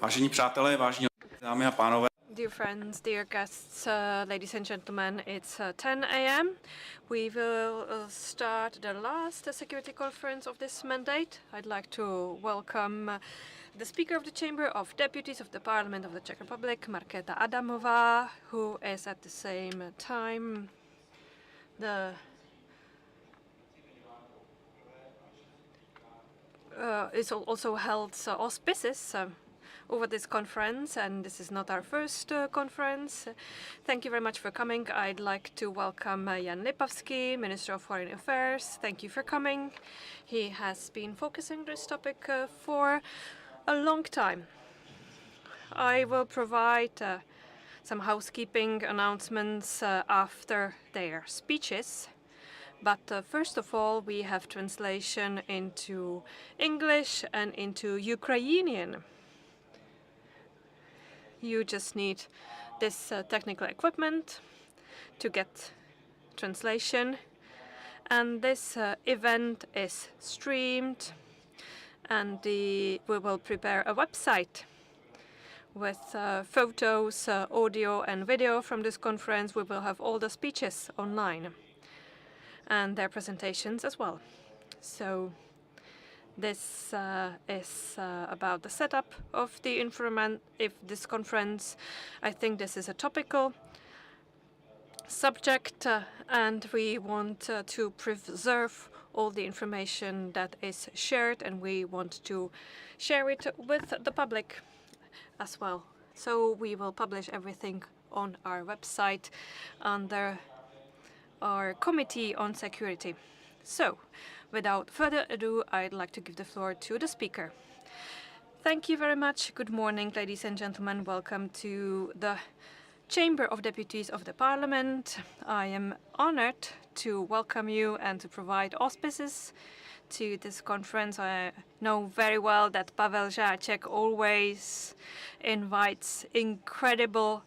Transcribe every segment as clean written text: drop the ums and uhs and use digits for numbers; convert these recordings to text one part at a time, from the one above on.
Vážení přátelé, vážení dámy a pánové. Dear friends, dear guests, ladies and gentlemen, it's 10 a.m. We will start the last security conference of this mandate. I'd like to welcome the Speaker of the Chamber of Deputies of the Parliament of the Czech Republic, Markéta Adamová, who is at the same time also held auspices over this conference, and this is not our first conference. Thank you very much for coming. I'd like to welcome Jan Lipavský, Minister of Foreign Affairs. Thank you for coming. He has been focusing this topic for a long time. I will provide some housekeeping announcements after their speeches. But first of all, we have translation into English and into Ukrainian. You just need this technical equipment to get translation. And this event is streamed, and we will prepare a website with photos, audio and video from this conference. We will have all the speeches online and their presentations as well. So this is about the setup of this conference. I think this is a topical subject, and we want to preserve all the information that is shared, and we want to share it with the public as well. So we will publish everything on our website under our Committee on Security. So, without further ado, I'd like to give the floor to the speaker. Thank you very much. Good morning, ladies and gentlemen. Welcome to the Chamber of Deputies of the Parliament. I am honored to welcome you and to provide auspices to this conference. I know very well that Pavel Žáček always invites incredible,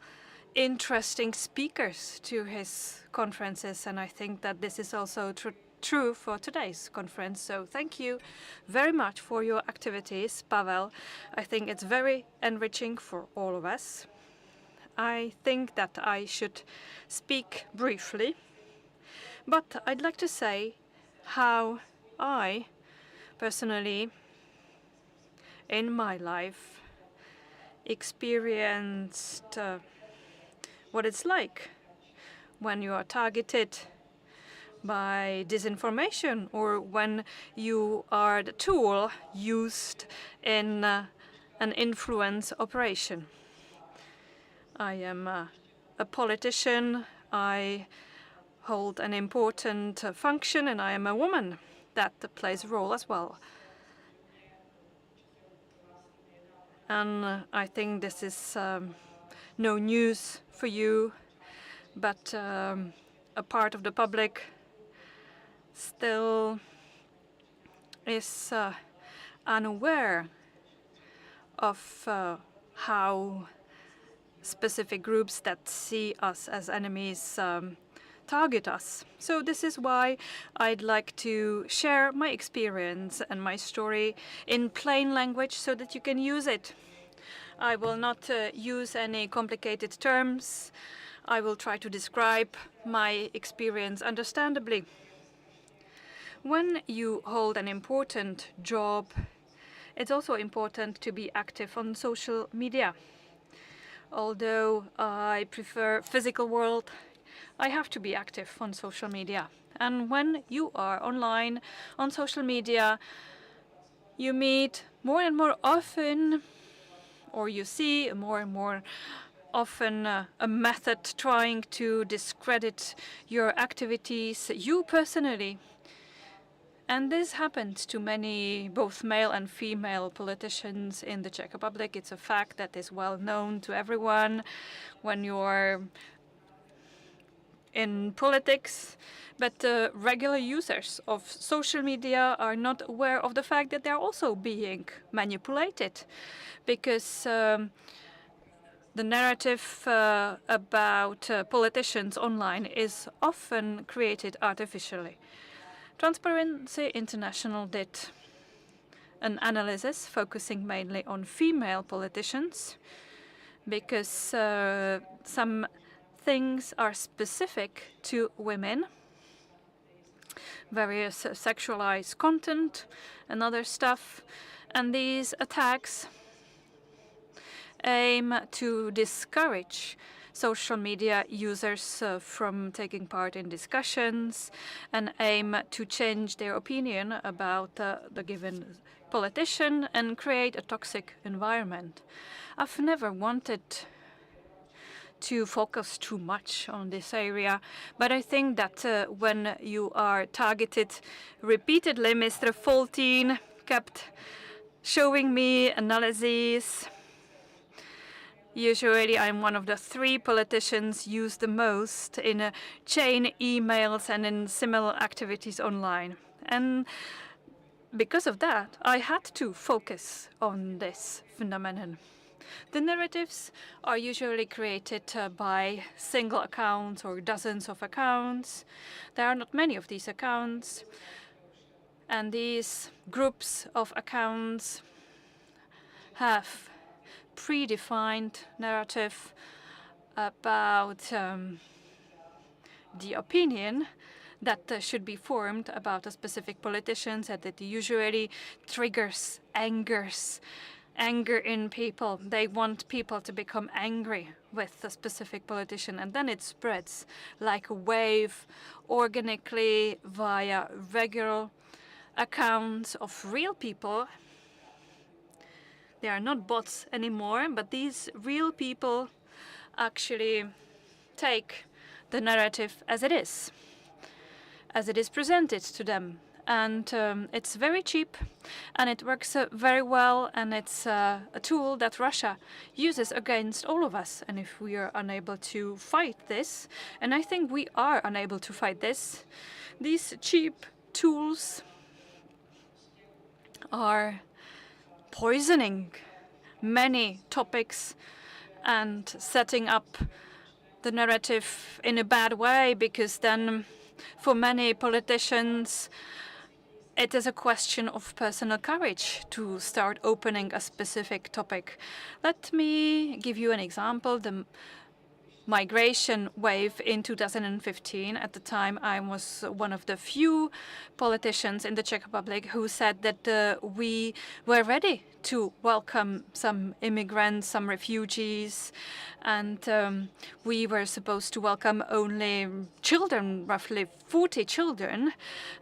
interesting speakers to his conferences, and I think that this is also true for today's conference. So thank you very much for your activities, Pavel. I think it's very enriching for all of us. I think that I should speak briefly, but I'd like to say how I personally in my life experienced what it's like when you are targeted by disinformation, or when you are the tool used in an influence operation. I am a politician, I hold an important function, and I am a woman. That plays a role as well. And I think this is no news for you, but a part of the public still is unaware of how specific groups that see us as enemies target us. So this is why I'd like to share my experience and my story in plain language so that you can use it. I will not use any complicated terms. I will try to describe my experience understandably. When you hold an important job, it's also important to be active on social media. Although I prefer physical world, I have to be active on social media. And when you are online on social media, you meet more and more often, or you see more and more often a method trying to discredit your activities, you personally. And this happens to many, both male and female politicians in the Czech Republic. It's a fact that is well known to everyone when you're in politics. But regular users of social media are not aware of the fact that they're also being manipulated, because the narrative about politicians online is often created artificially. Transparency International did an analysis focusing mainly on female politicians, because some things are specific to women, various sexualized content and other stuff, and these attacks aim to discourage social media users from taking part in discussions and aim to change their opinion about the given politician and create a toxic environment. I've never wanted to focus too much on this area, but I think that when you are targeted repeatedly, Mr. Foltin kept showing me analyses. Usually I'm one of the 3 politicians used the most in chain emails and in similar activities online. And because of that, I had to focus on this phenomenon. The narratives are usually created by single accounts or dozens of accounts. There are not many of these accounts. And these groups of accounts have predefined narrative about the opinion that should be formed about a specific politician, and that usually triggers anger in people. They want people to become angry with a specific politician, and then it spreads like a wave organically via regular accounts of real people. They are not bots anymore, but these real people actually take the narrative as it is presented to them. And it's very cheap, and it works very well, and it's a tool that Russia uses against all of us. And if we are unable to fight this, and I think we are unable to fight this, these cheap tools are poisoning many topics and setting up the narrative in a bad way, because then for many politicians it is a question of personal courage to start opening a specific topic. Let me give you an example. The migration wave in 2015. At the time, I was one of the few politicians in the Czech Republic who said that we were ready to welcome some immigrants, some refugees, and we were supposed to welcome only children, roughly 40 children.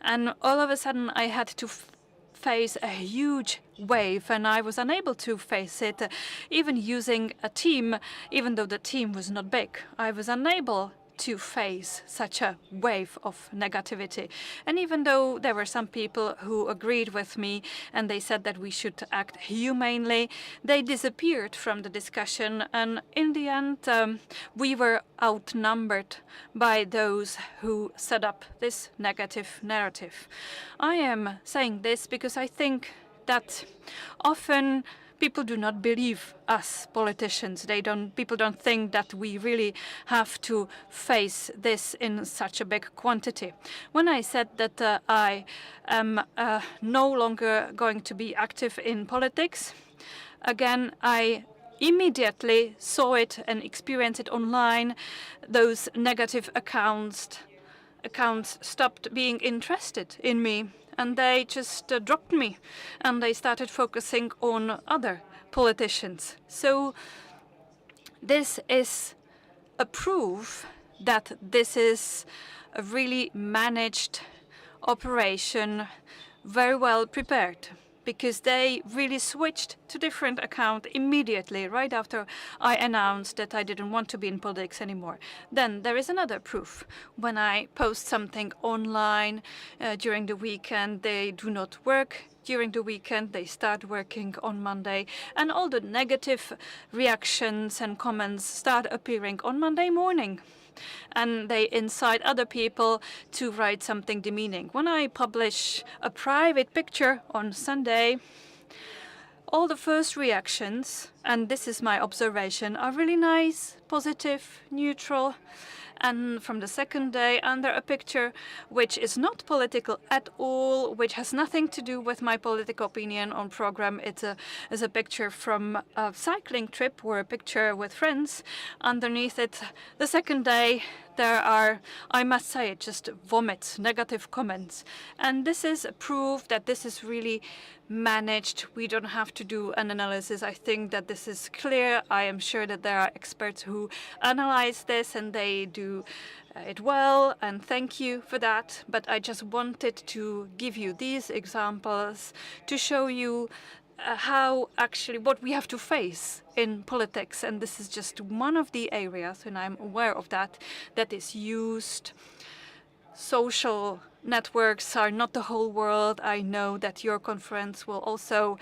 And all of a sudden, I had to face a huge wave, and I was unable to face it, even using a team, even though the team was not big. I was unable to face such a wave of negativity. And even though there were some people who agreed with me and they said that we should act humanely, they disappeared from the discussion. And in the end, we were outnumbered by those who set up this negative narrative. I am saying this because I think that often people do not believe us politicians. People don't think that we really have to face this in such a big quantity. When I said that I am no longer going to be active in politics, again, I immediately saw it and experienced it online. Those negative accounts stopped being interested in me, and they just dropped me, and they started focusing on other politicians. So this is a proof that this is a really managed operation, very well prepared because they really switched to different account immediately, right after I announced that I didn't want to be in politics anymore. Then there is another proof. When I post something online during the weekend, they do not work during the weekend, they start working on Monday, and all the negative reactions and comments start appearing on Monday morning. And they incite other people to write something demeaning. When I publish a private picture on Sunday, all the first reactions, and this is my observation, are really nice, positive, neutral. And from the second day, under a picture which is not political at all, which has nothing to do with my political opinion on program. It's a picture from a cycling trip or a picture with friends. Underneath it, the second day, there are, I must say it, just vomit, negative comments. And this is proof that this is really managed. We don't have to do an analysis. I think that this is clear. I am sure that there are experts who analyze this and they do it well, and thank you for that. But I just wanted to give you these examples to show you how actually what we have to face in politics, and this is just one of the areas, and I'm aware of that, that is used. Social networks are not the whole world. I know that your conference will also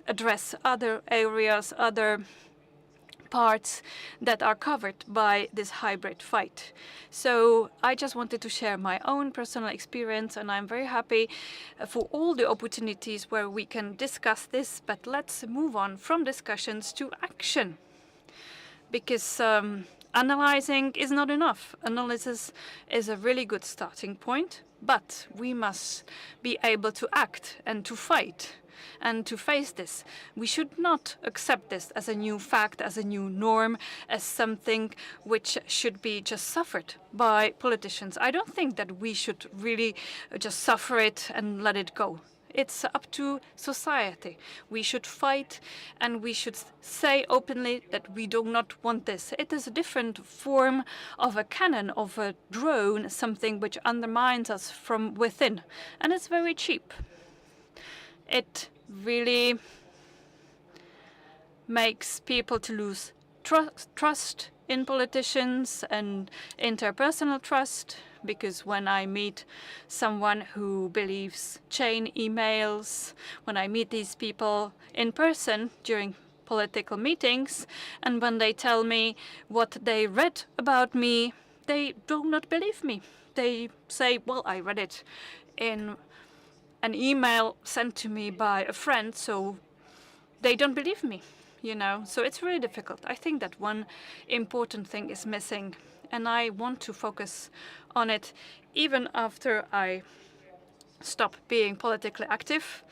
address other areas, other parts that are covered by this hybrid fight. So I just wanted to share my own personal experience, and I'm very happy for all the opportunities where we can discuss this. But let's move on from discussions to action, because analyzing is not enough. Analysis is a really good starting point, but we must be able to act and to fight and to face this. We should not accept this as a new fact, as a new norm, as something which should be just suffered by politicians. I don't think that we should really just suffer it and let it go. It's up to society. We should fight, and we should say openly that we do not want this. It is a different form of a cannon, of a drone, something which undermines us from within. And it's very cheap. It really makes people to lose trust in politicians and interpersonal trust, because when I meet someone who believes chain emails, when I meet these people in person during political meetings, and when they tell me what they read about me, they do not believe me. They say, well, I read it in an email sent to me by a friend, so they don't believe me, you know. So it's really difficult. I think that one important thing is missing, and I want to focus on it even after I stop being politically active,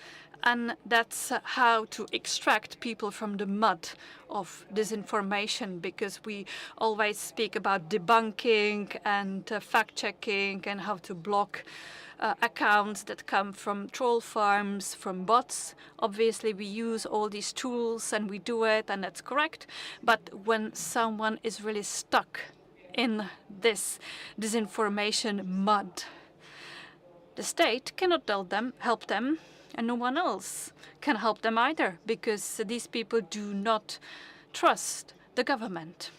and that's how to extract people from the mud of disinformation, because we always speak about debunking and fact-checking and how to block accounts that come from troll farms, from bots. Obviously, we use all these tools and we do it, and that's correct. But when someone is really stuck in this disinformation mud, the state cannot help them, and no one else can help them either, because these people do not trust the government.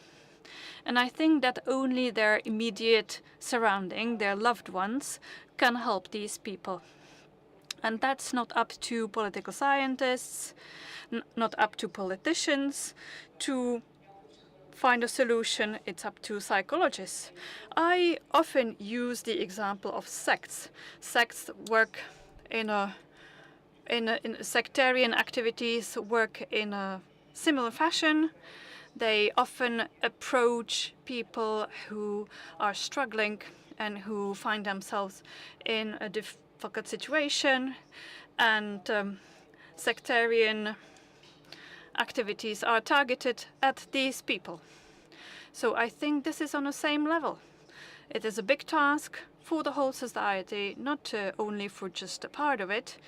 And I think that only their immediate surrounding, their loved ones, can help these people. And that's not up to political scientists, not up to politicians to find a solution. It's up to psychologists. I often use the example of sects. Sects work in sectarian activities, work in a similar fashion. They often approach people who are struggling and who find themselves in a difficult situation, and sectarian activities are targeted at these people. So I think this is on the same level. It is a big task for the whole society, not only for just a part of it.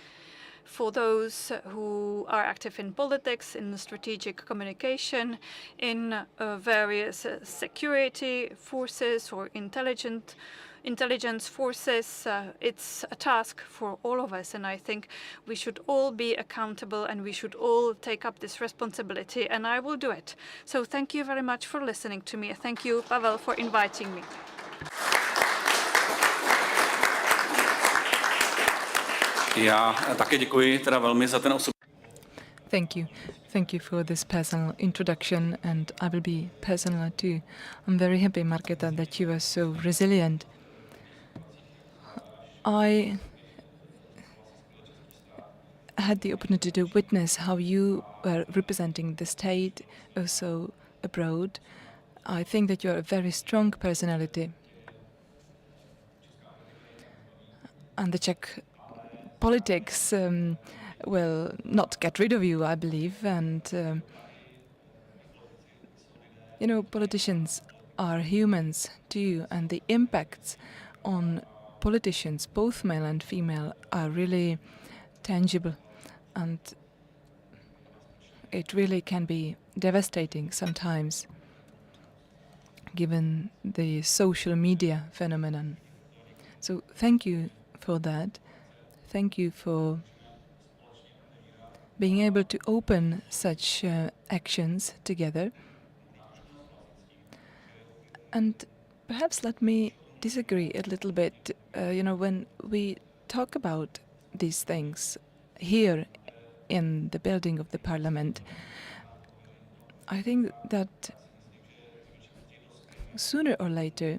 For those who are active in politics, in strategic communication, in various security forces or intelligence intelligence forces. It's a task for all of us, and I think we should all be accountable and we should all take up this responsibility, and I will do it. So thank you very much for listening to me. Thank you, Pavel, for inviting me. Já také děkuji teda velmi za ten osobní. Thank you. Thank you for this personal introduction, and I will be personal too. I'm very happy, Markéta, that you are so resilient. I had the opportunity to witness how you were representing the state also abroad. I think that you are a very strong personality. And the Czech politics will not get rid of you, I believe. And, you know, politicians are humans too, and the impacts on politicians, both male and female, are really tangible. And it really can be devastating sometimes, given the social media phenomenon. So thank you for that. Thank you for being able to open such actions together. And perhaps let me disagree a little bit. You know, when we talk about these things here in the building of the parliament, I think that sooner or later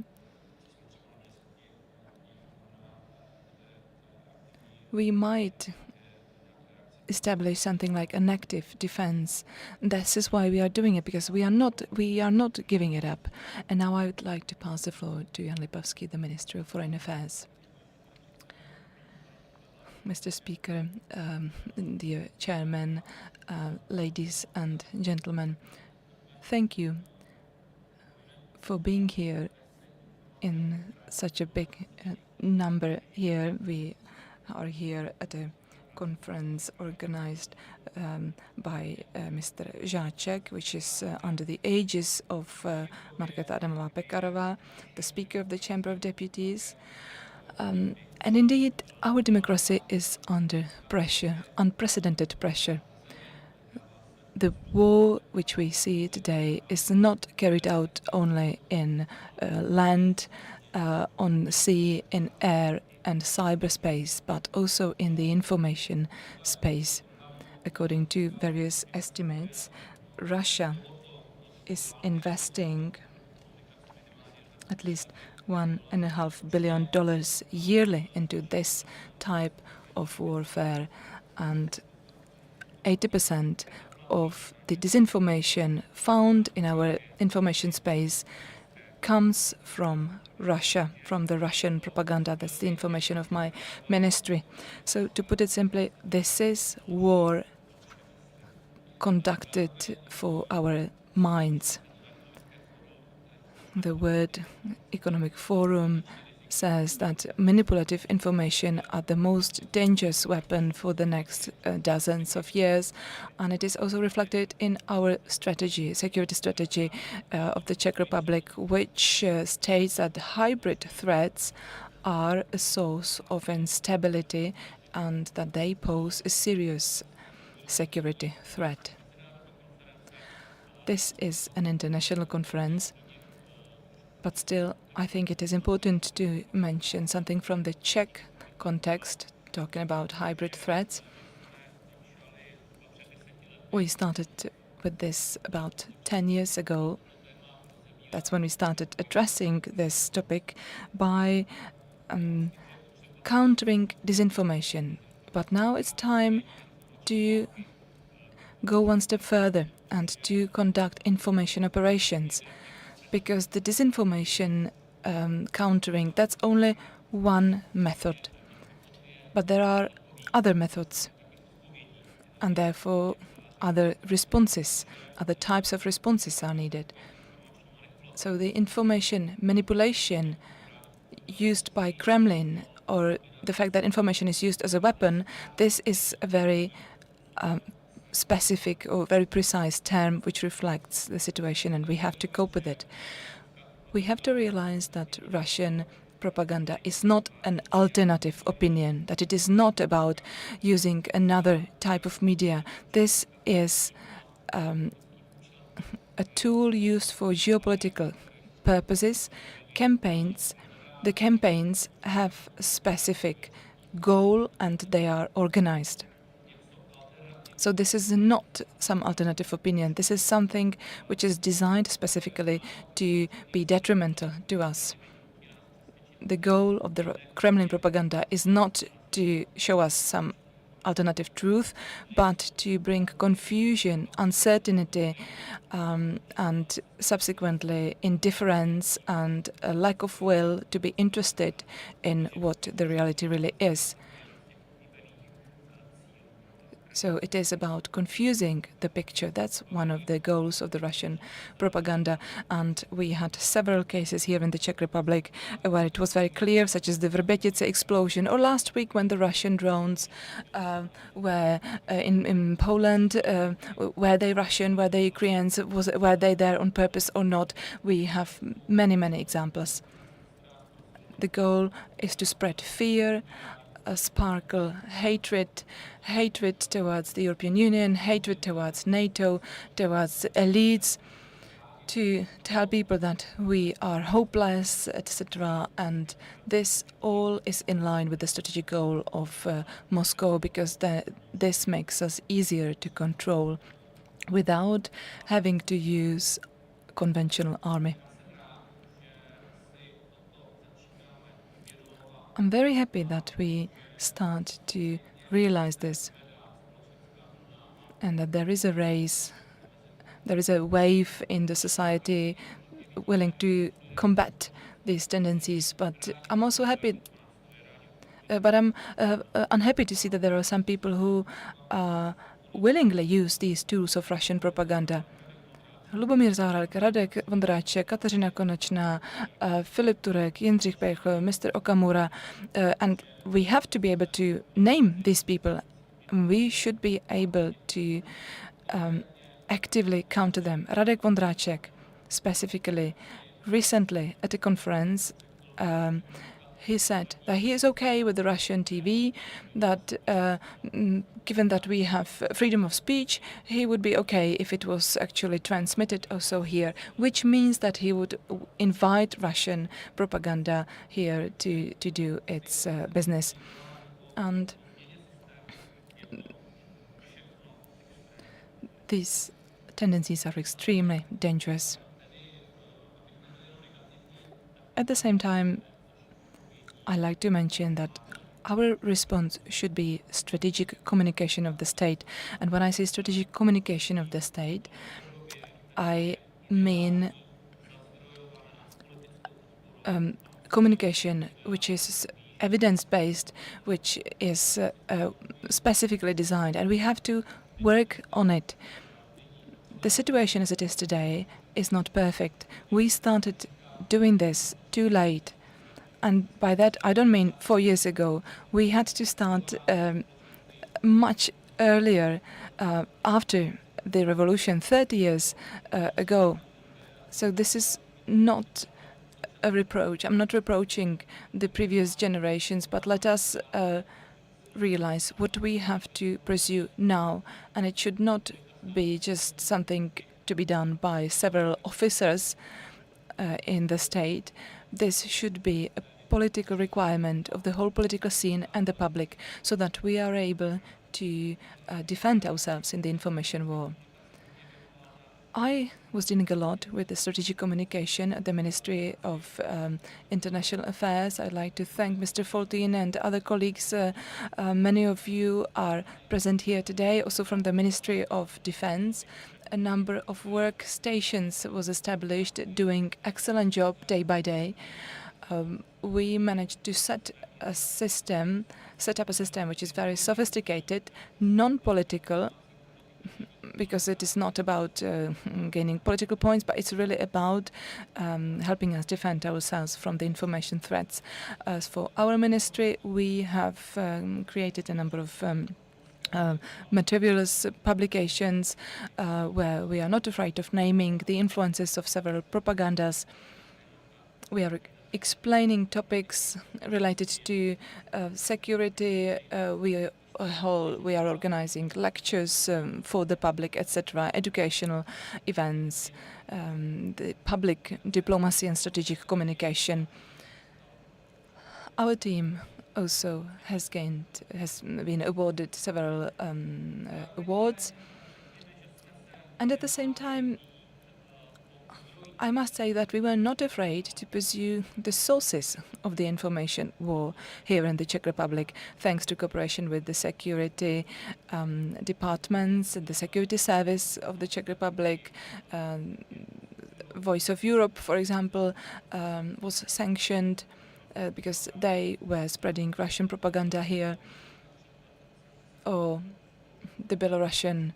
we might establish something like an active defense. This is why we are doing it, because we are not giving it up. And now I would like to pass the floor to Jan Lipavský, the Minister of Foreign Affairs. Mr. Speaker, dear Chairman, ladies and gentlemen, thank you for being here in such a big number here. We are here at a conference organized by Mr. Žáček, which is under the aegis of Markéta Adamová Pekarová, the Speaker of the Chamber of Deputies. And indeed, our democracy is under pressure, unprecedented pressure. The war which we see today is not carried out only in land, on sea, in air and cyberspace, but also in the information space. According to various estimates, Russia is investing at least $1.5 billion yearly into this type of warfare, and 80% of the disinformation found in our information space comes from Russia, from the Russian propaganda. That's the information of my ministry. So to put it simply, this is war conducted for our minds. The World Economic Forum says that manipulative information are the most dangerous weapon for the next dozens of years, and it is also reflected in our strategy, security strategy of the Czech Republic, which states that hybrid threats are a source of instability and that they pose a serious security threat. This is an international conference, but still, I think it is important to mention something from the Czech context, talking about hybrid threats. We started with this about 10 years ago. That's when we started addressing this topic by countering disinformation. But now it's time to go one step further and to conduct information operations, because the disinformation countering, that's only one method. But there are other methods, and therefore other responses, other types of responses are needed. So the information manipulation used by Kremlin, or the fact that information is used as a weapon, this is a very specific or very precise term which reflects the situation, and we have to cope with it. We have to realize that Russian propaganda is not an alternative opinion, that it is not about using another type of media. This is a tool used for geopolitical purposes. The campaigns have a specific goal and they are organized. So this is not some alternative opinion. This is something which is designed specifically to be detrimental to us. The goal of the Kremlin propaganda is not to show us some alternative truth, but to bring confusion, uncertainty, and subsequently indifference and a lack of will to be interested in what the reality really is. So it is about confusing the picture. That's one of the goals of the Russian propaganda. And we had several cases here in the Czech Republic where it was very clear, such as the Vrbětice explosion, or last week when the Russian drones were in Poland, were they Russian, were they Ukrainians, were they there on purpose or not? We have many, many examples. The goal is to spread fear, sparkle hatred towards the European Union, hatred towards NATO, towards elites, to tell people that we are hopeless, etc. And this all is in line with the strategic goal of Moscow, because this makes us easier to control without having to use conventional army. I'm very happy that we start to realize this and that there is a race, there is a wave in the society willing to combat these tendencies. But I'm also happy, I'm unhappy to see that there are some people who willingly use these tools of Russian propaganda. Lubomír Zaorálek, Radek Vondráček, Kateřina Konečná, Filip Turek, Jindřich Pechl, Mr. Okamura, and we have to be able to name these people. We should be able to actively counter them. Radek Vondráček, specifically, recently at a conference, he said that he is okay with the Russian TV, that given that we have freedom of speech, he would be okay if it was actually transmitted also here, which means that he would invite Russian propaganda here to do its business. And these tendencies are extremely dangerous. At the same time, I like to mention that our response should be strategic communication of the state. And when I say strategic communication of the state, I mean communication which is evidence-based, which is specifically designed, and we have to work on it. The situation as it is today is not perfect. We started doing this too late. And by that, I don't mean 4 years ago. We had to start much earlier, after the revolution, 30 years ago. So this is not a reproach. I'm not reproaching the previous generations, but let us realize what we have to pursue now. And it should not be just something to be done by several officers in the state. This should be a political requirement of the whole political scene and the public, so that we are able to defend ourselves in the information war. I was dealing a lot with the strategic communication at the Ministry of International Affairs. I'd like to thank Mr. Foltin and other colleagues. Many of you are present here today, also from the Ministry of Defense. A number of workstations was established, doing excellent job day by day. We managed to set up a system which is very sophisticated, non-political, because it is not about gaining political points, but it's really about helping us defend ourselves from the information threats. As for our ministry, we have created a number of materials, publications, where we are not afraid of naming the influences of several propagandas. We are explaining topics related to security. We are organizing lectures for the public, etc., educational events, the public diplomacy and strategic communication. Our team also has been awarded several awards, and at the same time, I must say that we were not afraid to pursue the sources of the information war here in the Czech Republic, thanks to cooperation with the security departments, the security service of the Czech Republic. Voice of Europe, for example, was sanctioned because they were spreading Russian propaganda here, or the Belarusian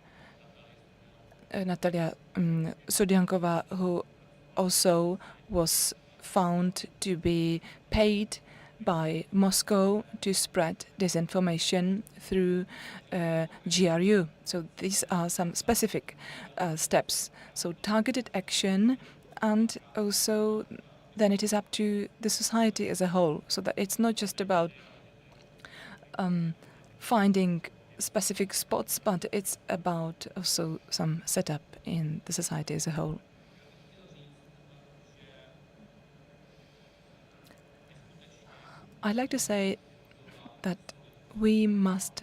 Natalia Sudyankova, who also was found to be paid by Moscow to spread disinformation through GRU. So these are some specific steps. So targeted action, and also then it is up to the society as a whole, so that it's not just about finding specific spots, but it's about also some setup in the society as a whole. I'd like to say that we must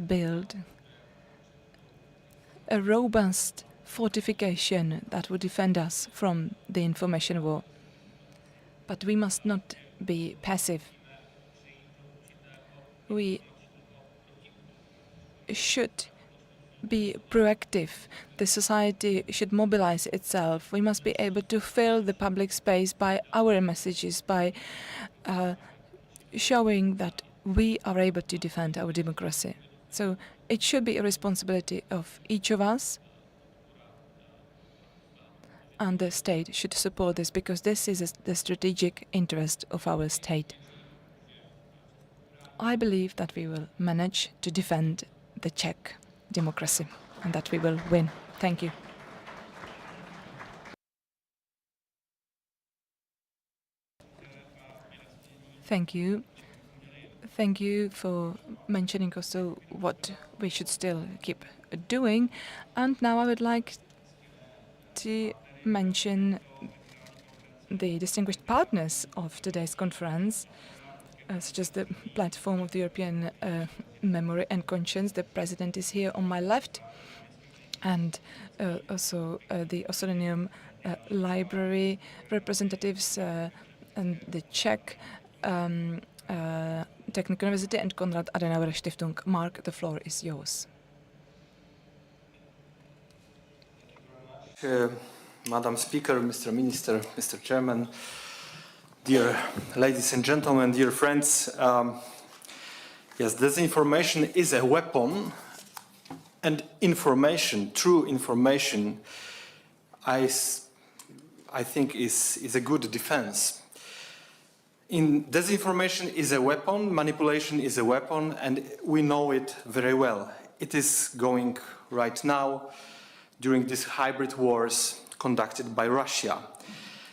build a robust fortification that would defend us from the information war. But we must not be passive. We should be proactive. The society should mobilize itself. We must be able to fill the public space by our messages, by showing that we are able to defend our democracy. So it should be a responsibility of each of us, and the state should support this, because this is the strategic interest of our state. I believe that we will manage to defend the Czech democracy and that we will win. Thank you. Thank you. Thank you for mentioning also what we should still keep doing. And now I would like to mention the distinguished partners of today's conference, such as the platform of the European Memory and Conscience. The president is here on my left, and also the Ossolinski Library representatives and the Czech Technical University and Konrad Adenauer Stiftung. Mark, the floor is yours. Madam Speaker, Mr. Minister, Mr. Chairman, dear ladies and gentlemen, dear friends, yes, disinformation is a weapon, and information, true information, I think is a good defense. Disinformation is a weapon, manipulation is a weapon, and we know it very well. It is going right now during these hybrid wars conducted by Russia.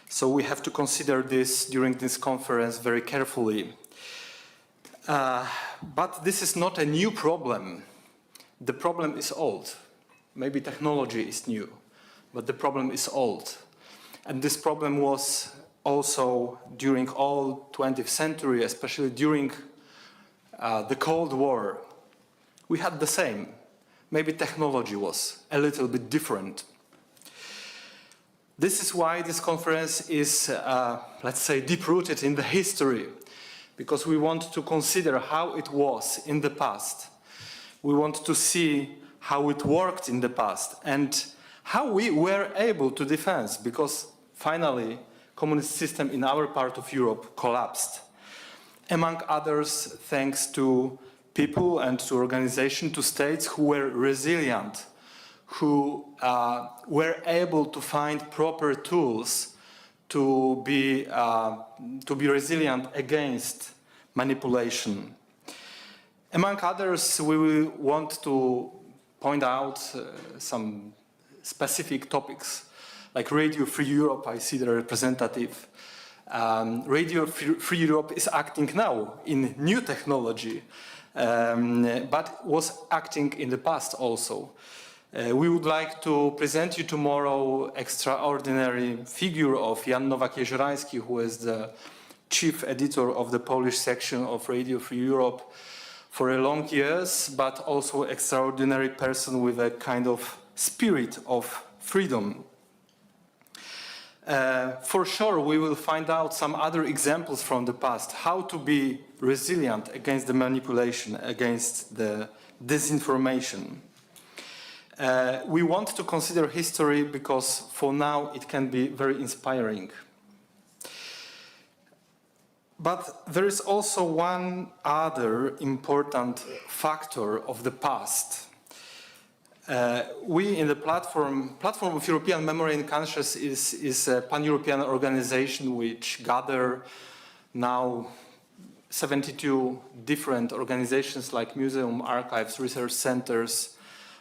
So we have to consider this during this conference very carefully. But this is not a new problem. The problem is old. Maybe technology is new, but the problem is old. And this problem was also during all 20th century, especially during the Cold War. We had the same. Maybe technology was a little bit different. This is why this conference is, let's say, deep-rooted in the history, because we want to consider how it was in the past. We want to see how it worked in the past and how we were able to defend, because finally, communist system in our part of Europe collapsed. Among others, thanks to people and to organizations, to states who were resilient, who were able to find proper tools to be resilient against manipulation. Among others, we will want to point out some specific topics, like Radio Free Europe. I see the representative Radio Free Europe is acting now in new technology, but was acting in the past also. We would like to present you tomorrow extraordinary figure of Jan Nowak-Jeziorański, who is the chief editor of the Polish section of Radio Free Europe for a long years, but also extraordinary person with a kind of spirit of freedom. For sure, we will find out some other examples from the past, how to be resilient against the manipulation, against the disinformation. We want to consider history because for now it can be very inspiring. But there is also one other important factor of the past. We in the Platform of European Memory and Conscience is a pan-European organization which gather now 72 different organizations like museum, archives, research centers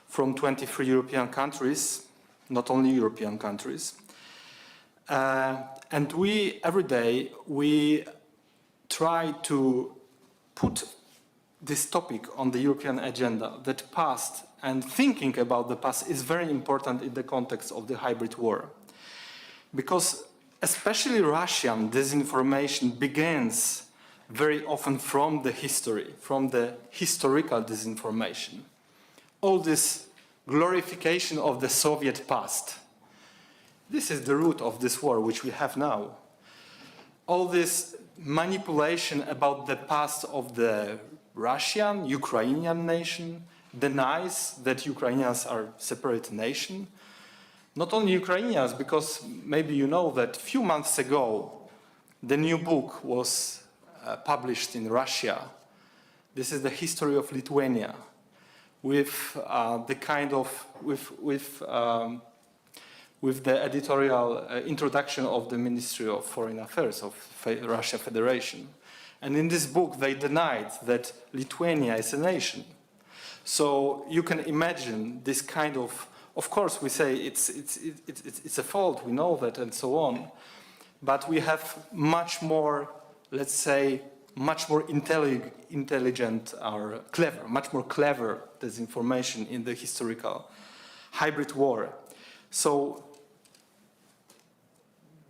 from 23 European countries, not only European countries. And we, every day, we try to put this topic on the European agenda, that past and thinking about the past is very important in the context of the hybrid war. Because especially Russian disinformation begins very often from the history, from the historical disinformation. All this glorification of the Soviet past. This is the root of this war which we have now. All this manipulation about the past of the Russian, Ukrainian nation, denies that Ukrainians are separate nation. Not only Ukrainians, because maybe you know that a few months ago, the new book was published in Russia. This is the history of Lithuania, with the kind of, with the editorial introduction of the Ministry of Foreign Affairs of Russia Federation. And in this book, they denied that Lithuania is a nation. So you can imagine this kind of course, we say it's a fault, we know that, and so on. But we have much more, let's say, much more intelligent or clever, much more clever disinformation in the historical hybrid war. So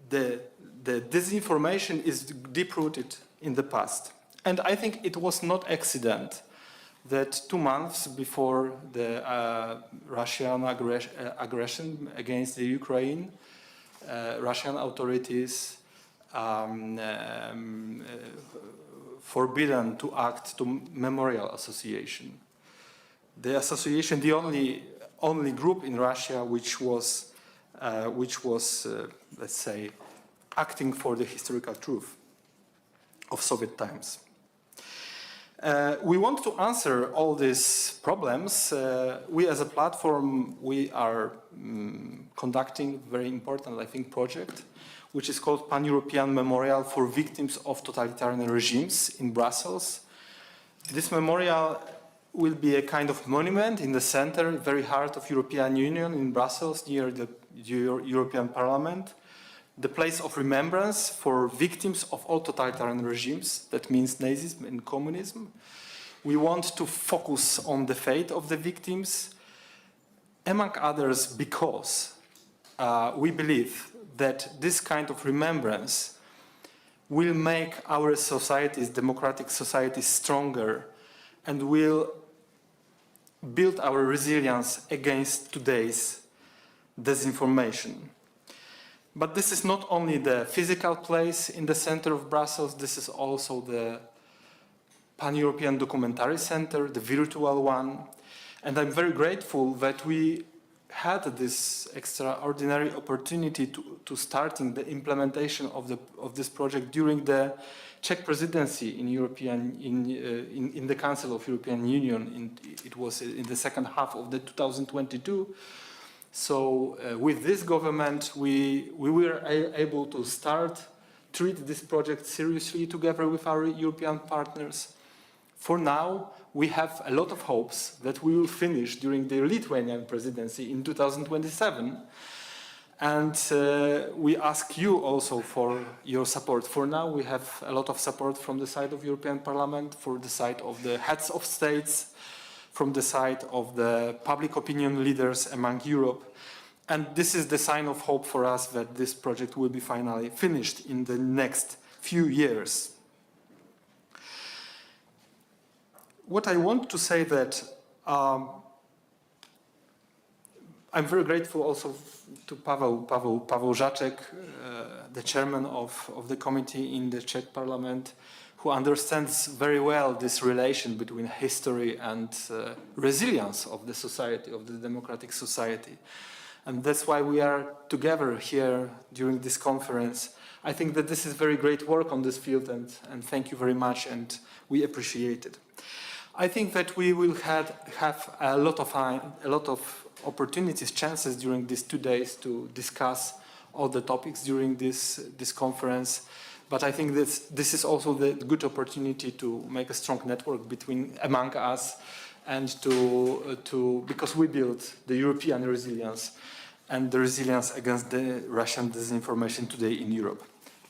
the disinformation is deep-rooted in the past. And I think it was not accident that 2 months before the Russian aggression against the Ukraine, Russian authorities forbidden to act to Memorial Association. The association, the only group in Russia which was let's say, acting for the historical truth of Soviet times. We want to answer all these problems. We as a platform, we are conducting a very important, I think, project, which is called Pan-European Memorial for Victims of Totalitarian Regimes in Brussels. This memorial will be a kind of monument in the center, very heart of European Union in Brussels, near the European Parliament. The place of remembrance for victims of all totalitarian regimes, that means Nazism and communism. We want to focus on the fate of the victims, among others because we believe that this kind of remembrance will make our societies, democratic societies, stronger and will build our resilience against today's disinformation. But this is not only the physical place in the center of Brussels, this is also the Pan-European Documentary Center, the virtual one. And I'm very grateful that we had this extraordinary opportunity to starting the implementation of this project during the Czech presidency in the Council of European Union. It was in the second half of the 2022. So with this government, we were able to treat this project seriously together with our European partners. For now, we have a lot of hopes that we will finish during the Lithuanian presidency in 2027. And we ask you also for your support. For now, we have a lot of support from the side of European Parliament, for the side of the heads of states, from the side of the public opinion leaders among Europe. And this is the sign of hope for us that this project will be finally finished in the next few years. What I want to say that I'm very grateful also to Pavel Žáček, the chairman of the committee in the Czech Parliament, who understands very well this relation between history and resilience of the society, of the democratic society. And that's why we are together here during this conference. I think that this is very great work on this field, and thank you very much, and we appreciate it. I think that we will have a lot of opportunities, chances during these 2 days to discuss all the topics during this conference. But I think this is also the good opportunity to make a strong network among us, and because we build the European resilience and the resilience against the Russian disinformation today in Europe.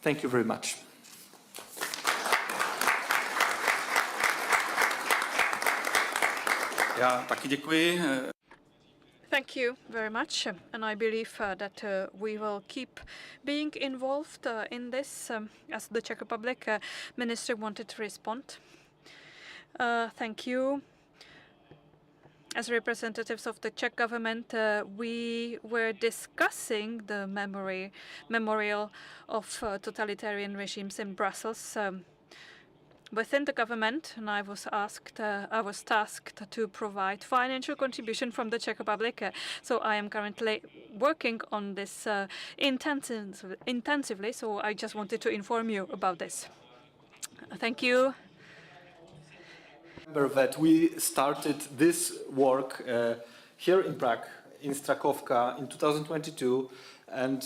Thank you very much. Já taky děkuji. Thank you very much, and I believe that we will keep being involved in this. As the Czech Republic minister wanted to respond. Thank you. As representatives of the Czech government, we were discussing the memorial of totalitarian regimes in Brussels. Within the government, and I was tasked to provide financial contribution from the Czech Republic. So I am currently working on this intensively. So I just wanted to inform you about this. Thank you. Remember that we started this work here in Prague, in Strakovka, in 2022, and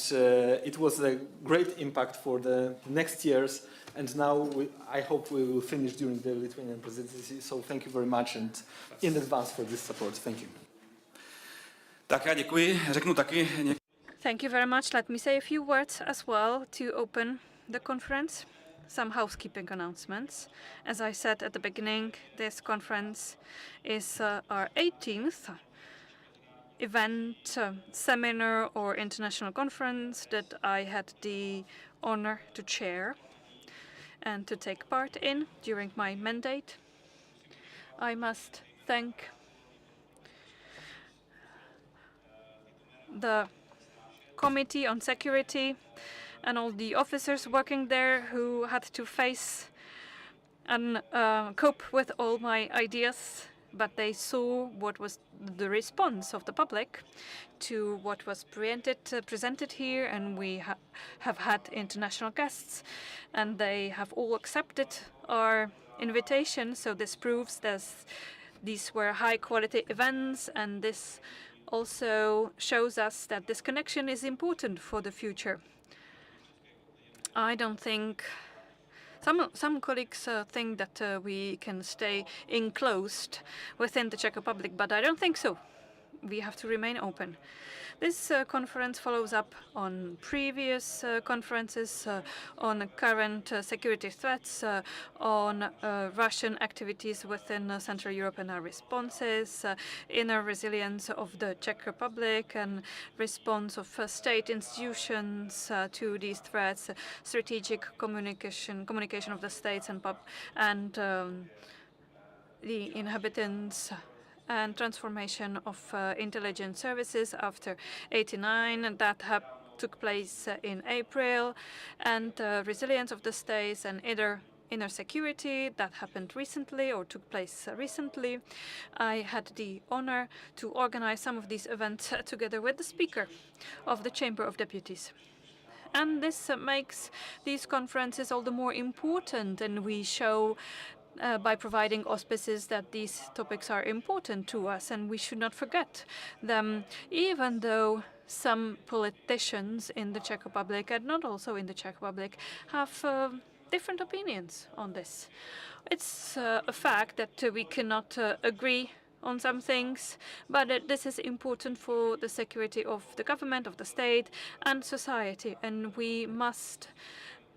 it was a great impact for the next years. And now I hope we will finish during the Lithuanian presidency. So thank you very much, and in advance for this support. Thank you. Tak já děkuji. Řeknu taky Thank you very much. Let me say a few words as well to open the conference. Some housekeeping announcements. As I said at the beginning, this conference is our 18th event, seminar or international conference that I had the honor to chair and to take part in during my mandate. I must thank the Committee on Security and all the officers working there who had to face and cope with all my ideas, but they saw what was the response of the public to what was presented here, and we have had international guests, and they have all accepted our invitation. So this proves that these were high-quality events, and this also shows us that this connection is important for the future. I don't think some colleagues think that we can stay enclosed within the Czech Republic, but I don't think so. We have to remain open. This conference follows up on previous conferences on current security threats, on Russian activities within Central Europe and our responses, inner resilience of the Czech Republic and response of state institutions to these threats, strategic communication of the states and the inhabitants, and transformation of intelligence services after '89, that took place in April, and resilience of the states and inner security that happened recently or took place recently. I had the honor to organize some of these events together with the Speaker of the Chamber of Deputies. And this makes these conferences all the more important, and we show by providing auspices that these topics are important to us, and we should not forget them, even though some politicians in the Czech Republic, and not also in the Czech Republic, have different opinions on this. It's a fact that we cannot agree on some things, but this is important for the security of the government, of the state, and society, and we must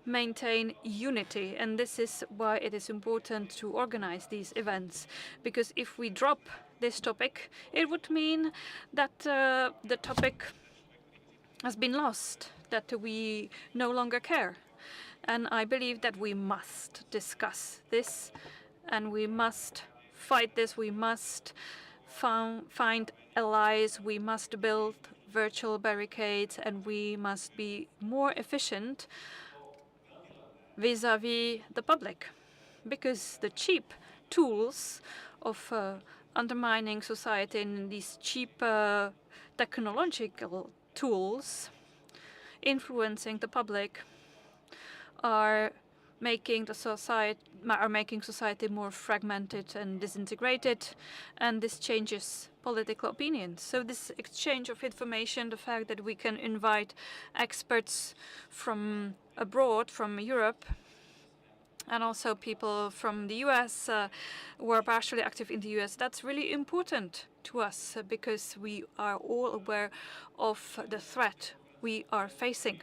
maintain unity, and this is why it is important to organize these events, because if we drop this topic, it would mean that the topic has been lost, that we no longer care. And I believe that we must discuss this, and we must fight this, we must find allies, we must build virtual barricades, and we must be more efficient vis-à-vis the public, because the cheap tools of undermining society and these cheap technological tools influencing the public are making society more fragmented and disintegrated, and this changes political opinions. So this exchange of information, the fact that we can invite experts from abroad, from Europe, and also people from the US who are partially active in the US, that's really important to us because we are all aware of the threat we are facing.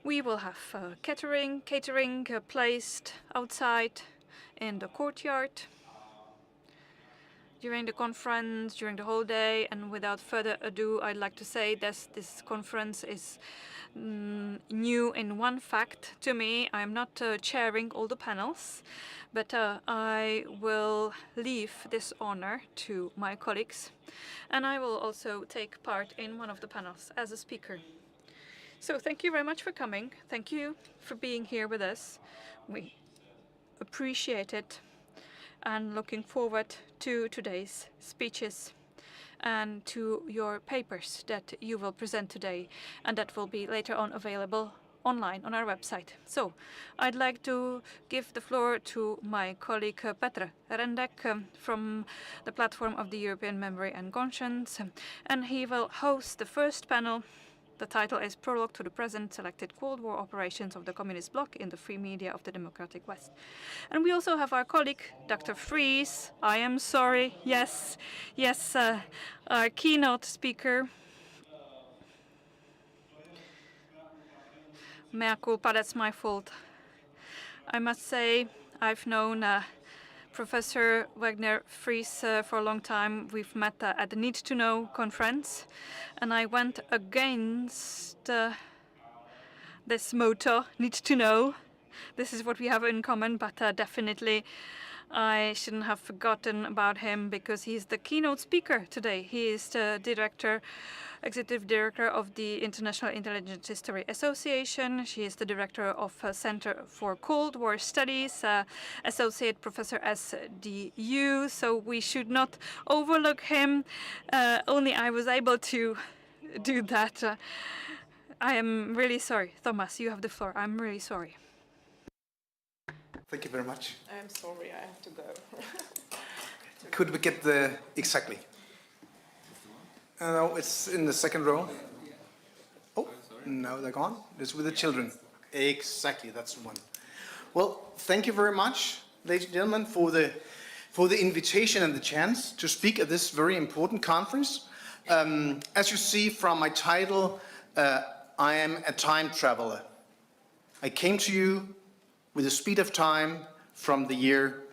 We will have catering placed outside in the courtyard during the conference, during the whole day. And without further ado, I'd like to say that this conference is new in one fact to me. I'm not chairing all the panels, but I will leave this honor to my colleagues, and I will also take part in one of the panels as a speaker. So thank you very much for coming. Thank you for being here with us. We appreciate it and looking forward to today's speeches and to your papers that you will present today and that will be later on available online on our website. So I'd like to give the floor to my colleague Petr Rendek from the Platform of the European Memory and Conscience, and he will host the first panel. The title is Prologue to the Present Selected Cold War Operations of the Communist Bloc in the Free Media of the Democratic West. And we also have our colleague, Dr. Fries. I am sorry. Yes, our keynote speaker. Mea culpa, that's my fault. I must say, I've known Professor Wagner Fries for a long time. We've met at the Need to Know conference, and I went against this motto, Need to Know. This is what we have in common, but definitely I shouldn't have forgotten about him because he's the keynote speaker today. He is the executive director of the International Intelligence History Association. She is the director of Center for Cold War Studies, associate professor SDU. So we should not overlook him. Only I was able to do that. I am really sorry. Thomas, you have the floor. I'm really sorry. Thank you very much. I'm sorry, I have to go. Could we get the exactly? No, it's in the second row. Oh, no, they're gone. It's with the children. Exactly, that's the one. Well, thank you very much, ladies and gentlemen, for the invitation and the chance to speak at this very important conference. As you see from my title, I am a time traveler. I came to you with the speed of time from the year.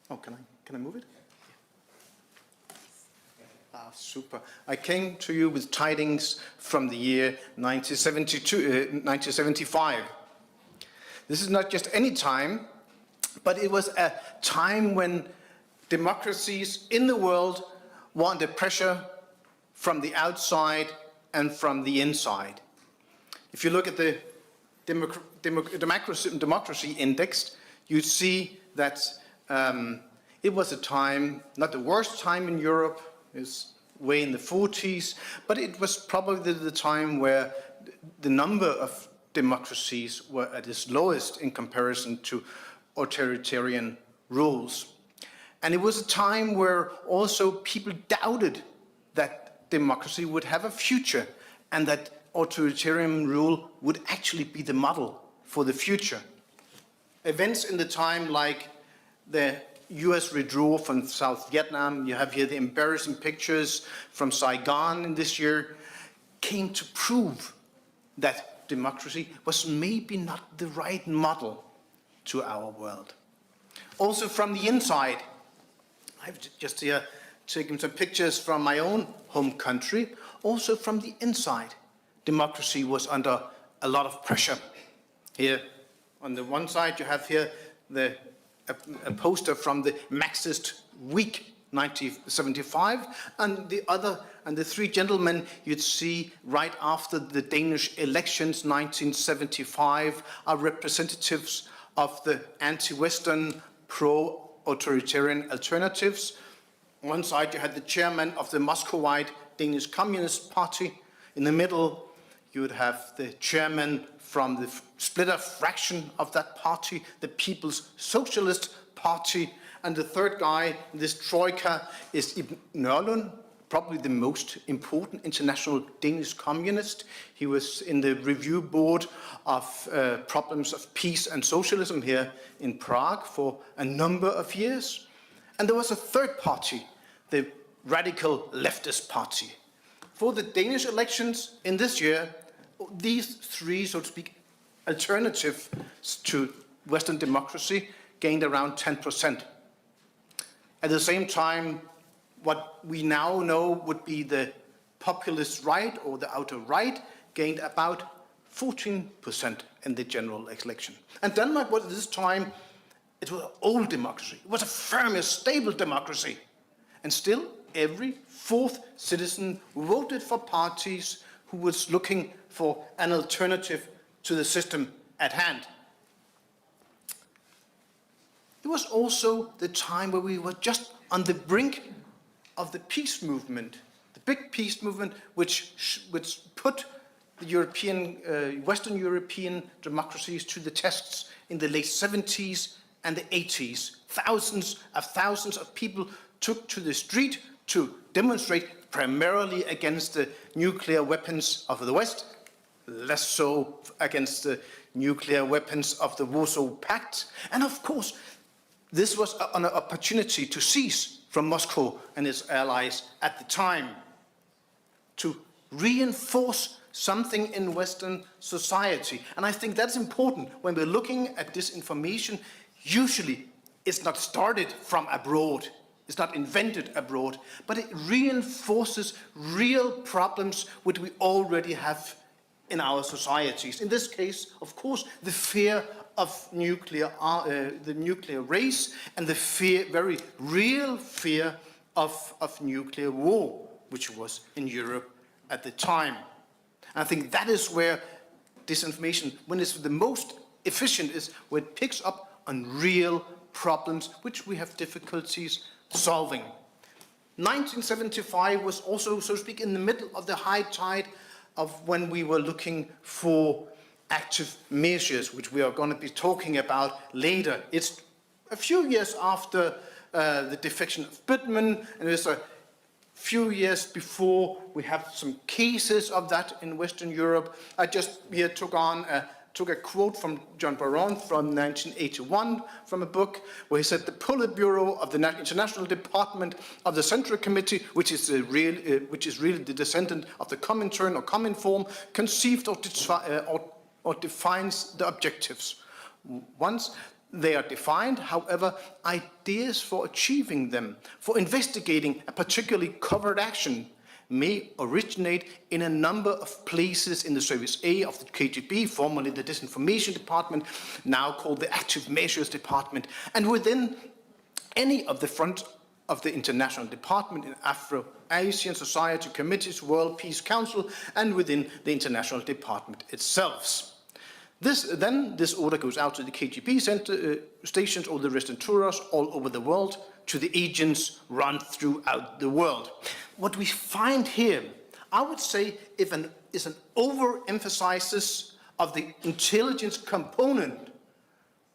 Oh, can I move it? Ah, super. I came to you with tidings from the year 1975. This is not just any time, but it was a time when democracies in the world were under pressure from the outside and from the inside. If you look at the democracy index, you see that it was a time, not the worst time in Europe, it's way in the 40s, but it was probably the time where the number of democracies were at its lowest in comparison to authoritarian rules. And it was a time where also people doubted that democracy would have a future and that authoritarian rule would actually be the model for the future. Events in the time like the US withdrawal from South Vietnam, you have here the embarrassing pictures from Saigon in this year, came to prove that democracy was maybe not the right model to our world. Also from the inside, I've just here taken some pictures from my own home country. Also from the inside, democracy was under a lot of pressure. Here on the one side you have here a poster from the Marxist Week 1975, and the three gentlemen you'd see right after the Danish elections 1975 are representatives of the anti-Western, pro-authoritarian alternatives. On one side you had the chairman of the Muscovite Danish Communist Party. In the middle you would have the chairman from the splitter fraction of that party, the People's Socialist Party, and the third guy in this troika is Ibn Nørlund, probably the most important international Danish communist. He was in the review board of problems of peace and socialism here in Prague for a number of years. And there was a third party, the radical leftist party. For the Danish elections in this year, these three, so to speak, alternatives to Western democracy gained around 10%. At the same time, what we now know would be the populist right or the outer right gained about 14% in the general election. And Denmark was at this time, it was an old democracy. It was a firm, a stable democracy. And still, every fourth citizen voted for parties who was looking for an alternative to the system at hand. It was also the time where we were just on the brink of the peace movement, the big peace movement which put the European, Western European democracies to the tests in the late 70s and the 80s. Thousands of people took to the street to demonstrate primarily against the nuclear weapons of the West, less so against the nuclear weapons of the Warsaw Pact. And of course, this was an opportunity to seize from Moscow and its allies at the time, to reinforce something in Western society. And I think that's important when we're looking at disinformation. Usually it's not started from abroad, it's not invented abroad, but it reinforces real problems which we already have in our societies. In this case, of course, the fear of the nuclear race, and the fear, very real fear of nuclear war, which was in Europe at the time. And I think that is where disinformation, when it's the most efficient, is when it picks up on real problems which we have difficulties solving. 1975 was also, so to speak, in the middle of the high tide of when we were looking for active measures, which we are going to be talking about later. It's a few years after the defection of Bittman, and it's a few years before we have some cases of that in Western Europe. I just here took a quote from John Baron from 1981 from a book where he said the Politburo of the International Department of the Central Committee, which is really the descendant of the Comintern or Cominform, conceived or defines the objectives. Once they are defined, however, ideas for achieving them, for investigating a particularly covert action, may originate in a number of places in the Service A of the KGB, formerly the Disinformation Department, now called the Active Measures Department, and within any of the front of the International Department in Afro-Asian Society Committees, World Peace Council, and within the International Department itself. This order goes out to the KGB stations or the restaurateurs all over the world, to the agents run throughout the world. What we find here, I would say, is an overemphasis of the intelligence component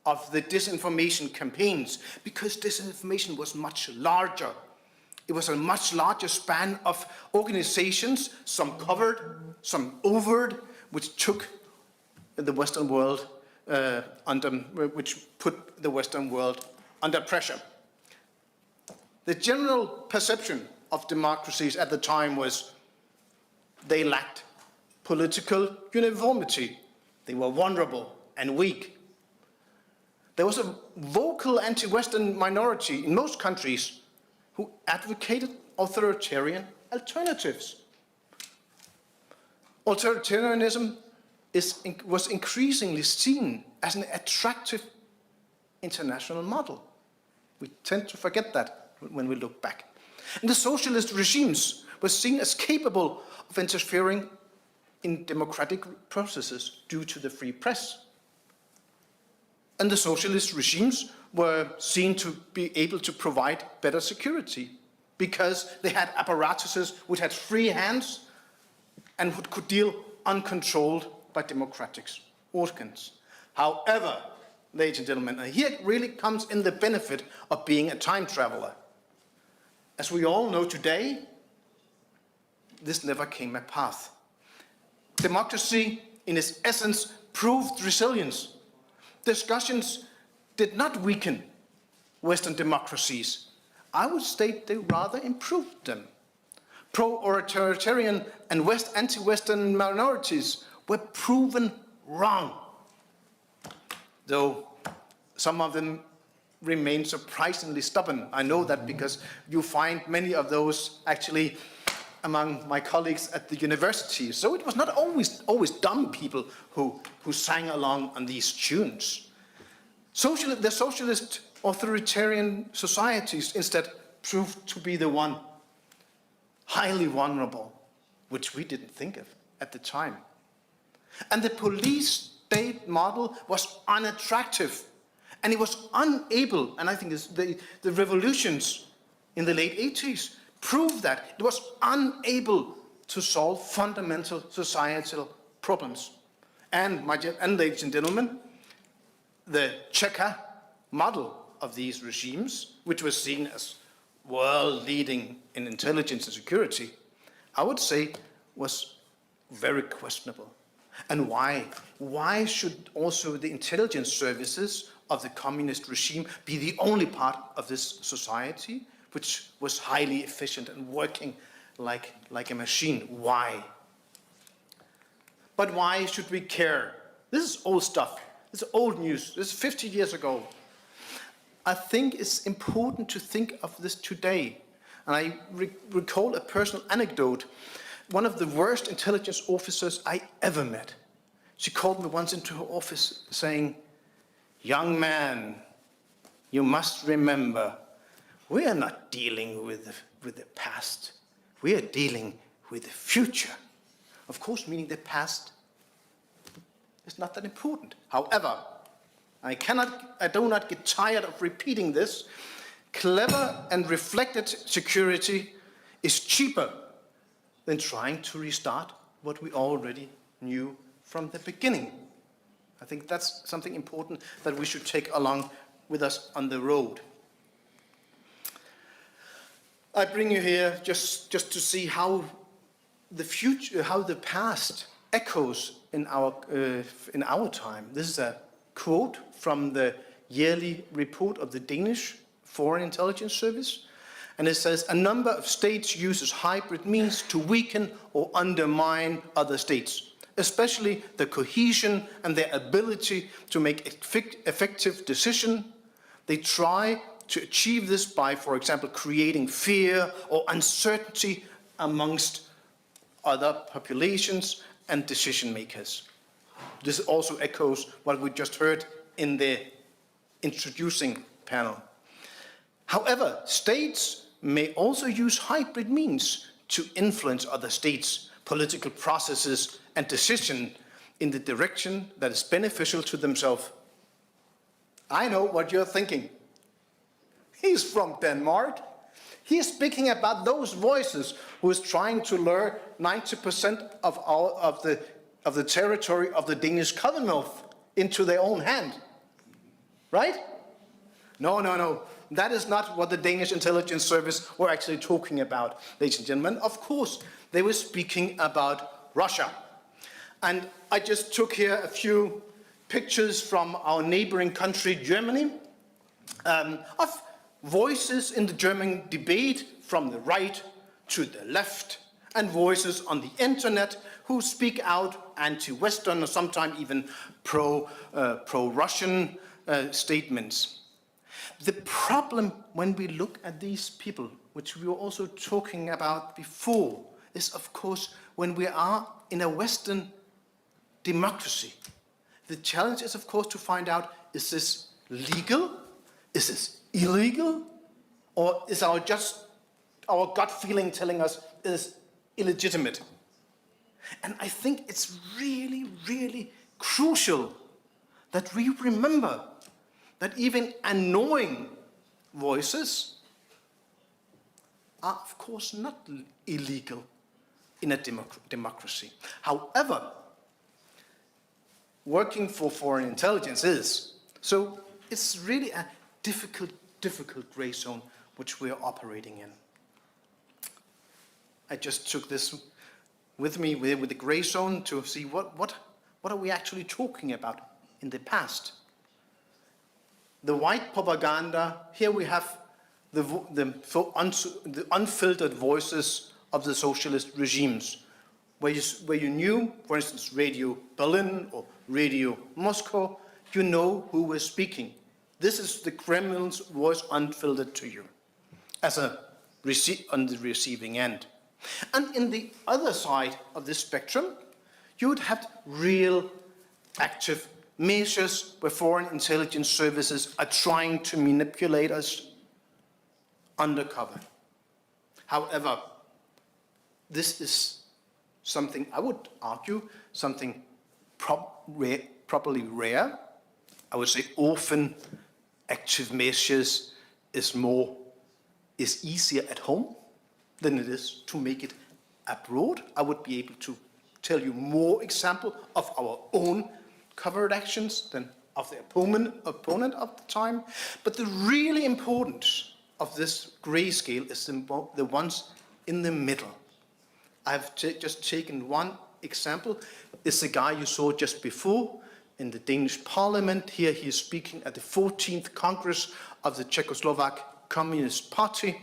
of the disinformation campaigns, because disinformation was much larger. It was a much larger span of organizations, some covered, some overt, which took the Western world which put the Western world under pressure. The general perception of democracies at the time was they lacked political uniformity. They were vulnerable and weak. There was a vocal anti-Western minority in most countries who advocated authoritarian alternatives. Authoritarianism was increasingly seen as an attractive international model. We tend to forget that when we look back. And the socialist regimes were seen as capable of interfering in democratic processes due to the free press. And the socialist regimes were seen to be able to provide better security because they had apparatuses which had free hands and could deal uncontrolled by democratic organs. However, ladies and gentlemen, and here it really comes in the benefit of being a time traveler. As we all know today, this never came a path. Democracy, in its essence, proved resilience. Discussions did not weaken Western democracies. I would state they rather improved them. Pro-authoritarian and anti-Western minorities were proven wrong, though some of them remain surprisingly stubborn. I know that because you find many of those actually among my colleagues at the university. So it was not always dumb people who sang along on these tunes. The socialist authoritarian societies instead proved to be the one highly vulnerable, which we didn't think of at the time. And the police state model was unattractive, and it was unable, and I think the revolutions in the late 80s proved that it was unable to solve fundamental societal problems. And ladies and gentlemen, the Czech model of these regimes, which was seen as world-leading in intelligence and security, I would say was very questionable. And why? Why should also the intelligence services of the communist regime be the only part of this society which was highly efficient and working like a machine? Why? But why should we care? This is old stuff. This is old news. This is 50 years ago. I think it's important to think of this today. And I recall a personal anecdote. One of the worst intelligence officers I ever met. She called me once into her office saying, "Young man, you must remember, we are not dealing with the past. We are dealing with the future." Of course, meaning the past is not that important. However, I do not get tired of repeating this. Clever and reflected security is cheaper than trying to restart what we already knew from the beginning. I think that's something important that we should take along with us on the road. I bring you here just to see how the future, how the past echoes in our time. This is a quote from the yearly report of the Danish Foreign Intelligence Service. And it says, "A number of states uses hybrid means to weaken or undermine other states, especially the cohesion and their ability to make effective decisions. They try to achieve this by, for example, creating fear or uncertainty amongst other populations and decision makers." This also echoes what we just heard in the introducing panel. However, states may also use hybrid means to influence other states' political processes and decisions in the direction that is beneficial to themselves. I know what you're thinking. He's from Denmark. He's speaking about those voices who is trying to lure 90% of the territory of the Danish Commonwealth into their own hand. Right? No. That is not what the Danish intelligence service were actually talking about, ladies and gentlemen. Of course, they were speaking about Russia. And I just took here a few pictures from our neighboring country, Germany, of voices in the German debate from the right to the left, and voices on the internet who speak out anti-Western or sometimes even pro-Russian statements. The problem when we look at these people, which we were also talking about before, is of course when we are in a Western democracy. The challenge is of course to find out, is this legal? Is this illegal? Or is our gut feeling telling us it is illegitimate? And I think it's really, really crucial that we remember that even annoying voices are, of course, not illegal in a democracy. However, working for foreign intelligence is. So it's really a difficult gray zone which we're operating in. I just took this with me with the gray zone to see what are we actually talking about in the past. The white propaganda, here we have the unfiltered voices of the socialist regimes, where you knew, for instance, Radio Berlin or Radio Moscow, you know who was speaking. This is the Kremlin's voice unfiltered to you, as on the receiving end. And in the other side of this spectrum, you would have real active measures where foreign intelligence services are trying to manipulate us undercover. However, this is something, I would argue, something properly rare. I would say often active measures is easier at home than it is to make it abroad. I would be able to tell you more examples of our own covert actions than of the opponent of the time. But the really importance of this grayscale is the ones in the middle. I've just taken one example. It's the guy you saw just before in the Danish parliament. Here he is speaking at the 14th Congress of the Czechoslovak Communist Party.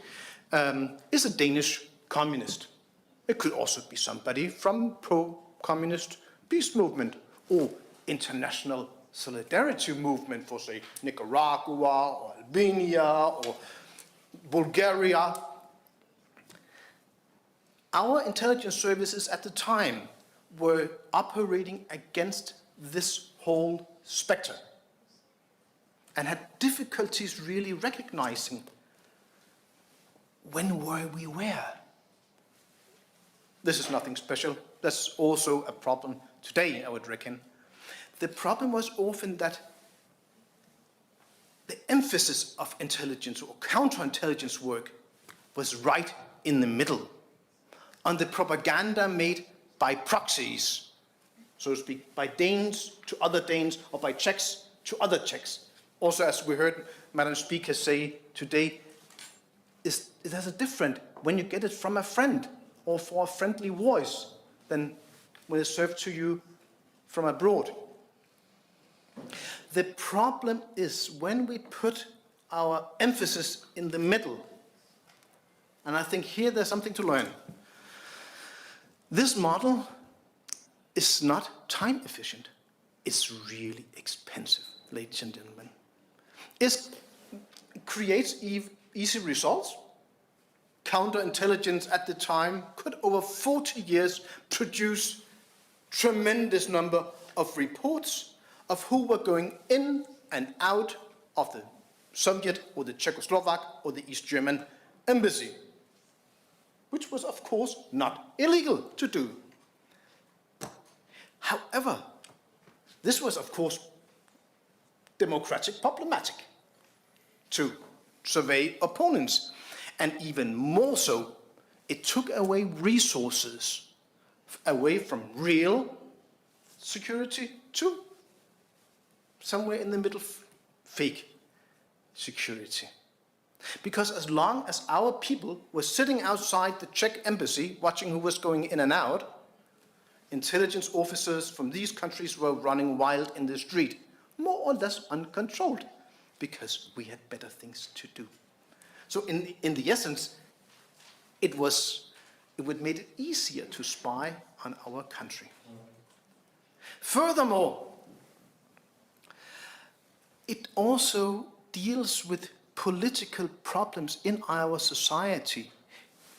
Is a Danish communist. It could also be somebody from pro-communist peace movement or international solidarity movement for, say, Nicaragua or Albania or Bulgaria. Our intelligence services at the time were operating against this whole spectrum and had difficulties really recognizing when were we where. This is nothing special. That's also a problem today, I would reckon. The problem was often that the emphasis of intelligence or counterintelligence work was right in the middle, on the propaganda made by proxies, so to speak, by Danes to other Danes or by Czechs to other Czechs. Also, as we heard Madam Speaker say today, there's a different when you get it from a friend or for a friendly voice than when it's served to you from abroad. The problem is when we put our emphasis in the middle, and I think here there's something to learn. This model is not time efficient. It's really expensive, ladies and gentlemen. It creates easy results. Counterintelligence at the time could over 40 years produce tremendous number of reports of who were going in and out of the Soviet or the Czechoslovak or the East German embassy, which was of course not illegal to do. However, this was of course democratic problematic to survey opponents. And even more so, it took away resources away from real security to somewhere in the middle, fake security. Because as long as our people were sitting outside the Czech embassy watching who was going in and out, intelligence officers from these countries were running wild in the street, more or less uncontrolled, because we had better things to do. So in the essence, it would make it easier to spy on our country. Furthermore, it also deals with political problems in our society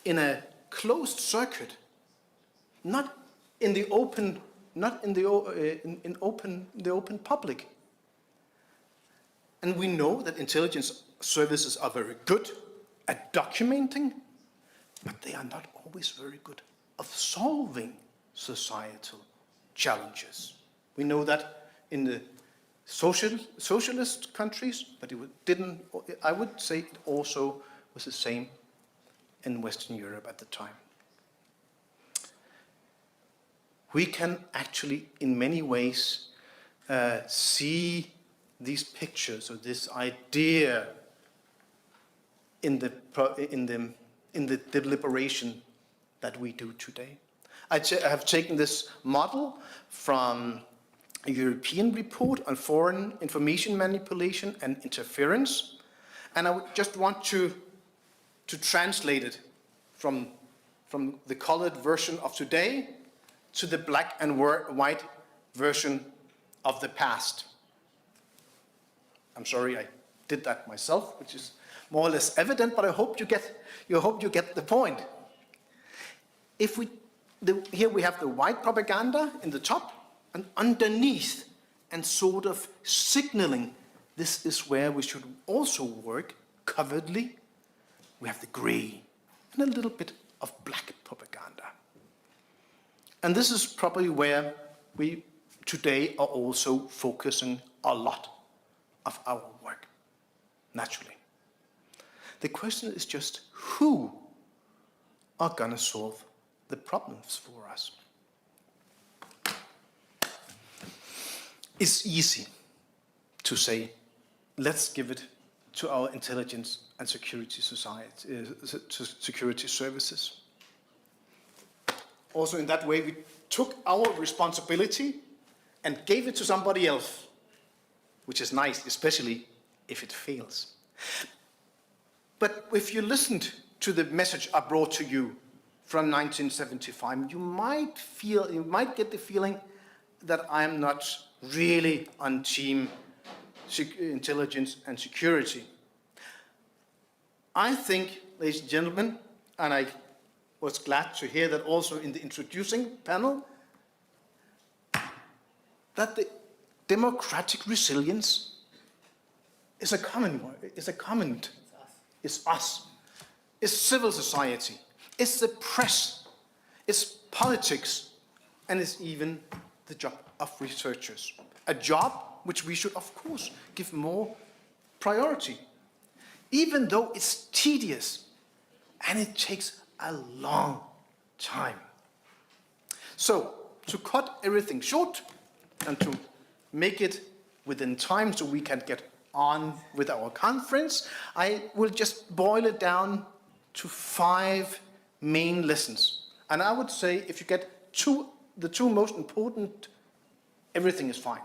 in a closed circuit, not in the open, the open public. And we know that intelligence services are very good at documenting, but they are not always very good at solving societal challenges. We know that in the socialist countries, but I would say it also was the same in Western Europe at the time. We can actually, in many ways, see these pictures or this idea in the deliberation that we do today. I have taken this model from a European report on foreign information manipulation and interference, and I would just want to translate it from the colored version of today to the black and white version of the past. I'm sorry I did that myself, which is more or less evident, but I hope you get the point. Here we have the white propaganda in the top, and underneath, and sort of signaling this is where we should also work covertly, we have the gray and a little bit of black propaganda. And this is probably where we today are also focusing a lot of our work, naturally. The question is just who are going to solve the problems for us. It's easy to say, let's give it to our intelligence and security security services. Also in that way, we took our responsibility and gave it to somebody else, which is nice, especially if it fails. But if you listened to the message I brought to you from 1975, you might get the feeling that I'm not really on team intelligence and security. I think, ladies and gentlemen, and I was glad to hear that also in the introducing panel, that the democratic resilience is a common one. It's us. It's civil society. It's the press. It's politics. And it's even the job of researchers. A job which we should, of course, give more priority. Even though it's tedious and it takes a long time. So, to cut everything short and to make it within time so we can get on with our conference, I will just boil it down to 5 main lessons. And I would say if you get the two most important, everything is fine.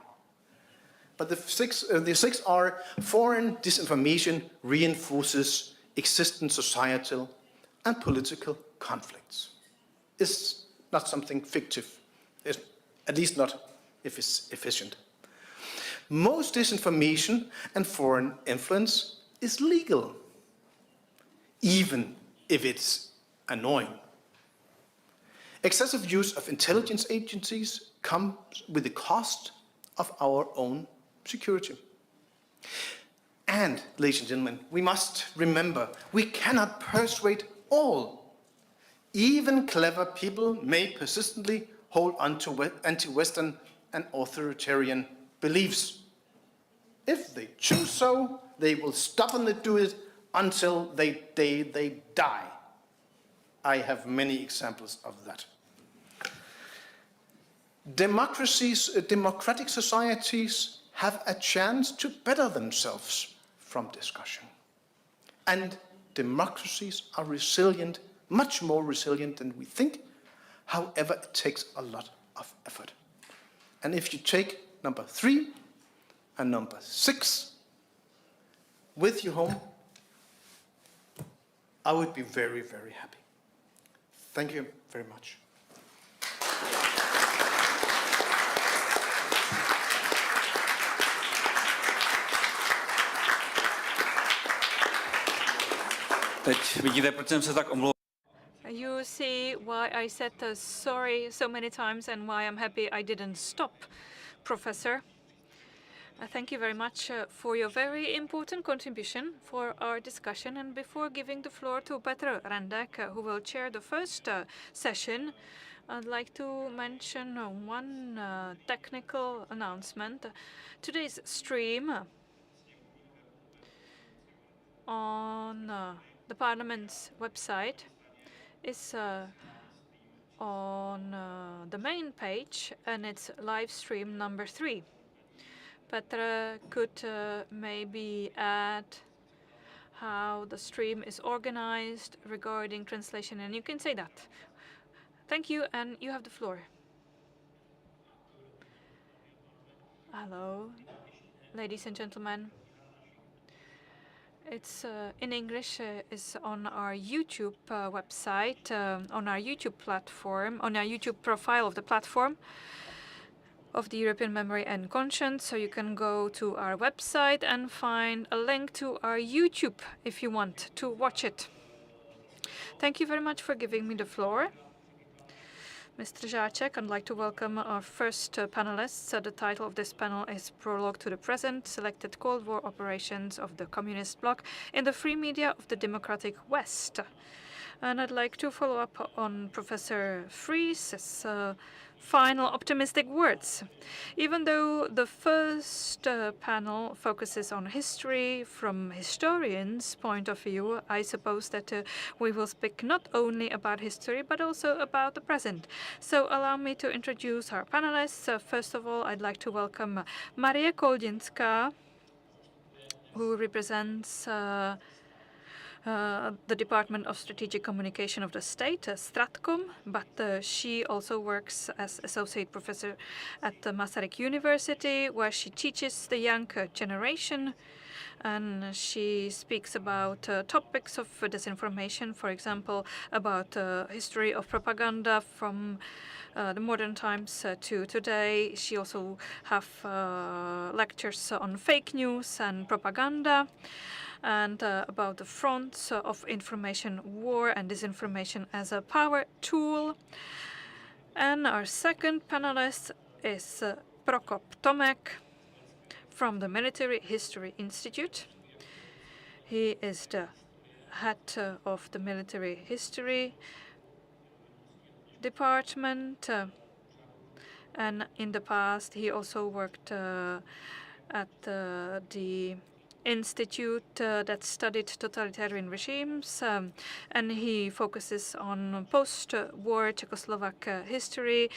But the six are: foreign disinformation reinforces existing societal and political conflicts. It's not something fictive, it's at least not if it's efficient. Most disinformation and foreign influence is legal, even if it's annoying. Excessive use of intelligence agencies comes with the cost of our own security. And, ladies and gentlemen, we must remember, we cannot persuade all. Even clever people may persistently hold on to anti-Western and authoritarian beliefs. If they choose so, they will stubbornly do it until they die. I have many examples of that. Democratic societies have a chance to better themselves from discussion. And democracies are resilient, much more resilient than we think. However, it takes a lot of effort. And if you take number 3 and number 6 with you home, I would be very, very happy. Thank you very much. Teď vidíte, proč jsem se tak omlouval. You see why I said sorry so many times and why I'm happy I didn't stop, Professor. Thank you very much for your very important contribution for our discussion. And before giving the floor to Petr Randek, who will chair the first session, I'd like to mention one technical announcement. Today's stream on the Parliament's website is on the main page, and it's live stream number 3. Petr could maybe add how the stream is organized regarding translation, and you can say that. Thank you, and you have the floor. Hello, ladies and gentlemen. It's in English. Is on our YouTube website, on our YouTube platform, on our YouTube profile of the platform of the European Memory and Conscience. So you can go to our website and find a link to our YouTube if you want to watch it. Thank you very much for giving me the floor, Mr. Žáček. I'd like to welcome our first panelists. The title of this panel is Prologue to the Present, Selected Cold War Operations of the Communist Bloc in the Free Media of the Democratic West. And I'd like to follow up on Professor Fries's final optimistic words. Even though the first panel focuses on history from historians' point of view, I suppose that we will speak not only about history but also about the present. So allow me to introduce our panelists. First of all, I'd like to welcome Marie Koldinská, who represents the Department of Strategic Communication of the state, Stratcom, but she also works as associate professor at Masaryk University, where she teaches the young generation, and she speaks about topics of disinformation, for example, about history of propaganda from the modern times to today. She also have lectures on fake news and propaganda, and about the fronts of information war and disinformation as a power tool. And our second panelist is Prokop Tomek from the Military History Institute. He is the head of the Military History Department, and in the past he also worked at the institute that studied totalitarian regimes, and he focuses on post-war Czechoslovak history,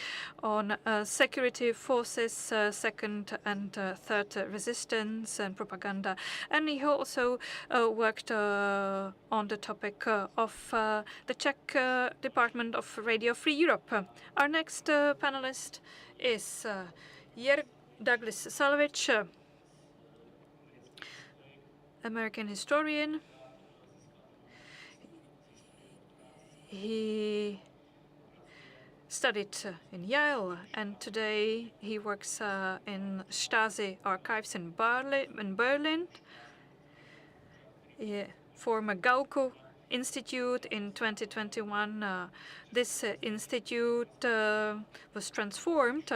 on security forces, second and third resistance and propaganda. And he also worked on the topic of the Czech Department of Radio Free Europe. Our next panelist is Douglas Salvich, American historian. He studied in Yale, and today he works in Stasi archives in Berlin. He formed a Gauko Institute in 2021. This institute was transformed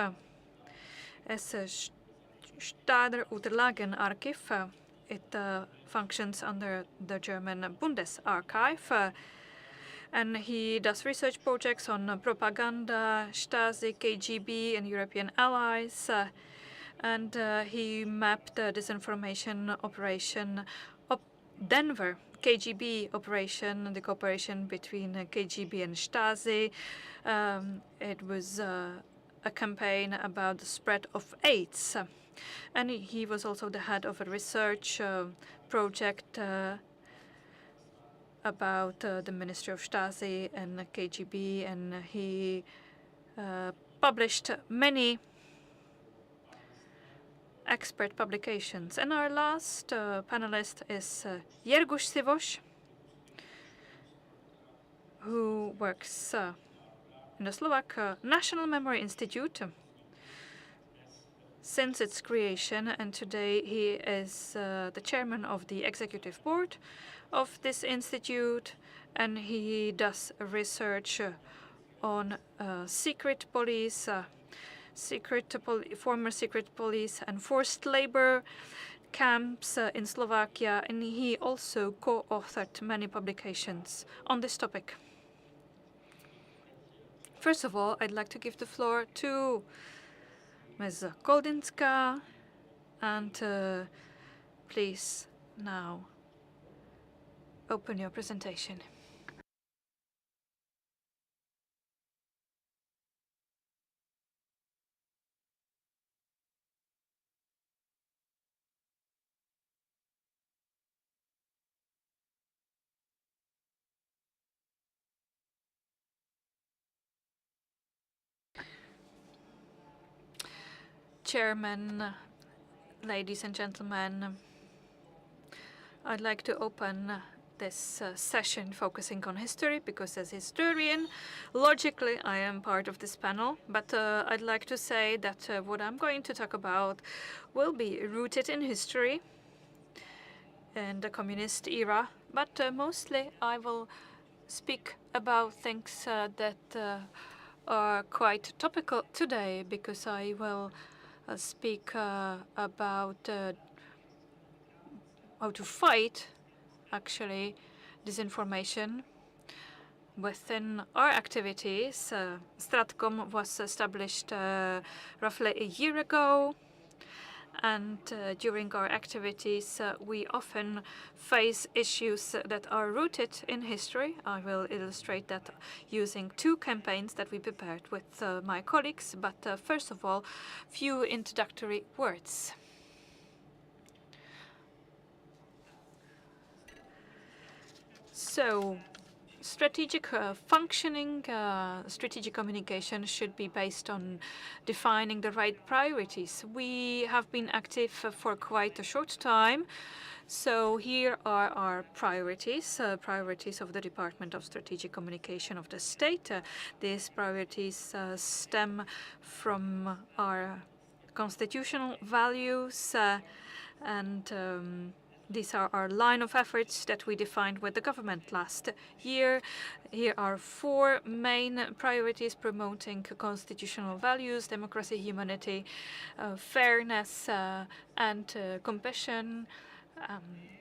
as a Staater Unterlagen Archiv. It functions under the German Bundesarchive, and he does research projects on propaganda, Stasi, KGB, and European allies, and he mapped the disinformation operation of Denver, KGB operation, the cooperation between KGB and Stasi. It was a campaign about the spread of AIDS. And he was also the head of a research project about the Ministry of Stasi and KGB, and he published many expert publications. And our last panelist is Jirguš Sivoš, who works in the Slovak National Memory Institute since its creation, and today he is the chairman of the executive board of this institute, and he does research on secret police, former secret police and forced labor camps in Slovakia, and he also co-authored many publications on this topic. First of all, I'd like to give the floor to Ms. Koldinska, and please now open your presentation. Chairman, ladies and gentlemen, I'd like to open this session focusing on history, because as historian, logically I am part of this panel, but I'd like to say that what I'm going to talk about will be rooted in history and the communist era, but mostly I will speak about things that are quite topical today, because I will speak about how to fight, actually, disinformation within our activities. Stratcom was established roughly a year ago, and during our activities we often face issues that are rooted in history. I will illustrate that using two campaigns that we prepared with my colleagues, but first of all, few introductory words. So, strategic functioning, strategic communication should be based on defining the right priorities. We have been active for quite a short time, so here are our priorities, priorities of the Department of Strategic Communication of the state. These priorities stem from our constitutional values and these are our line of efforts that we defined with the government last year. Here are four main priorities: promoting constitutional values, democracy, humanity, fairness, and compassion,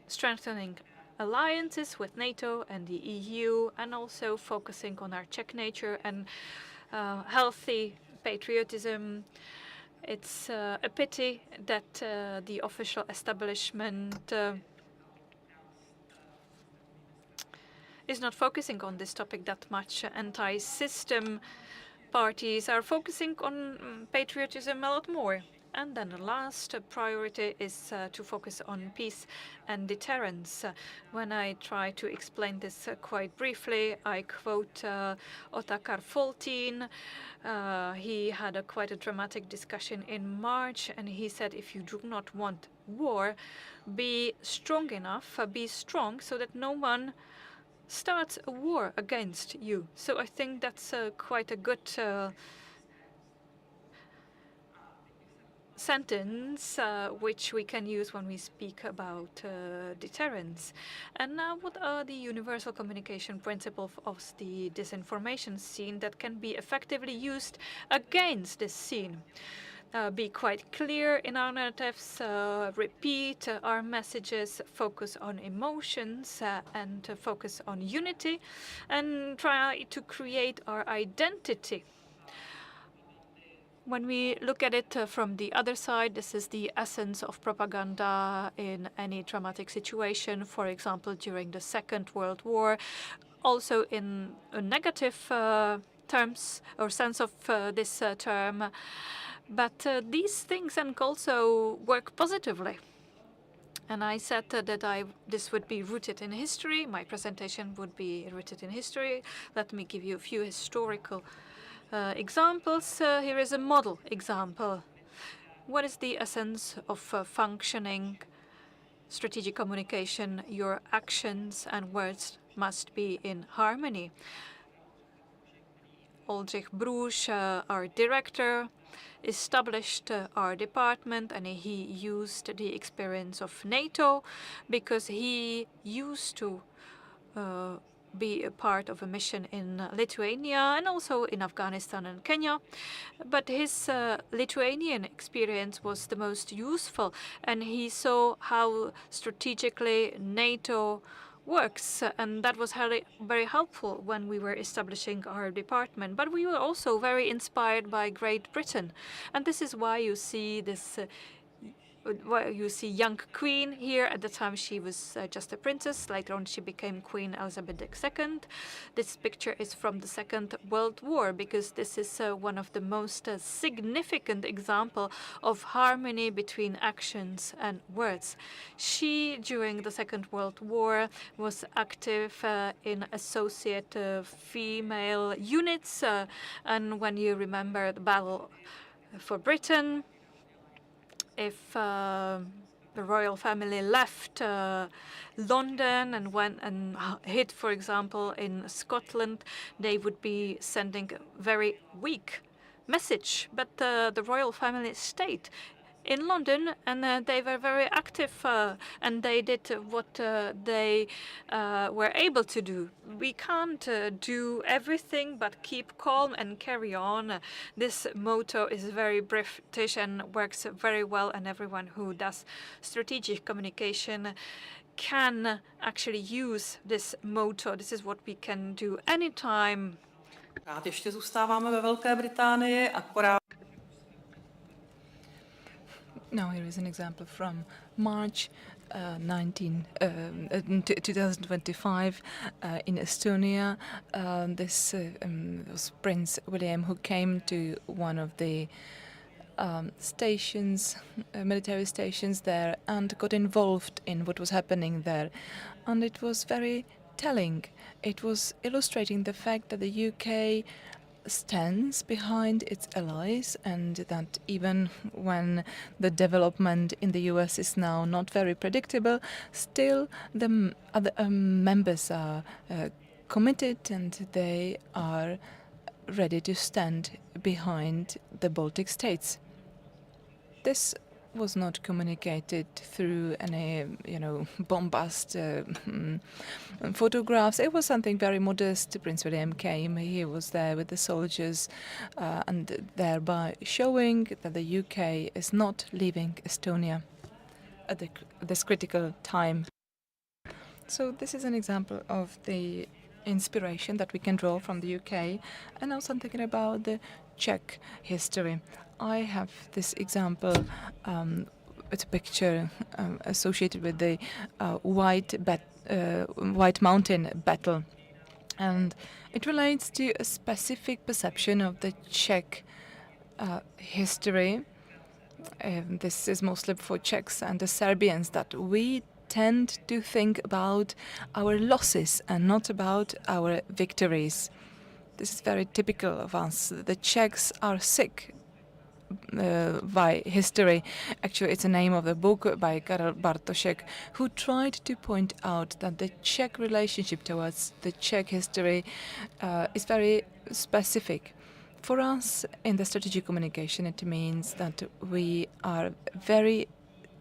strengthening alliances with NATO and the EU, and also focusing on our Czech nature and healthy patriotism. It's a pity that the official establishment is not focusing on this topic that much. Anti-system parties are focusing on patriotism a lot more. And then the last priority is to focus on peace and deterrence. When I try to explain this quite briefly, I quote Otakar Foltin. He had quite a dramatic discussion in March, and he said, if you do not want war, be strong enough, be strong so that no one starts a war against you. So I think that's quite a good sentence which we can use when we speak about deterrence. And now, what are the universal communication principles of the disinformation scene that can be effectively used against this scene? Be quite clear in our narratives, repeat our messages, focus on emotions and focus on unity, and try to create our identity. When we look at it from the other side, this is the essence of propaganda in any dramatic situation, for example, during the Second World War, also in a negative terms or sense of this term. But these things can also work positively. And I said that this would be rooted in history. My presentation would be rooted in history. Let me give you a few historical examples. Here is a model example. What is the essence of functioning strategic communication? Your actions and words must be in harmony. Oldřich Brůž, our director, established our department, and he used the experience of NATO because he used to be a part of a mission in Lithuania and also in Afghanistan and Kenya. But his Lithuanian experience was the most useful, and he saw how strategically NATO works, and that was very helpful when we were establishing our department. But we were also very inspired by Great Britain, and this is why you see this young queen here. At the time she was just a princess. Later on she became Queen Elizabeth II. This picture is from the Second World War because this is one of the most significant example of harmony between actions and words. She, during the Second World War, was active in associate female units, and when you remember the battle for Britain, if the royal family left London and went and hid, for example, in Scotland, they would be sending a very weak message. But the royal family stayed in London, and they were very active, and they did what they were able to do. We can't do everything, but keep calm and carry on. This motto is very British and works very well, and everyone who does strategic communication can actually use this motto. This is what we can do anytime. Ještě zůstáváme ve Velké Británii, akorát. Now here is an example from March 2025 in Estonia. This was Prince William, who came to one of the stations, military stations there, and got involved in what was happening there. And it was very telling. It was illustrating the fact that the UK stands behind its allies, and that even when the development in the US is now not very predictable, still the other members are committed, and they are ready to stand behind the Baltic states. This was not communicated through any, bombast photographs. It was something very modest. Prince William came, he was there with the soldiers, and thereby showing that the UK is not leaving Estonia at this critical time. So this is an example of the inspiration that we can draw from the UK. And now something about the Czech history. I have this example. It's a picture associated with the White Mountain battle, and it relates to a specific perception of the Czech history. This is mostly for Czechs and the Serbians, that we tend to think about our losses and not about our victories. This is very typical of us. The Czechs are sick by history. Actually, it's the name of the book by Karel Bartošek, who tried to point out that the Czech relationship towards the Czech history is very specific. For us, in the strategic communication, it means that we are very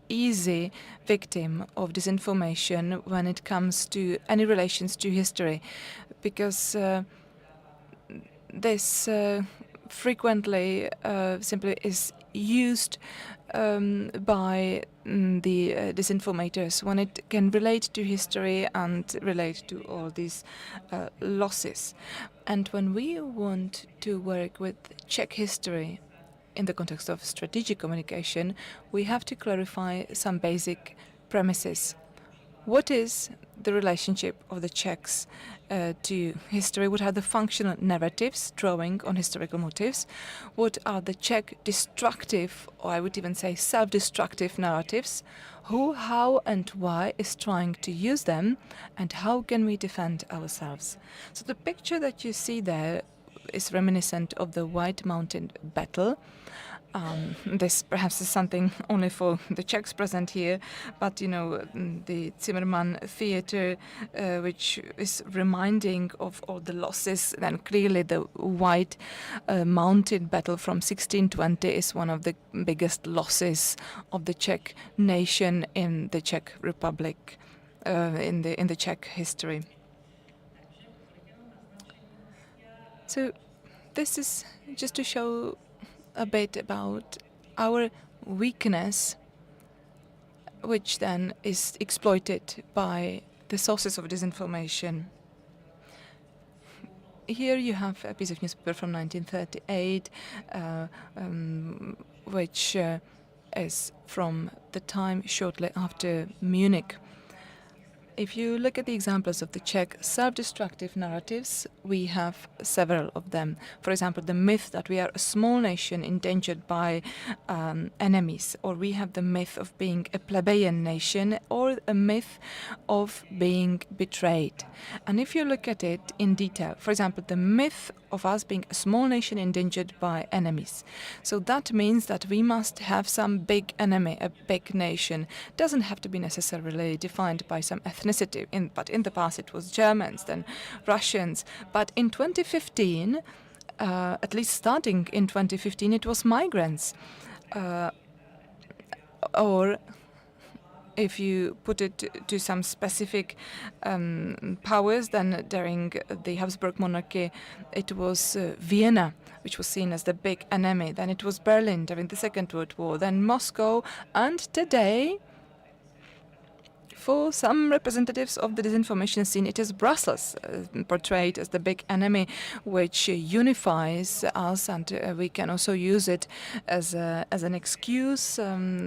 easy victim of disinformation when it comes to any relations to history, because this frequently simply is used by the disinformators when it can relate to history and relate to all these losses. And when we want to work with Czech history in the context of strategic communication, we have to clarify some basic premises. What is the relationship of the Czechs to history? What are the functional narratives drawing on historical motives? What are the Czech destructive, or I would even say self-destructive narratives? Who, how and why is trying to use them, and how can we defend ourselves? So the picture that you see there is reminiscent of the White Mountain battle, This perhaps is something only for the Czechs present here, but you know, the Zimmermann Theatre, which is reminding of all the losses, then clearly the White Mountain Battle from 1620 is one of the biggest losses of the Czech nation in the Czech Republic, in the Czech history. So this is just to show a bit about our weakness, which then is exploited by the sources of disinformation. Here you have a piece of newspaper from 1938, which is from the time shortly after Munich. If you look at the examples of the Czech self-destructive narratives, we have several of them. For example, the myth that we are a small nation endangered by enemies, or we have the myth of being a plebeian nation, or a myth of being betrayed. And if you look at it in detail, for example, the myth of us being a small nation endangered by enemies. So that means that we must have some big enemy, a big nation. Doesn't have to be necessarily defined by some ethnicity, but in the past it was Germans, then Russians. But in 2015, at least starting in 2015, it was migrants. Or if you put it to some specific powers, then during the Habsburg monarchy, it was Vienna, which was seen as the big enemy. Then it was Berlin during the Second World War, then Moscow, and today, for some representatives of the disinformation scene, it is Brussels, portrayed as the big enemy, which unifies us, and we can also use it as an excuse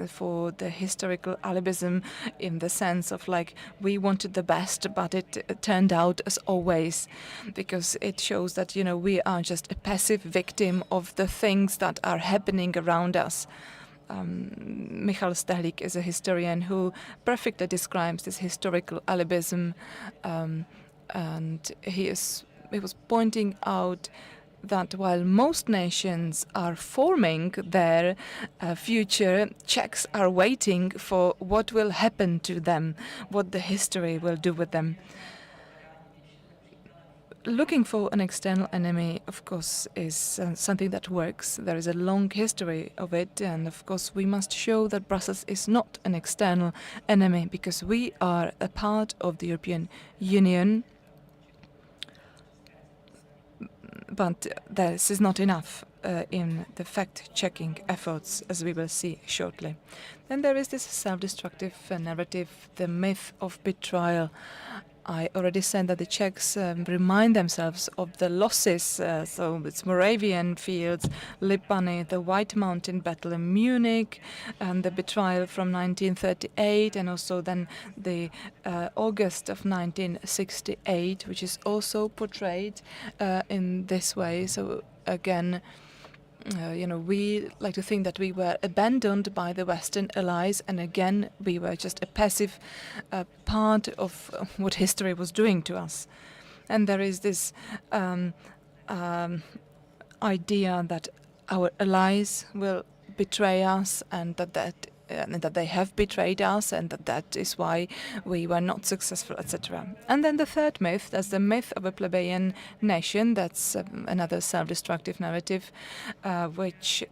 for the historical alibism, in the sense of like, we wanted the best, but it turned out as always, because it shows that, you know, we are just a passive victim of the things that are happening around us. Michal Stehlik is a historian who perfectly describes this historical alibism, and he was pointing out that while most nations are forming their future, Czechs are waiting for what will happen to them, what the history will do with them. Looking for an external enemy, of course, is something that works. There is a long history of it, and of course we must show that Brussels is not an external enemy, because we are a part of the European Union. But this is not enough in the fact-checking efforts, as we will see shortly. Then there is this self-destructive narrative, the myth of betrayal. I already said that the Czechs remind themselves of the losses, so it's Moravian fields, Lipany, the White Mountain Battle in Munich, and the betrayal from 1938, and also then the August of 1968, which is also portrayed in this way. So again, you know, we like to think that we were abandoned by the Western allies, and again, we were just a passive part of what history was doing to us. And there is this idea that our allies will betray us, and that they have betrayed us, and that is why we were not successful, etc. And then the third myth, that's the myth of a plebeian nation. That's another self-destructive narrative, which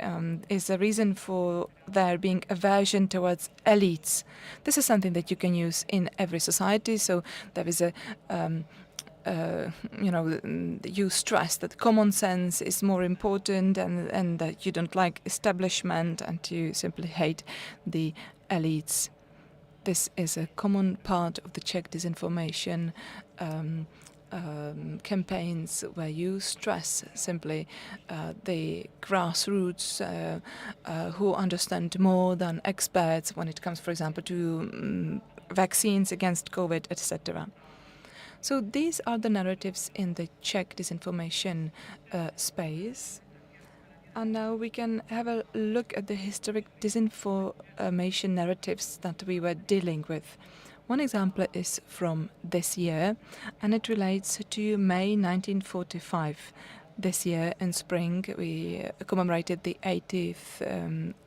is a reason for there being aversion towards elites. This is something that you can use in every society. So there is a you know, you stress that common sense is more important, and that you don't like establishment, and you simply hate the elites. This is a common part of the Czech disinformation campaigns, where you stress simply the grassroots who understand more than experts when it comes, for example, to vaccines against COVID, etc. So these are the narratives in the Czech disinformation space. And now we can have a look at the historic disinformation narratives that we were dealing with. One example is from this year, and it relates to May 1945. this year in spring we commemorated the 80th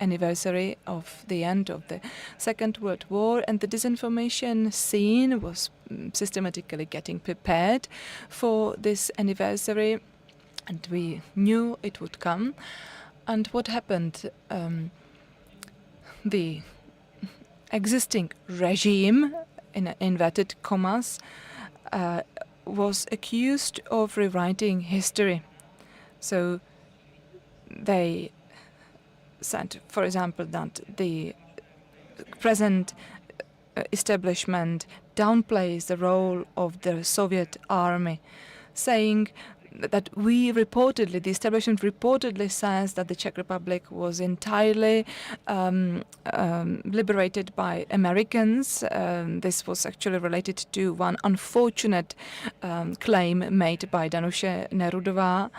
anniversary of the end of the Second World War, and the disinformation scene was systematically getting prepared for this anniversary, and we knew it would come. And what happened? The existing regime, in inverted commas, was accused of rewriting history. So they said, for example, that the present establishment downplays the role of the Soviet army, saying that the establishment reportedly says that the Czech Republic was entirely liberated by Americans. This was actually related to one unfortunate claim made by Danuše Nerudová.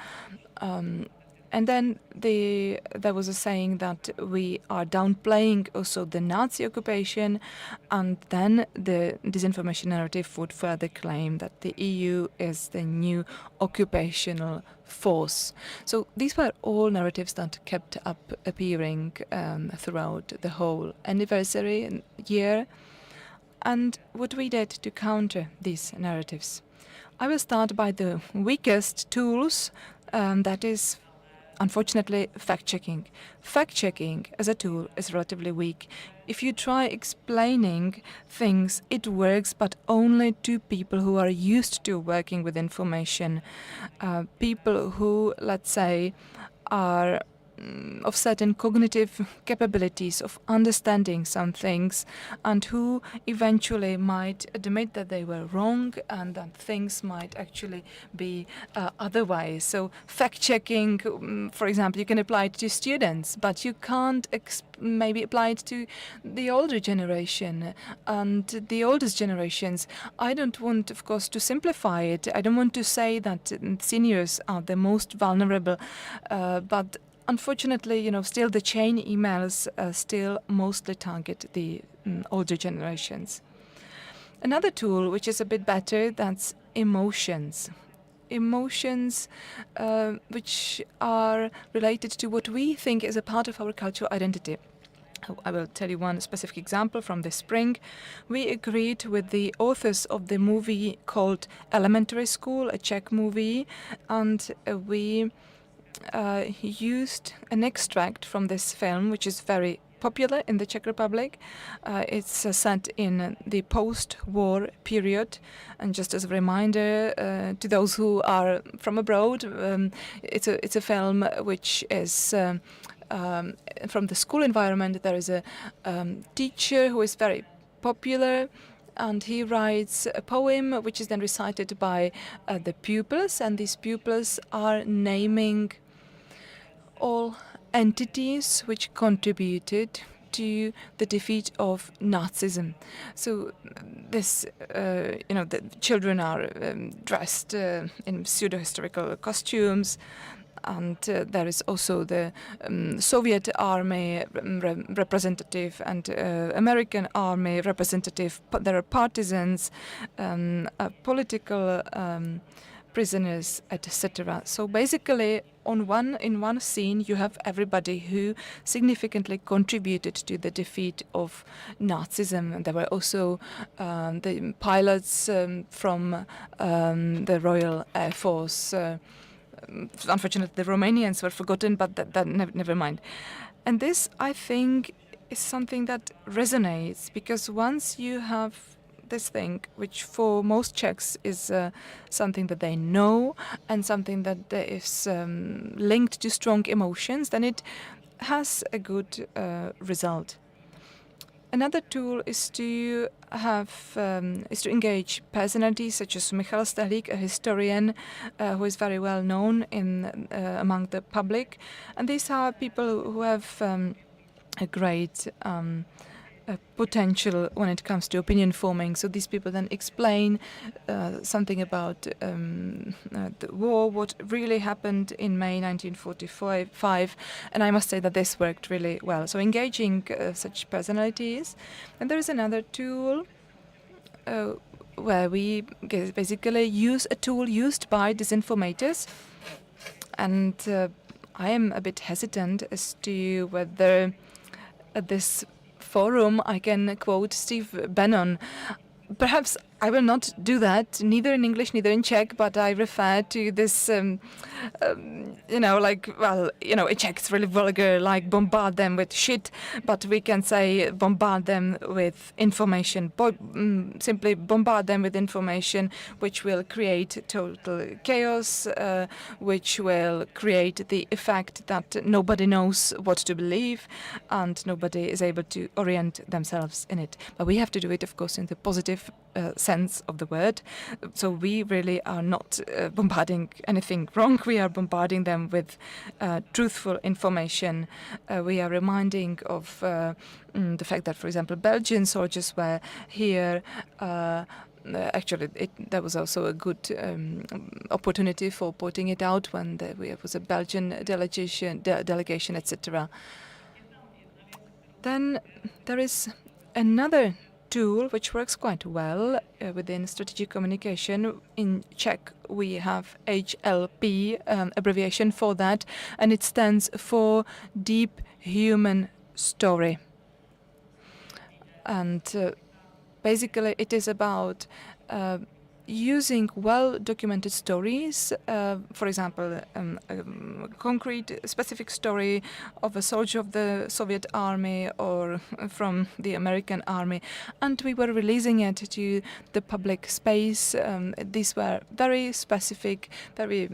And then there was a saying that we are downplaying also the Nazi occupation, and then the disinformation narrative would further claim that the EU is the new occupational force. So these were all narratives that kept up appearing throughout the whole anniversary year. And what we did to counter these narratives. I will start by the weakest tools, that is, unfortunately, fact-checking. Fact-checking as a tool is relatively weak. If you try explaining things, it works, but only to people who are used to working with information. People who, let's say, are of certain cognitive capabilities of understanding some things, and who eventually might admit that they were wrong and that things might actually be otherwise. So fact-checking, for example, you can apply it to students, but you can't maybe apply it to the older generation and the oldest generations. I don't want, of course, to simplify it. I don't want to say that seniors are the most vulnerable, but unfortunately, still the chain emails still mostly target the older generations. Another tool, which is a bit better, that's emotions. Emotions which are related to what we think is a part of our cultural identity. I will tell you one specific example from the spring. We agreed with the authors of the movie called Elementary School, a Czech movie, and we used an extract from this film, which is very popular in the Czech Republic. It's set in the post-war period, and just as a reminder to those who are from abroad, it's a film which is from the school environment. There is a teacher who is very popular, and he writes a poem which is then recited by the pupils, and these pupils are naming all entities which contributed to the defeat of Nazism. So this, the children are dressed in pseudo-historical costumes, and there is also the Soviet army representative and American army representative. There are partisans, political prisoners, etc. So basically, in one scene, you have everybody who significantly contributed to the defeat of Nazism. And there were also the pilots from the Royal Air Force. Unfortunately, the Romanians were forgotten, but that never mind. And this, I think, is something that resonates, because once you have this thing, which for most Czechs is something that they know and something that is linked to strong emotions, then it has a good result. Another tool is to engage personalities such as Michal Stehlík, a historian who is very well known among the public, and these are people who have a great potential when it comes to opinion forming. So these people then explain something about the war, what really happened in May 1945, and I must say that this worked really well. So engaging such personalities. And there is another tool where we basically use a tool used by disinformators, and I am a bit hesitant as to whether at this forum I can quote Steve Bannon. Perhaps I will not do that, neither in English, neither in Czech, but I refer to this, in Czech it's really vulgar, like bombard them with shit, but we can say bombard them with information. Simply bombard them with information which will create total chaos, which will create the effect that nobody knows what to believe and nobody is able to orient themselves in it. But we have to do it, of course, in the positive sense of the word. So we really are not bombarding anything wrong. We are bombarding them with truthful information. We are reminding of the fact that, for example, Belgian soldiers were here. Actually, that was also a good opportunity for pointing it out when there was a Belgian delegation, etc. Then there is another tool which works quite well within strategic communication. In Czech, we have HLP, abbreviation for that, and it stands for Deep Human Story. And basically, it is about using well-documented stories, for example, a concrete, specific story of a soldier of the Soviet army or from the American army, and we were releasing it to the public space. These were very specific, very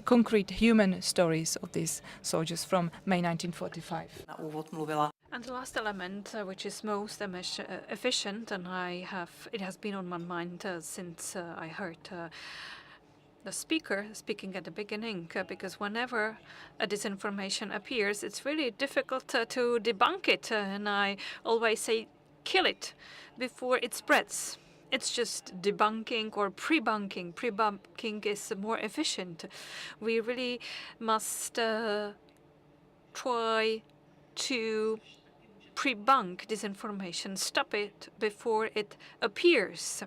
concrete human stories of these soldiers from May 1945. Na úvod mluvila. And the last element, which is most efficient, and it has been on my mind since I heard the speaker speaking at the beginning, because whenever a disinformation appears, it's really difficult to debunk it, and I always say, kill it before it spreads. It's just debunking or pre-bunking. Pre-bunking is more efficient. We really must try to pre-bunk disinformation, stop it before it appears.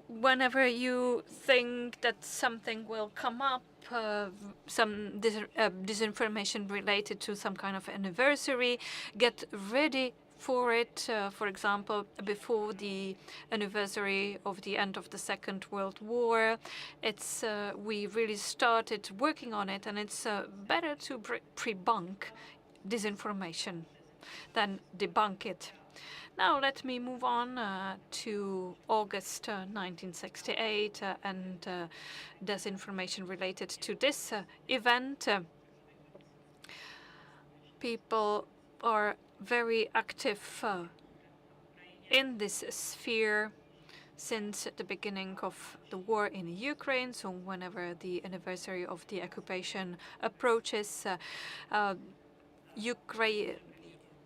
Whenever you think that something will come up, some disinformation related to some kind of anniversary, get ready for it. For example, before the anniversary of the end of the Second World War, we really started working on it, and it's better to pre-bunk disinformation than debunk it. Now let me move on to August 1968 and disinformation related to this event. People are very active in this sphere since the beginning of the war in Ukraine. So whenever the anniversary of the occupation approaches,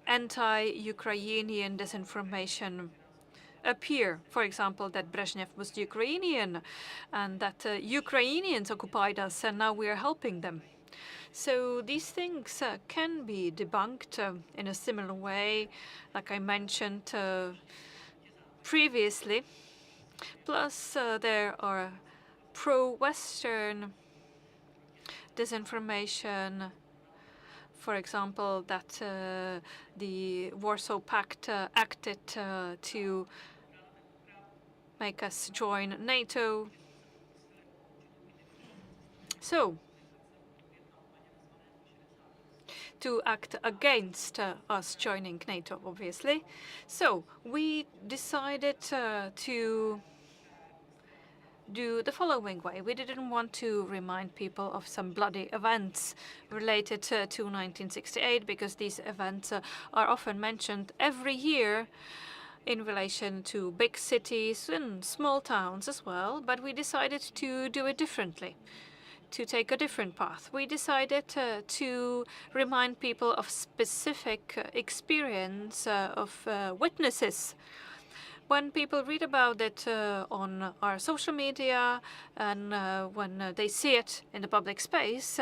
anti-Ukrainian disinformation appear. For example, that Brezhnev was Ukrainian and that Ukrainians occupied us and now we are helping them. So these things can be debunked in a similar way, like I mentioned previously. Plus, there are pro-Western disinformation. For example, that the Warsaw Pact acted to make us join NATO. So, to act against us joining NATO, obviously. So we decided to do the following way. We didn't want to remind people of some bloody events related to 1968, because these events are often mentioned every year in relation to big cities and small towns as well, but we decided to do it differently, to take a different path. We decided to remind people of specific experience of witnesses. When people read about it on our social media and when they see it in the public space,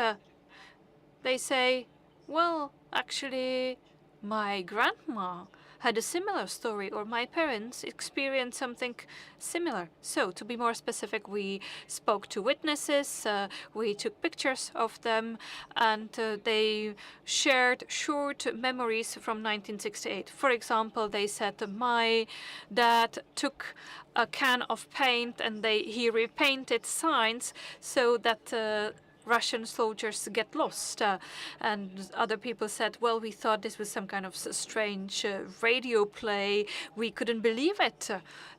they say, well, actually, my grandma had a similar story, or my parents experienced something similar. So, to be more specific, we spoke to witnesses, we took pictures of them, and they shared short memories from 1968. For example, they said, my dad took a can of paint and he repainted signs so that Russian soldiers get lost. And other people said, well, we thought this was some kind of strange radio play. We couldn't believe it.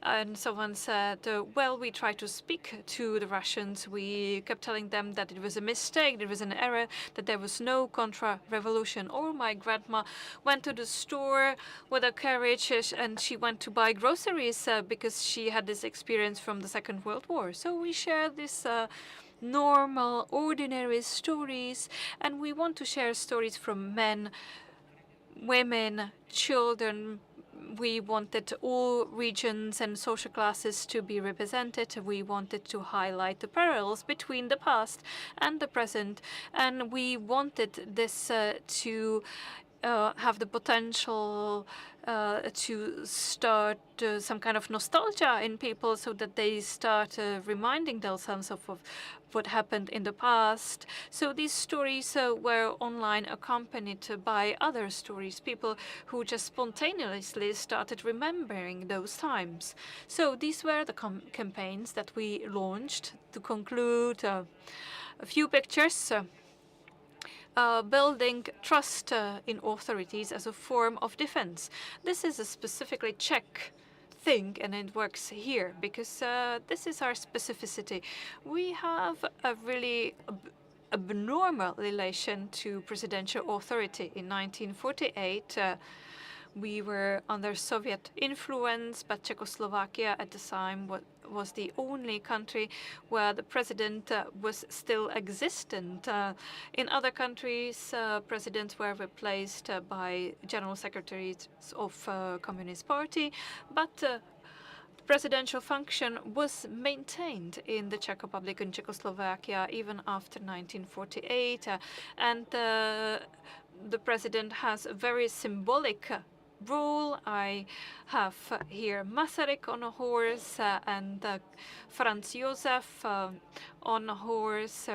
And someone said, well, we tried to speak to the Russians. We kept telling them that it was a mistake, there was an error, that there was no contra-revolution. Or my grandma went to the store with a carriage and she went to buy groceries because she had this experience from the Second World War. So we share this normal, ordinary stories, and we want to share stories from men, women, children. We wanted all regions and social classes to be represented. We wanted to highlight the parallels between the past and the present, and we wanted this to have the potential to start some kind of nostalgia in people so that they start reminding themselves of what happened in the past. So these stories were online accompanied by other stories, people who just spontaneously started remembering those times. So these were the campaigns that we launched. To conclude, a few pictures. Building trust in authorities as a form of defense. This is a specifically Czech thing, and it works here because this is our specificity. We have a really abnormal relation to presidential authority. In 1948, we were under Soviet influence, but Czechoslovakia at the time was the only country where the president was still existent. In other countries, presidents were replaced by general secretaries of Communist Party, but the presidential function was maintained in the Czech Republic and Czechoslovakia even after 1948, and the president has a very symbolic role. I have here Masaryk on a horse and Franz Josef on a horse.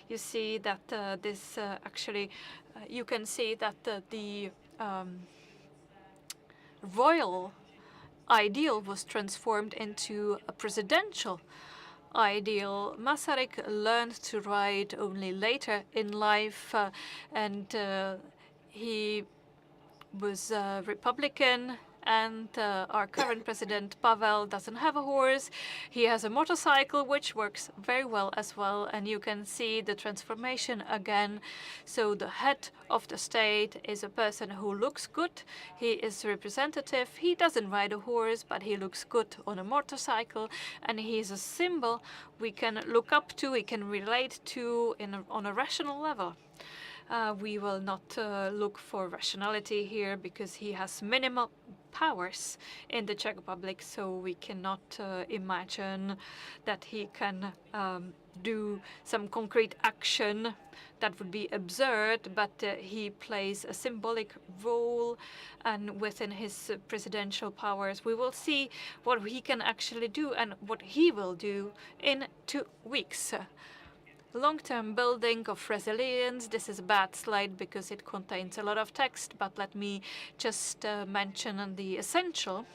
You see that this actually, you can see that the royal ideal was transformed into a presidential ideal. Masaryk learned to ride only later in life, and he was a Republican, and our current president Pavel doesn't have a horse. He has a motorcycle, which works very well as well, and you can see the transformation again. So the head of the state is a person who looks good. He is representative. He doesn't ride a horse, but he looks good on a motorcycle, and he is a symbol we can look up to, we can relate to on a rational level. We will not look for rationality here because he has minimal powers in the Czech Republic, so we cannot imagine that he can do some concrete action that would be absurd, but he plays a symbolic role, and within his presidential powers we will see what he can actually do and what he will do in 2 weeks. Long-term building of resilience. This is a bad slide because it contains a lot of text, but let me just mention the essential.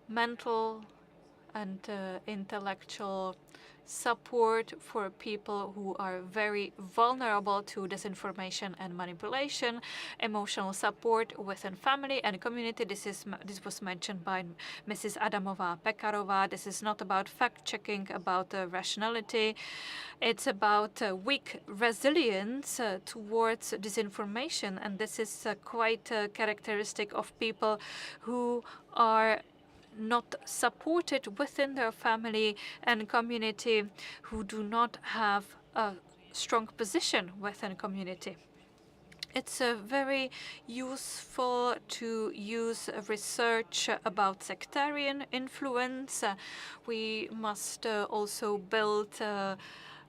Mental and intellectual support for people who are very vulnerable to disinformation and manipulation, emotional support within family and community. This was mentioned by Mrs. Adamová, Pekarová. This is not about fact-checking, about rationality. It's about weak resilience towards disinformation, and this is quite characteristic of people who are not supported within their family and community, who do not have a strong position within community. It's very useful to use research about sectarian influence. We must also build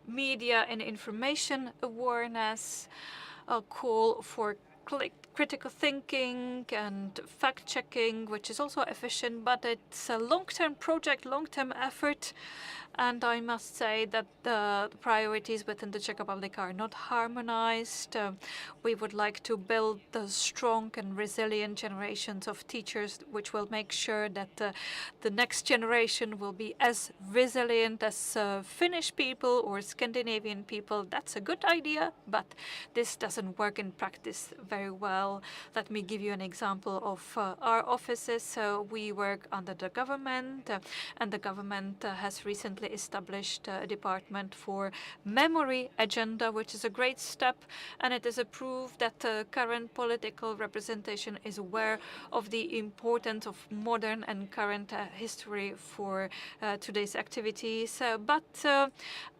media and information awareness, a call for critical thinking and fact-checking, which is also efficient, but it's a long-term project, long-term effort. And I must say that the priorities within the Czech Republic are not harmonized. We would like to build the strong and resilient generations of teachers, which will make sure that the next generation will be as resilient as Finnish people or Scandinavian people. That's a good idea, but this doesn't work in practice very well. Let me give you an example of our offices. We work under the government, and the government has recently established a department for memory agenda, which is a great step, and it is a proof that the current political representation is aware of the importance of modern and current history for today's activities. But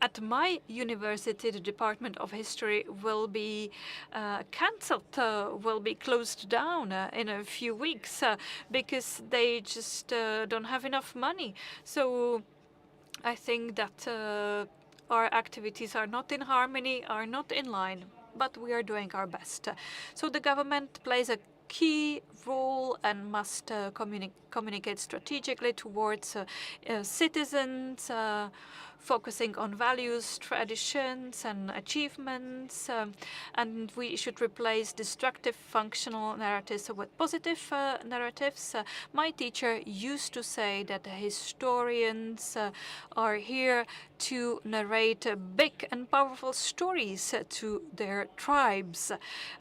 at my university, the Department of History will be cancelled, will be closed down in a few weeks because they just don't have enough money. So I think that our activities are not in harmony, are not in line, but we are doing our best. So the government plays a key role and must communicate strategically towards citizens, focusing on values, traditions, and achievements. And we should replace destructive functional narratives with positive narratives. My teacher used to say that historians are here to narrate big and powerful stories to their tribes.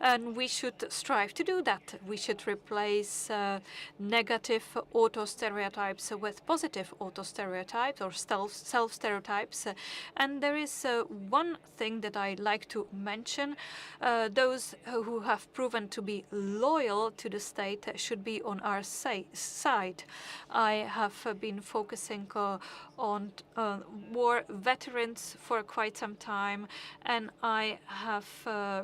And we should strive to do that. We should replace negative auto-stereotypes with positive auto-stereotypes or self-stereotypes. And there is one thing that I'd like to mention. Those who have proven to be loyal to the state should be on our side. I have been focusing on war veterans for quite some time, and I have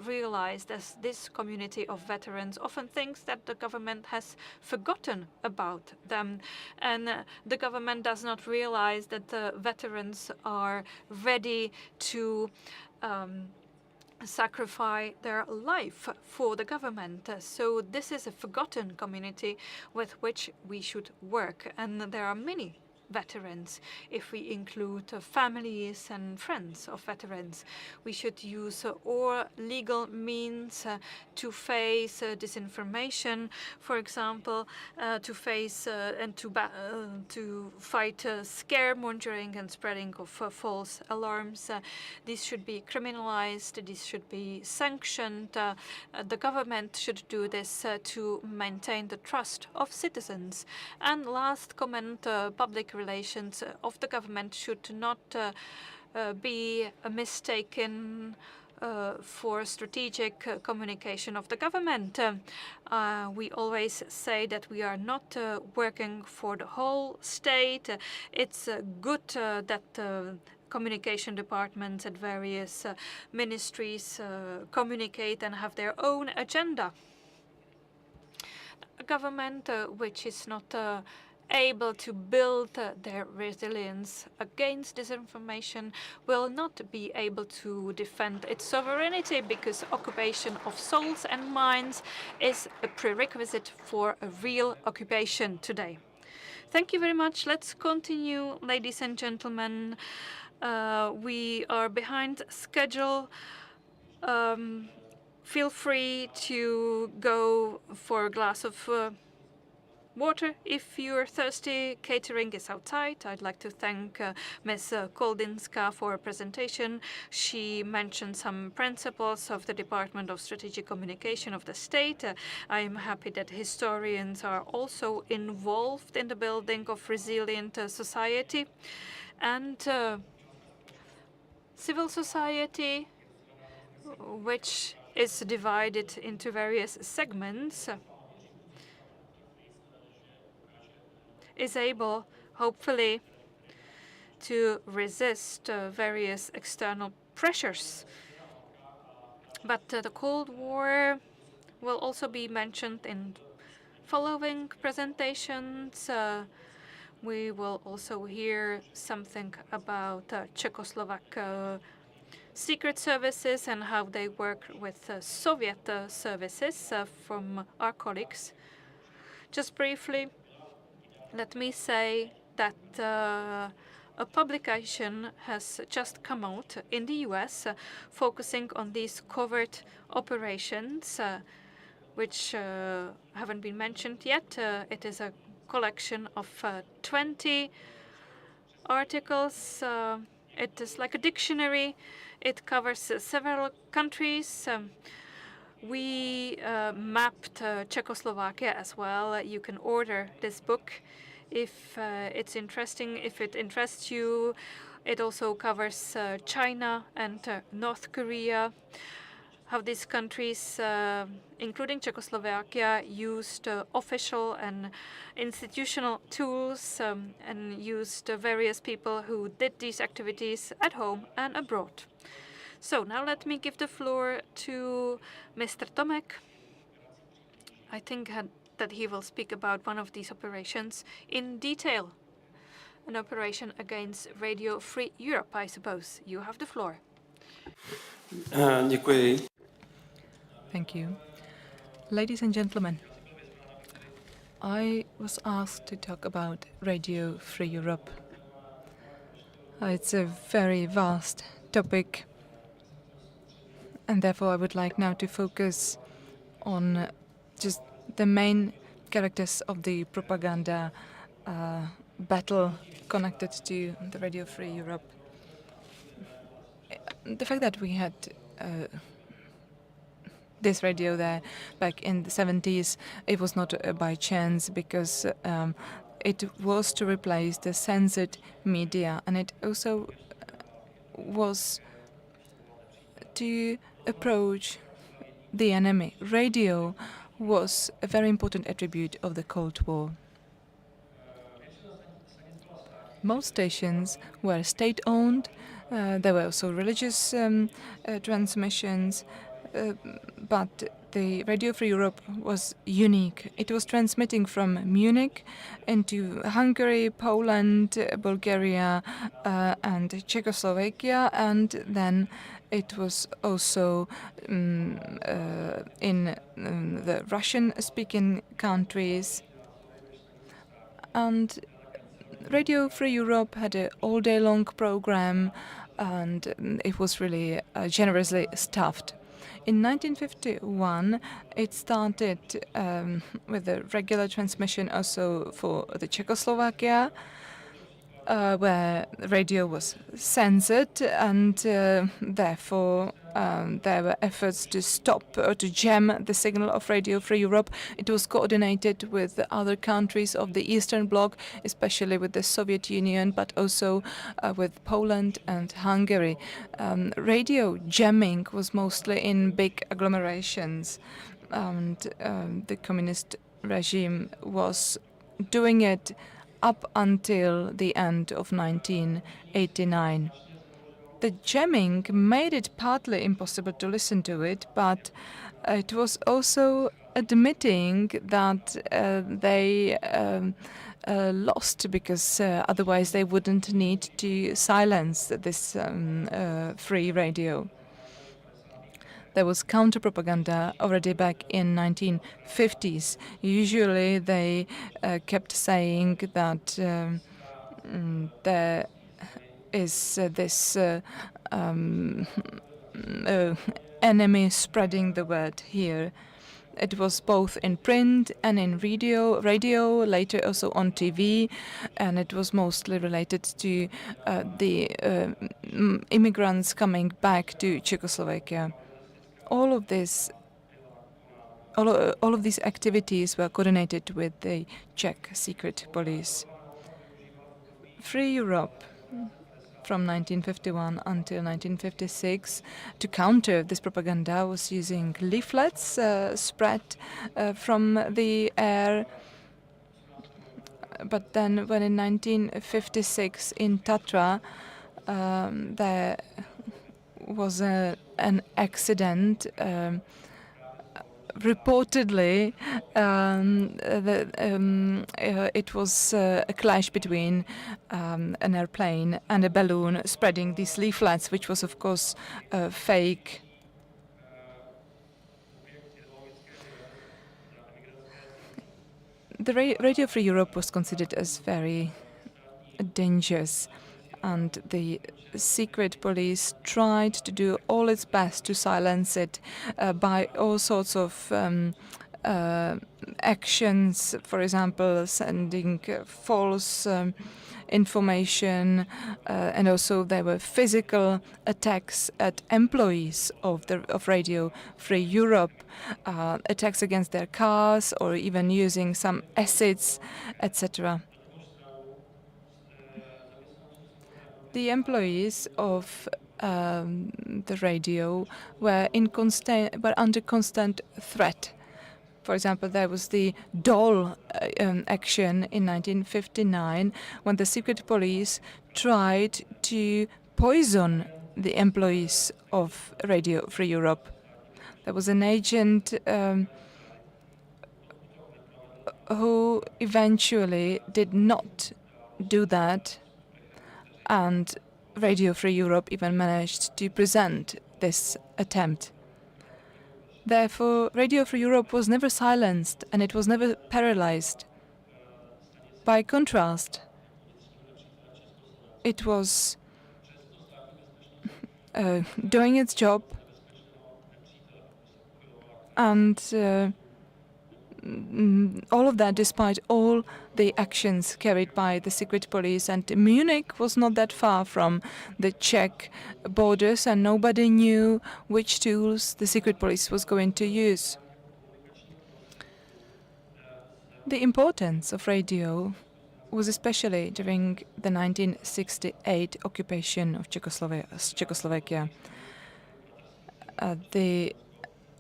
realized that this community of veterans often thinks that the government has forgotten about them, and the government does not realize that the veterans are ready to sacrifice their life for the government. So this is a forgotten community with which we should work, and there are many veterans. If we include families and friends of veterans, we should use all legal means to face disinformation, for example, to face and to fight scaremongering and spreading of false alarms. These should be criminalized. These should be sanctioned. The government should do this to maintain the trust of citizens. And last comment, public relations of the government should not be mistaken for strategic communication of the government. We always say that we are not working for the whole state. It's good that communication departments at various ministries communicate and have their own agenda. A government which is not able to build their resilience against disinformation will not be able to defend its sovereignty, because occupation of souls and minds is a prerequisite for a real occupation today. Thank you very much. Let's continue, ladies and gentlemen. We are behind schedule. Feel free to go for a glass of water if you're thirsty. Catering is outside. I'd like to thank Ms. Koldinska for her presentation. She mentioned some principles of the Department of Strategic Communication of the state. I am happy that historians are also involved in the building of resilient society. And civil society, which is divided into various segments, is able, hopefully, to resist various external pressures. But the Cold War will also be mentioned in following presentations. We will also hear something about Czechoslovak secret services and how they work with Soviet services from our colleagues. Just briefly, let me say that a publication has just come out in the US focusing on these covert operations, which haven't been mentioned yet. It is a collection of 20 articles. It is like a dictionary. It covers several countries. We mapped Czechoslovakia as well. You can order this book if it's interesting, if it interests you. It also covers China and North Korea, how these countries, including Czechoslovakia, used official and institutional tools and used various people who did these activities at home and abroad. So now let me give the floor to Mr. Tomek. I think that he will speak about one of these operations in detail. An operation against Radio Free Europe, I suppose. You have the floor. Děkuji. Thank you. Ladies and gentlemen, I was asked to talk about Radio Free Europe. It's a very vast topic, and therefore I would like now to focus on just the main characters of the propaganda battle connected to the Radio Free Europe. The fact that we had this radio there back in the 70s, it was not by chance, because it was to replace the censored media, and it also was to approach the enemy. Radio was a very important attribute of the Cold War. Most stations were state-owned. There were also religious transmissions, but the Radio Free Europe was unique. It was transmitting from Munich into Hungary, Poland, Bulgaria, and Czechoslovakia, and then it was also in the Russian-speaking countries. And Radio Free Europe had an all-day-long program, and it was really generously staffed. In 1951, it started with a regular transmission also for the Czechoslovakia, where radio was censored, and therefore there were efforts to stop or to jam the signal of Radio Free Europe. It was coordinated with the other countries of the Eastern Bloc, especially with the Soviet Union, but also with Poland and Hungary. Radio jamming was mostly in big agglomerations, and the communist regime was doing it up until the end of 1989. The jamming made it partly impossible to listen to it, but it was also admitting that they lost, because otherwise they wouldn't need to silence this free radio. There was counter-propaganda already back in 1950s. Usually they kept saying that there is this enemy spreading the word here. It was both in print and in radio, later also on TV, and it was mostly related to the immigrants coming back to Czechoslovakia. All of these activities were coordinated with the Czech secret police. Free Europe, from 1951 until 1956, to counter this propaganda, was using leaflets spread from the air. But then, when in 1956 in Tatra there was an accident, reportedly it was a clash between an airplane and a balloon spreading these leaflets, which was of course fake. The Radio Free Europe was considered as very dangerous, and the secret police tried to do all its best to silence it by all sorts of actions, for example, sending false information, and also there were physical attacks at employees of Radio Free Europe, attacks against their cars, or even using some acids, etc. The employees of the radio were under constant threat. For example, there was the doll action in 1959 when the secret police tried to poison the employees of Radio Free Europe. There was an agent who eventually did not do that, and Radio Free Europe even managed to present this attempt. Therefore, Radio Free Europe was never silenced and it was never paralyzed. By contrast, it was doing its job, and all of that despite all the actions carried by the secret police. And Munich was not that far from the Czech borders, and nobody knew which tools the secret police was going to use. The importance of radio was especially during the 1968 occupation of Czechoslovakia. The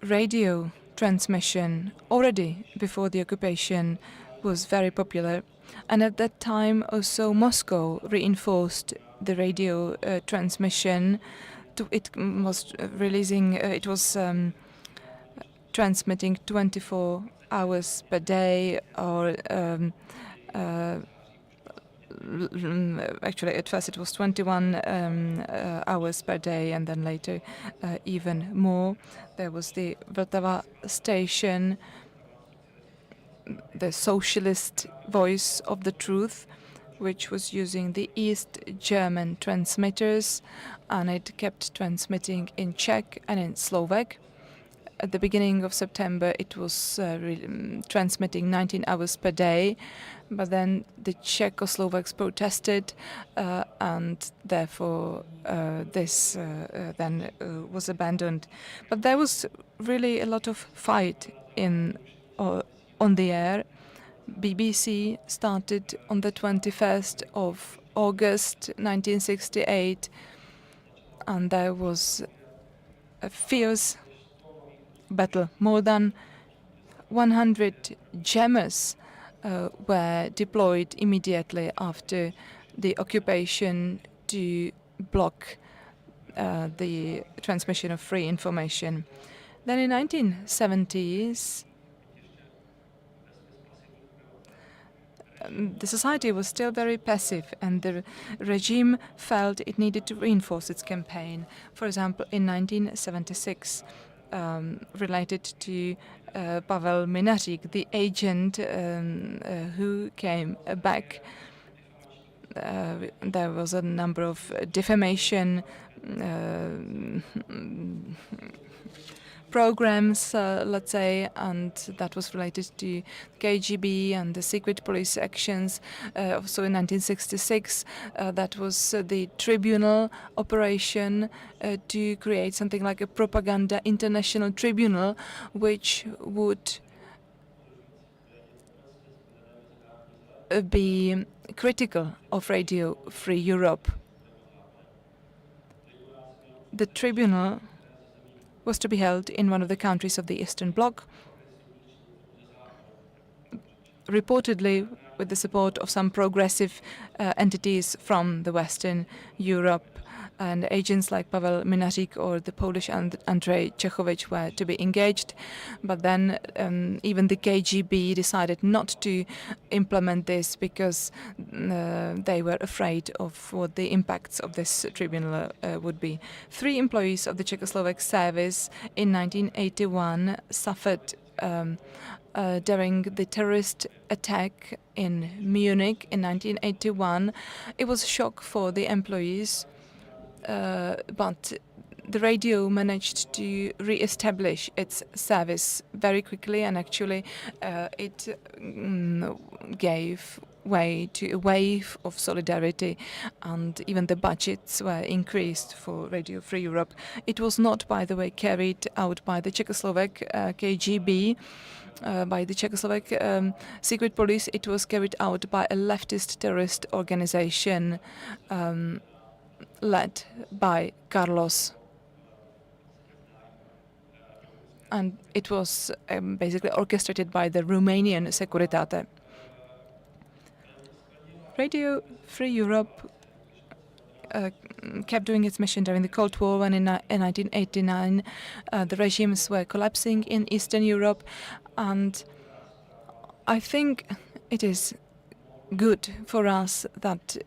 radio transmission already before the occupation was very popular, and at that time also Moscow reinforced the radio transmission. It was transmitting 24 hours per day, or actually at first it was 21 hours per day, and then later even more. There was the Vltava station, the socialist voice of the truth, which was using the East German transmitters, and it kept transmitting in Czech and in Slovak. At the beginning of September it was transmitting 19 hours per day, but then the Czechoslovaks protested, and therefore this then was abandoned. But there was really a lot of fight on the air. BBC started on the 21st of August 1968, and there was a fierce battle. More than 100 jammers were deployed immediately after the occupation to block the transmission of free information. Then in 1970s, the society was still very passive, and the regime felt it needed to reinforce its campaign. For example, in 1976, related to Pavel Minařík, the agent who came back. There was a number of defamation programs, let's say, and that was related to KGB and the secret police actions. Also in 1966, that was the tribunal operation to create something like a propaganda international tribunal, which would be critical of Radio Free Europe. The tribunal was to be held in one of the countries of the Eastern Bloc, reportedly with the support of some progressive entities from the Western Europe. and agents like Pavel Minařík or the Polish Andrzej Čechovich were to be engaged. But then even the KGB decided not to implement this because they were afraid of what the impacts of this tribunal would be. 3 employees of the Czechoslovak service in 1981 suffered during the terrorist attack in Munich in 1981. It was a shock for the employees, but the radio managed to re-establish its service very quickly, and actually it gave way to a wave of solidarity, and even the budgets were increased for Radio Free Europe. It was not, by the way, carried out by the Czechoslovak KGB, by the Czechoslovak secret police. It was carried out by a leftist terrorist organization led by Carlos. And it was basically orchestrated by the Romanian Securitate. Radio Free Europe kept doing its mission during the Cold War, when in 1989 the regimes were collapsing in Eastern Europe, and I think it is good for us that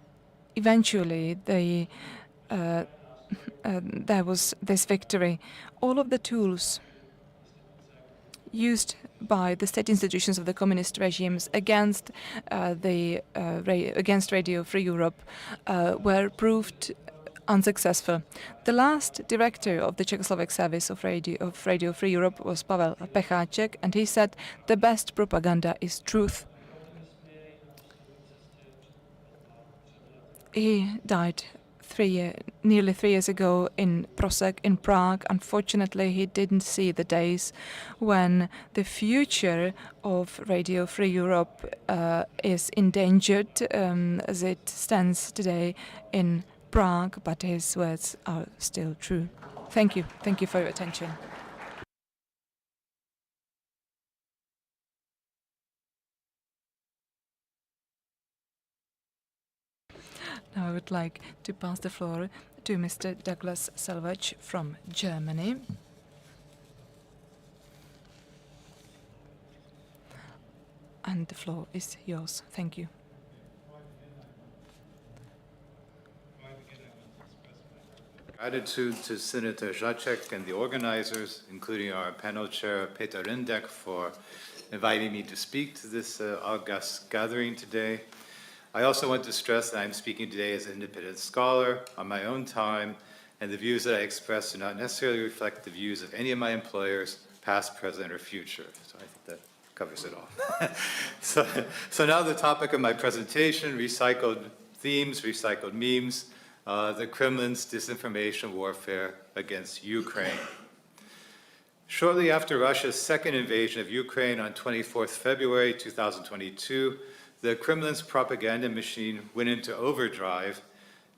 eventually there was this victory. All of the tools used by the state institutions of the communist regimes against against Radio Free Europe were proved unsuccessful. The last director of the Czechoslovak service of Radio Free Europe was Pavel Žáček, and he said the best propaganda is truth. He died nearly 3 years ago in Prague. Unfortunately, he didn't see the days when the future of Radio Free Europe is endangered as it stands today in Prague, but his words are still true. Thank you. Thank you for your attention. Now I would like to pass the floor to Mr. Douglas Selvage from Germany. And the floor is yours. Thank you. Gratitude to Senator Žáček and the organizers, including our panel chair, Peter Rindek, for inviting me to speak to this august gathering today. I also want to stress that I'm speaking today as an independent scholar on my own time, and the views that I express do not necessarily reflect the views of any of my employers, past, present, or future. So I think that covers it all. So now the topic of my presentation, recycled themes, recycled memes, the Kremlin's disinformation warfare against Ukraine. Shortly after Russia's second invasion of Ukraine on 24th February 2022, the Kremlin's propaganda machine went into overdrive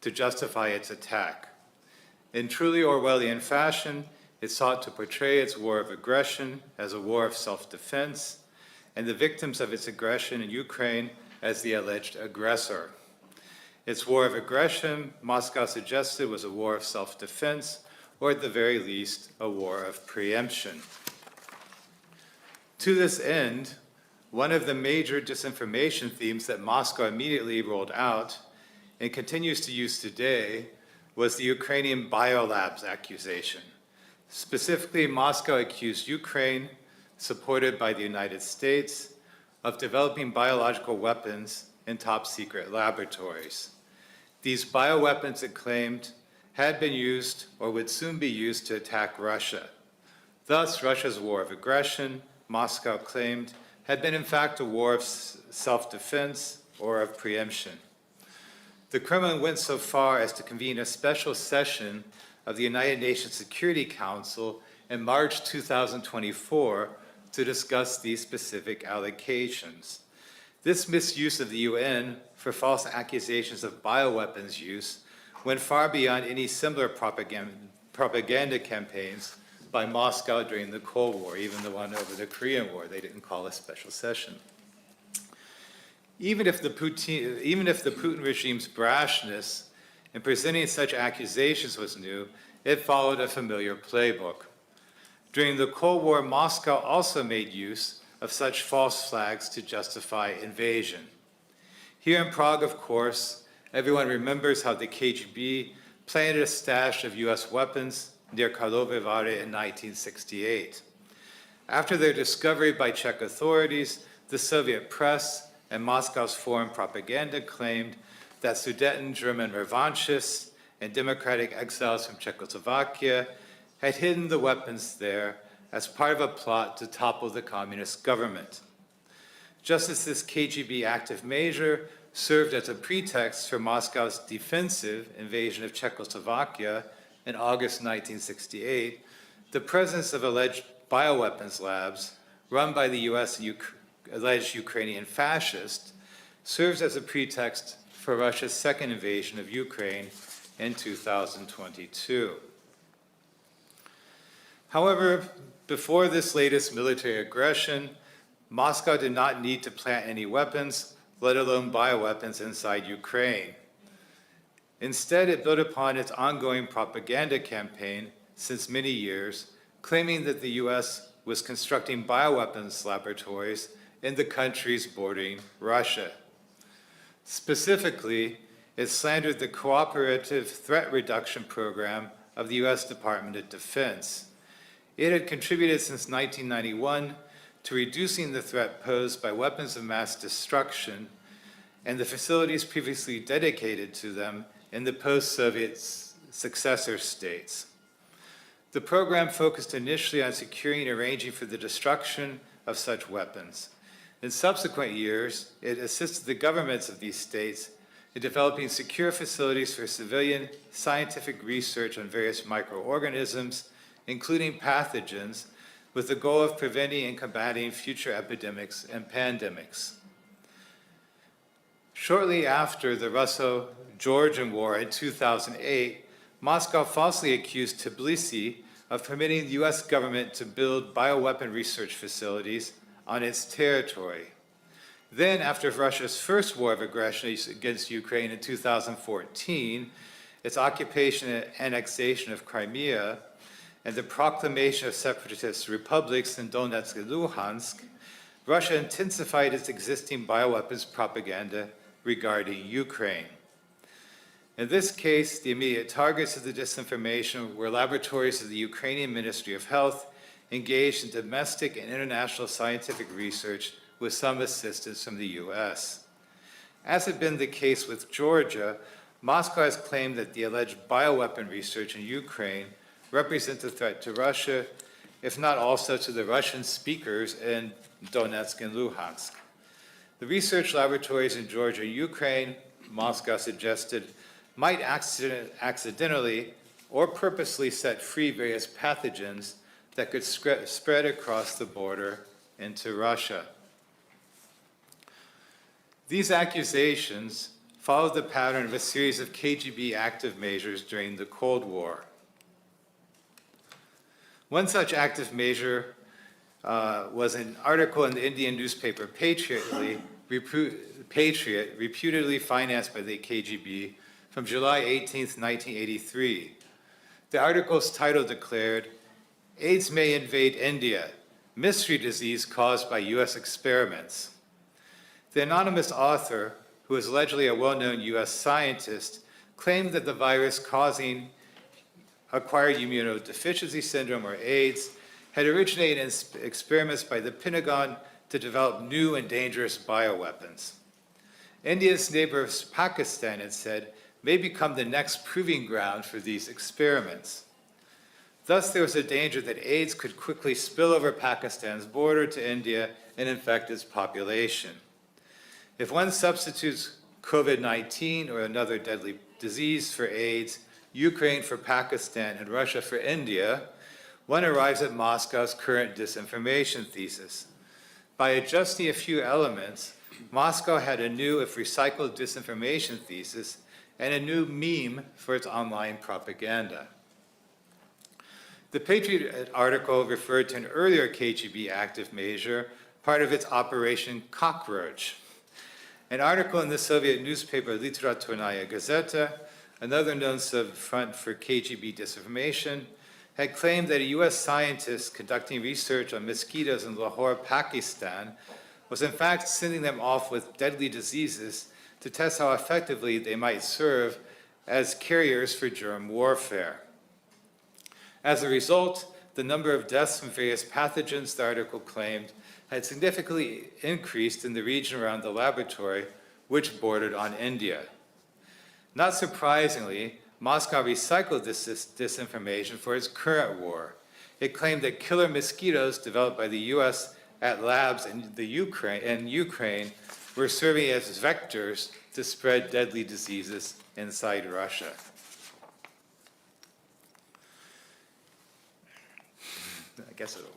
to justify its attack. In truly Orwellian fashion, it sought to portray its war of aggression as a war of self-defense, and the victims of its aggression in Ukraine as the alleged aggressor. Its war of aggression, Moscow suggested, was a war of self-defense, or at the very least, a war of preemption. To this end, one of the major disinformation themes that Moscow immediately rolled out and continues to use today was the Ukrainian biolabs accusation. Specifically, Moscow accused Ukraine, supported by the United States, of developing biological weapons in top-secret laboratories. These bioweapons, it claimed, had been used or would soon be used to attack Russia. Thus, Russia's war of aggression, Moscow claimed, had been in fact a war of self-defense or of preemption. The Kremlin went so far as to convene a special session of the United Nations Security Council in March 2024 to discuss these specific allegations. This misuse of the UN for false accusations of bioweapons use went far beyond any similar propaganda campaigns by Moscow during the Cold War, even the one over the Korean War. They didn't call a special session. Even if the Putin regime's brashness and presenting such accusations was new, it followed a familiar playbook. During the Cold War, Moscow also made use of such false flags to justify invasion. Here in Prague, of course, everyone remembers how the KGB planted a stash of US weapons near Karlovy Vary in 1968. After their discovery by Czech authorities, the Soviet press and Moscow's foreign propaganda claimed that Sudeten German revanchists and democratic exiles from Czechoslovakia had hidden the weapons there as part of a plot to topple the communist government. Just as this KGB active measure served as a pretext for Moscow's defensive invasion of Czechoslovakia in August 1968, the presence of alleged bioweapons labs run by the US and alleged Ukrainian fascists serves as a pretext for Russia's second invasion of Ukraine in 2022. However, before this latest military aggression, Moscow did not need to plant any weapons, let alone bioweapons, inside Ukraine. Instead, it built upon its ongoing propaganda campaign since many years, claiming that the US was constructing bioweapons laboratories in the countries bordering Russia. Specifically, it slandered the Cooperative Threat Reduction Program of the US Department of Defense. It had contributed since 1991 to reducing the threat posed by weapons of mass destruction and the facilities previously dedicated to them in the post-Soviet successor states. The program focused initially on securing and arranging for the destruction of such weapons. In subsequent years, it assisted the governments of these states in developing secure facilities for civilian scientific research on various microorganisms, including pathogens, with the goal of preventing and combating future epidemics and pandemics. Shortly after the Russo-Georgian War in 2008, Moscow falsely accused Tbilisi of permitting the US government to build bioweapon research facilities on its territory. Then, after Russia's first war of aggression against Ukraine in 2014, its occupation and annexation of Crimea, and the proclamation of separatist republics in Donetsk and Luhansk, Russia intensified its existing bioweapons propaganda regarding Ukraine. In this case, the immediate targets of the disinformation were laboratories of the Ukrainian Ministry of Health engaged in domestic and international scientific research with some assistance from the US. As had been the case with Georgia, Moscow has claimed that the alleged bioweapon research in Ukraine represents a threat to Russia, if not also to the Russian speakers in Donetsk and Luhansk. The research laboratories in Georgia and Ukraine, Moscow suggested, might accidentally or purposely set free various pathogens that could spread across the border into Russia. These accusations followed the pattern of a series of KGB active measures during the Cold War. One such active measure was an article in the Indian newspaper Patriot, reputedly financed by the KGB, from July 18, 1983. The article's title declared, "AIDS may invade India, mystery disease caused by US experiments." The anonymous author, who is allegedly a well-known US scientist, claimed that the virus causing acquired immunodeficiency syndrome, or AIDS, had originated in experiments by the Pentagon to develop new and dangerous bioweapons. India's neighbor Pakistan, it said, may become the next proving ground for these experiments. Thus, there was a danger that AIDS could quickly spill over Pakistan's border to India and infect its population. If one substitutes COVID-19 or another deadly disease for AIDS, Ukraine for Pakistan, and Russia for India, one arrives at Moscow's current disinformation thesis. By adjusting a few elements, Moscow had a new, if recycled, disinformation thesis and a new meme for its online propaganda. The Patriot article referred to an earlier KGB active measure, part of its Operation Cockroach. An article in the Soviet newspaper Literaturная Gazeta another known front for KGB disinformation, had claimed that a US scientist conducting research on mosquitoes in Lahore, Pakistan, was in fact sending them off with deadly diseases to test how effectively they might serve as carriers for germ warfare. As a result, the number of deaths from various pathogens, the article claimed, had significantly increased in the region around the laboratory, which bordered on India. Not surprisingly, Moscow recycled this disinformation for its current war. It claimed that killer mosquitoes developed by the US at labs in Ukraine were serving as vectors to spread deadly diseases inside Russia. I guess it'll work.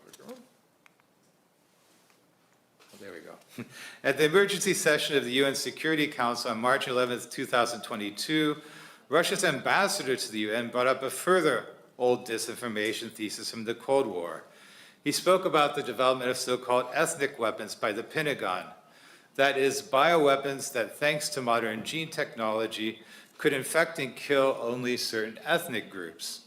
There we go. At the emergency session of the UN Security Council on March 11, 2022, Russia's ambassador to the UN brought up a further old disinformation thesis from the Cold War. He spoke about the development of so-called ethnic weapons by the Pentagon. That is, bioweapons that, thanks to modern gene technology, could infect and kill only certain ethnic groups.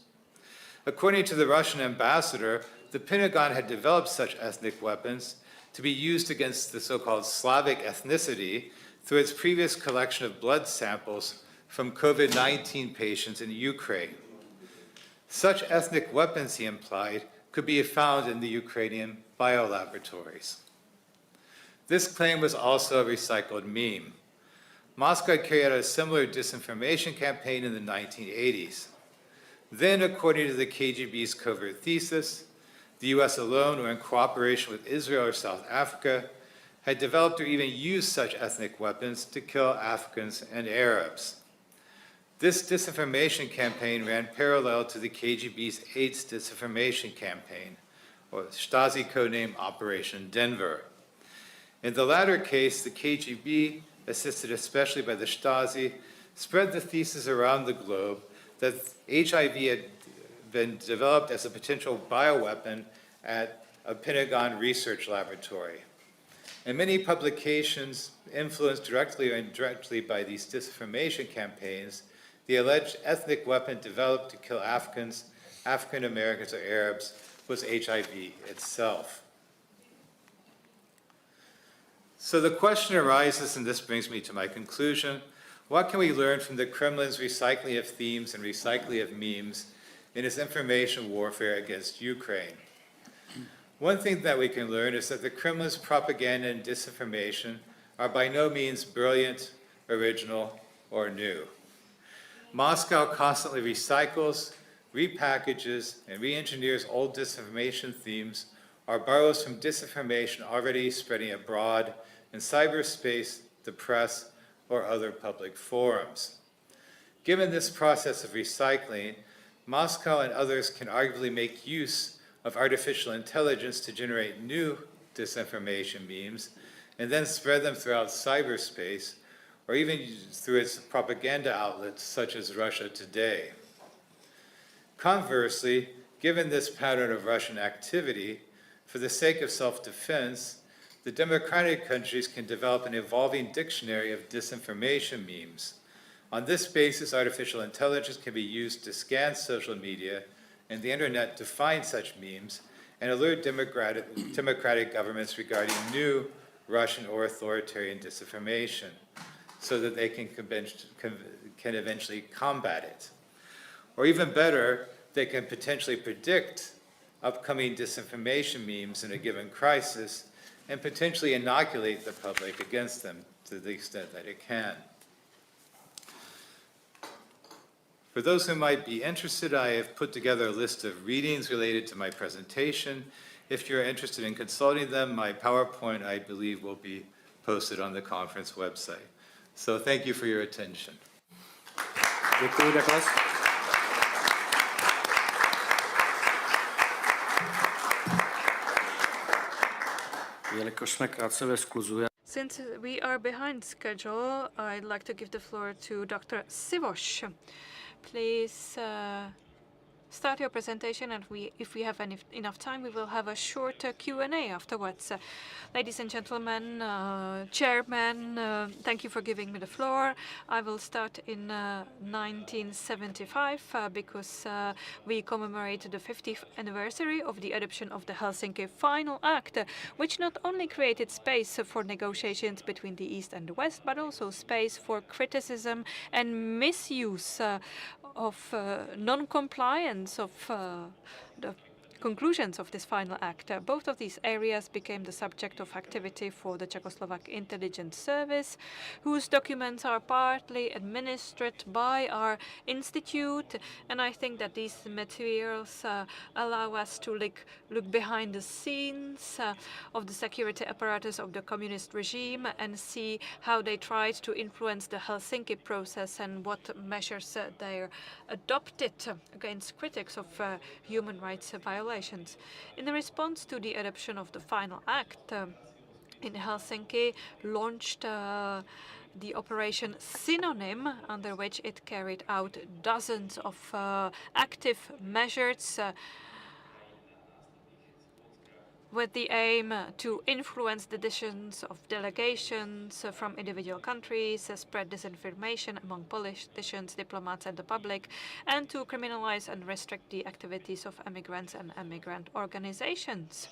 According to the Russian ambassador, the Pentagon had developed such ethnic weapons to be used against the so-called Slavic ethnicity through its previous collection of blood samples from COVID-19 patients in Ukraine. Such ethnic weapons, he implied, could be found in the Ukrainian biolaboratories. This claim was also a recycled meme. Moscow carried out a similar disinformation campaign in the 1980s. Then, according to the KGB's covert thesis, the US alone, or in cooperation with Israel or South Africa, had developed or even used such ethnic weapons to kill Africans and Arabs. This disinformation campaign ran parallel to the KGB's AIDS disinformation campaign, or Stasi codename Operation Denver. In the latter case, the KGB, assisted especially by the Stasi, spread the thesis around the globe that HIV had been developed as a potential bioweapon at a Pentagon research laboratory. In many publications influenced directly or indirectly by these disinformation campaigns, the alleged ethnic weapon developed to kill Africans, African Americans, or Arabs was HIV itself. So the question arises, and this brings me to my conclusion, what can we learn from the Kremlin's recycling of themes and recycling of memes in its information warfare against Ukraine? One thing that we can learn is that the Kremlin's propaganda and disinformation are by no means brilliant, original, or new. Moscow constantly recycles, repackages, and re-engineers old disinformation themes or borrows from disinformation already spreading abroad in cyberspace, the press, or other public forums. Given this process of recycling, Moscow and others can arguably make use of artificial intelligence to generate new disinformation memes and then spread them throughout cyberspace, or even through its propaganda outlets such as Russia Today. Conversely, given this pattern of Russian activity, for the sake of self-defense, the democratic countries can develop an evolving dictionary of disinformation memes. On this basis, artificial intelligence can be used to scan social media and the internet to find such memes and alert democratic governments regarding new Russian or authoritarian disinformation so that they can eventually combat it. Or even better, they can potentially predict upcoming disinformation memes in a given crisis and potentially inoculate the public against them to the extent that it can. For those who might be interested, I have put together a list of readings related to my presentation. If you're interested in consulting them, my PowerPoint, I believe, will be posted on the conference website. So thank you for your attention. Děkuji, Douglas. Jelikož jsme krátce ve skluzu, Since we are behind schedule, I'd like to give the floor to Dr. Sivos. Please start your presentation, and if we have enough time, we will have a short Q&A afterwards. Ladies and gentlemen, Chairman, thank you for giving me the floor. I will start in 1975 because we commemorate the 50th anniversary of the adoption of the Helsinki Final Act, which not only created space for negotiations between the East and the West, but also space for criticism and misuse of non-compliance of the conclusions of this final act. Both of these areas became the subject of activity for the Czechoslovak Intelligence Service, whose documents are partly administered by our institute. And I think that these materials allow us to look behind the scenes of the security apparatus of the communist regime and see how they tried to influence the Helsinki process and what measures they adopted against critics of human rights violations. In the response to the adoption of the final act, in Helsinki launched the operation Synonym, under which it carried out dozens of active measures with the aim to influence the decisions of delegations from individual countries, spread disinformation among politicians, diplomats and the public, and to criminalize and restrict the activities of immigrants and immigrant organizations.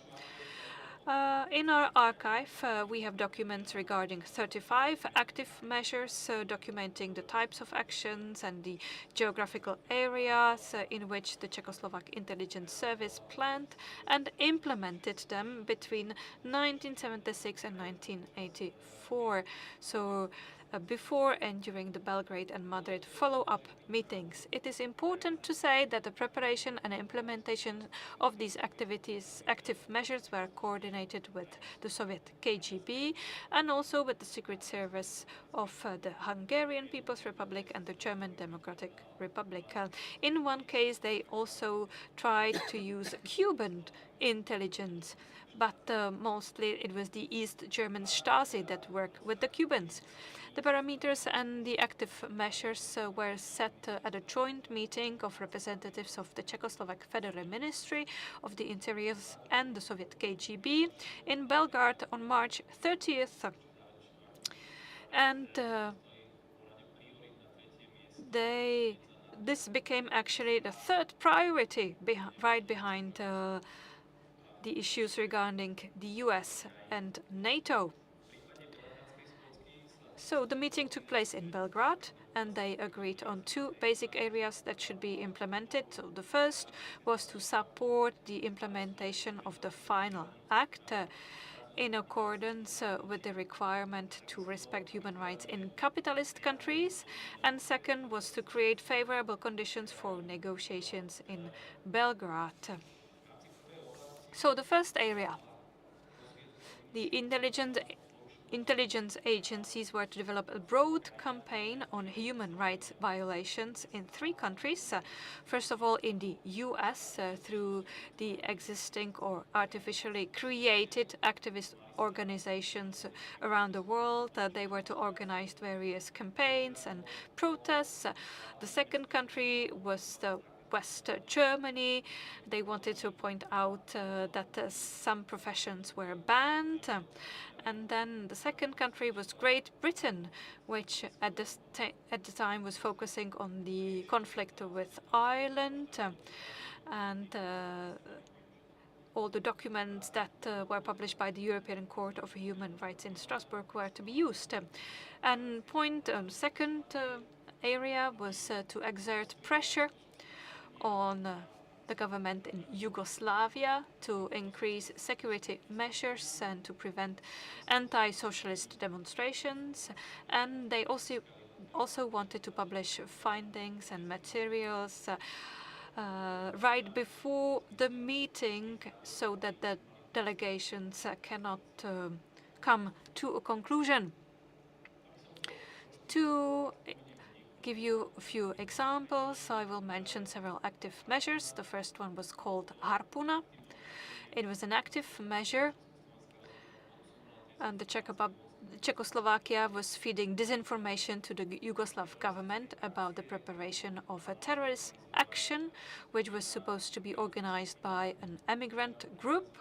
In our archive, we have documents regarding 35 active measures, documenting the types of actions and the geographical areas in which the Czechoslovak Intelligence Service planned and implemented them between 1976 and 1984. So before and during the Belgrade and Madrid follow-up meetings. It is important to say that the preparation and implementation of these active measures were coordinated with the Soviet KGB and also with the Secret Service of the Hungarian People's Republic and the German Democratic Republic. In one case, they also tried to use Cuban intelligence, but mostly it was the East German Stasi that worked with the Cubans. The parameters and the active measures were set at a joint meeting of representatives of the Czechoslovak Federal Ministry of the Interior and the Soviet KGB in Belgrade on March 30th. And this became actually the third priority right behind the issues regarding the US and NATO. So the meeting took place in Belgrade, and they agreed on two basic areas that should be implemented. So the first was to support the implementation of the final act in accordance with the requirement to respect human rights in capitalist countries. And second was to create favorable conditions for negotiations in Belgrade. So the first area, the intelligence agencies were to develop a broad campaign on human rights violations in three countries. First of all, in the US, through the existing or artificially created activist organizations around the world. They were to organize various campaigns and protests. The second country was the West Germany. They wanted to point out that some professions were banned. And then the second country was Great Britain, which at the time was focusing on the conflict with Ireland. And all the documents that were published by the European Court of Human Rights in Strasbourg were to be used. And second area was to exert pressure on the government in Yugoslavia to increase security measures and to prevent anti-socialist demonstrations. And they also wanted to publish findings and materials right before the meeting so that the delegations cannot come to a conclusion. To give you a few examples, I will mention several active measures. The first one was called Harpuna. It was an active measure, and the Czech Czechoslovakia was feeding disinformation to the Yugoslav government about the preparation of a terrorist action, which was supposed to be organized by an emigrant group.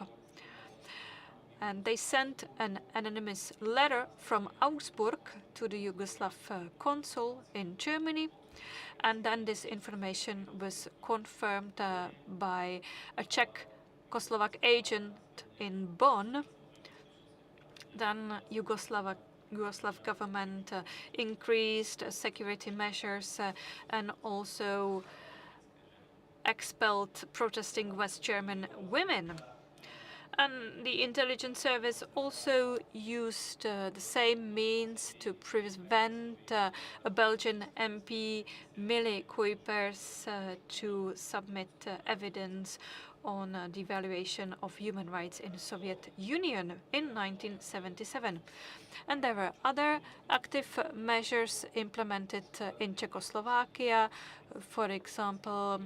And they sent an anonymous letter from Augsburg to the Yugoslav consul in Germany. And then this information was confirmed by a Czechoslovak agent in Bonn. Then Yugoslav government increased security measures and also expelled protesting West German women. And the intelligence service also used the same means to prevent a Belgian MP, Millie Kuipers, to submit evidence on the evaluation of human rights in the Soviet Union in 1977. And there were other active measures implemented in Czechoslovakia, for example,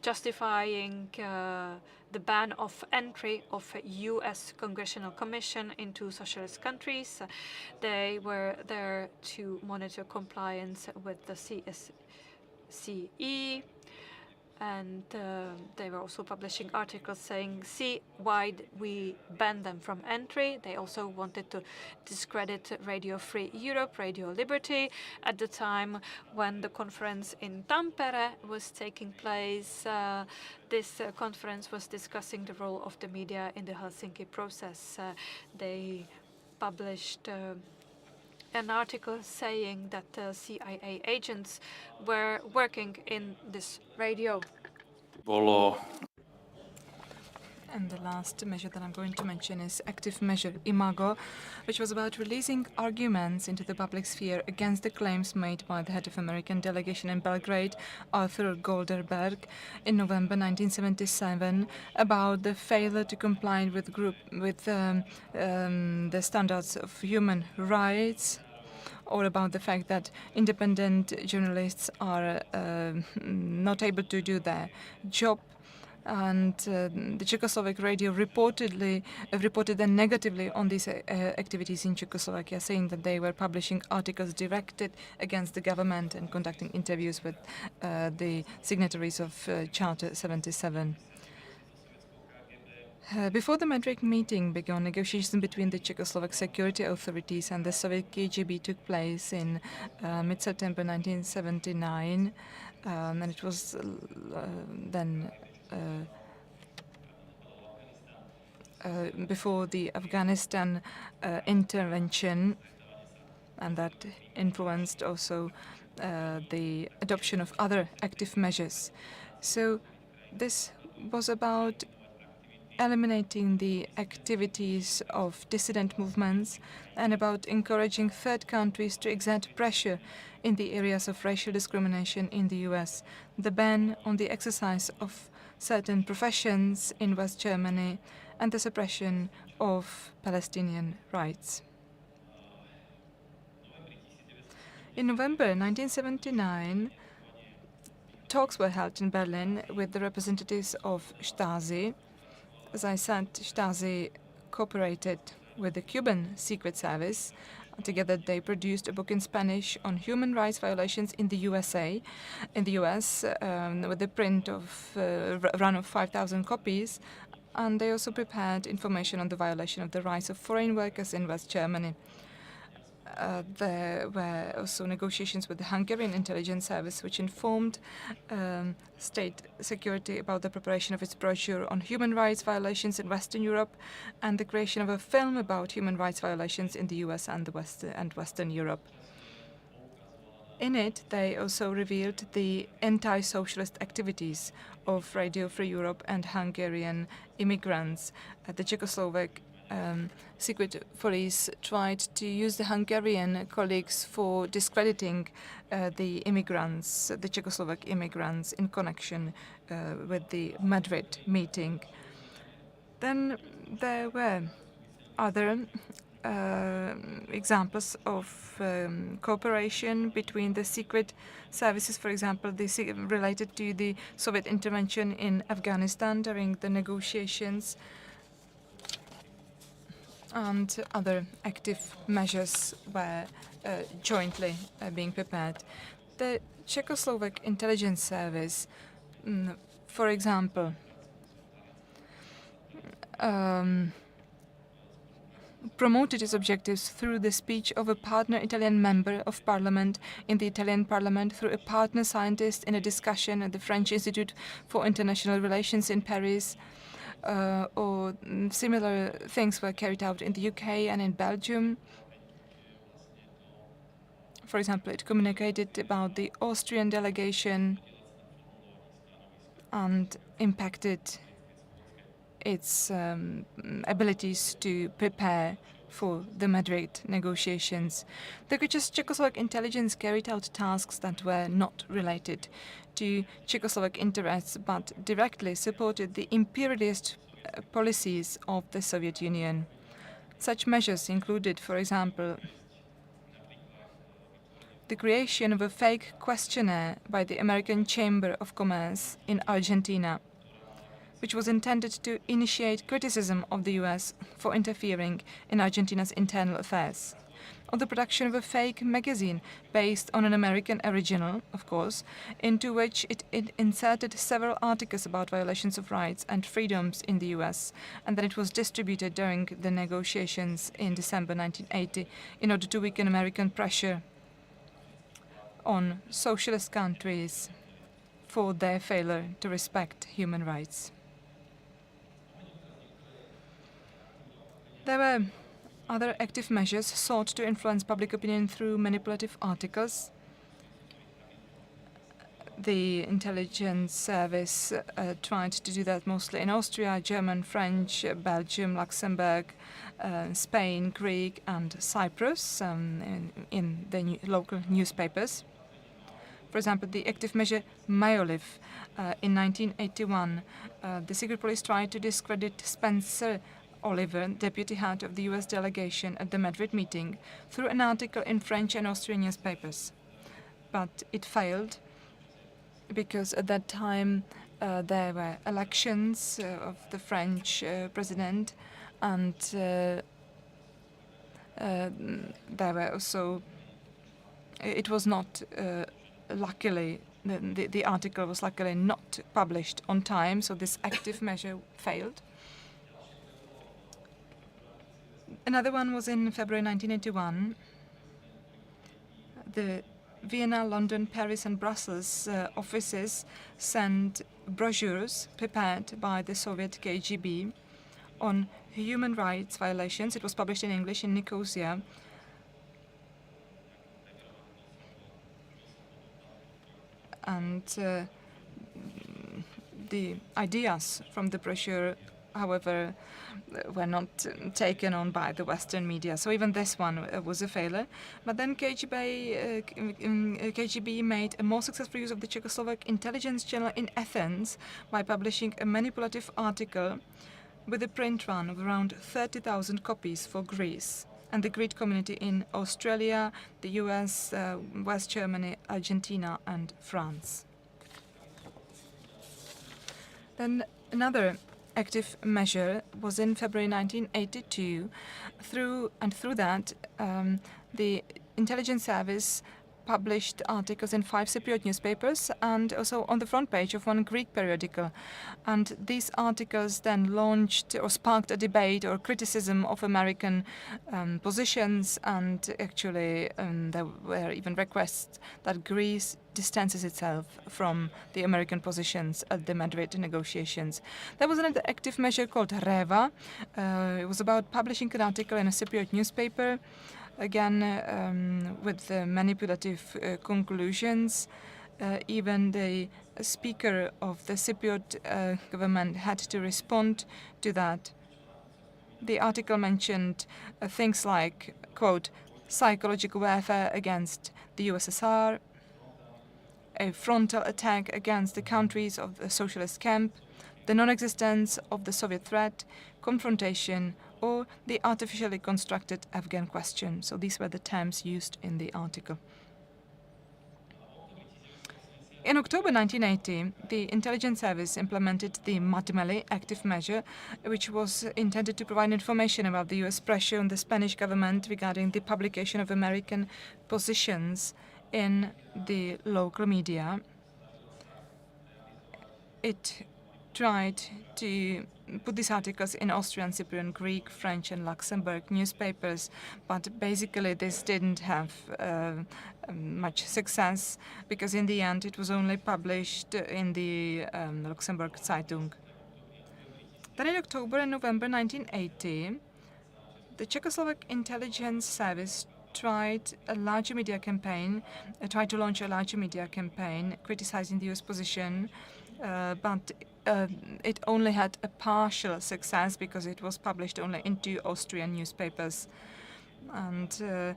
justifying the ban of entry of a U.S. Congressional Commission into socialist countries. They were there to monitor compliance with the CSCE, and they were also publishing articles saying, see why we banned them from entry. They also wanted to discredit Radio Free Europe, Radio Liberty. At the time when the conference in Tampere was taking place, this conference was discussing the role of the media in the Helsinki process. They published an article saying that CIA agents were working in this radio. And the last measure that I'm going to mention is active measure Imago, which was about releasing arguments into the public sphere against the claims made by the head of American delegation in Belgrade, Arthur Golderberg, in November 1977 about the failure to comply with the standards of human rights, or about the fact that independent journalists are not able to do their job. And the Czechoslovak radio reported negatively on these activities in Czechoslovakia, saying that they were publishing articles directed against the government and conducting interviews with the signatories of Charter 77. Before the Madrid meeting began, negotiations between the Czechoslovak security authorities and the Soviet KGB took place in mid-September 1979, and it was then before the Afghanistan intervention, and that influenced also the adoption of other active measures. So this was about eliminating the activities of dissident movements and about encouraging third countries to exert pressure in the areas of racial discrimination in the US, the ban on the exercise of certain professions in West Germany, and the suppression of Palestinian rights. In November 1979, talks were held in Berlin with the representatives of Stasi. As I said, Stasi cooperated with the Cuban Secret Service. Together they produced a book in Spanish on human rights violations in the USA, with a print of run of 5,000 copies. And they also prepared information on the violation of the rights of foreign workers in West Germany. There were also negotiations with the Hungarian intelligence service, which informed state security about the preparation of its brochure on human rights violations in Western Europe and the creation of a film about human rights violations in the US and Western Europe. In it, they also revealed the anti-socialist activities of Radio Free Europe and Hungarian immigrants. The Czechoslovak secret police tried to use the Hungarian colleagues for discrediting the immigrants, the Czechoslovak immigrants, in connection with the Madrid meeting. Then there were other examples of cooperation between the secret services, for example, related to the Soviet intervention in Afghanistan during the negotiations. and other active measures were jointly being prepared. The Czechoslovak intelligence service, for example, promoted its objectives through the speech of a partner Italian member of parliament in the Italian parliament, through a partner scientist in a discussion at the French Institute for International Relations in Paris, or similar things were carried out in the UK and in Belgium. For example, it communicated about the Austrian delegation and impacted its abilities to prepare for the Madrid negotiations. The Czechoslovak intelligence carried out tasks that were not related to Czechoslovak interests, but directly supported the imperialist policies of the Soviet Union. Such measures included, for example, the creation of a fake questionnaire by the American Chamber of Commerce in Argentina, which was intended to initiate criticism of the US for interfering in Argentina's internal affairs, or the production of a fake magazine based on an American original, of course, into which it inserted several articles about violations of rights and freedoms in the US, and then it was distributed during the negotiations in December 1980 in order to weaken American pressure on socialist countries for their failure to respect human rights. There were other active measures sought to influence public opinion through manipulative articles. The intelligence service tried to do that mostly in Austria, German, French, Belgium, Luxembourg, Spain, Greek, and Cyprus in the local newspapers. For example, the active measure Majoliv in 1981, the secret police tried to discredit Spencer Oliver, deputy head of the US delegation at the Madrid meeting, through an article in French and Austrian newspapers. But it failed because at that time there were elections of the French president, and there were also, it was not luckily, the article was luckily not published on time, so this active measure failed. Another one was in February 1981. The Vienna, London, Paris and Brussels offices sent brochures prepared by the Soviet KGB on human rights violations. It was published in English in Nicosia. And the ideas from the brochure, however, were not taken on by the Western media. So even this one was a failure. But then KGB made a more successful use of the Czechoslovak intelligence channel in Athens by publishing a manipulative article with a print run of around 30,000 copies for Greece and the Greek community in Australia, the US, West Germany, Argentina and France. Then another active measure was in February 1982. Through that, the intelligence service published articles in 5 Cypriot newspapers and also on the front page of one Greek periodical. And these articles then launched or sparked a debate or criticism of American positions, and actually there were even requests that Greece distances itself from the American positions at the Madrid negotiations. There was another active measure called Reva. It was about publishing an article in a Cypriot newspaper, again with manipulative conclusions. Even the speaker of the Cypriot government had to respond to that. The article mentioned things like, quote, psychological warfare against the USSR, a frontal attack against the countries of the socialist camp, the non-existence of the Soviet threat, confrontation, or the artificially constructed Afghan question. So these were the terms used in the article. In October 1980, the intelligence service implemented the Matimeli active measure, which was intended to provide information about the US pressure on the Spanish government regarding the publication of American positions in the local media. It tried to put these articles in Austrian, Cypriot, Greek, French and Luxembourg newspapers, but basically this didn't have much success, because in the end it was only published in the Luxembourg Zeitung. Then in October and November 1980, the Czechoslovak intelligence service tried to launch a larger media campaign criticizing the US position, but it only had a partial success because it was published only in 2 Austrian newspapers. And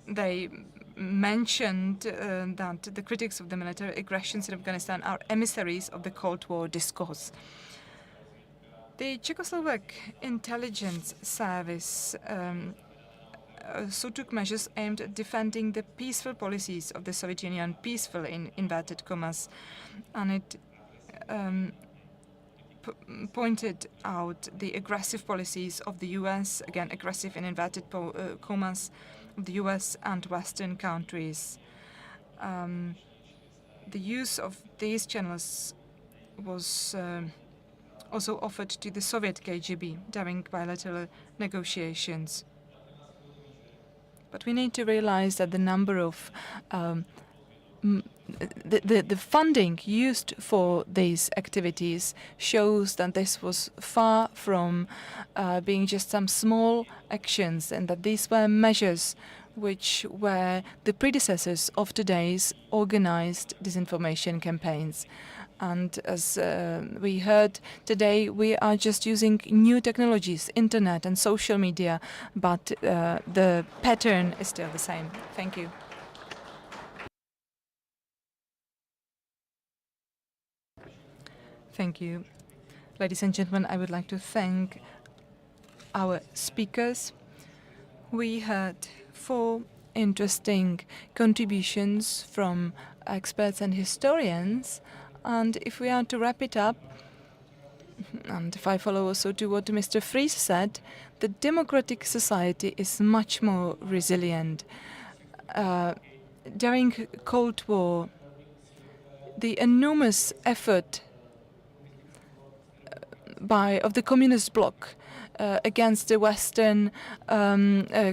they mentioned that the critics of the military aggressions in Afghanistan are emissaries of the Cold War discourse. The Czechoslovak intelligence service so took measures aimed at defending the peaceful policies of the Soviet Union, peaceful in inverted commas, and it pointed out the aggressive policies of the US, again aggressive in inverted commas, of the US and Western countries. The use of these channels was also offered to the Soviet KGB during bilateral negotiations. But we need to realize that the number of the funding used for these activities shows that this was far from being just some small actions, and that these were measures which were the predecessors of today's organized disinformation campaigns. And as we heard today, we are just using new technologies, internet and social media, but the pattern is still the same. Thank you. Thank you. Ladies and gentlemen, I would like to thank our speakers. We heard 4 interesting contributions from experts and historians. And if we are to wrap it up, and if I follow also to what Mr. Fries said, the democratic society is much more resilient. During Cold War, the enormous effort of the communist bloc against the Western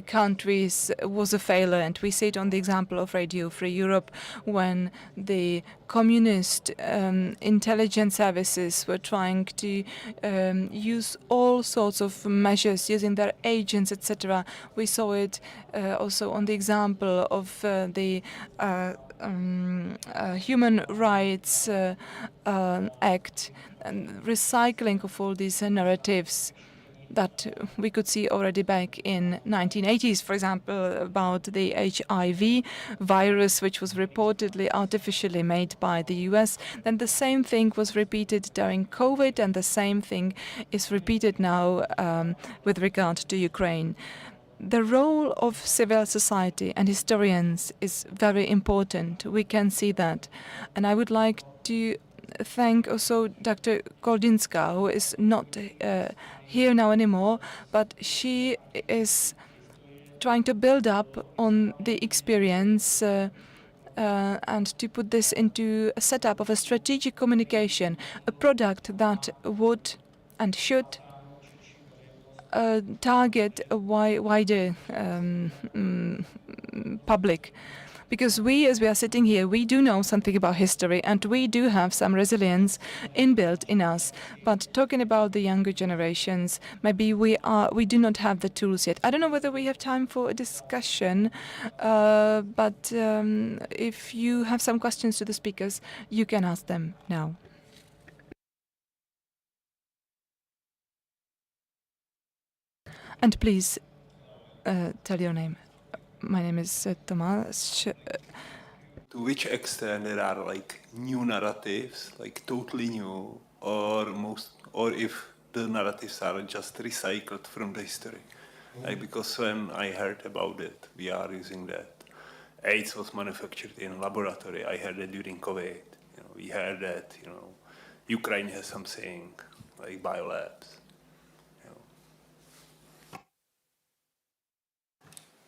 countries was a failure, and we see it on the example of Radio Free Europe, when the communist intelligence services were trying to use all sorts of measures, using their agents, etc. We saw it also on the example of the Human Rights Act, and recycling of all these narratives that we could see already back in 1980s, for example, about the HIV virus, which was reportedly artificially made by the US. Then the same thing was repeated during COVID, and the same thing is repeated now with regard to Ukraine. The role of civil society and historians is very important. We can see that. And I would like to thank also Dr. Koldinska, who is not here now anymore, but she is trying to build up on the experience and to put this into a setup of a strategic communication, a product that would and should target a wider public. Because we, as we are sitting here, we do know something about history, and we do have some resilience inbuilt in us. But talking about the younger generations, maybe we do not have the tools yet. I don't know whether we have time for a discussion, but if you have some questions to the speakers, you can ask them now. And please tell your name. My name is Tomáš. To which extent there are like new narratives, like totally new, or if the narratives are just recycled from the history? Like, because when I heard about it, we are using that, AIDS was manufactured in a laboratory. I heard that during COVID. We heard that, Ukraine has something like biolabs.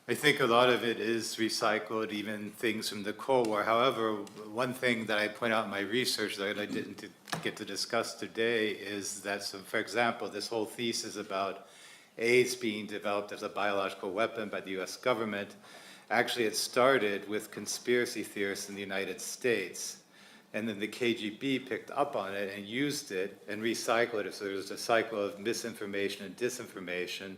I think a lot of it is recycled, even things from the Cold War. However, one thing that I point out in my research that I didn't get to discuss today is that, so for example, this whole thesis about AIDS being developed as a biological weapon by the US government, actually it started with conspiracy theorists in the United States. And then the KGB picked up on it and used it and recycled it. So there was a cycle of misinformation and disinformation.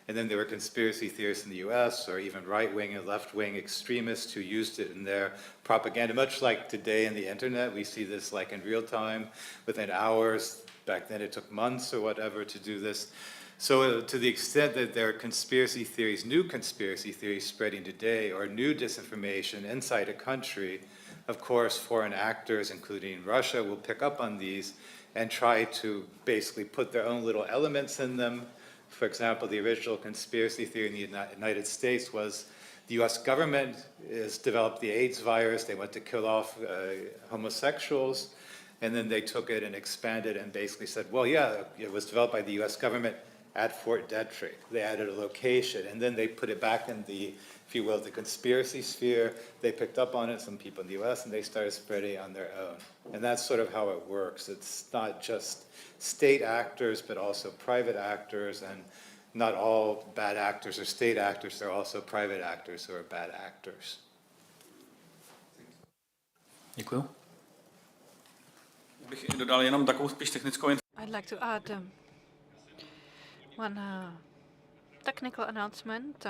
And then there were conspiracy theorists in the US or even right-wing and left-wing extremists who used it in their propaganda. Much like today in the internet, we see this like in real time, within hours. Back then it took months or whatever to do this. So to the extent that there are conspiracy theories, new conspiracy theories spreading today, or new disinformation inside a country, of course, foreign actors, including Russia, will pick up on these and try to basically put their own little elements in them. For example, the original conspiracy theory in the United States was the US government has developed the AIDS virus. They want to kill off homosexuals. And then they took it and expanded and basically said, well, yeah, it was developed by the US government at Fort Detrick. They added a location, and then they put it back in the, if you will, the conspiracy sphere. They picked up on it, some people in the US, and they started spreading on their own. And that's sort of how it works. It's not just state actors, but also private actors, and not all bad actors are state actors. There are also private actors who are bad actors. Děkuju. Bych dodal jenom takovou spíš technickou I'd like to add one technical announcement.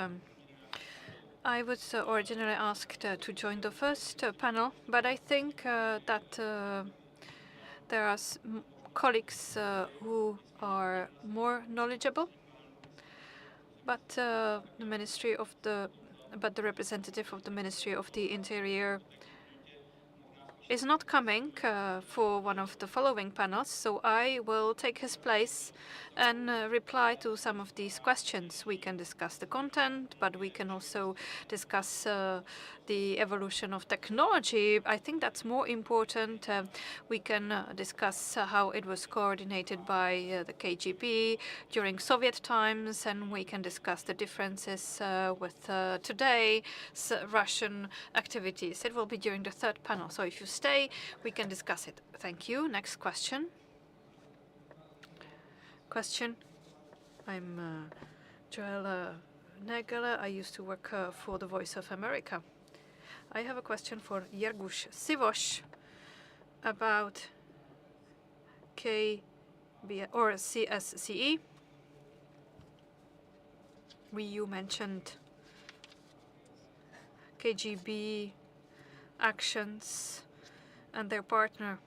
I was originally asked to join the first panel, but I think that there are colleagues who are more knowledgeable. But the representative of the Ministry of the Interior is not coming for one of the following panels, so I will take his place and reply to some of these questions. We can discuss the content, but we can also discuss the evolution of technology. I think that's more important. We can discuss how it was coordinated by the KGB during Soviet times, and we can discuss the differences with today's Russian activities. It will be during the third panel, so if you stay, we can discuss it. Thank you. Next question. I'm Joel Nagel. I used to work for the Voice of America. I have a question for Jirguš Sivoš about KB or CSCE. You mentioned KGB actions and their partner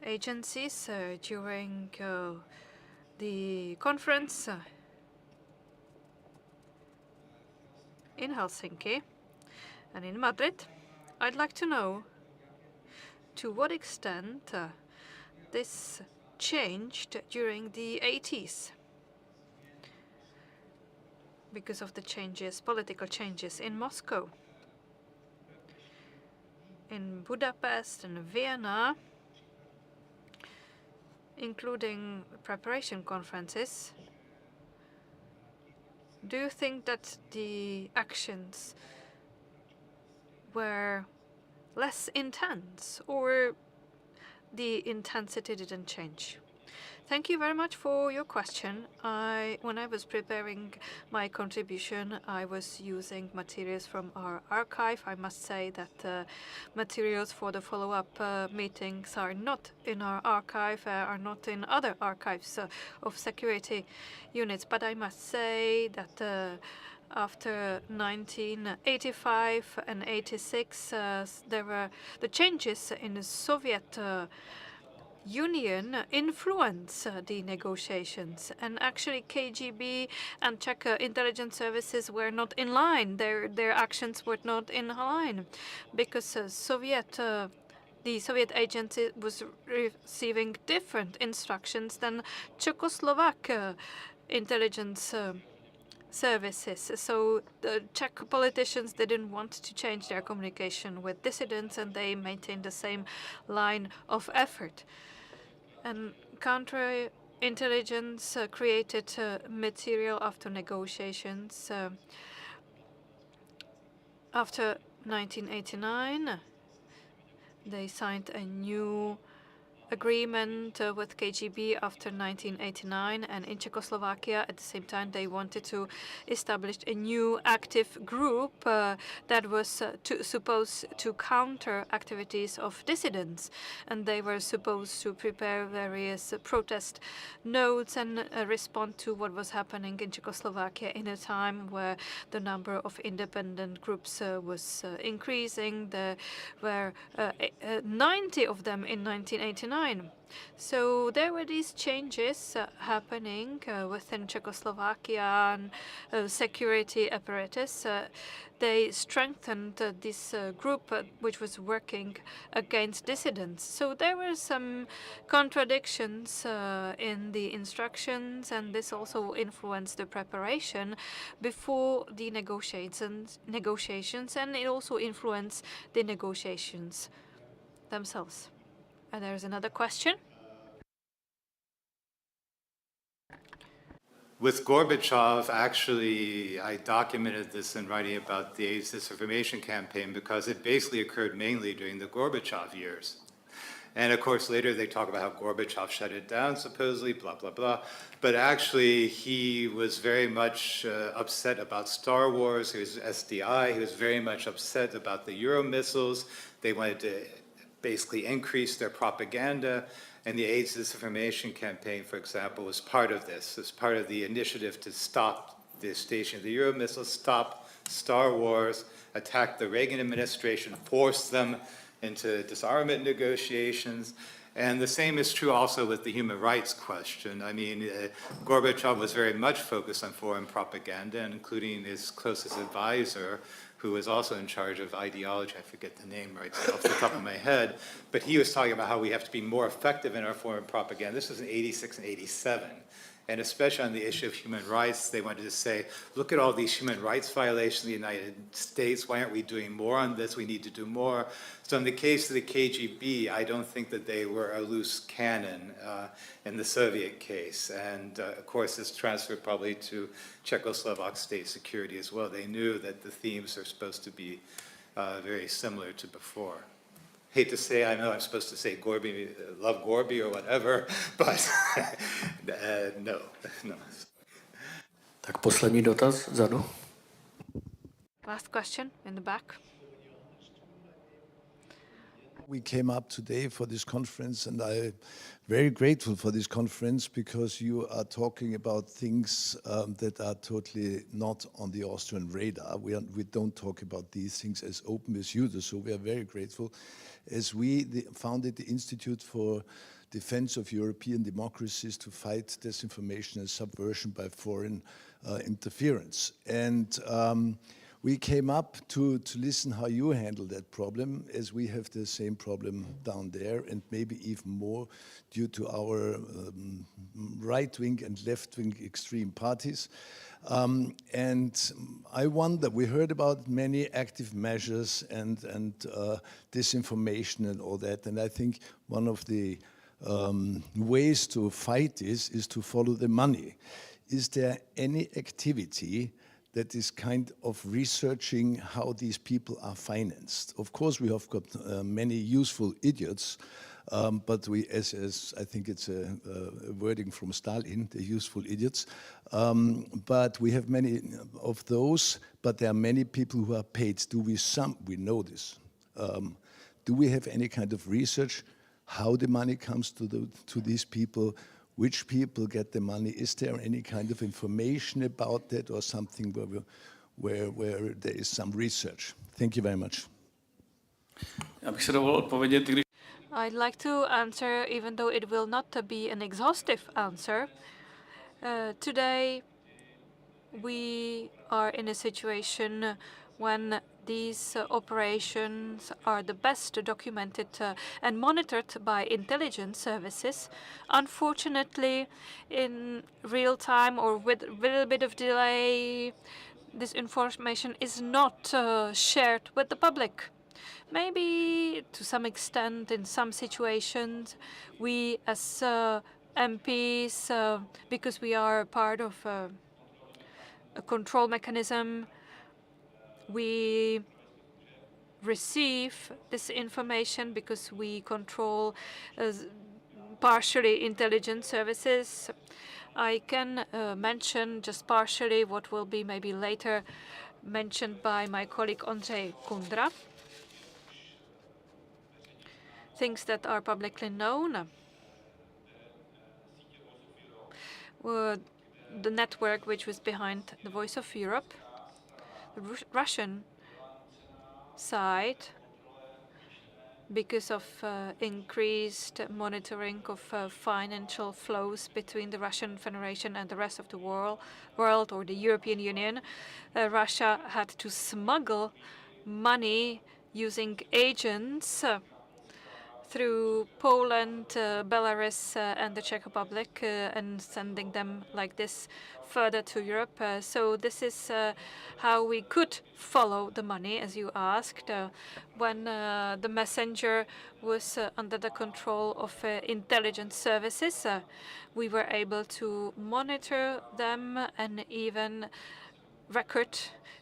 agencies during the conference in Helsinki and in Madrid. I'd like to know to what extent this changed during the 80s because of the changes, political changes in Moscow, in Budapest and Vienna, including preparation conferences. Do you think that the actions were less intense, or the intensity didn't change? Thank you very much for your question. When I was preparing my contribution, I was using materials from our archive. I must say that materials for the follow-up meetings are not in our archive, are not in other archives of security units. But I must say that after 1985 and 86, there were the changes in the Soviet Union influence the negotiations, and actually KGB and Czech intelligence services were not in line. Their actions were not in line because the Soviet agency was receiving different instructions than Czechoslovak intelligence services. So the Czech politicians didn't want to change their communication with dissidents, and they maintained the same line of effort. And counterintelligence created material after negotiations. After 1989, they signed a new agreement with KGB after 1989, and in Czechoslovakia at the same time they wanted to establish a new active group that was supposed to counter activities of dissidents, and they were supposed to prepare various protest notes and respond to what was happening in Czechoslovakia in a time where the number of independent groups was increasing. There were 90 of them in 1989. So there were these changes happening within Czechoslovakian security apparatus. They strengthened this group which was working against dissidents. So there were some contradictions in the instructions, and this also influenced the preparation before the negotiations, and it also influenced the negotiations themselves. And there's another question. With Gorbachev, actually, I documented this in writing about the AIDS disinformation campaign because it basically occurred mainly during the Gorbachev years. And of course, later they talk about how Gorbachev shut it down, supposedly, blah, blah, blah. But actually, he was very much upset about Star Wars. He was SDI. He was very much upset about the Euro missiles. They wanted to basically increase their propaganda, and the AIDS disinformation campaign, for example, was part of this. It's part of the initiative to stop the station of the Euro missiles, stop Star Wars, attack the Reagan administration, force them into disarmament negotiations. And the same is true also with the human rights question. I mean, Gorbachev was very much focused on foreign propaganda, including his closest advisor, who was also in charge of ideology. I forget the name right off the top of my head, but he was talking about how we have to be more effective in our foreign propaganda. This was in 86 and 87. And especially on the issue of human rights, they wanted to say, look at all these human rights violations in the United States. Why aren't we doing more on this? We need to do more. So in the case of the KGB, I don't think that they were a loose cannon in the Soviet case. And of course, this transferred probably to Czechoslovak state security as well. They knew that the themes are supposed to be very similar to before. Hate to say, I know I'm supposed to say Gorby, love Gorby or whatever, but no. Tak poslední dotaz zadu. Last question in the back. We came up today for this conference, and I'm very grateful for this conference because you are talking about things that are totally not on the Austrian radar. We don't talk about these things as open as you do, so we are very grateful. As we founded the Institute for Defense of European Democracies to fight disinformation and subversion by foreign interference. And we came up to listen how you handle that problem, as we have the same problem down there, and maybe even more due to our right-wing and left-wing extreme parties. And I wonder, we heard about many active measures and disinformation and all that, and I think one of the ways to fight this is to follow the money. Is there any activity that is kind of researching how these people are financed? Of course, we have got many useful idiots, but we, as I think it's a wording from Stalin, the useful idiots, but we have many of those, but there are many people who are paid. We know this. Do we have any kind of research how the money comes to these people? Which people get the money? Is there any kind of information about that, or something where there is some research? Thank you very much. I'd like to answer, even though it will not be an exhaustive answer. Today, we are in a situation when these operations are the best documented and monitored by intelligence services. Unfortunately, in real time or with a little bit of delay, this information is not shared with the public. Maybe to some extent, in some situations, we as MPs, because we are part of a control mechanism, we receive this information because we control partially intelligence services. I can mention just partially what will be maybe later mentioned by my colleague Ondřej Kundra. Things that are publicly known. The network which was behind the Voice of Europe, the Russian side, because of increased monitoring of financial flows between the Russian Federation and the rest of the world or the European Union, Russia had to smuggle money using agents through Poland, Belarus, and the Czech Republic, and sending them like this further to Europe. So this is how we could follow the money, as you asked. When the messenger was under the control of intelligence services, we were able to monitor them and even record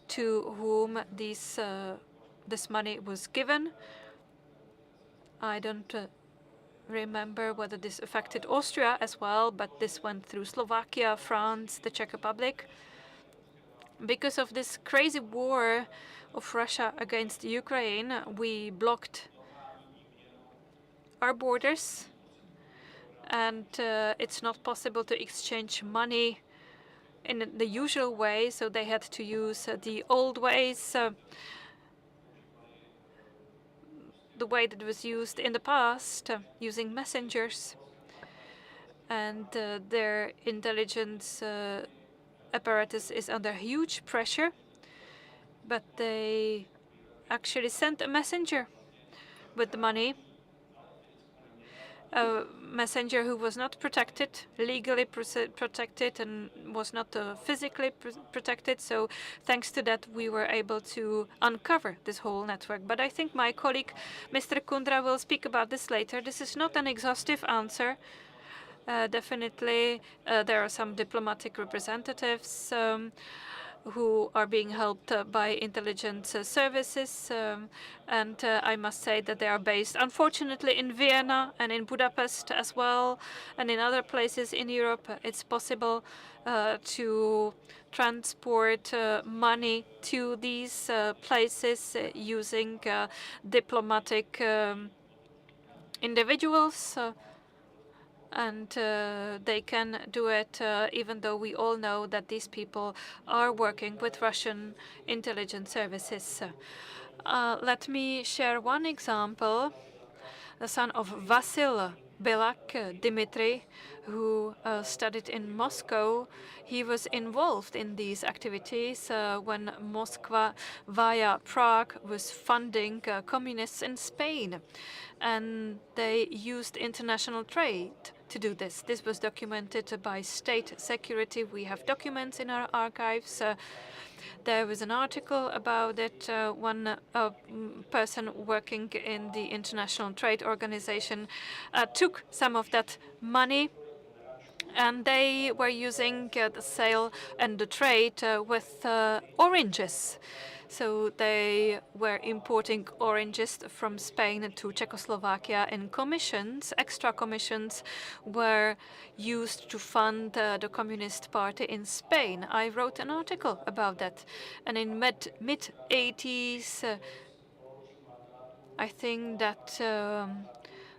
to whom this money was given. I don't remember whether this affected Austria as well, but this went through Slovakia, France, the Czech Republic. Because of this crazy war of Russia against Ukraine, we blocked our borders, and it's not possible to exchange money in the usual way, so they had to use the old ways, the way that was used in the past, using messengers. And their intelligence apparatus is under huge pressure, but they actually sent a messenger with the money, a messenger who was not protected, legally protected, and was not physically protected. So thanks to that, we were able to uncover this whole network. But I think my colleague, Mr. Kundra, will speak about this later. This is not an exhaustive answer. Definitely, there are some diplomatic representatives who are being helped by intelligence services. And I must say that they are based, unfortunately, in Vienna and in Budapest as well, and in other places in Europe. It's possible to transport money to these places using diplomatic individuals. And they can do it even though we all know that these people are working with Russian intelligence services. Let me share one example. The son of Vasil Belak, Dmitry, who studied in Moscow, he was involved in these activities when Moscow via Prague was funding communists in Spain. And they used international trade to do this. This was documented by state security. We have documents in our archives. There was an article about it. One person working in the International Trade Organization took some of that money, and they were using the sale and the trade with oranges. So they were importing oranges from Spain to Czechoslovakia, and commissions, extra commissions, were used to fund the Communist Party in Spain. I wrote an article about that. And in mid-80s, I think that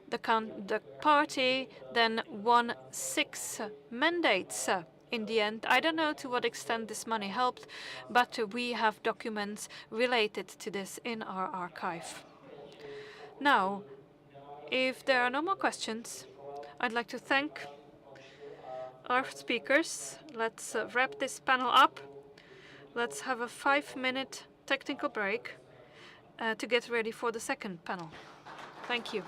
the party then won 6 mandates. In the end, I don't know to what extent this money helped, but we have documents related to this in our archive. Now, if there are no more questions, I'd like to thank our speakers. Let's wrap this panel up. Let's have a 5-minute technical break. to get ready for the second panel. Thank you.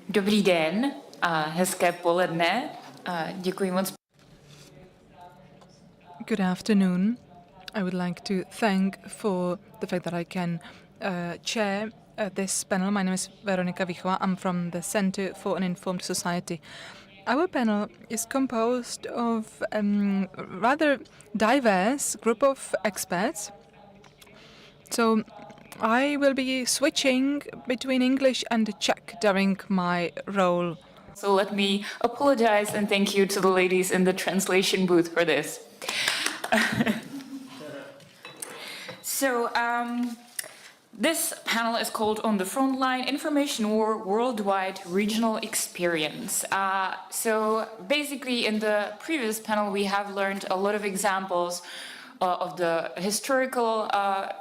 Dobrý den a hezké poledne. Děkuji moc. Good afternoon. I would like to thank for the fact that I can chair this panel. My name is Veronika Vichová. I'm from the Center for an Informed Society. Our panel is composed of a rather diverse group of experts. So I will be switching between English and Czech during my role. So let me apologize and thank you to the ladies in the translation booth for this. So this panel is called On the Front Line, Information War, Worldwide Regional Experience. So basically in the previous panel we have learned a lot of examples of the historical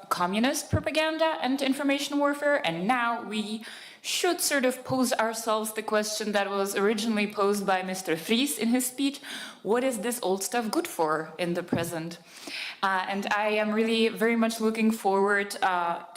communist propaganda and information warfare, and now we should sort of pose ourselves the question that was originally posed by Mr. Fries in his speech: what is this old stuff good for in the present? And I am really very much looking forward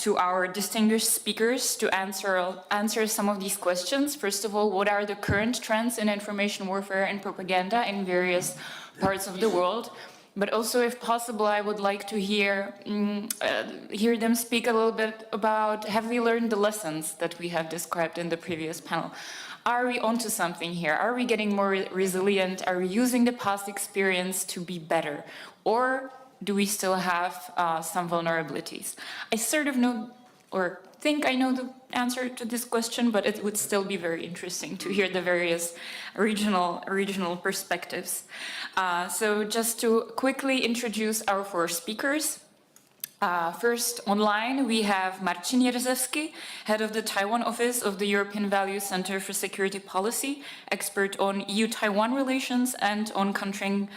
to our distinguished speakers to answer some of these questions. First of all, what are the current trends in information warfare and propaganda in various parts of the world? But also, if possible, I would like to hear them speak a little bit about, have we learned the lessons that we have described in the previous panel? Are we onto something here? Are we getting more resilient? Are we using the past experience to be better? Or do we still have some vulnerabilities? I sort of know, or think I know the answer to this question, but it would still be very interesting to hear the various regional perspectives. So just to quickly introduce our four speakers. First, online, we have Marcin Jerzewski, head of the Taiwan office of the European Value Center for Security Policy, expert on EU-Taiwan relations and on countering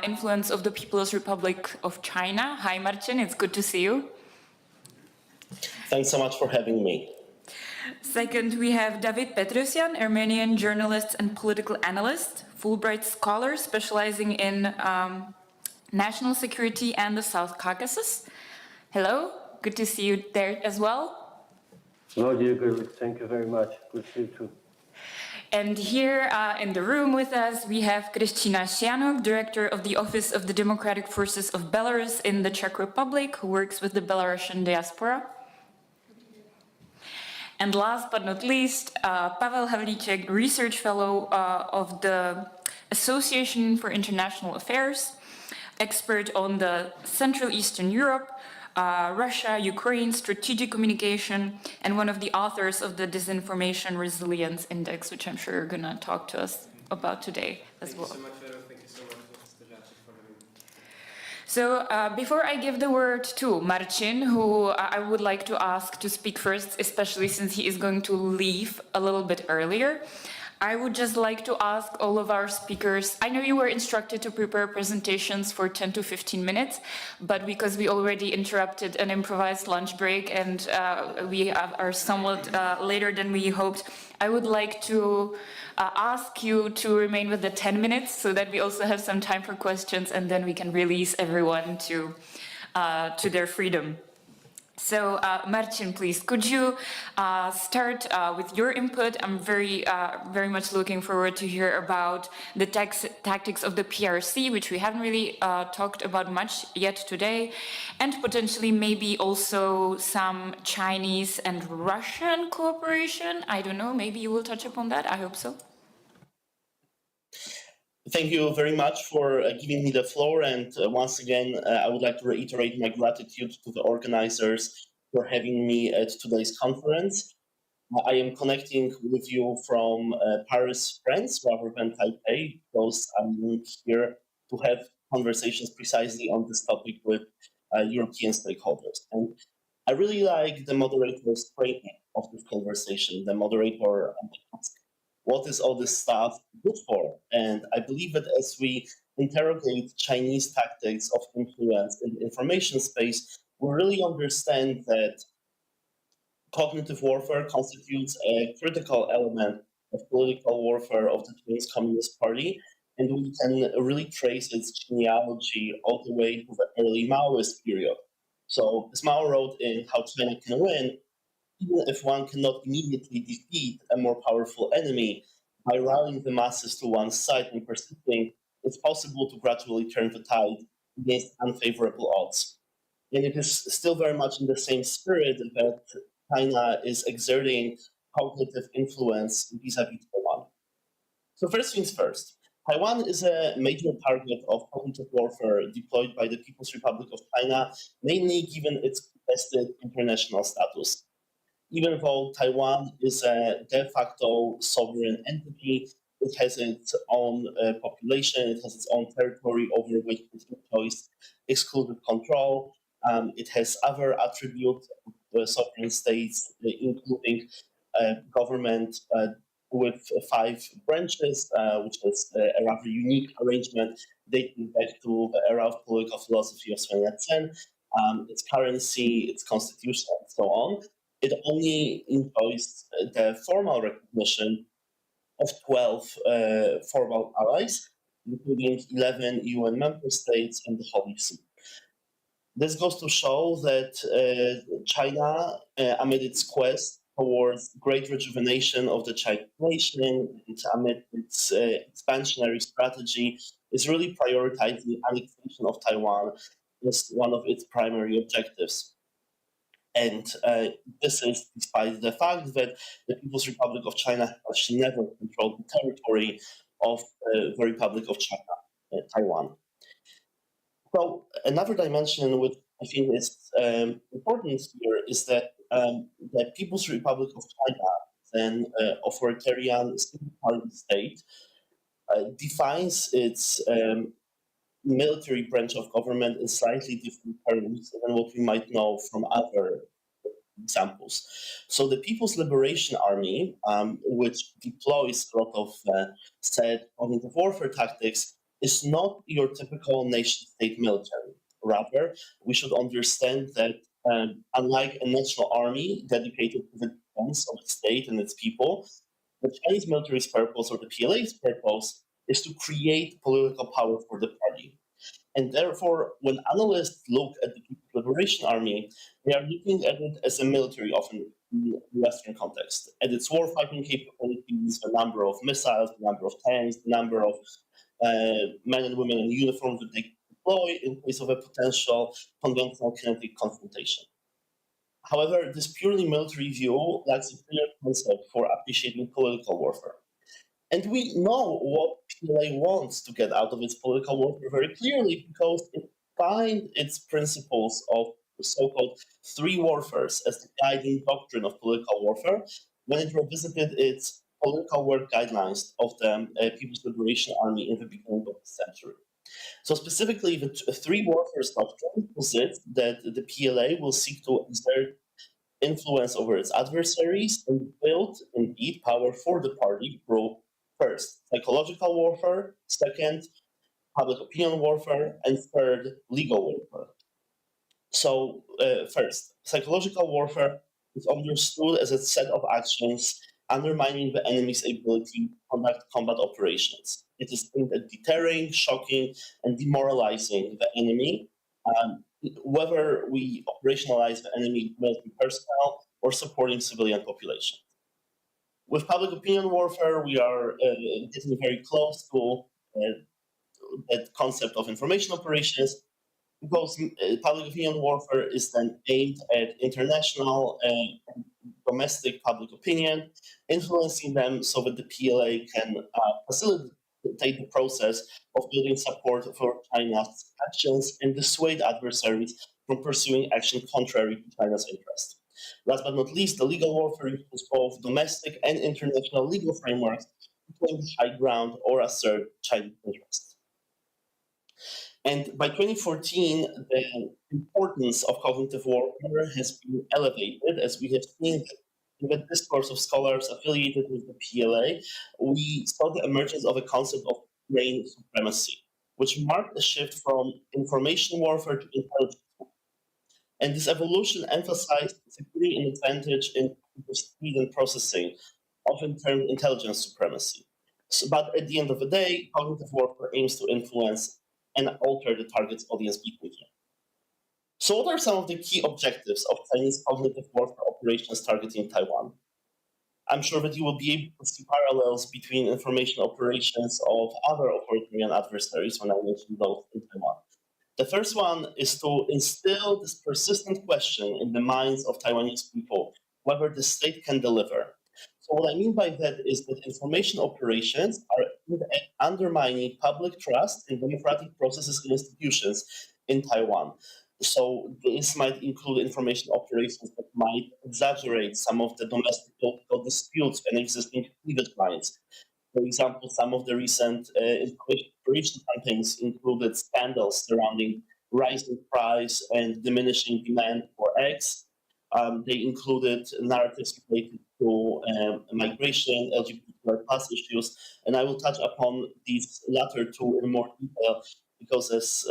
influence of the People's Republic of China. Hi, Marcin, it's good to see you. Thanks so much for having me. Second, we have David Petrosyan, Armenian journalist and political analyst, Fulbright scholar specializing in national security and the South Caucasus. Hello, good to see you there as well. Hello, dear girl. Thank you very much. Good to see you too. And here in the room with us, we have Kristina Sianok, director of the Office of the Democratic Forces of Belarus in the Czech Republic, who works with the Belarusian diaspora. And last but not least, Pavel Žáček, research fellow of the Association for International Affairs, expert on the Central Eastern Europe, Russia, Ukraine, strategic communication, and one of the authors of the Disinformation Resilience Index, which I'm sure you're going to talk to us about today as well. Thank you so much, Vero. Thank you so much, Mr. Žáček, for having me. So before I give the word to Marcin, who I would like to ask to speak first, especially since he is going to leave a little bit earlier, I would just like to ask all of our speakers, I know you were instructed to prepare presentations for 10 to 15 minutes, but because we already interrupted an improvised lunch break and we are somewhat later than we hoped, I would like to ask you to remain with the 10 minutes so that we also have some time for questions and then we can release everyone to their freedom. So, Marcin, please, could you start with your input? I'm very much looking forward to hear about the tactics of the PRC, which we haven't really talked about much yet today, and potentially maybe also some Chinese and Russian cooperation. I don't know, maybe you will touch upon that. I hope so. Thank you very much for giving me the floor. And once again, I would like to reiterate my gratitude to the organizers for having me at today's conference. I am connecting with you from Paris, France, rather than Taipei, because I'm here to have conversations precisely on this topic with European stakeholders. And I really like the moderator's framing of this conversation. The moderator asked, what is all this stuff good for? And I believe that as we interrogate Chinese tactics of influence in the information space, we really understand that cognitive warfare constitutes a critical element of political warfare of the Chinese Communist Party, and we can really trace its genealogy all the way to the early Maoist period. So as Mao wrote in How China Can Win, even if one cannot immediately defeat a more powerful enemy, by rallying the masses to one's side and persisting, it's possible to gradually turn the tide against unfavorable odds. And it is still very much in the same spirit that China is exerting cognitive influence vis-à-vis Taiwan. So first things first, Taiwan is a major target of cognitive warfare deployed by the People's Republic of China, mainly given its contested international status. Even though Taiwan is a de facto sovereign entity, it has its own population, it has its own territory over which it enjoys exclusive control. It has other attributes of sovereign states, including government with 5 branches, which is a rather unique arrangement dating back to the era of political philosophy of Sun Yat-sen, its currency, its constitution, and so on. It only enjoys the formal recognition of 12 formal allies, including 11 UN member states and the Holy See. This goes to show that China, amid its quest towards great rejuvenation of the Chinese nation and amid its expansionary strategy, is really prioritizing annexation of Taiwan as one of its primary objectives. And this is despite the fact that the People's Republic of China actually never controlled the territory of the Republic of China, Taiwan. So another dimension which I think is important here is that the People's Republic of China, an authoritarian single-party state, defines its military branch of government in slightly different terms than what we might know from other examples. So the People's Liberation Army, which deploys a lot of said cognitive warfare tactics, is not your typical nation-state military. Rather, we should understand that unlike a national army dedicated to the defense of the state and its people, the Chinese military's purpose, or the PLA's purpose, is to create political power for the party. And therefore, when analysts look at the People's Liberation Army, they are looking at it as a military, often in the Western context, at its warfighting capabilities, the number of missiles, the number of tanks, the number of men and women in uniform that they deploy in case of a potential conventional kinetic confrontation. However, this purely military view lacks a clear concept for appreciating political warfare. And we know what PLA wants to get out of its political warfare very clearly, because it defined its principles of the so-called 3 warfares as the guiding doctrine of political warfare when it revisited its political work guidelines of the People's Liberation Army in the beginning of the century. So specifically, the 3 warfares doctrine posits that the PLA will seek to exert influence over its adversaries and build, indeed, power for the party through, first, psychological warfare, second, public opinion warfare, and third, legal warfare. So first, psychological warfare is understood as a set of actions undermining the enemy's ability to conduct combat operations. It is aimed at deterring, shocking, and demoralizing the enemy, whether we operationalize the enemy military personnel or supporting civilian population. With public opinion warfare, we are getting very close to that concept of information operations, because public opinion warfare is then aimed at international and domestic public opinion, influencing them so that the PLA can facilitate the process of building support for China's actions and dissuade adversaries from pursuing action contrary to China's interest. Last but not least, the legal warfare uses both domestic and international legal frameworks to claim high ground or assert Chinese interests. And by 2014, the importance of cognitive warfare has been elevated, as we have seen in the discourse of scholars affiliated with the PLA. We saw the emergence of a concept of brain supremacy, which marked a shift from information warfare to intelligence warfare. And this evolution emphasized security and advantage in speed and processing, often termed intelligence supremacy. But at the end of the day, cognitive warfare aims to influence and alter the target's audience behavior. So what are some of the key objectives of Chinese cognitive warfare operations targeting Taiwan? I'm sure that you will be able to see parallels between information operations of other authoritarian adversaries when I mention those in Taiwan. The first one is to instill this persistent question in the minds of Taiwanese people, whether the state can deliver. So what I mean by that is that information operations are undermining public trust in democratic processes and institutions in Taiwan. So this might include information operations that might exaggerate some of the domestic political disputes and existing legal lines. For example, some of the recent information operation campaigns included scandals surrounding rising price and diminishing demand for eggs. They included narratives related to migration, LGBTQI+ issues, and I will touch upon these latter two in more detail because as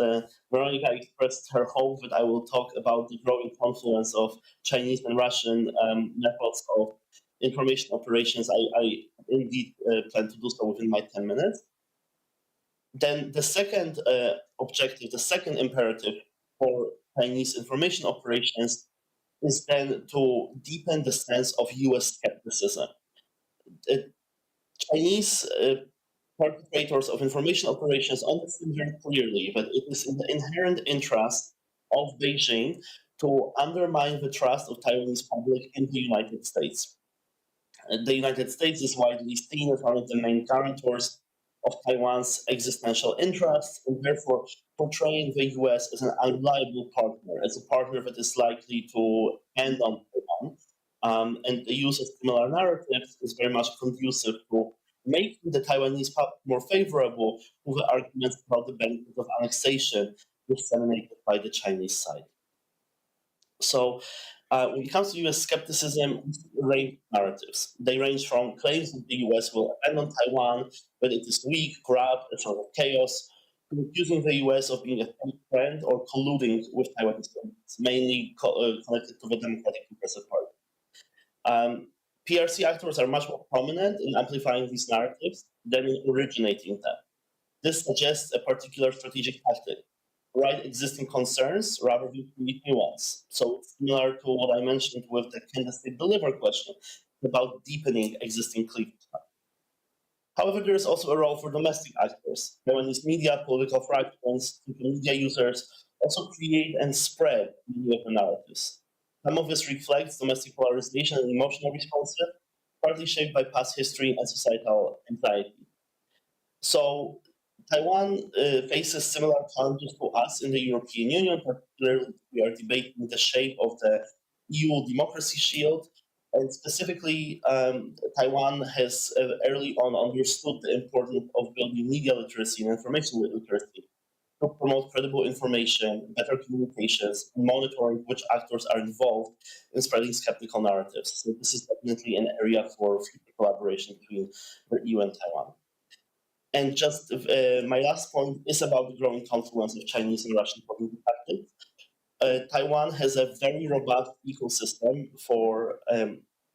Veronica expressed her hope that I will talk about the growing confluence of Chinese and Russian methods of information operations, I indeed plan to do so within my 10 minutes. Then the second objective, the second imperative for Chinese information operations is then to deepen the sense of US skepticism. Chinese perpetrators of information operations understand very clearly that it is in the inherent interest of Beijing to undermine the trust of Taiwanese public in the United States. The United States is widely seen as one of the main guarantors of Taiwan's existential interests, and therefore portraying the US as an unreliable partner, as a partner that is likely to end on Taiwan. And the use of similar narratives is very much conducive to making the Taiwanese public more favorable to the arguments about the benefits of annexation disseminated by the Chinese side. So when it comes to US skepticism, range narratives. They range from claims that the US will abandon Taiwan, that it is weak, corrupt, a sort of chaos, to accusing the US of being a friend or colluding with Taiwanese governments, mainly connected to the Democratic Progressive Party. PRC actors are much more prominent in amplifying these narratives than in originating them. This suggests a particular strategic tactic: write existing concerns rather than create new ones. So it's similar to what I mentioned with the can the state deliver question about deepening existing cleavage. However, there is also a role for domestic actors. Taiwanese media, political fractions, social media users also create and spread many of the narratives. Some of this reflects domestic polarization and emotional responses, partly shaped by past history and societal anxiety. So Taiwan faces similar challenges to us in the European Union. Particularly, we are debating the shape of the EU democracy shield. And specifically, Taiwan has early on understood the importance of building media literacy and information literacy to promote credible information, better communications, and monitoring which actors are involved in spreading skeptical narratives. So this is definitely an area for future collaboration between the EU and Taiwan. And just my last point is about the growing confluence of Chinese and Russian cognitive tactics. Taiwan has a very robust ecosystem for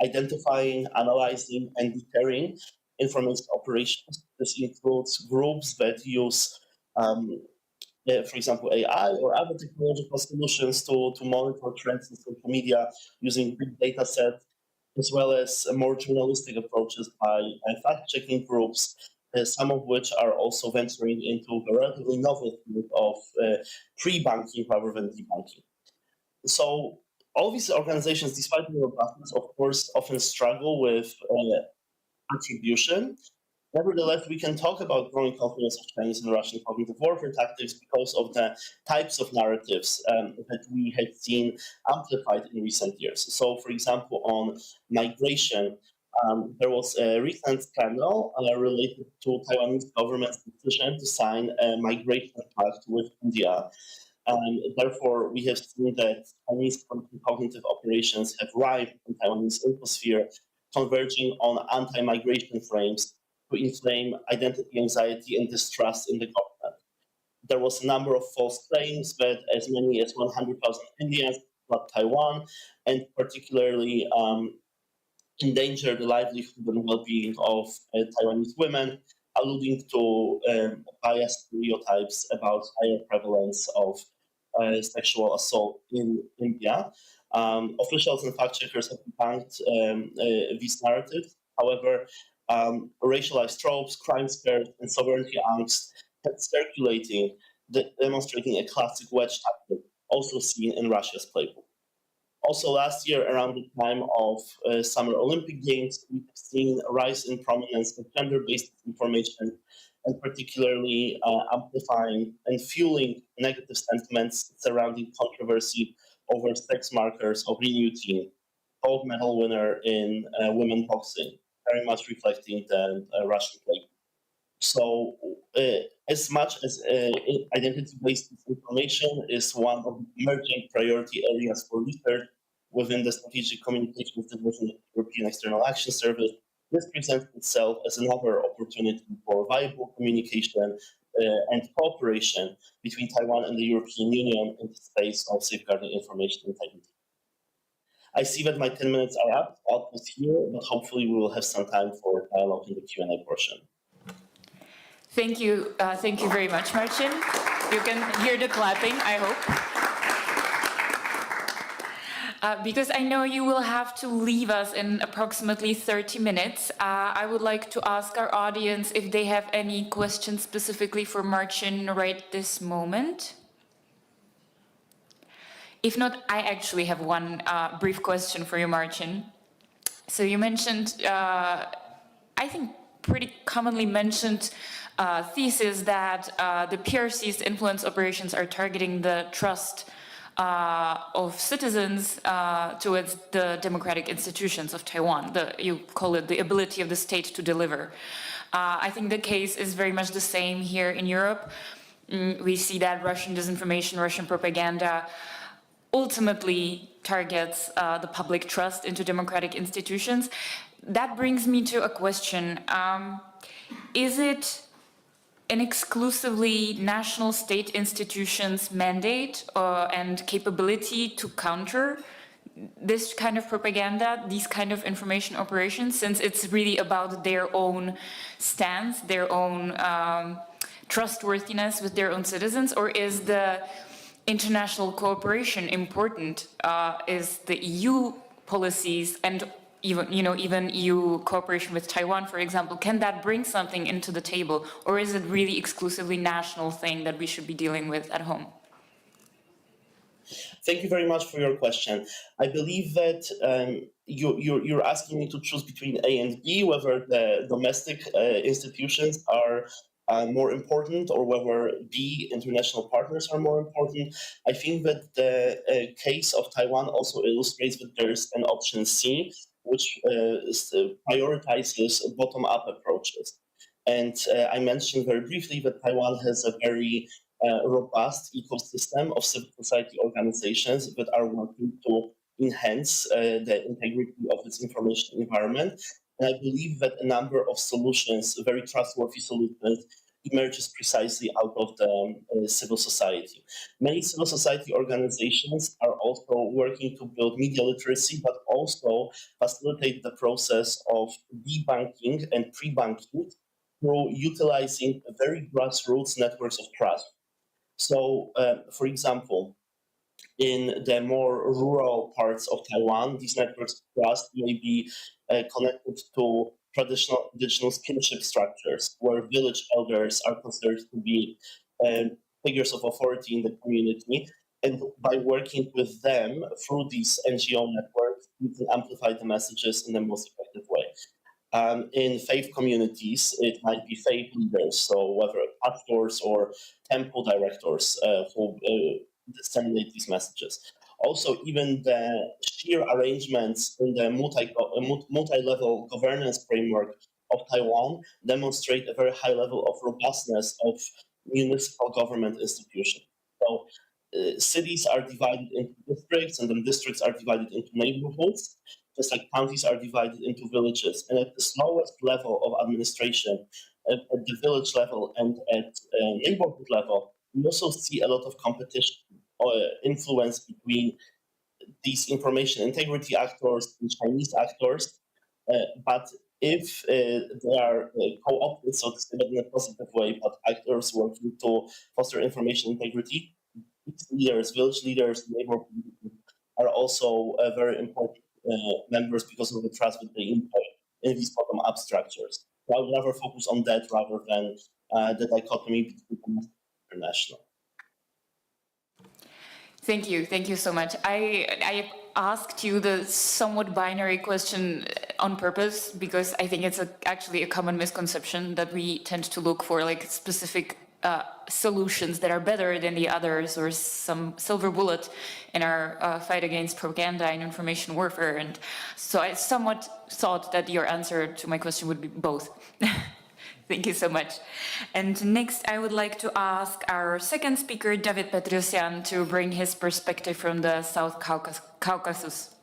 identifying, analyzing, and deterring information operations. This includes groups that use, for example, AI or other technological solutions to monitor trends in social media using big data sets, as well as more journalistic approaches by fact-checking groups, some of which are also venturing into the relatively novel field of pre-banking rather than debunking. So all these organizations, despite their robustness, of course, often struggle with attribution. Nevertheless, we can talk about growing confluence of Chinese and Russian cognitive warfare tactics because of the types of narratives that we had seen amplified in recent years. So, for example, on migration, there was a recent scandal related to Taiwanese government's decision to sign a migration pact with India. And therefore, we have seen that Chinese cognitive operations have arrived in Taiwanese infosphere, converging on anti-migration frames to inflame identity anxiety and distrust in the government. There was a number of false claims that as many as 100,000 Indians fled Taiwan, and particularly endanger the livelihood and well-being of Taiwanese women, alluding to biased stereotypes about higher prevalence of sexual assault in India. Officials and fact-checkers have debunked these narratives. However, racialized tropes, crime scares, and sovereignty angst kept circulating, demonstrating a classic wedge tactic, also seen in Russia's playbook. Also, last year, around the time of Summer Olympic Games, we've seen a rise in prominence of gender-based information, and particularly amplifying and fueling negative sentiments surrounding controversy over sex markers of Renew Team, gold medal winner in women boxing, very much reflecting the Russian play. So as much as identity-based information is one of the emerging priority areas for research within the Strategic Communications Division of the European External Action Service, this presents itself as another opportunity for viable communication and cooperation between Taiwan and the European Union in the space of safeguarding information integrity. I see that my 10 minutes are up. I'll pause here, but hopefully we will have some time for dialogue in the Q&A portion. Thank you very much, Marcin. You can hear the clapping, I hope. Because I know you will have to leave us in approximately 30 minutes, I would like to ask our audience if they have any questions specifically for Marcin right this moment. If not, I actually have one brief question for you, Marcin. So you mentioned, I think pretty commonly mentioned thesis that the PRC's influence operations are targeting the trust of citizens towards the democratic institutions of Taiwan. You call it the ability of the state to deliver. I think the case is very much the same here in Europe. We see that Russian disinformation, Russian propaganda ultimately targets the public trust into democratic institutions. That brings me to a question. Is it an exclusively national state institutions' mandate and capability to counter this kind of propaganda, these kind of information operations, since it's really about their own stance, their own trustworthiness with their own citizens, or is the international cooperation important? Is the EU policies and even EU cooperation with Taiwan, for example, can that bring something into the table, or is it really exclusively national thing that we should be dealing with at home? Thank you very much for your question. I believe that you're asking me to choose between A and B, whether the domestic institutions are more important or whether B, international partners are more important. I think that the case of Taiwan also illustrates that there's an option C, which prioritizes bottom-up approaches. And I mentioned very briefly that Taiwan has a very robust ecosystem of civil society organizations that are working to enhance the integrity of its information environment. And I believe that a number of solutions, very trustworthy solutions, emerges precisely out of the civil society. Many civil society organizations are also working to build media literacy, but also facilitate the process of debunking and pre-bunking through utilizing very grassroots networks of trust. So, for example, in the more rural parts of Taiwan, these networks of trust may be connected to traditional indigenous kinship structures, where village elders are considered to be figures of authority in the community. And by working with them through these NGO networks, we can amplify the messages in the most effective way. In faith communities, it might be faith leaders, so whether pastors or temple directors who disseminate these messages. Also, even the sheer arrangements in the multi-level governance framework of Taiwan demonstrate a very high level of robustness of municipal government institutions. So cities are divided into districts, and then districts are divided into neighborhoods, just like counties are divided into villages. And at the lowest level of administration, at the village level and at neighborhood level, we also see a lot of competition or influence between these information integrity actors and Chinese actors. But if they are co-opted, so to say, in a positive way, but actors working to foster information integrity, leaders, village leaders, neighborhood leaders are also very important members because of the trust that they employ in these bottom-up structures. So I would rather focus on that rather than the dichotomy between domestic and international. Thank you so much. I asked you the somewhat binary question on purpose because I think it's actually a common misconception that we tend to look for like specific solutions that are better than the others or some silver bullet in our fight against propaganda and information warfare. And so I somewhat thought that your answer to my question would be both. Thank you so much. And next, I would like to ask our second speaker, David Petrosyan, to bring his perspective from the South Caucasus.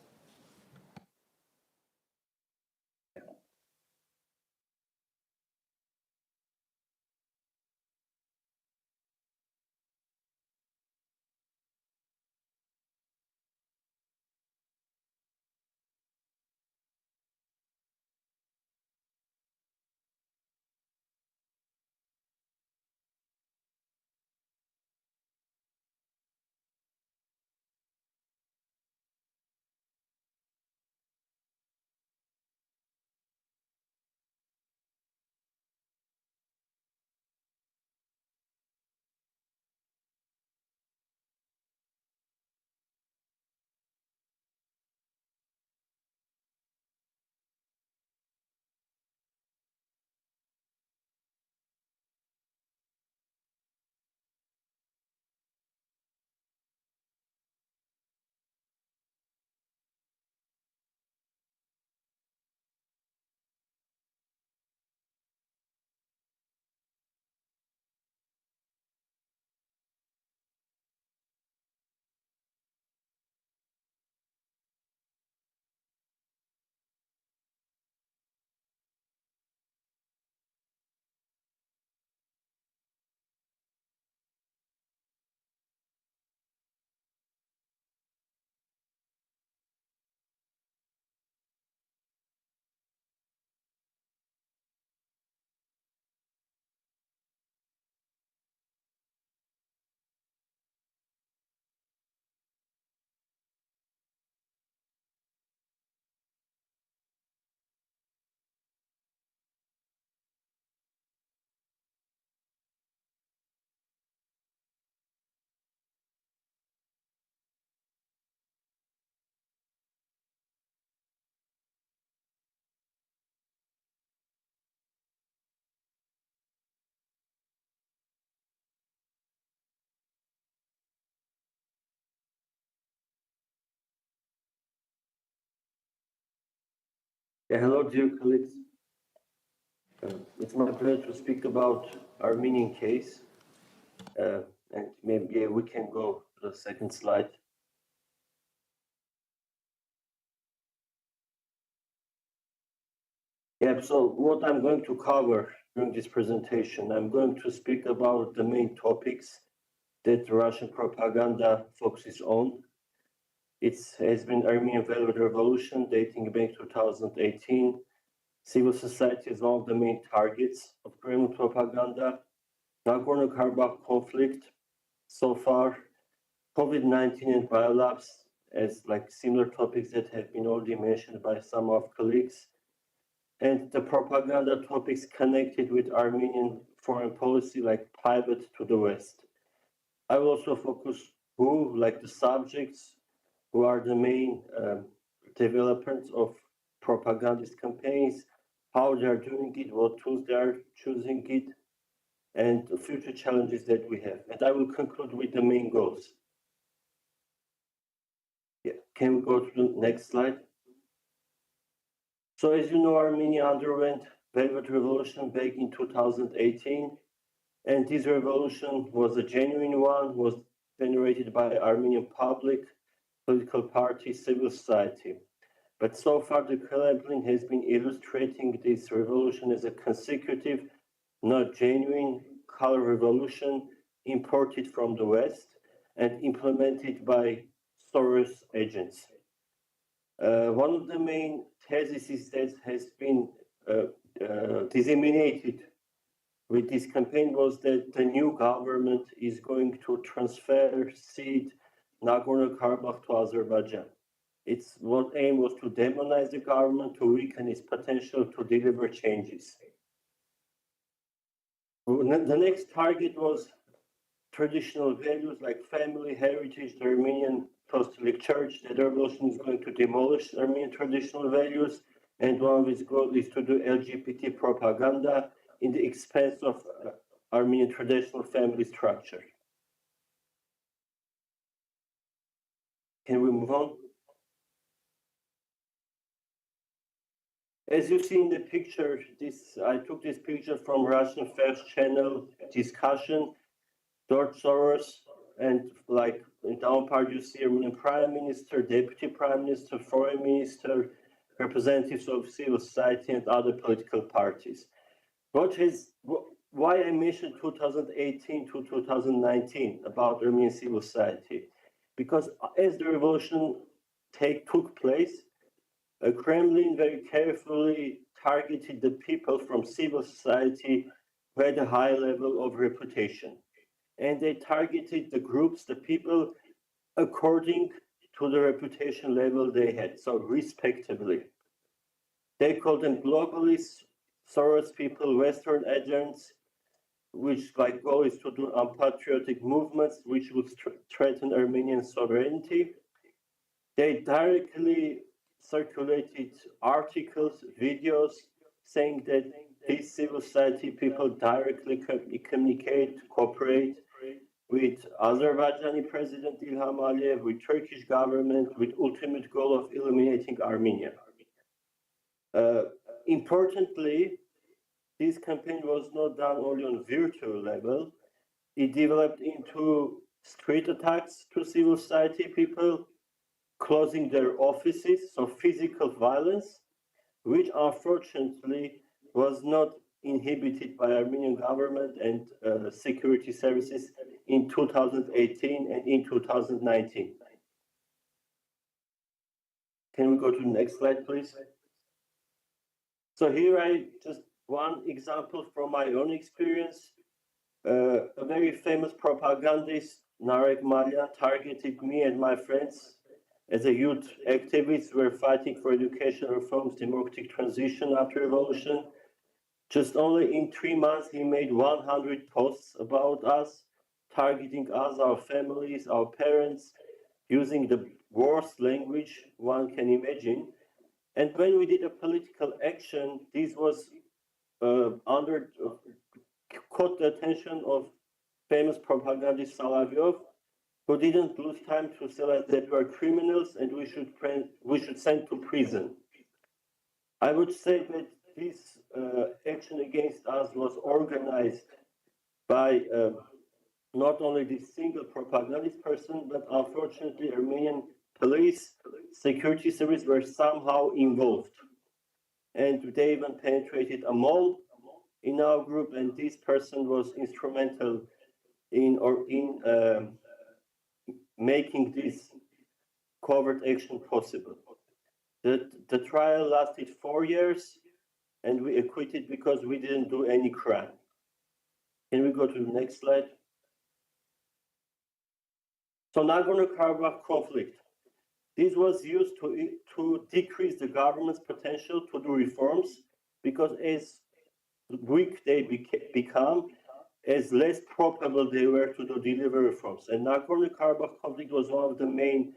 Yeah, hello, dear colleagues. It's my pleasure to speak about Armenian case. And maybe we can go to the second slide. Yeah, so what I'm going to cover during this presentation, I'm going to speak about the main topics that Russian propaganda focuses on. It has been Armenian Velvet Revolution dating back to 2018. Civil society is one of the main targets of Kremlin propaganda. Nagorno-Karabakh conflict so far, COVID-19 and biolabs as like similar topics that have been already mentioned by some of colleagues, and the propaganda topics connected with Armenian foreign policy like pivot to the West. I will also focus who, like the subjects, who are the main developers of propagandist campaigns, how they are doing it, what tools they are choosing it, and the future challenges that we have. And I will conclude with the main goals. Yeah, can we go to the next slide? So as you know, Armenia underwent Velvet Revolution back in 2018. And this revolution was a genuine one, was generated by Armenian public, political parties, civil society. But so far, the Kremlin has been illustrating this revolution as a consecutive, not genuine, color revolution imported from the West and implemented by Soros agents. One of the main theses is that has been disseminated with this campaign was that the new government is going to cede Nagorno-Karabakh to Azerbaijan. Its aim was to demonize the government, to weaken its potential to deliver changes. The next target was traditional values like family, heritage, the Armenian Apostolic Church. The revolution is going to demolish Armenian traditional values, and one of its goals is to do LGBT propaganda in the expense of Armenian traditional family structure. Can we move on? As you see in the picture, I took this picture from Russian First Channel discussion. George Soros, and like in down part you see Armenian Prime Minister, Deputy Prime Minister, Foreign Minister, representatives of civil society and other political parties. Why I mentioned 2018 to 2019 about Armenian civil society? Because as the revolution took place, Kremlin very carefully targeted the people from civil society who had a high level of reputation. And they targeted the groups, the people, according to the reputation level they had, so respectively. They called them globalists, Soros people, Western agents, which like goal is to do unpatriotic movements which would threaten Armenian sovereignty. They directly circulated articles, videos, saying that these civil society people directly communicate, cooperate with Azerbaijani President Ilham Aliyev, with Turkish government, with ultimate goal of eliminating Armenia. Importantly, this campaign was not done only on virtual level. It developed into street attacks to civil society people, closing their offices, so physical violence, which unfortunately was not inhibited by Armenian government and security services in 2018 and in 2019. Can we go to the next slide, please? So here just one example from my own experience. A very famous propagandist, Narek Malyan, targeted me and my friends as a youth activist. We're fighting for education reforms, democratic transition after revolution. Just only in 3 months, he made 100 posts about us, targeting us, our families, our parents, using the worst language one can imagine. And when we did a political action, this was caught the attention of famous propagandist Solovyov, who didn't lose time to tell us that we are criminals and we should send to prison. I would say that this action against us was organized by not only this single propagandist person, but unfortunately Armenian police, security service were somehow involved. And they even penetrated a mall in our group, and this person was instrumental in making this covert action possible. The trial lasted 4 years, and we acquitted because we didn't do any crime. Can we go to the next slide? So Nagorno-Karabakh conflict. This was used to decrease the government's potential to do reforms, because as weak they become, as less probable they were to deliver reforms. And Nagorno-Karabakh conflict was one of the main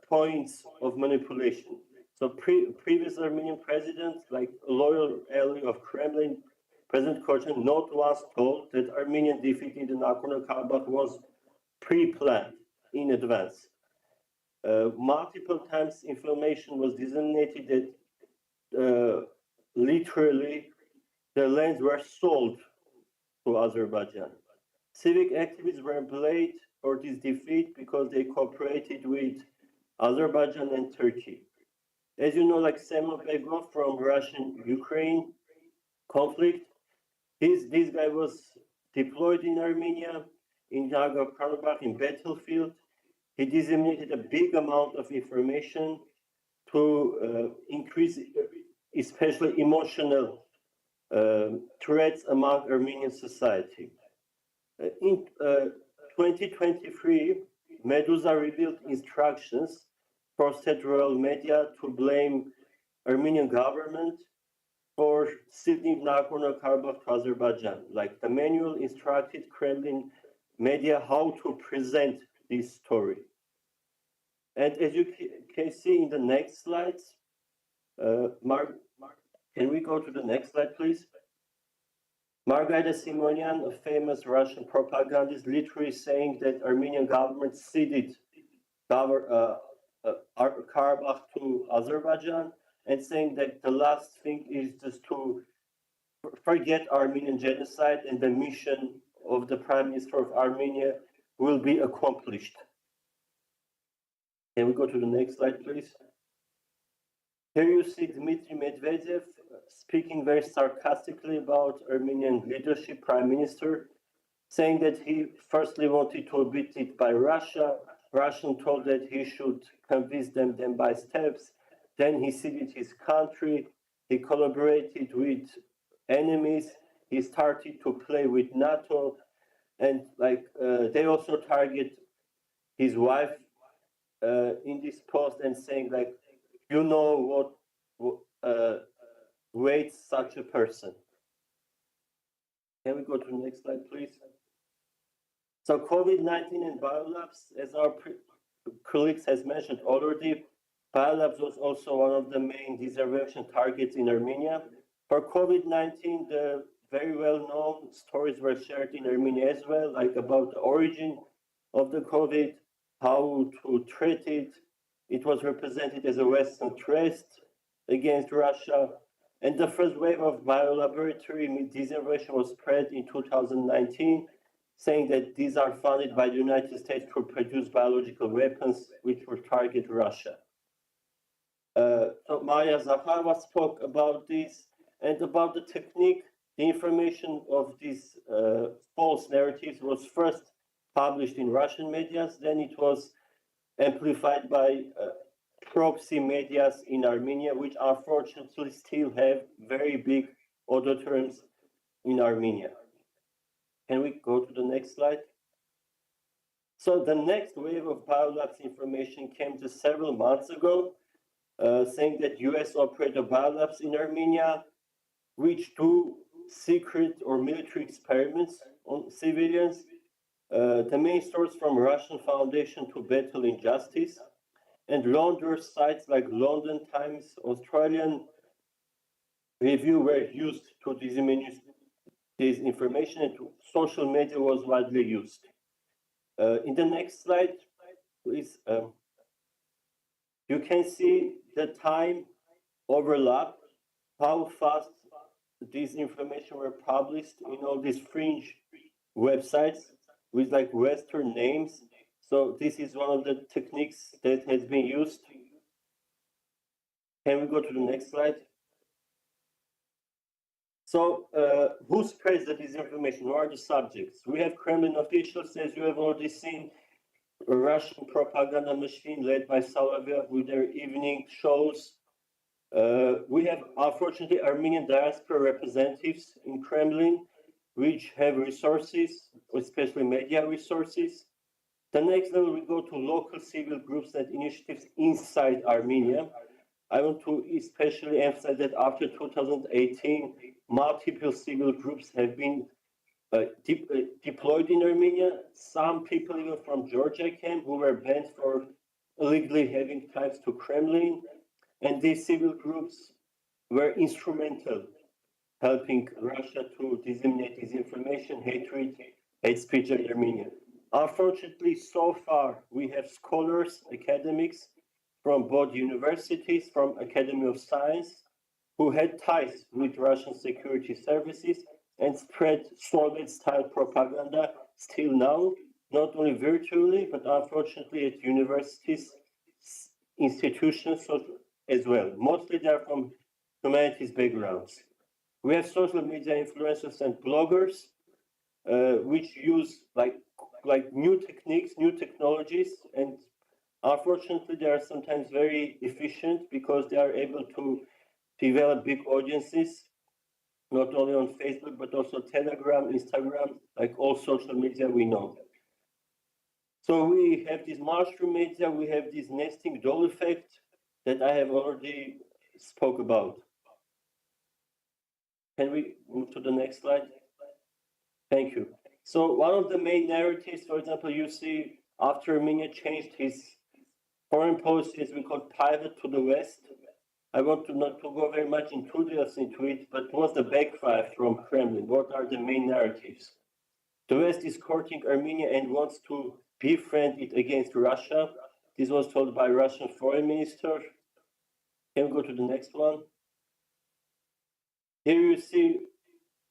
points of manipulation. So previous Armenian presidents, like a loyal ally of Kremlin, President Kochen, not once told that Armenian defeat in the Nagorno-Karabakh was pre-planned in advance. Multiple times information was disseminated that literally the lands were sold to Azerbaijan. Civic activists were blamed for this defeat because they cooperated with Azerbaijan and Turkey. As you know, like Semyon Begov from Russian-Ukraine conflict, this guy was deployed in Armenia, in Nagorno-Karabakh, in battlefield. He disseminated a big amount of information to increase, especially emotional threats among Armenian society. In 2023, Medusa revealed instructions for federal media to blame Armenian government for ceding Nagorno-Karabakh to Azerbaijan. Like the manual instructed Kremlin media how to present this story. And as you can see in the next slides, can we go to the next slide, please? Markéta Simonian, a famous Russian propagandist, literally saying that Armenian government ceded Karabakh to Azerbaijan, and saying that the last thing is just to forget Armenian genocide and the mission of the Prime Minister of Armenia will be accomplished. Can we go to the next slide, please? Here you see Dmitry Medvedev speaking very sarcastically about Armenian leadership, Prime Minister, saying that he firstly wanted to be beaten by Russia. Russian told that he should convince them by steps. Then he ceded his country. He collaborated with enemies. He started to play with NATO, and they also target his wife in this post and saying like, you know what waits such a person. Can we go to the next slide, please? So COVID-19 and biolabs, as our colleagues has mentioned already, biolabs was also one of the main disinformation targets in Armenia. For COVID-19, the very well-known stories were shared in Armenia as well, like about the origin of the COVID, how to treat it. It was represented as a Western threat against Russia. And the first wave of biolaboratory disinformation was spread in 2019, saying that these are funded by the United States to produce biological weapons which will target Russia. So Maya Zakharova spoke about this and about the technique. The information of these false narratives was first published in Russian media, then it was amplified by proxy medias in Armenia, which unfortunately still have very big auditoriums in Armenia. Can we go to the next slide? So the next wave of biolabs information came just several months ago, saying that US operated biolabs in Armenia, which do secret or military experiments on civilians. The main source from Russian Foundation to Battle Injustice, and laundered sites like London Times, Australian Review were used to disseminate this information, and social media was widely used. In the next slide, please, you can see the time overlap, how fast these information were published in all these fringe websites with like Western names. So this is one of the techniques that has been used. Can we go to the next slide? So who spreads the disinformation? Who are the subjects? We have Kremlin officials, as you have already seen, a Russian propaganda machine led by Solovyev with their evening shows. We have, unfortunately, Armenian diaspora representatives in Kremlin, which have resources, especially media resources. The next level, we go to local civil groups and initiatives inside Armenia. I want to especially emphasize that after 2018, multiple civil groups have been deployed in Armenia. Some people even from Georgia came who were banned for illegally having ties to Kremlin. And these civil groups were instrumental helping Russia to disseminate disinformation, hatred, hate speech in Armenia. Unfortunately, so far, we have scholars, academics from both universities, from Academy of Science, who had ties with Russian security services and spread Soviet-style propaganda still now, not only virtually, but unfortunately at universities, institutions as well. Mostly they're from humanities backgrounds. We have social media influencers and bloggers, which use like new techniques, new technologies, and unfortunately they are sometimes very efficient because they are able to develop big audiences. not only on Facebook, but also Telegram, Instagram, like all social media we know. So we have this mushroom media, we have this nesting doll effect that I have already spoke about. Can we move to the next slide? Thank you. So one of the main narratives, for example, you see after Armenia changed his foreign policy, as we call pivot to the West. I want to not to go very much into details into it, but what's the backfire from Kremlin? What are the main narratives? The West is courting Armenia and wants to befriend it against Russia. This was told by Russian foreign minister. Can we go to the next one? Here you see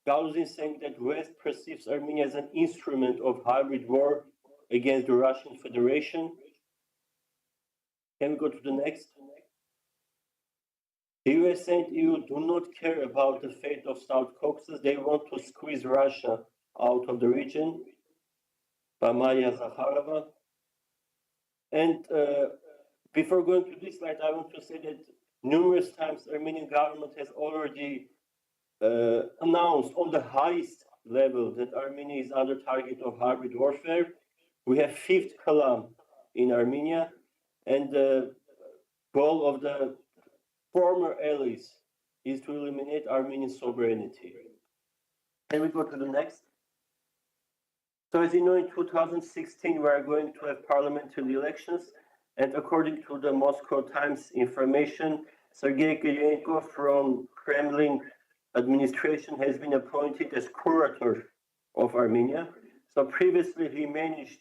Galuzin saying that West perceives Armenia as an instrument of hybrid war against the Russian Federation. Can we go to the next? The US and EU do not care about the fate of South Caucasus. They want to squeeze Russia out of the region. By Maria Zakharova. And before going to this slide, I want to say that numerous times Armenian government has already announced on the highest level that Armenia is under target of hybrid warfare. We have fifth column in Armenia, and the goal of the former allies is to eliminate Armenian sovereignty. Can we go to the next? So as you know, in 2016, we are going to have parliamentary elections, and according to the Moscow Times information, Sergei Kiryenko from Kremlin administration has been appointed as curator of Armenia. So previously he managed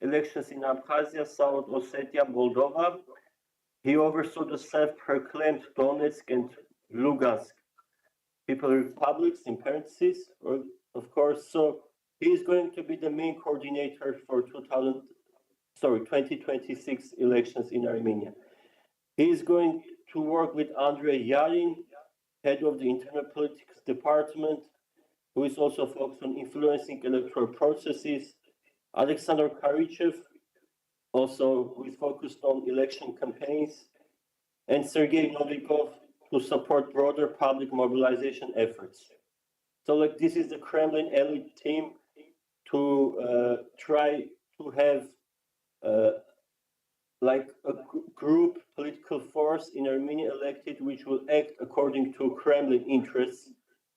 elections in Abkhazia, South Ossetia, Moldova. He oversaw the self-proclaimed Donetsk and Lugansk People Republics, in parentheses, of course. So he is going to be the main coordinator for 2026 elections in Armenia. He is going to work with Andrei Yarin, head of the Internal Politics Department, who is also focused on influencing electoral processes. Alexander Karichev, also who is focused on election campaigns, and Sergei Novikov, to support broader public mobilization efforts. So like this is the Kremlin elite team to try to have like a group political force in Armenia elected, which will act according to Kremlin interests,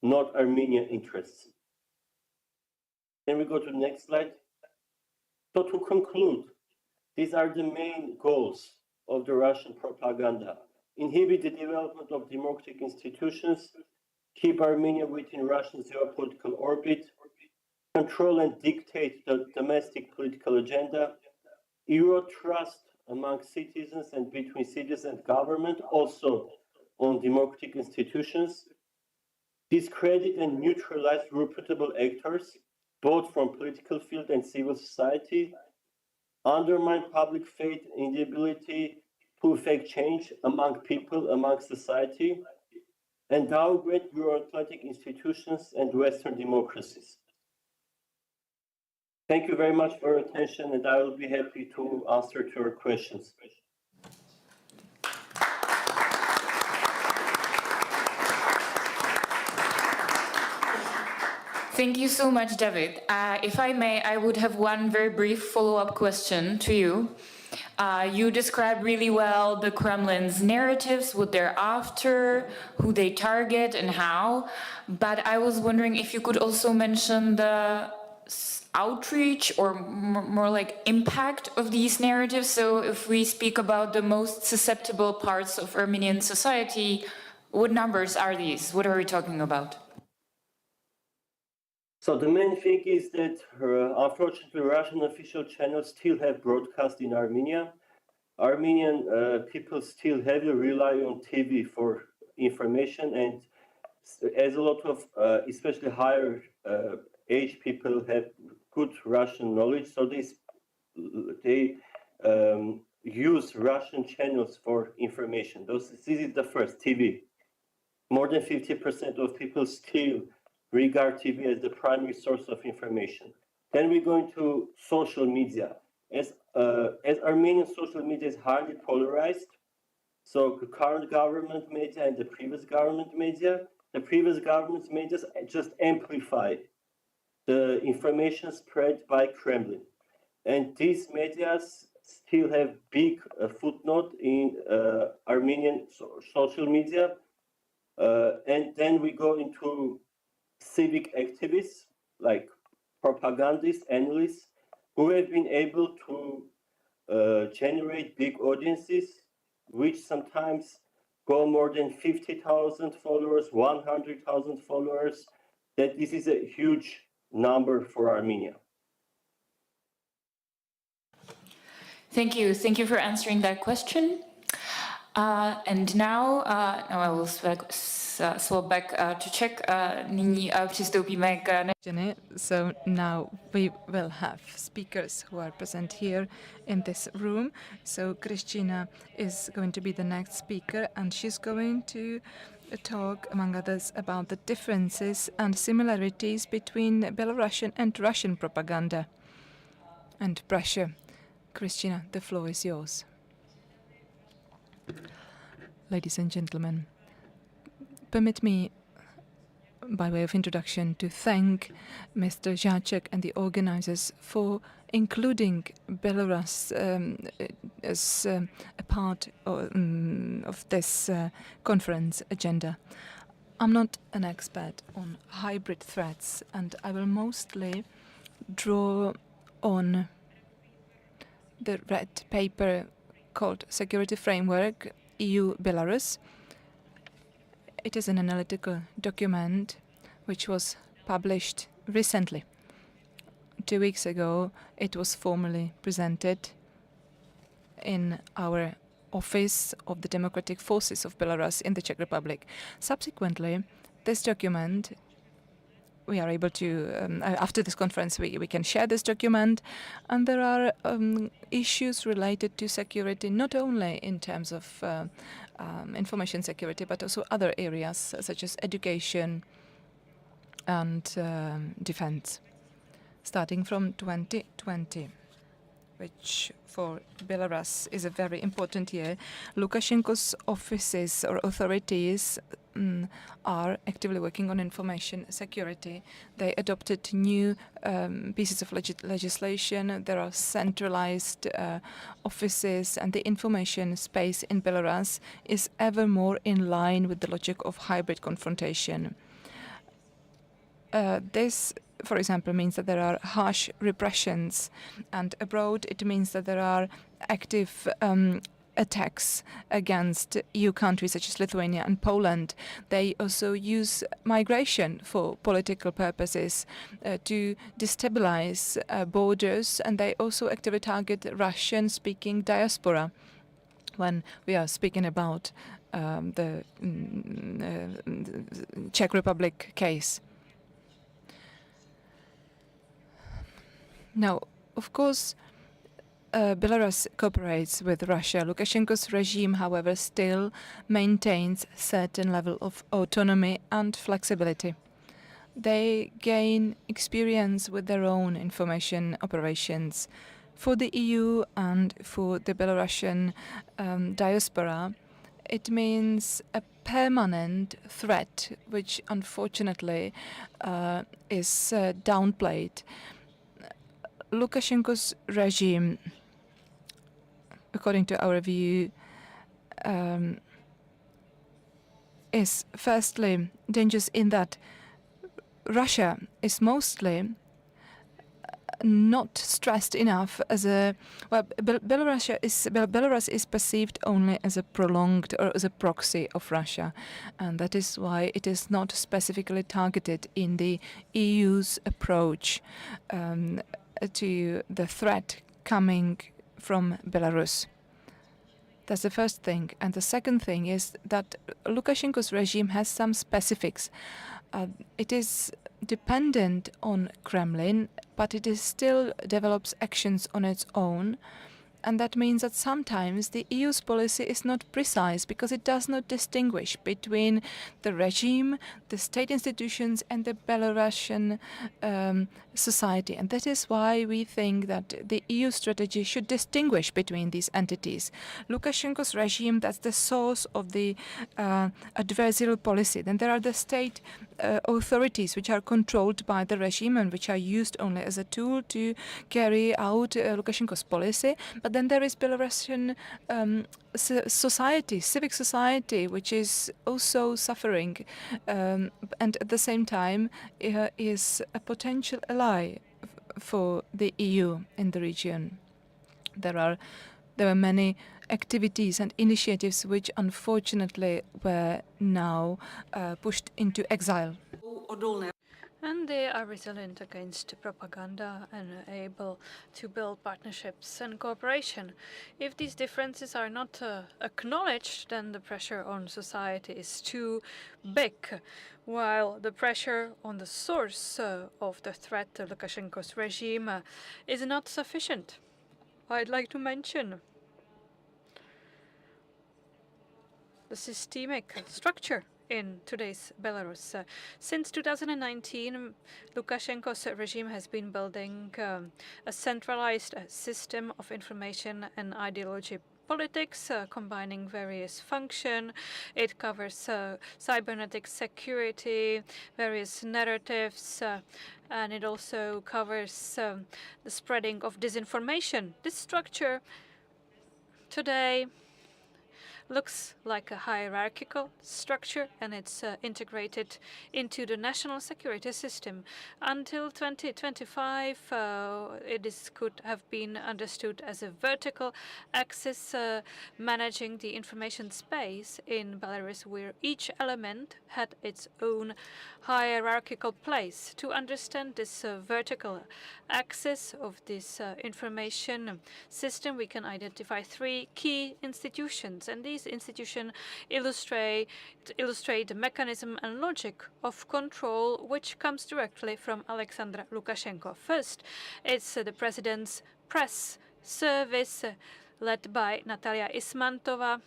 not Armenian interests. Can we go to the next slide? So to conclude, these are the main goals of the Russian propaganda. Inhibit the development of democratic institutions, keep Armenia within Russia's geopolitical orbit, control and dictate the domestic political agenda, erode trust among citizens and between citizens and government, also on democratic institutions, discredit and neutralize reputable actors, both from political field and civil society, undermine public faith in the ability to effect change among people, among society, and downgrade Euro-Atlantic institutions and Western democracies. Thank you very much for your attention, and I will be happy to answer to your questions. Thank you so much, David. If I may, I would have one very brief follow-up question to you. You described really well the Kremlin's narratives, what they're after, who they target and how. But I was wondering if you could also mention the outreach or more like impact of these narratives. So if we speak about the most susceptible parts of Armenian society, what numbers are these? What are we talking about? So the main thing is that, unfortunately, Russian official channels still have broadcast in Armenia. Armenian people still heavily rely on TV for information, and as a lot of, especially higher age people have good Russian knowledge, so they use Russian channels for information. This is the first, TV. More than 50% of people still regard TV as the primary source of information. Then we go into social media. As Armenian social media is highly polarized, so the current government media and the previous government media, the previous governments may just amplify the information spread by Kremlin. And these media still have big footnote in Armenian social media. And then we go into civic activists like propagandists, analysts, who have been able to generate big audiences, which sometimes go more than 50,000 followers, 100,000 followers, that this is a huge number for Armenia. Thank you. Thank you for answering that question. And now I will swap back to Czech. Nyní přistoupíme k... So now we will have speakers who are present here in this room. So Kristina is going to be the next speaker, and she's going to talk, among others, about the differences and similarities between Belarusian and Russian propaganda and pressure. Kristina, the floor is yours. Ladies and gentlemen, permit me, by way of introduction, to thank Mr. Žáček and the organizers for including Belarus as a part of this conference agenda. I'm not an expert on hybrid threats, and I will mostly draw on the red paper called Security Framework EU-Belarus. It is an analytical document which was published recently. 2 weeks ago, it was formally presented in our office of the Democratic Forces of Belarus in the Czech Republic. Subsequently, this document, we are able to, after this conference, we can share this document, and there are issues related to security, not only in terms of information security, but also other areas such as education and defense. Starting from 2020, which for Belarus is a very important year, Lukashenko's offices or authorities are actively working on information security. They adopted new pieces of legislation. There are centralized offices, and the information space in Belarus is ever more in line with the logic of hybrid confrontation. This, for example, means that there are harsh repressions, and abroad it means that there are active attacks against EU countries such as Lithuania and Poland. They also use migration for political purposes to destabilize borders, and they also actively target Russian-speaking diaspora. When we are speaking about the Czech Republic case. Now, of course, Belarus cooperates with Russia. Lukashenko's regime, however, still maintains a certain level of autonomy and flexibility. They gain experience with their own information operations. For the EU and for the Belarusian diaspora, it means a permanent threat, which unfortunately is downplayed. Lukashenko's regime, according to our view, is firstly dangerous in that Russia is mostly not stressed enough as a Belarus is perceived only as a prolonged or as a proxy of Russia, and that is why it is not specifically targeted in the EU's approach to the threat coming from Belarus. That's the first thing. And the second thing is that Lukashenko's regime has some specifics. It is dependent on Kremlin, but it is still develops actions on its own, and that means that sometimes the EU's policy is not precise because it does not distinguish between the regime, the state institutions, and the Belarusian society. And that is why we think that the EU strategy should distinguish between these entities. Lukashenko's regime, that's the source of the adversarial policy. Then there are the state authorities which are controlled by the regime and which are used only as a tool to carry out Lukashenko's policy. But then there is Belarusian society, civic society, which is also suffering and at the same time is a potential ally for the EU in the region. There are many activities and initiatives which unfortunately were now pushed into exile. And they are resilient against propaganda and able to build partnerships and cooperation. If these differences are not acknowledged, then the pressure on society is too big, while the pressure on the source of the threat to Lukashenko's regime is not sufficient. I'd like to mention the systemic structure in today's Belarus. Since 2019, Lukashenko's regime has been building a centralized system of information and ideology politics, combining various functions. It covers cybernetic security, various narratives, and it also covers the spreading of disinformation. This structure today looks like a hierarchical structure, and it's integrated into the national security system. Until 2025, it could have been understood as a vertical axis managing the information space in Belarus, where each element had its own hierarchical place. To understand this vertical axis of this information system, we can identify three key institutions, and these institutions illustrate the mechanism and logic of control which comes directly from Alexander Lukashenko. First, it's the president's press service led by Natalia Ismantova.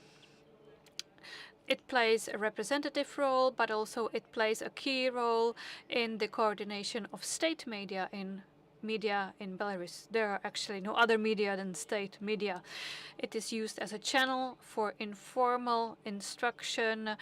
It plays a representative role, but also it plays a key role in the coordination of state media in Belarus. There are actually no other media than state media. It is used as a channel for informal instruction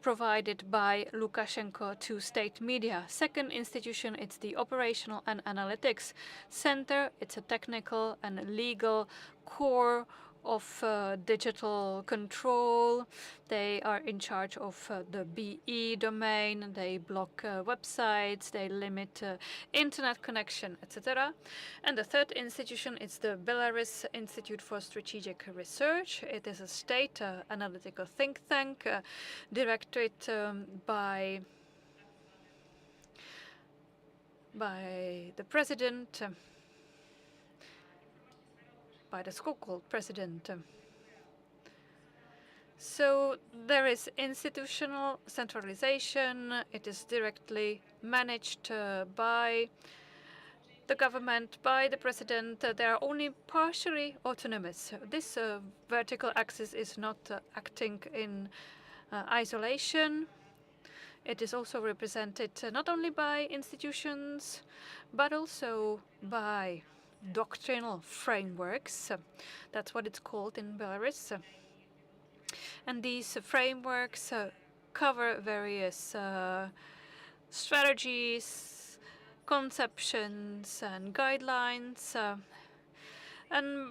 provided by Lukashenko to state media. Second institution, it's the Operational and Analytics Center. It's a technical and legal core of digital control. They are in charge of the BE domain. They block websites. They limit internet connection, etc. And the third institution is the Belarus Institute for Strategic Research. It is a state analytical think tank directed by the president, by the so-called president. So there is institutional centralization. It is directly managed by the government, by the president. They are only partially autonomous. This vertical axis is not acting in isolation. It is also represented not only by institutions, but also by doctrinal frameworks. That's what it's called in Belarus. And these frameworks cover various strategies, conceptions, and guidelines. And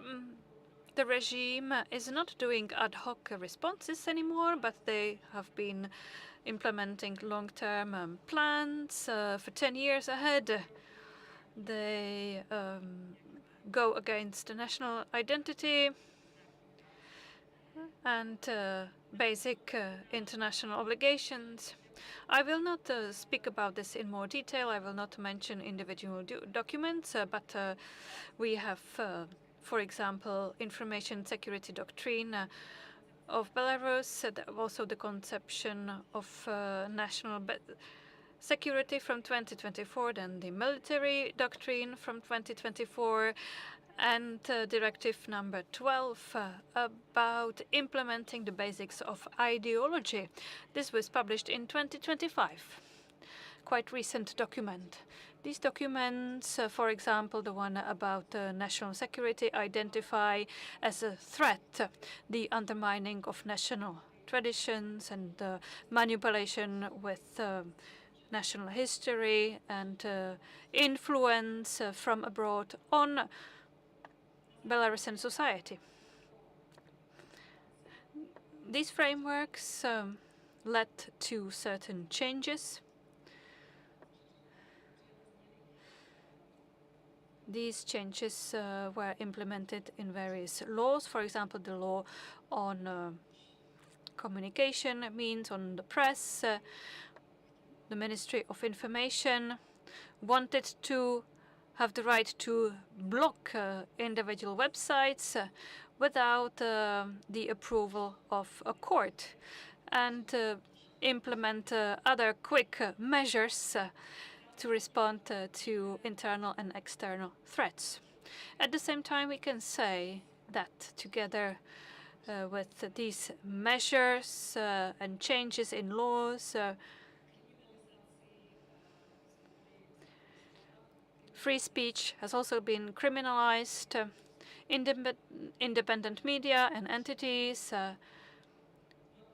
the regime is not doing ad hoc responses anymore, but they have been implementing long-term plans for 10 years ahead. They go against the national identity and basic international obligations. I will not speak about this in more detail. I will not mention individual documents, but we have, for example, information security doctrine of Belarus, also the conception of national security from 2024, then the military doctrine from 2024, and Directive number 12 about implementing the basics of ideology. This was published in 2025. Quite recent document. These documents, for example, the one about national security, identify as a threat the undermining of national traditions and manipulation with national history and influence from abroad on Belarusian society. These frameworks led to certain changes. These changes were implemented in various laws, for example, the law on communication means, on the press. The Ministry of Information wanted to have the right to block individual websites without the approval of a court, and implement other quick measures to respond to internal and external threats. At the same time, we can say that together with these measures and changes in laws, free speech has also been criminalized. Independent media and entities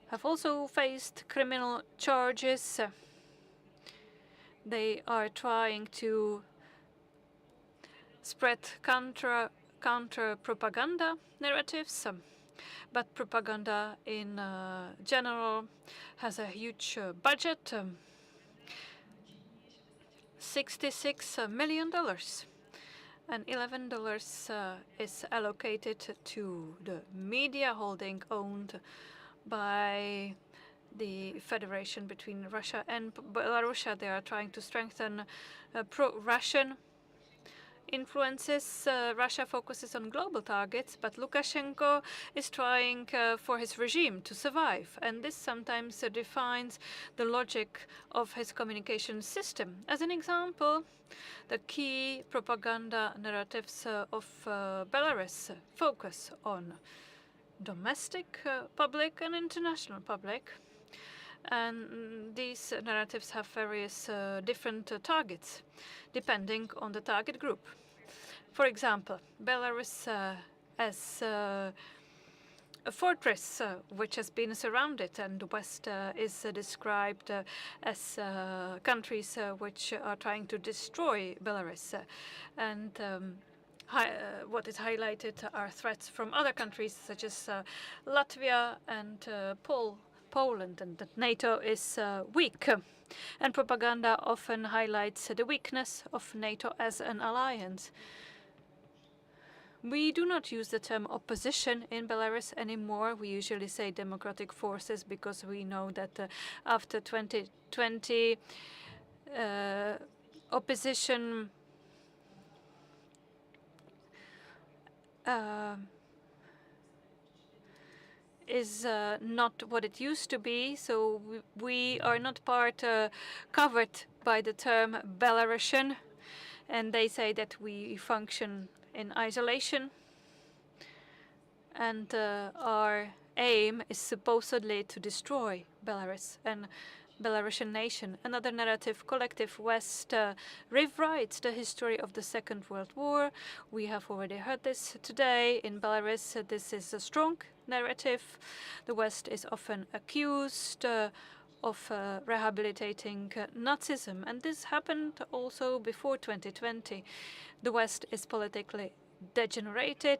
have also faced criminal charges. They are trying to spread counter propaganda narratives, but propaganda in general has a huge budget, $66 million, and $11 is allocated to the media holding owned by the federation between Russia and Belarus. They are trying to strengthen pro-Russian influences. Russia focuses on global targets, but Lukashenko is trying for his regime to survive, and this sometimes defines the logic of his communication system. As an example, the key propaganda narratives of Belarus focus on domestic public and international public. And these narratives have various different targets, depending on the target group. For example, Belarus as a fortress which has been surrounded, and the West is described as countries which are trying to destroy Belarus. And what is highlighted are threats from other countries, such as Latvia and Poland, and that NATO is weak. And propaganda often highlights the weakness of NATO as an alliance. We do not use the term opposition in Belarus anymore. We usually say democratic forces, because we know that after 2020, opposition is not what it used to be, so we are not covered by the term Belarusian, and they say that we function in isolation, and our aim is supposedly to destroy Belarus and Belarusian nation. Another narrative, collective West, rewrites the history of the Second World War. We have already heard this today. In Belarus, this is a strong narrative. The West is often accused of rehabilitating Nazism, and this happened also before 2020. The West is politically degenerated.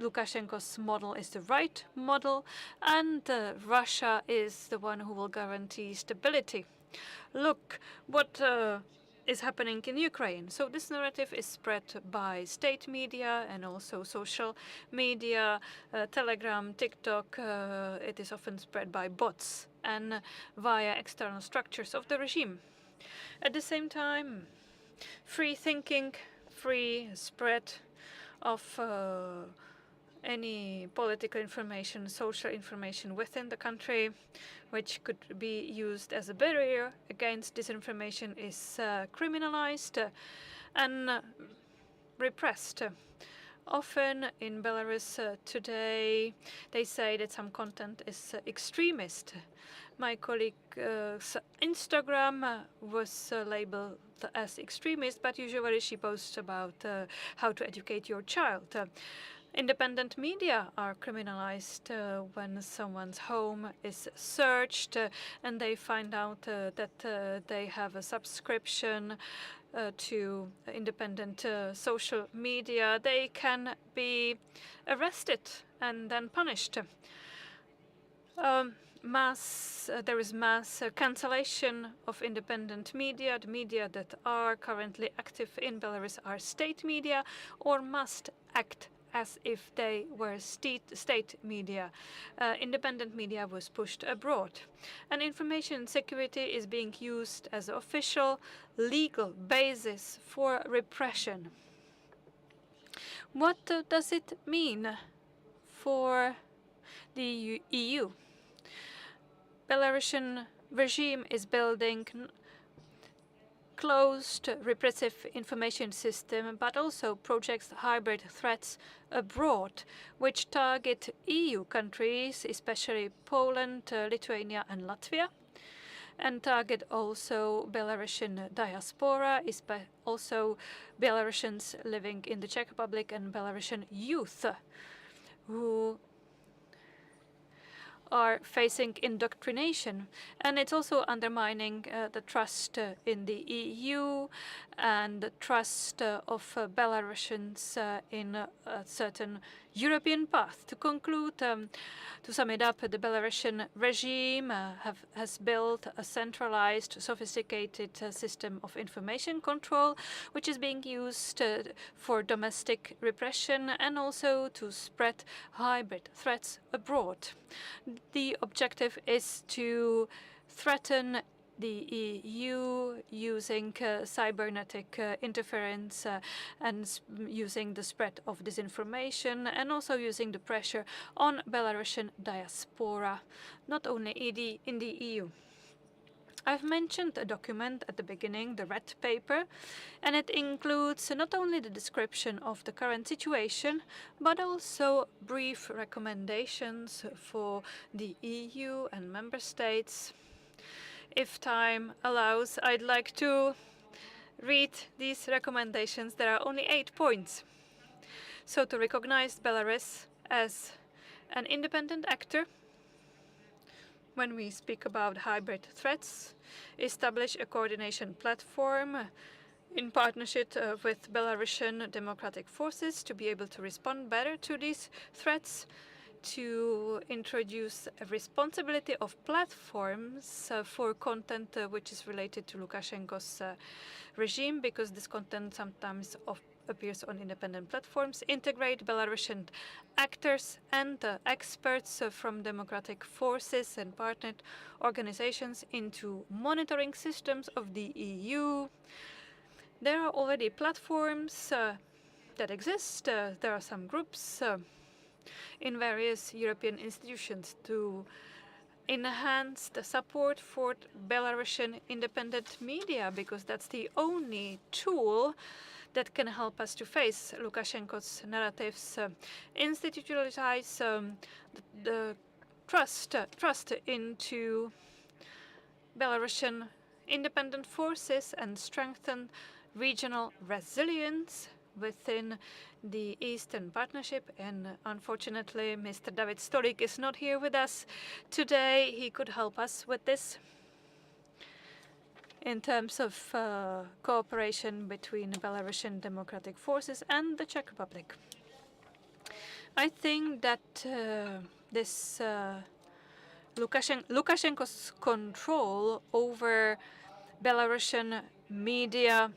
Lukashenko's model is the right model, and Russia is the one who will guarantee stability. Look what is happening in Ukraine. So this narrative is spread by state media and also social media, Telegram, TikTok. It is often spread by bots and via external structures of the regime. At the same time, free thinking, free spread of any political information, social information within the country, which could be used as a barrier against disinformation, is criminalized and repressed. Often in Belarus today, they say that some content is extremist. My colleague's Instagram was labeled as extremist, but usually she posts about how to educate your child. Independent media are criminalized when someone's home is searched and they find out that they have a subscription to independent social media. They can be arrested and then punished. There is mass cancellation of independent media. The media that are currently active in Belarus are state media or must act as if they were state media. Independent media was pushed abroad. And information security is being used as an official legal basis for repression. What does it mean for the EU? Belarusian regime is building closed repressive information system, but also projects hybrid threats abroad, which target EU countries, especially Poland, Lithuania and Latvia, and target also Belarusian diaspora, also Belarusians living in the Czech Republic and Belarusian youth who are facing indoctrination. And it's also undermining the trust in the EU and the trust of Belarusians in a certain European path. To conclude, to sum it up, the Belarusian regime has built a centralized, sophisticated system of information control, which is being used for domestic repression and also to spread hybrid threats abroad. The objective is to threaten the EU using cybernetic interference and using the spread of disinformation, and also using the pressure on Belarusian diaspora, not only in the EU. I've mentioned a document at the beginning, the Red Paper, and it includes not only the description of the current situation, but also brief recommendations for the EU and member states. If time allows, I'd like to read these recommendations. There are only 8 points. So to recognize Belarus as an independent actor, when we speak about hybrid threats, establish a coordination platform in partnership with Belarusian democratic forces to be able to respond better to these threats, to introduce a responsibility of platforms for content which is related to Lukashenko's regime, because this content sometimes appears on independent platforms, integrate Belarusian actors and experts from democratic forces and partnered organizations into monitoring systems of the EU. There are already platforms that exist. There are some groups in various European institutions to enhance the support for Belarusian independent media, because that's the only tool that can help us to face Lukashenko's narratives, institutionalize the trust into Belarusian independent forces, and strengthen regional resilience within the Eastern Partnership. And unfortunately, Mr. David Stolik is not here with us today. He could help us with this in terms of cooperation between Belarusian democratic forces and the Czech Republic. I think that this Lukashenko's control over Belarusian media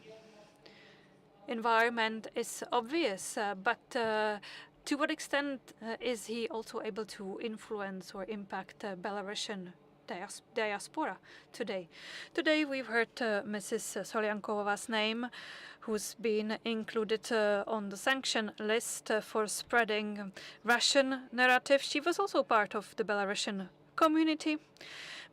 environment is obvious, but to what extent is he also able to influence or impact Belarusian diaspora today? Today we've heard Mrs. Soliankova's name, who's been included on the sanction list for spreading Russian narrative. She was also part of the Belarusian community.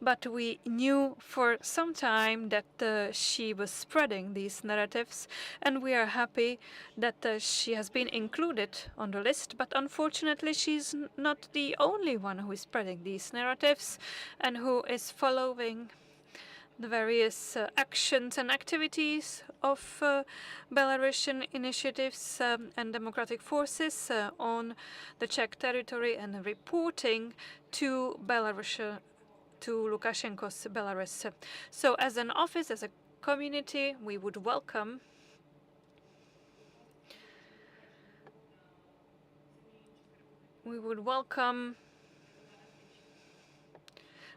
but we knew for some time that she was spreading these narratives, and we are happy that she has been included on the list. But unfortunately, she's not the only one who is spreading these narratives and who is following the various actions and activities of Belarusian initiatives and democratic forces on the Czech territory and reporting to Belarus, to Lukashenko's Belarus. So as an office, as a community, we would welcome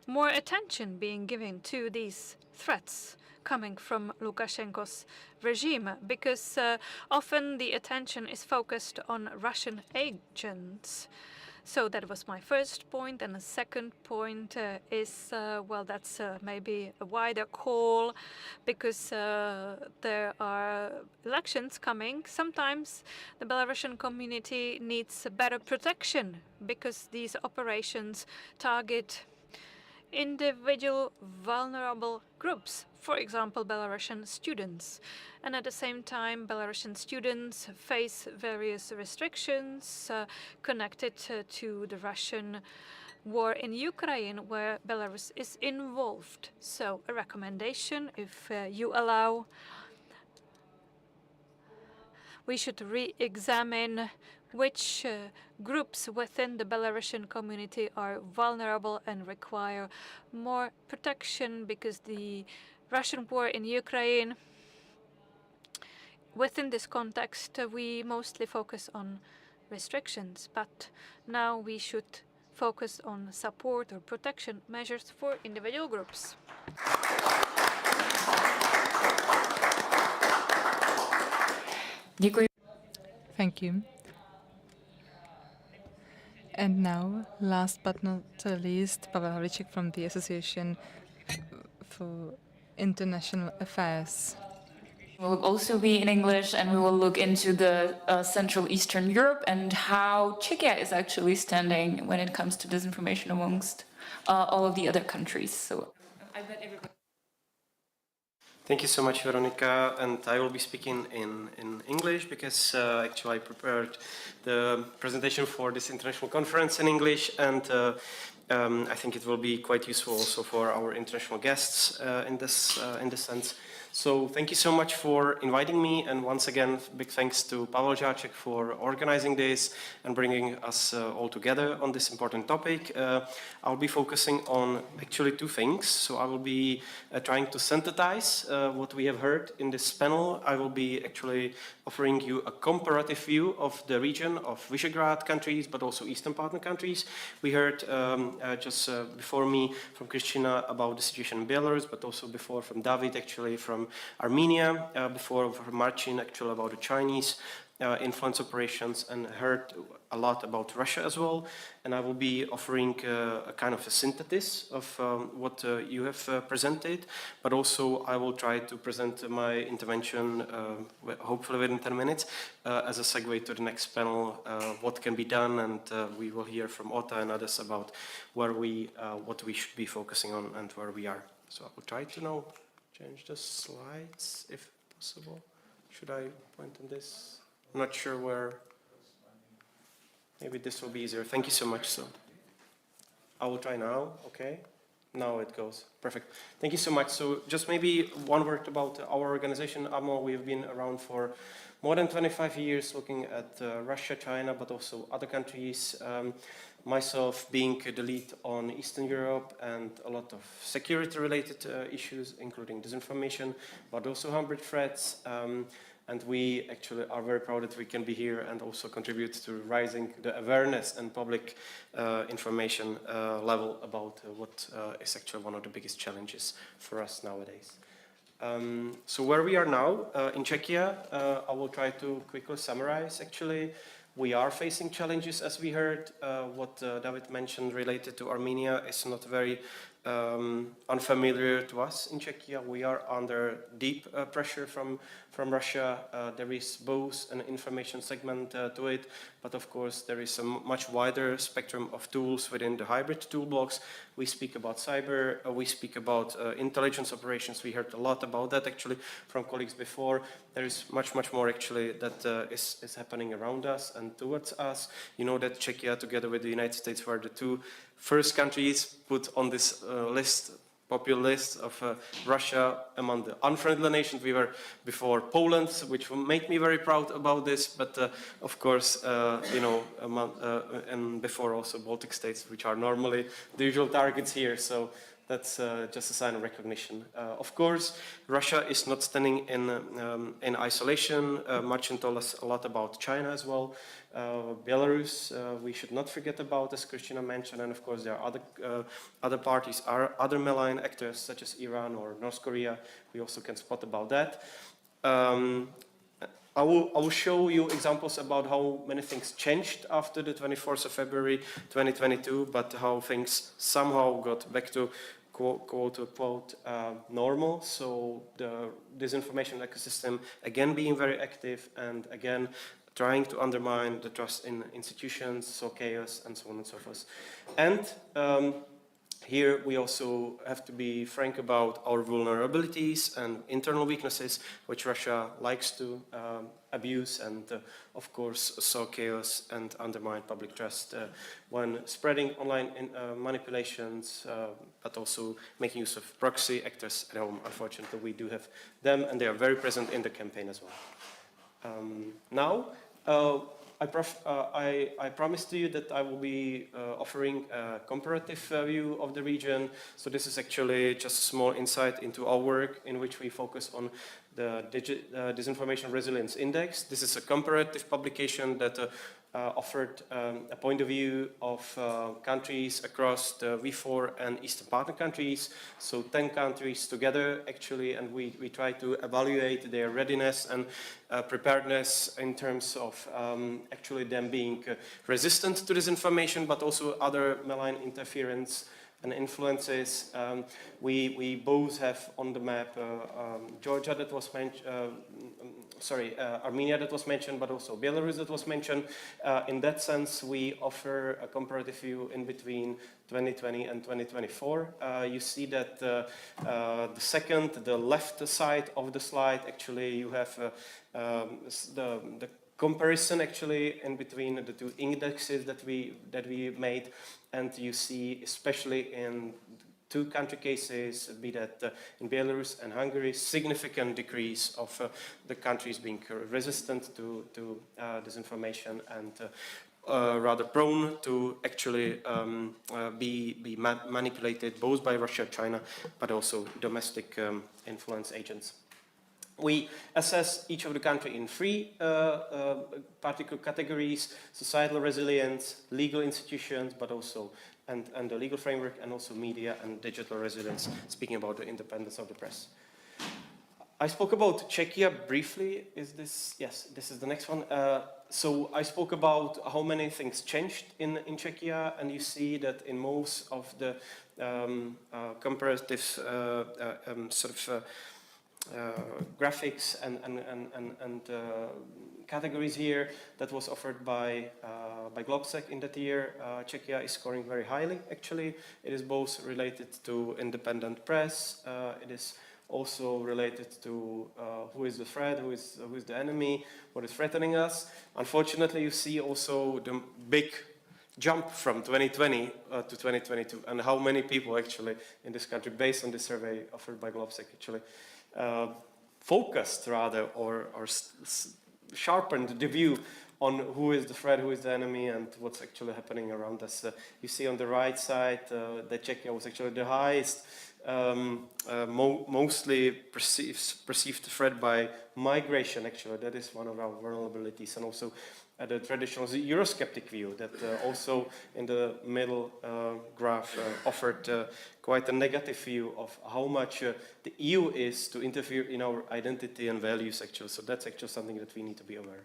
more attention being given to these threats coming from Lukashenko's regime, because often the attention is focused on Russian agents. So that was my first point. And the second point is, well, that's maybe a wider call, because there are elections coming. Sometimes the Belarusian community needs better protection, because these operations target individual vulnerable groups, for example, Belarusian students. And at the same time, Belarusian students face various restrictions connected to the Russian war in Ukraine, where Belarus is involved. So a recommendation, if you allow, we should re-examine which groups within the Belarusian community are vulnerable and require more protection, because the Russian war in Ukraine, within this context, we mostly focus on restrictions, but now we should focus on support or protection measures for individual groups. Thank you. And now, last but not least, Pavel Žáček from the Association for International Affairs. Will also be in English, and we will look into the Central Eastern Europe and how Czechia is actually standing when it comes to disinformation amongst all of the other countries. So I bet everybody. Thank you so much, Veronica, and I will be speaking in English, because actually I prepared the presentation for this international conference in English, and I think it will be quite useful also for our international guests in this sense. So thank you so much for inviting me, and once again, big thanks to Pavel Žáček for organizing this and bringing us all together on this important topic. I'll be focusing on actually two things. So I will be trying to synthesize what we have heard in this panel. I will be actually offering you a comparative view of the region of Visegrad countries, but also Eastern Partner countries. We heard just before me from Kristina about the situation in Belarus, but also before from David, actually from Armenia, before from Marcin, actually about the Chinese influence operations, and heard a lot about Russia as well. And I will be offering a kind of a synthesis of what you have presented, but also I will try to present my intervention, hopefully within 10 minutes, as a segue to the next panel, what can be done, and we will hear from Ota and others about where what we should be focusing on and where we are. So I will try to now change the slides, if possible. Should I point on this? I'm not sure where. Maybe this will be easier. Thank you so much. So I will try now. Okay. Now it goes. Perfect. Thank you so much. So just maybe one word about our organization, AMO. We've been around for more than 25 years looking at Russia, China, but also other countries. Myself being the lead on Eastern Europe and a lot of security-related issues, including disinformation, but also hybrid threats. And we actually are very proud that we can be here and also contribute to raising the awareness and public information level about what is actually one of the biggest challenges for us nowadays. So where we are now in Czechia, I will try to quickly summarize. Actually, we are facing challenges, as we heard. What David mentioned related to Armenia is not very unfamiliar to us in Czechia. We are under deep pressure from Russia. There is both an information segment to it, but of course there is a much wider spectrum of tools within the hybrid toolbox. We speak about cyber, we speak about intelligence operations. We heard a lot about that actually from colleagues before. There is much more actually that is happening around us and towards us. You know that Czechia together with the United States were the two first countries put on this popular list of Russia among the unfriendly nations. We were before Poland, which will make me very proud about this, but of course, you know, and before also Baltic states, which are normally the usual targets here. So that's just a sign of recognition. Of course, Russia is not standing in isolation. Marcin told us a lot about China as well. Belarus, we should not forget about, as Christina mentioned, and of course there are other parties, other malign actors such as Iran or North Korea. We also can spot about that. I will show you examples about how many things changed after the 24th of February 2022, but how things somehow got back to quote-unquote normal. So the disinformation ecosystem again being very active and again trying to undermine the trust in institutions, so chaos and so on and so forth. And here we also have to be frank about our vulnerabilities and internal weaknesses, which Russia likes to abuse and, of course, sow chaos and undermine public trust when spreading online manipulations, but also making use of proxy actors at home. Unfortunately, we do have them, and they are very present in the campaign as well. Now, I promised to you that I will be offering a comparative view of the region. So this is actually just a small insight into our work in which we focus on the Disinformation Resilience Index. This is a comparative publication that offered a point of view of countries across the V4 and Eastern Partner countries, so 10 countries together actually, and we try to evaluate their readiness and preparedness in terms of actually them being resistant to disinformation, but also other malign interference and influences. We both have on the map Georgia that was mentioned, Armenia that was mentioned, but also Belarus that was mentioned. In that sense, we offer a comparative view in between 2020 and 2024. You see that the left side of the slide, actually, you have the comparison actually in between the two indexes that we made, and you see especially in two country cases, be that in Belarus and Hungary, significant decrease of the countries being resistant to disinformation and rather prone to actually be manipulated both by Russia, China, but also domestic influence agents. We assess each of the country in three particular categories: societal resilience, legal institutions, but also and the legal framework, and also media and digital resilience, speaking about the independence of the press. I spoke about Czechia briefly. Yes, this is the next one. So I spoke about how many things changed in Czechia, and you see that in most of the comparative graphics and categories here that was offered by Globsec in that year. Czechia is scoring very highly, actually. It is both related to independent press. It is also related to who is the threat, who is the enemy, what is threatening us. Unfortunately, you see also the big jump from 2020 to 2022, and how many people actually in this country, based on the survey offered by Globsec, actually focused rather or sharpened the view on who is the threat, who is the enemy, and what's actually happening around us. You see on the right side that Czechia was actually the highest, mostly perceived threat by migration, actually. That is one of our vulnerabilities, and also the traditional Eurosceptic view that also in the middle graph offered quite a negative view of how much the EU is to interfere in our identity and values, actually. So that's actually something that we need to be aware.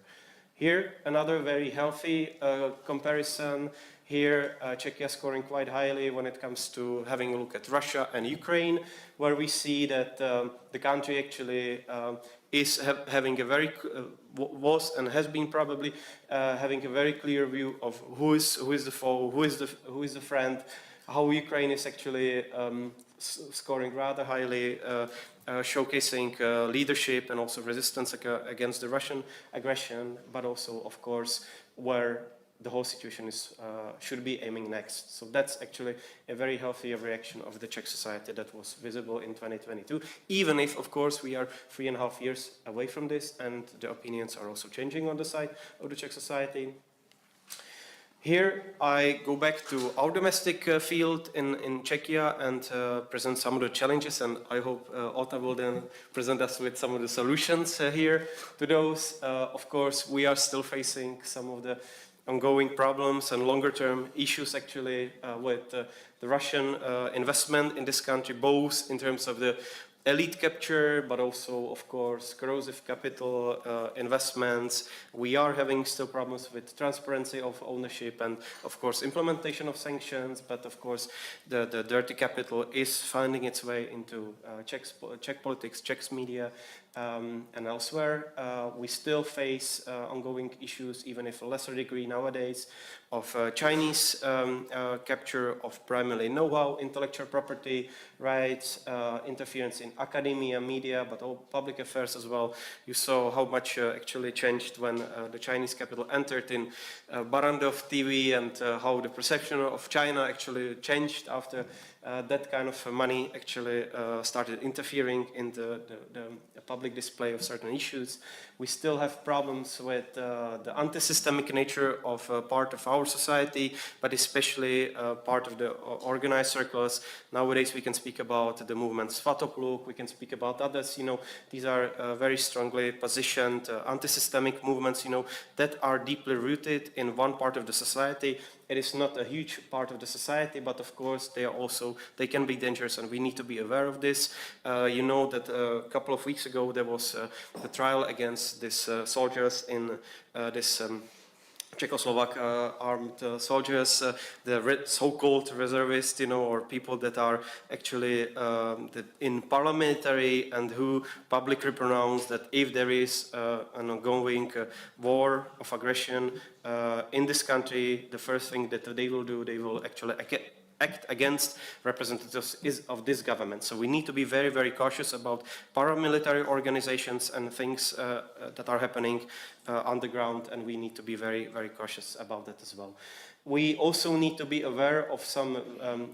Here, another very healthy comparison. Here, Czechia is scoring quite highly when it comes to having a look at Russia and Ukraine, where we see that the country actually is having a very was and has been probably having a very clear view of who is the foe, who is the friend, how Ukraine is actually scoring rather highly, showcasing leadership and also resistance against the Russian aggression, but also, of course, where the whole situation is, should be aiming next. So that's actually a very healthy reaction of the Czech society that was visible in 2022, even if, of course, we are 3.5 years away from this and the opinions are also changing on the side of the Czech society. Here I go back to our domestic field in Czechia and present some of the challenges, and I hope Ota will then present us with some of the solutions here to those. Of course, we are still facing some of the ongoing problems and longer-term issues actually with the Russian investment in this country, both in terms of the elite capture, but also, of course, corrosive capital investments. We are having still problems with transparency of ownership and, of course, implementation of sanctions. But, of course, the dirty capital is finding its way into Czech politics, Czech media, and elsewhere. We still face ongoing issues, even if a lesser degree nowadays, of Chinese capture of primarily know-how, intellectual property rights, interference in academia, media, but all public affairs as well. You saw how much actually changed when the Chinese capital entered in Barandov TV, and how the perception of China actually changed after that kind of money actually started interfering in the public display of certain issues. We still have problems with the anti-systemic nature of part of our society, but especially part of the organized circles. Nowadays we can speak about the movement Svatopluk, we can speak about others, you know, these are very strongly positioned anti-systemic movements, you know, that are deeply rooted in one part of the society. It is not a huge part of the society, but of course they can be dangerous, and we need to be aware of this. You know that a couple of weeks ago there was the trial against these soldiers in this Czechoslovak armed soldiers, the so-called reservists, you know, or people that are actually in parliamentary and who publicly pronounce that if there is an ongoing war of aggression in this country, the first thing that they will do, they will actually act against representatives of this government. So we need to be very, very cautious about paramilitary organizations and things that are happening on the ground, and we need to be very, very cautious about that as well. We also need to be aware of some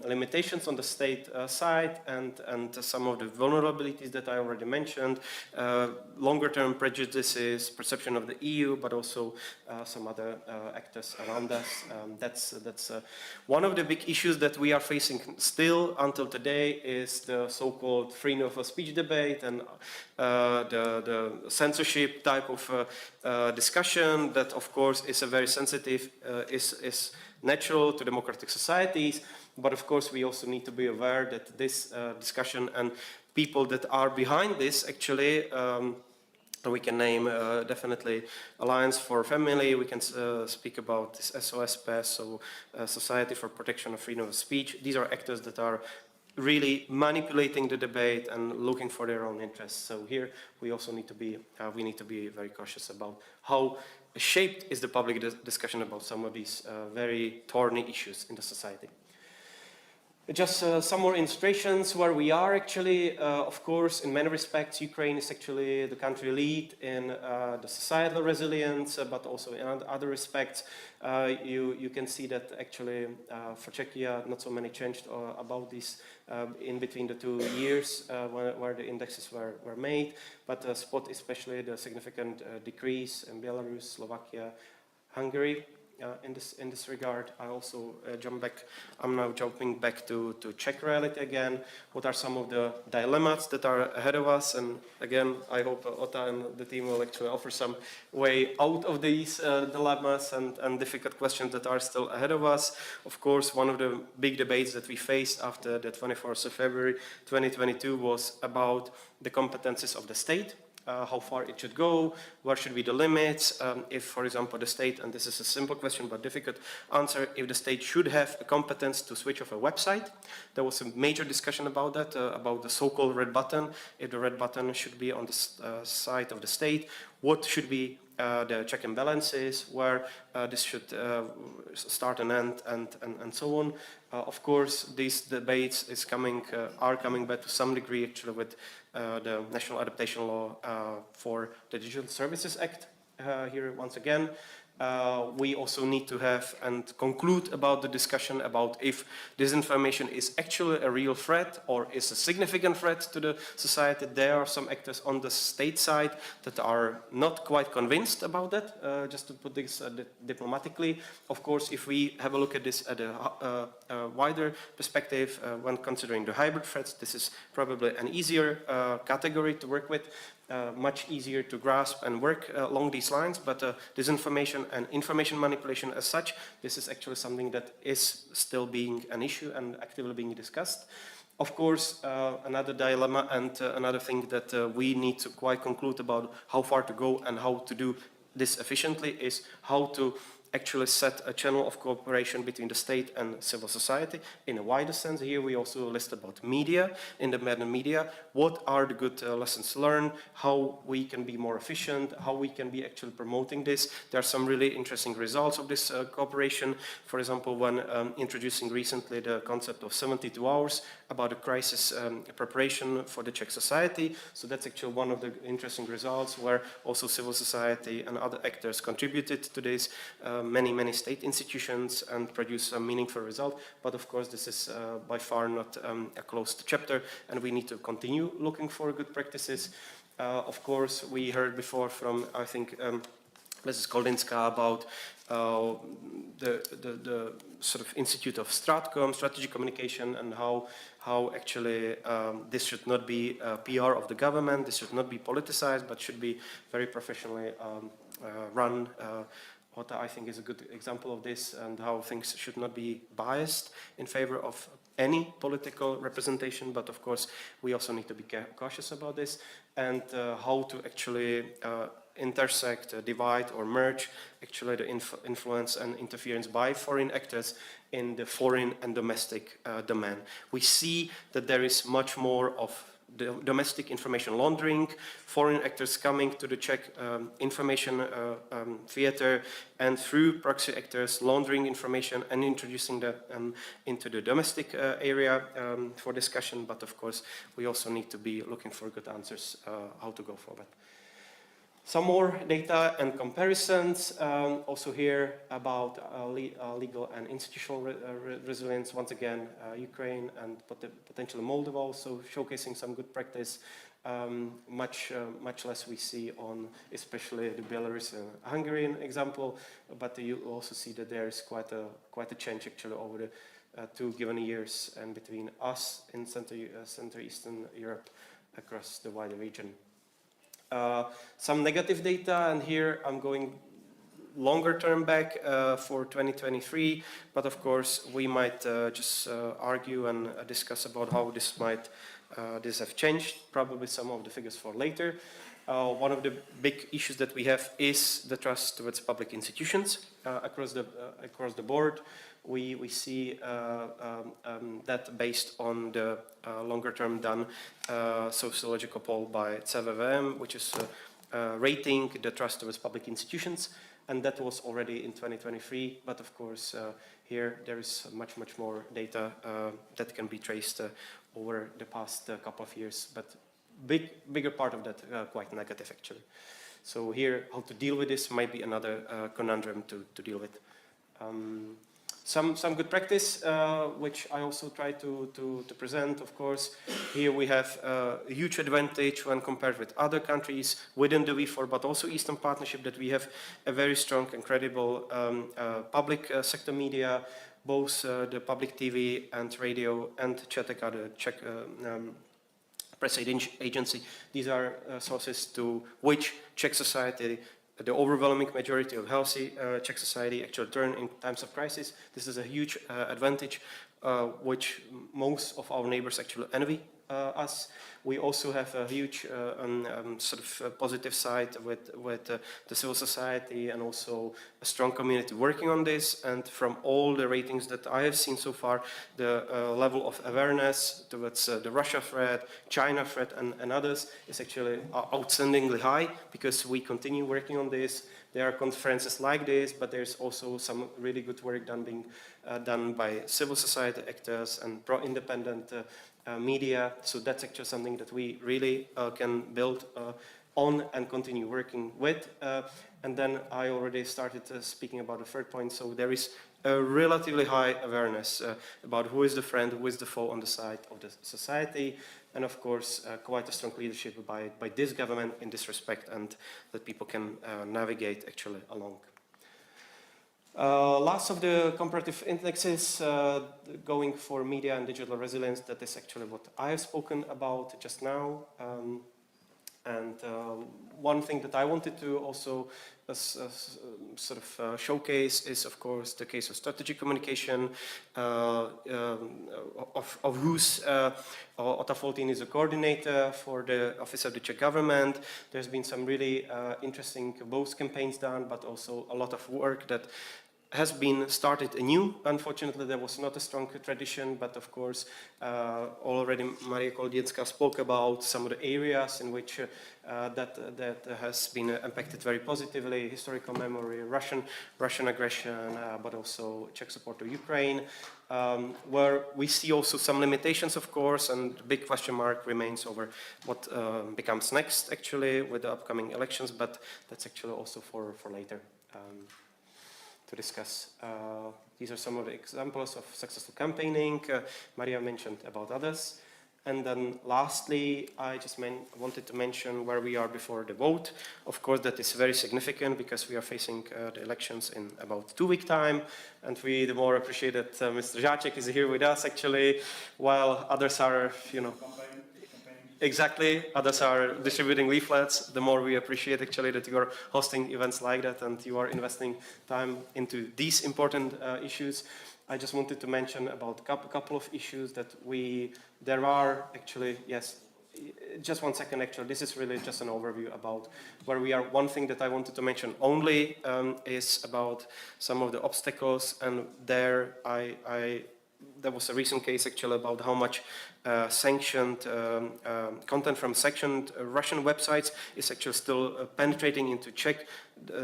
limitations on the state side and some of the vulnerabilities that I already mentioned, longer-term prejudices, perception of the EU, but also some other actors around us. That's one of the big issues that we are facing still until today is the so-called freedom of speech debate and the censorship type of discussion that, of course, is a very sensitive, is natural to democratic societies, but of course we also need to be aware that this discussion and people that are behind this actually, we can name definitely Alliance for Family, we can speak about this SOSP, so Society for Protection of Freedom of Speech. These are actors that are really manipulating the debate and looking for their own interests. So here we also need to be, very cautious about how shaped is the public discussion about some of these very thorny issues in the society. Just some more illustrations where we are actually, of course, in many respects, Ukraine is actually the country lead in the societal resilience, but also in other respects. You can see that actually for Czechia, not so many changed about this in between the 2 years where the indexes were made, but spot especially the significant decrease in Belarus, Slovakia, Hungary. In this regard, I also I'm now jumping back to Czech reality again. What are some of the dilemmas that are ahead of us? And again, I hope Ota and the team will actually offer some way out of these dilemmas and difficult questions that are still ahead of us. Of course, one of the big debates that we faced after the 24th of February 2022 was about the competences of the state. how far it should go, where should be the limits, if, for example, the state, and this is a simple question but difficult answer, if the state should have a competence to switch off a website. There was a major discussion about that, about the so-called red button, if the red button should be on the side of the state, what should be the check and balances, where this should start and end, and so on. Of course, these debates are coming back to some degree actually with the National Adaptation Law for the Digital Services Act here once again. We also need to have and conclude about the discussion about if disinformation is actually a real threat or is a significant threat to the society. There are some actors on the state side that are not quite convinced about that, just to put this diplomatically. Of course, if we have a look at this at a wider perspective, when considering the hybrid threats, this is probably an easier category to work with. Much easier to grasp and work along these lines, but disinformation and information manipulation as such, this is actually something that is still being an issue and actively being discussed. Of course, another dilemma and another thing that we need to quite conclude about how far to go and how to do this efficiently is how to actually set a channel of cooperation between the state and civil society in a wider sense. Here we also list about media, independent media, what are the good lessons learned, how we can be more efficient, how we can be actually promoting this. There are some really interesting results of this cooperation. For example, when introducing recently the concept of 72 hours about a crisis preparation for the Czech society. So that's actually one of the interesting results where also civil society and other actors contributed to this. Many state institutions and produce a meaningful result. But of course, this is by far not a closed chapter, and we need to continue looking for good practices. Of course, we heard before from, I think, Mrs. Koldinska about the sort of Institute of Stratcom, strategic communication, and how actually this should not be PR of the government, this should not be politicized, but should be very professionally run. What I think is a good example of this, and how things should not be biased in favor of any political representation, but of course we also need to be cautious about this, and how to actually intersect, divide or merge actually the influence and interference by foreign actors in the foreign and domestic domain. We see that there is much more of the domestic information laundering, foreign actors coming to the Czech information theater, and through proxy actors laundering information and introducing that into the domestic area for discussion. But of course, we also need to be looking for good answers how to go forward. Some more data and comparisons, also here about legal and institutional resilience. Once again, Ukraine and potentially Moldova also showcasing some good practice. Much less we see on especially the Belarus and Hungarian example, but you also see that there is quite a change actually over the 2 given years and between us in Central Eastern Europe across the wider region. Some negative data, and here I'm going longer term back for 2023, but of course we might just argue and discuss about how this might have changed, probably some of the figures for later. One of the big issues that we have is the trust towards public institutions across the board. We see that based on the longer term done sociological poll by CVVM, which is rating the trust towards public institutions, and that was already in 2023. But of course, here there is much more data that can be traced over the past couple of years, but bigger part of that quite negative actually. So here, how to deal with this might be another conundrum to deal with. Some good practice, which I also try to present, of course. Here we have a huge advantage when compared with other countries within the V4, but also Eastern Partnership, that we have a very strong and credible public sector media, both the public TV and radio and Četek, the Czech press agency. These are sources to which Czech society, the overwhelming majority of healthy Czech society, actually turn in times of crisis. This is a huge advantage which most of our neighbors actually envy us. We also have a huge sort of positive side with the civil society and also a strong community working on this. And from all the ratings that I have seen so far, the level of awareness towards the Russia threat, China threat, and others is actually outstandingly high because we continue working on this. There are conferences like this, but there's also some really good work being done by civil society actors and pro-independent media. So that's actually something that we really can build on and continue working with. And then I already started speaking about the third point. So there is a relatively high awareness about who is the friend, who is the foe on the side of the society. And of course, quite a strong leadership by this government in this respect, and that people can navigate actually along. Last of the comparative indexes, going for media and digital resilience, that is actually what I have spoken about just now. One thing that I wanted to also sort of showcase is, of course, the case of strategic communication, of whose Ota Foltin is a coordinator for the Office of the Czech government. There's been some really interesting both campaigns done, but also a lot of work that has been started anew. Unfortunately, there was not a strong tradition, but of course, already Maria Koldienska spoke about some of the areas in which that has been impacted very positively: historical memory, Russian aggression, but also Czech support to Ukraine, where we see also some limitations, of course, and the big question mark remains over what becomes next, actually, with the upcoming elections, but that's actually also for later. To discuss. These are some of the examples of successful campaigning. Maria mentioned about others. And then lastly, I just wanted to mention where we are before the vote. Of course, that is very significant because we are facing the elections in about 2 weeks' time. And we the more appreciate that Mr. Žáček is here with us, actually, while others are, you know, exactly, others are distributing leaflets. The more we appreciate actually that you are hosting events like that and you are investing time into these important issues. I just wanted to mention about a couple of issues that there are actually, yes, just 1 second actually, this is really just an overview about where we are. One thing that I wanted to mention only is about some of the obstacles, and there there was a recent case actually about how much sanctioned content from sanctioned Russian websites is actually still penetrating into Czech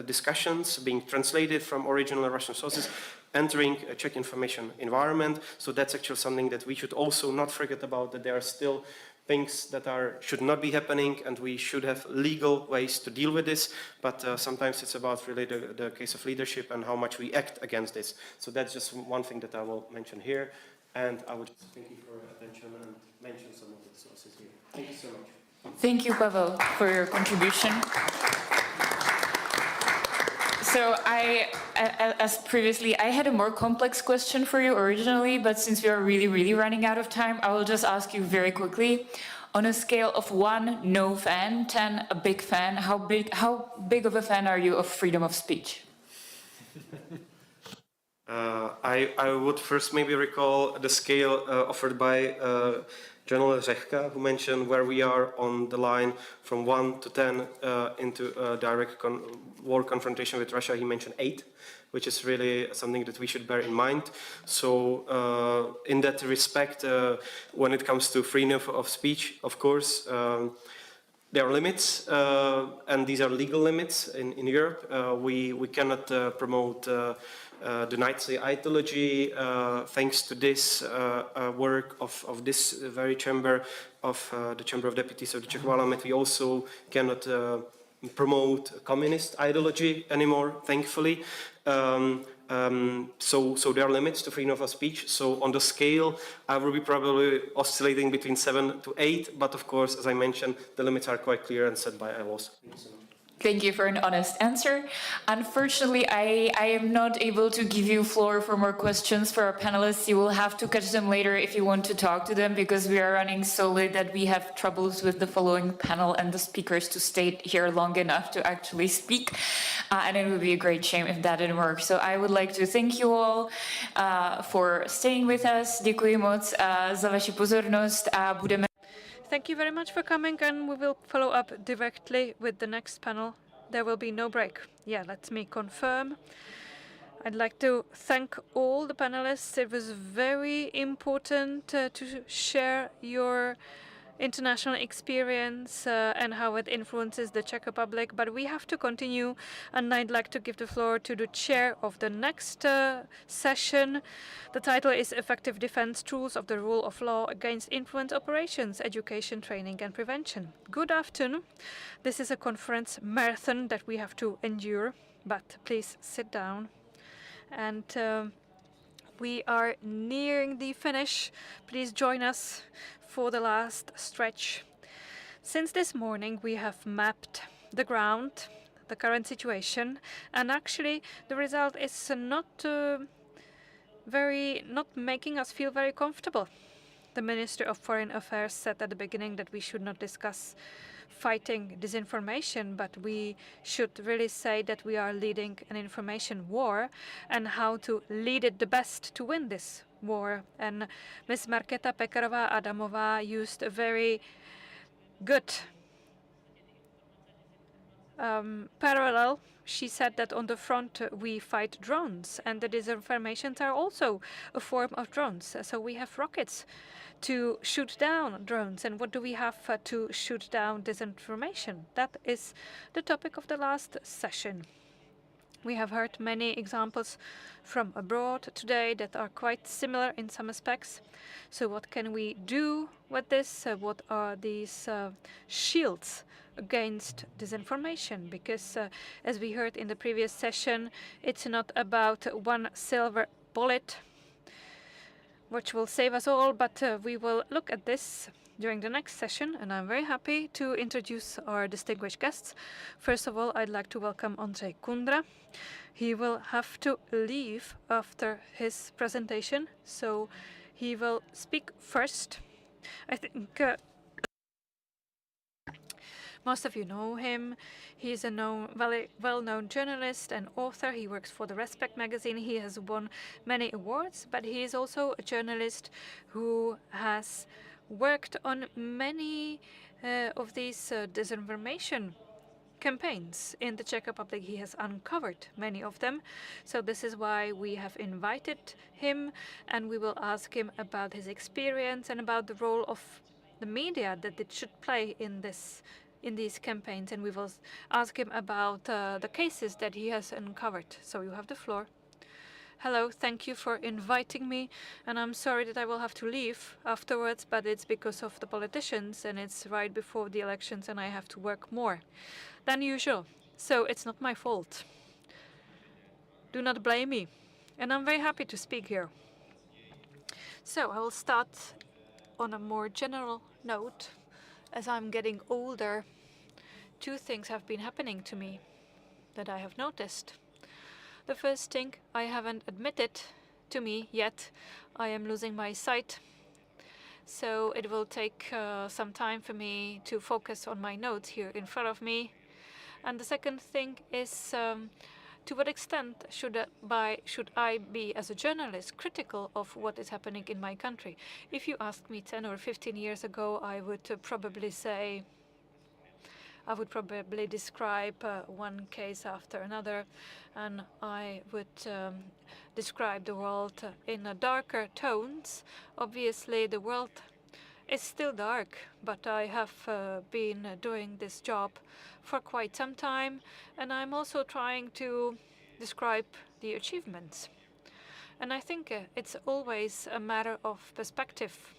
discussions, being translated from original Russian sources, entering a Czech information environment. So that's actually something that we should also not forget about, that there are still things that should not be happening, and we should have legal ways to deal with this, but sometimes it's about really the case of leadership and how much we act against this. So that's just one thing that I will mention here, and I would just thank you for your attention and mention some of the sources here. Thank you so much. Thank you, Pavel, for your contribution. So as previously, I had a more complex question for you originally, but since we are really running out of time, I will just ask you very quickly. On a scale of 1 no fan, 10 a big fan, how big of a fan are you of freedom of speech? I would first maybe recall the scale offered by General Řehka, who mentioned where we are on the line from 1 to 10 into a direct war confrontation with Russia. He mentioned 8, which is really something that we should bear in mind. So in that respect, when it comes to freedom of speech, of course, there are limits, and these are legal limits in Europe. We cannot promote the Nazi ideology. Thanks to this work of this very chamber, of the Chamber of Deputies of the Czech Parliament, we also cannot promote communist ideology anymore, thankfully. So there are limits to freedom of speech. So on the scale, I will be probably oscillating between 7 to 8, but of course, as I mentioned, the limits are quite clear and set by ILOs. Thank you so much. Thank you for an honest answer. Unfortunately, I am not able to give you floor for more questions for our panelists. You will have to catch them later if you want to talk to them, because we are running so late that we have troubles with the following panel and the speakers to stay here long enough to actually speak. And it would be a great shame if that didn't work. So I would like to thank you all for staying with us. Děkuji moc za vaši pozornost a budeme Thank you very much for coming, and we will follow up directly with the next panel. There will be no break. Yeah, let me confirm. I'd like to thank all the panelists. It was very important to share your international experience and how it influences the Czech Republic. But we have to continue, and I'd like to give the floor to the chair of the next session. The title is Effective Defense Tools of the Rule of Law Against Influence Operations, Education, Training and Prevention. Good afternoon. This is a conference marathon that we have to endure, but please sit down. And we are nearing the finish. Please join us for the last stretch. Since this morning, we have mapped the ground, the current situation, and actually the result is not making us feel very comfortable. The Minister of Foreign Affairs said at the beginning that we should not discuss fighting disinformation, but we should really say that we are leading an information war and how to lead it the best to win this war. And Ms. Markéta Pekarová Adamová used a very good parallel. She said that on the front we fight drones, and the disinformations are also a form of drones. So we have rockets to shoot down drones. And what do we have to shoot down disinformation? That is the topic of the last session. We have heard many examples from abroad today that are quite similar in some aspects. So what can we do with this? What are these shields against disinformation? Because as we heard in the previous session, it's not about one silver bullet which will save us all, but we will look at this during the next session, and I'm very happy to introduce our distinguished guests. First of all, I'd like to welcome Ondřej Kundra. He will have to leave after his presentation, so he will speak first. I think most of you know him. He's a very well-known journalist and author. He works for the Respect magazine. He has won many awards, but he is also a journalist who has worked on many of these disinformation campaigns in the Czech Republic. He has uncovered many of them. So this is why we have invited him, and we will ask him about his experience and about the role of the media that it should play in these campaigns, and we will ask him about the cases that he has uncovered. So you have the floor. Hello, thank you for inviting me, and I'm sorry that I will have to leave afterwards, but it's because of the politicians, and it's right before the elections, and I have to work more than usual. So it's not my fault. Do not blame me. And I'm very happy to speak here. So I will start on a more general note. As I'm getting older, two things have been happening to me that I have noticed. The first thing, I haven't admitted to me yet, I am losing my sight. So it will take some time for me to focus on my notes here in front of me. And the second thing is, to what extent should I be, as a journalist, critical of what is happening in my country? If you asked me 10 or 15 years ago, I would probably describe one case after another, and I would describe the world in darker tones. Obviously, the world is still dark, but I have been doing this job for quite some time, and I'm also trying to describe the achievements. And I think it's always a matter of perspective.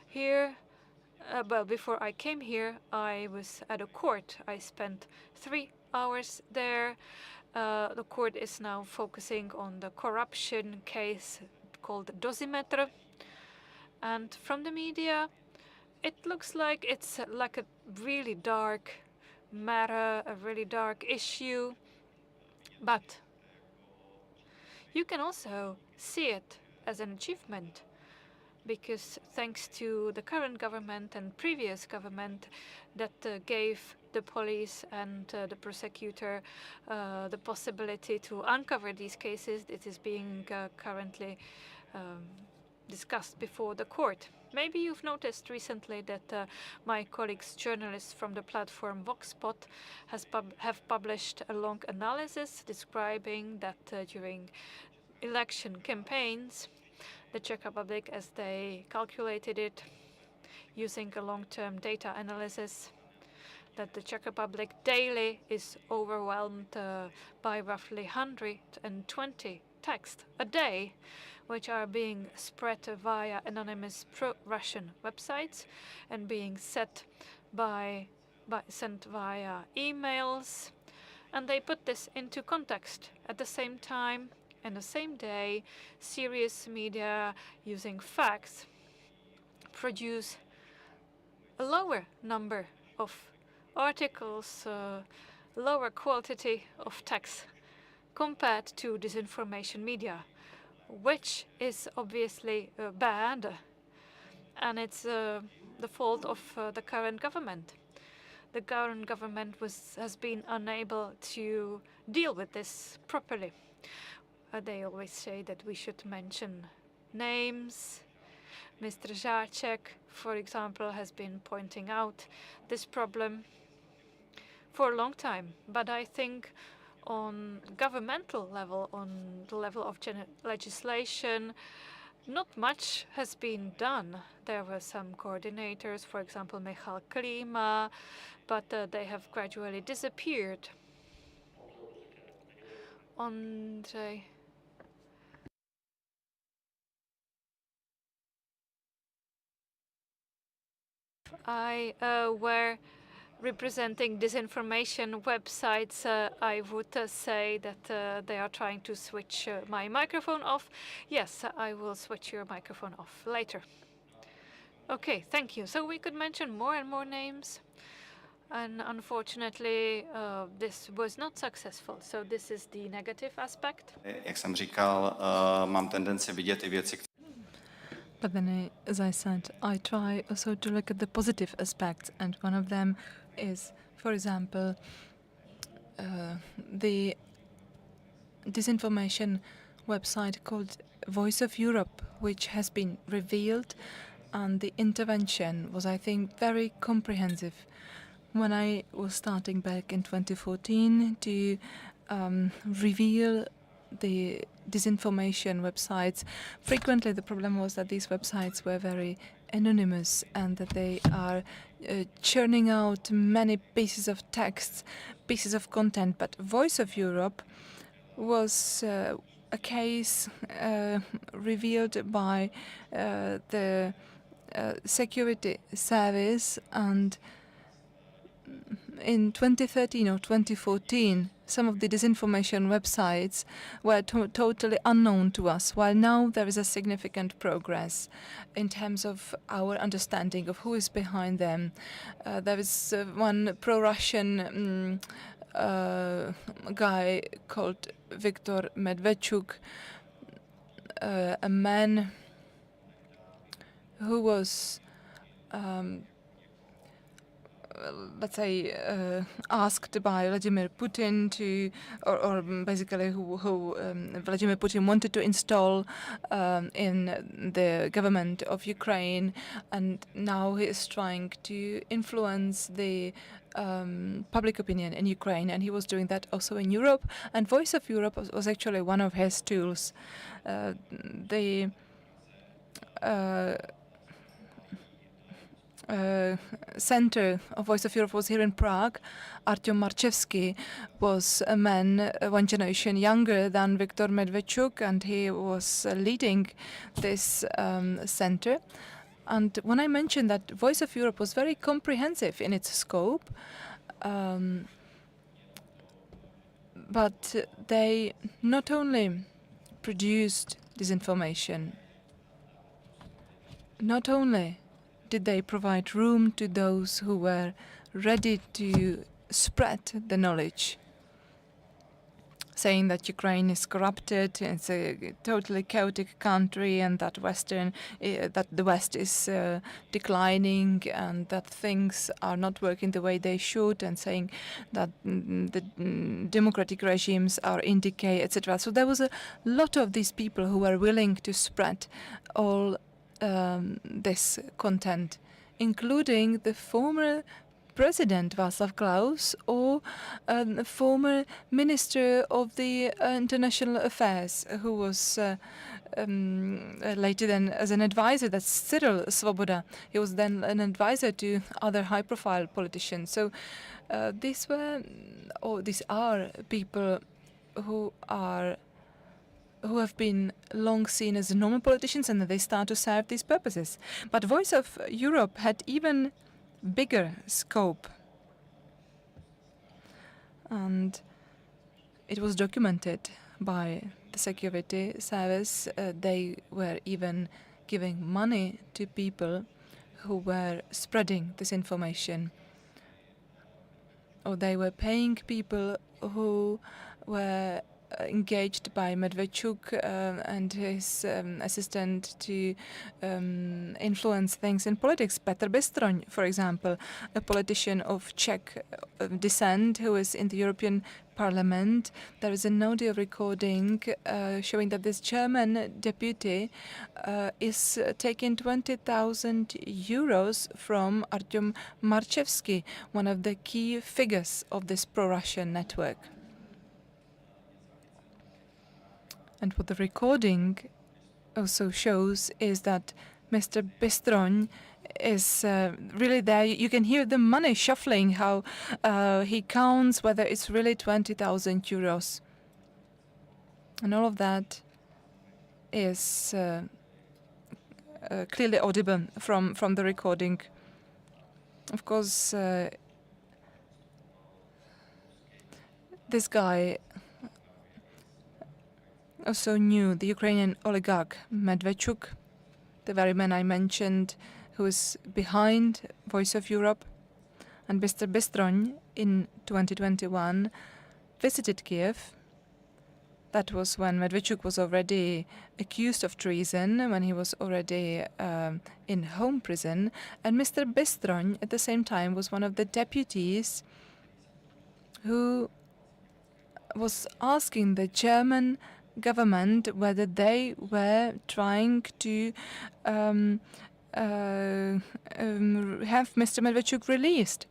Here, well, before I came here, I was at a court. I spent 3 hours there. The court is now focusing on the corruption case called Dosimetr. And from the media, it looks like it's like a really dark matter, a really dark issue. But you can also see it as an achievement, because thanks to the current government and previous government that gave the police and the prosecutor the possibility to uncover these cases, it is being currently discussed before the court. Maybe you've noticed recently that my colleagues, journalists from the platform Voxpot, have published a long analysis describing that during election campaigns, the Czech Republic, as they calculated it using a long-term data analysis, that the Czech Republic daily is overwhelmed by roughly 120 texts a day, which are being spread via anonymous pro-Russian websites and being sent via emails. And they put this into context. At the same time, and the same day, serious media using facts produce a lower number of articles, lower quality of text compared to disinformation media, which is obviously bad, and it's the fault of the current government. The current government has been unable to deal with this properly. They always say that we should mention names. Mr. Žáček, for example, has been pointing out this problem for a long time, but I think on governmental level, on the level of legislation, not much has been done. There were some coordinators, for example, Michal Klima, but they have gradually disappeared. Were representing disinformation websites, I would say that they are trying to switch my microphone off. Yes, I will switch your microphone off later. Okay, thank you. So we could mention more and more names, and unfortunately this was not successful. So this is the negative aspect. Jak jsem říkal, mám tendenci vidět i věci. But then, as I said, I try also to look at the positive aspects, and one of them is, for example, the disinformation website called Voice of Europe, which has been revealed, and the intervention was, I think, very comprehensive. When I was starting back in 2014 to reveal the disinformation websites, frequently the problem was that these websites were very anonymous and that they are churning out many pieces of text, pieces of content. But Voice of Europe was a case revealed by the security service, and in 2013 or 2014, some of the disinformation websites were totally unknown to us, while now there is a significant progress in terms of our understanding of who is behind them. There is one pro-Russian guy called Viktor Medvedchuk, a man who was let's say, asked by Vladimir Putin to, or basically who Vladimir Putin wanted to install in the government of Ukraine, and now he is trying to influence the public opinion in Ukraine, and he was doing that also in Europe, and Voice of Europe was actually one of his tools. The center of Voice of Europe was here in Prague. Artyom Marchevsky was a man 1 generation younger than Viktor Medvedchuk, and he was leading this center. And when I mentioned that Voice of Europe was very comprehensive in its scope, but they not only produced disinformation, not only did they provide room to those who were ready to spread the knowledge, saying that Ukraine is corrupted, it's a totally chaotic country, and that that the West is declining, and that things are not working the way they should, and saying that the democratic regimes are in decay, etc. So there was a lot of these people who were willing to spread all this content, including the former President Václav Klaus or the former Minister of the International Affairs, who was later then as an advisor, that's Cyril Svoboda. He was then an advisor to other high-profile politicians. So these are people who have been long seen as normal politicians, and they start to serve these purposes. But Voice of Europe had even bigger scope, and it was documented by the security service. They were even giving money to people who were spreading this information, or they were paying people who were engaged by Medvedchuk and his assistant to influence things in politics. Petr Bystroň, for example, a politician of Czech descent who is in the European Parliament. There is an audio recording showing that this German deputy is taking 20,000 euros from Artyom Marchevsky, one of the key figures of this pro-Russian network. And what the recording also shows is that Mr. Bystroň is really there. You can hear the money shuffling, how he counts whether it's really 20,000 euros. And all of that is clearly audible from the recording. Of course, this guy also knew the Ukrainian oligarch Medvedchuk, the very man I mentioned who is behind Voice of Europe. And Mr. Bystroň in 2021 visited Kiev. That was when Medvedchuk was already accused of treason, when he was already in home prison. And Mr. Bystroň at the same time was one of the deputies who was asking the German government whether they were trying to have Mr. Medvedchuk released.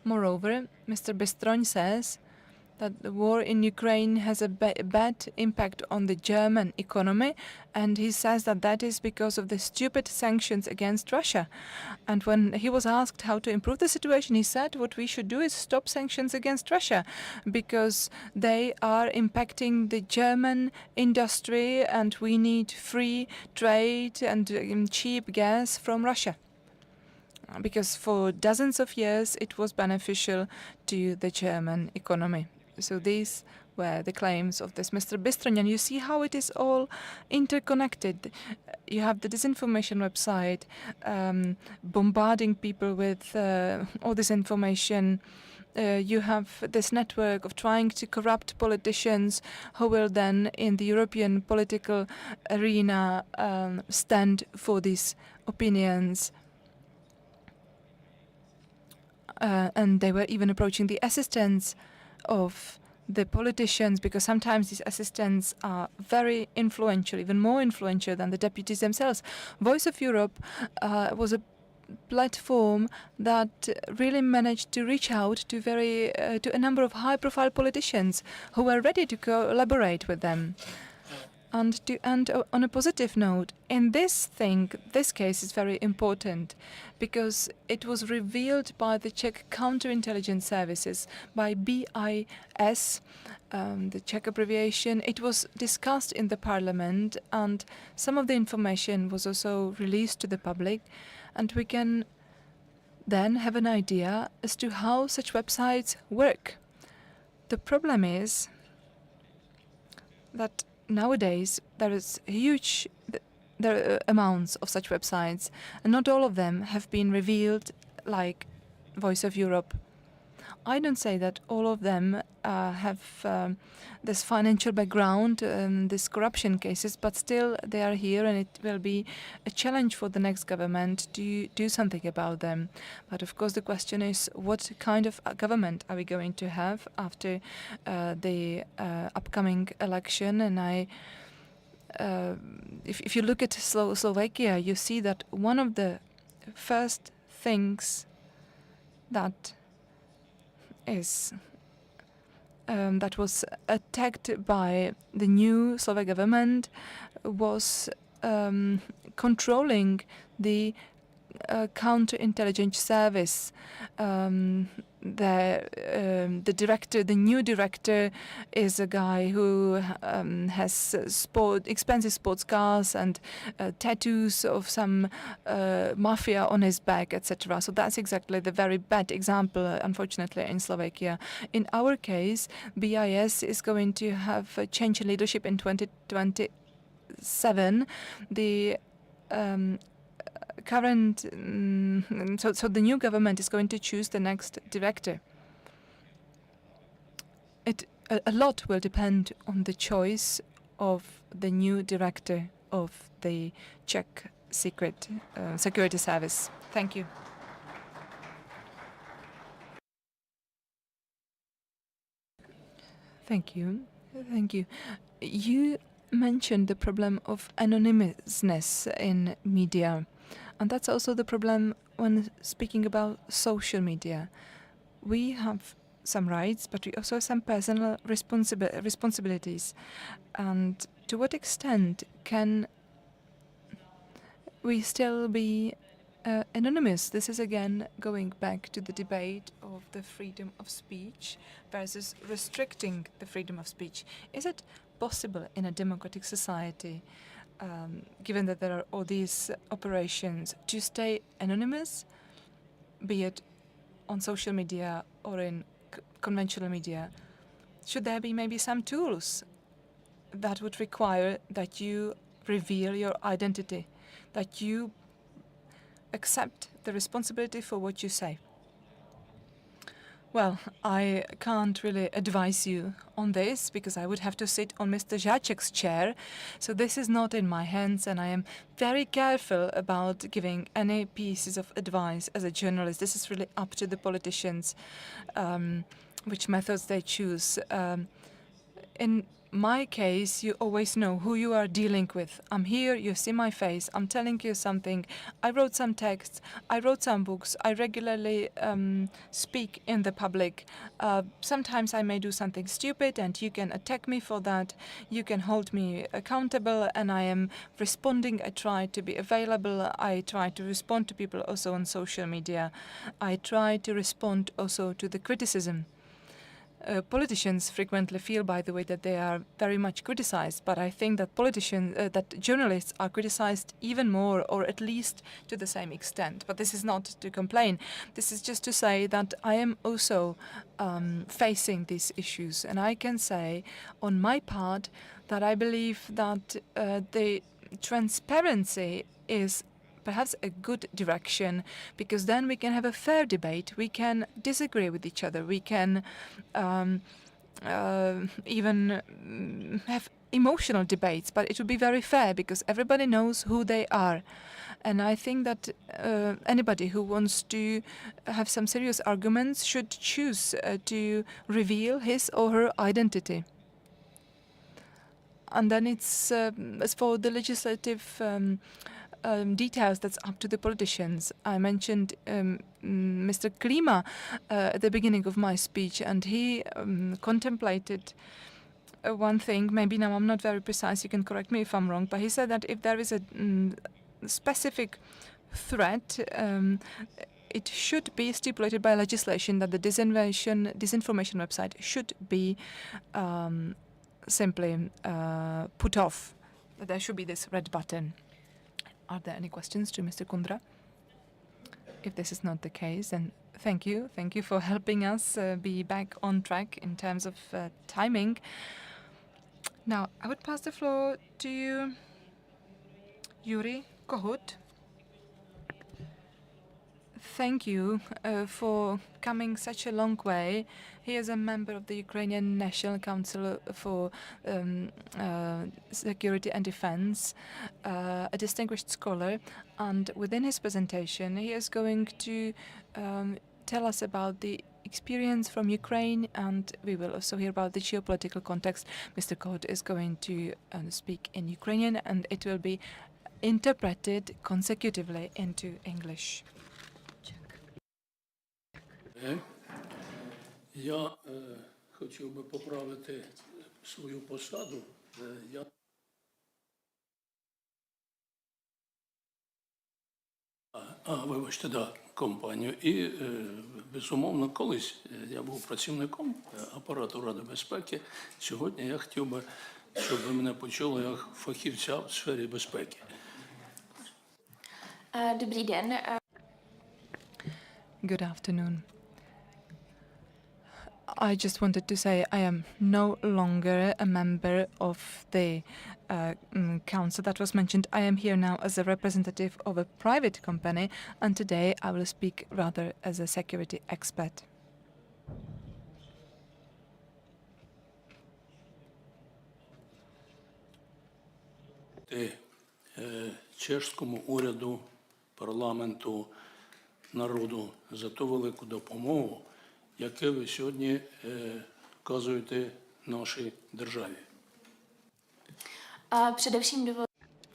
Moreover, Mr. Bystroň says that the war in Ukraine has a bad impact on the German economy, and he says that that is because of the stupid sanctions against Russia. And when he was asked how to improve the situation, he said what we should do is stop sanctions against Russia, because they are impacting the German industry, and we need free trade and cheap gas from Russia. Because for dozens of years it was beneficial to the German economy. So these were the claims of this Mr. Bystroň, and you see how it is all interconnected. You have the disinformation website bombarding people with all this information. You have this network of trying to corrupt politicians who will then in the European political arena stand for these opinions. And they were even approaching the assistants of the politicians, because sometimes these assistants are very influential, even more influential than the deputies themselves. Voice of Europe was a platform that really managed to reach out to a number of high-profile politicians who were ready to collaborate with them. And to end on a positive note, in this case is very important because it was revealed by the Czech counterintelligence services, by BIS, the Czech abbreviation. It was discussed in the parliament, and some of the information was also released to the public, and we can then have an idea as to how such websites work. The problem is that nowadays there are amounts of such websites, and not all of them have been revealed like Voice of Europe. I don't say that all of them have this financial background, these corruption cases, but still they are here, and it will be a challenge for the next government to do something about them. But of course the question is, what kind of government are we going to have after the upcoming election? And if you look at Slovakia, you see that one of the first things that was attacked by the new Slovak government was controlling the counterintelligence service. The new director is a guy who has expensive sports cars and tattoos of some mafia on his back, etc. So that's exactly the very bad example, unfortunately, in Slovakia. In our case, BIS is going to have a change in leadership in 2027. The current so the new government is going to choose the next director. A lot will depend on the choice of the new director of the Czech security service. Thank you. Thank you. Thank you. You mentioned the problem of anonymousness in media. And that's also the problem when speaking about social media. We have some rights, but we also have some personal responsibilities. And to what extent can we still be anonymous? This is again going back to the debate of the freedom of speech versus restricting the freedom of speech. Is it possible in a democratic society, given that there are all these operations, to stay anonymous, be it on social media or in conventional media? Should there be maybe some tools that would require that you reveal your identity, that you accept the responsibility for what you say? Well, I can't really advise you on this because I would have to sit on Mr. Žáček's chair. So this is not in my hands, and I am very careful about giving any pieces of advice as a journalist. This is really up to the politicians, which methods they choose. In my case, you always know who you are dealing with. I'm here, you see my face, I'm telling you something. I wrote some texts, I wrote some books, I regularly speak in the public. Sometimes I may do something stupid and you can attack me for that. You can hold me accountable, and I am responding. I try to be available. I try to respond to people also on social media. I try to respond also to the criticism. Politicians frequently feel, by the way, that they are very much criticized, but I think that that journalists are criticized even more, or at least to the same extent. But this is not to complain. This is just to say that I am also facing these issues, and I can say on my part that I believe that the transparency is perhaps a good direction, because then we can have a fair debate. We can disagree with each other. We can even have emotional debates, but it would be very fair because everybody knows who they are. And I think that anybody who wants to have some serious arguments should choose to reveal his or her identity. And then it's as for the legislative details, that's up to the politicians. I mentioned Mr. Klima at the beginning of my speech, and he contemplated one thing. Maybe now I'm not very precise, you can correct me if I'm wrong, but he said that if there is a specific threat, it should be stipulated by legislation that the disinformation website should be simply put off. There should be this red button. Are there any questions to Mr. Kundra? If this is not the case, then thank you. Thank you for helping us be back on track in terms of timing. Now, I would pass the floor to you, Yuri Kohut. thank you for coming such a long way. He is a member of the Ukrainian National Council for Security and Defense, a distinguished scholar, and within his presentation he is going to tell us about the experience from Ukraine, and we will also hear about the geopolitical context. Mr. Kot is going to speak in Ukrainian, and it will be interpreted consecutively into English. Я хотів би поправити свою посаду. Вибачте, да, компанію. І, безумовно, колись я був працівником апарату Ради безпеки. Сьогодні я хотів би, щоб ви мене почули як фахівця в сфері безпеки. Dobrý den. Good afternoon. I just wanted to say I am no longer a member of the council that was mentioned. I am here now as a representative of a private company, and today I will speak rather as a security expert. Чешському уряду, парламенту, народу за ту велику допомогу, яке ви сьогодні вказуєте нашій державі.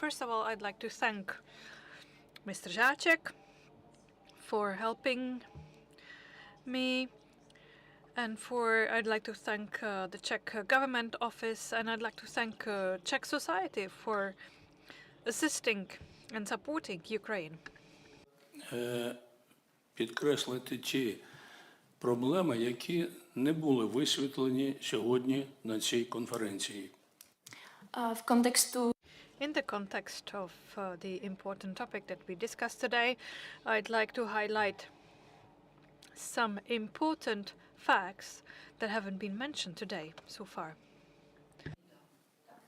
First of all, I'd like to thank Mr. Žáček for helping me, and I'd like to thank the Czech government office, and I'd like to thank Czech society for assisting and supporting Ukraine. Підкреслити ті проблеми, які не були висвітлені сьогодні на цій конференції. In the context of the important topic that we discussed today, I'd like to highlight some important facts that haven't been mentioned today so far.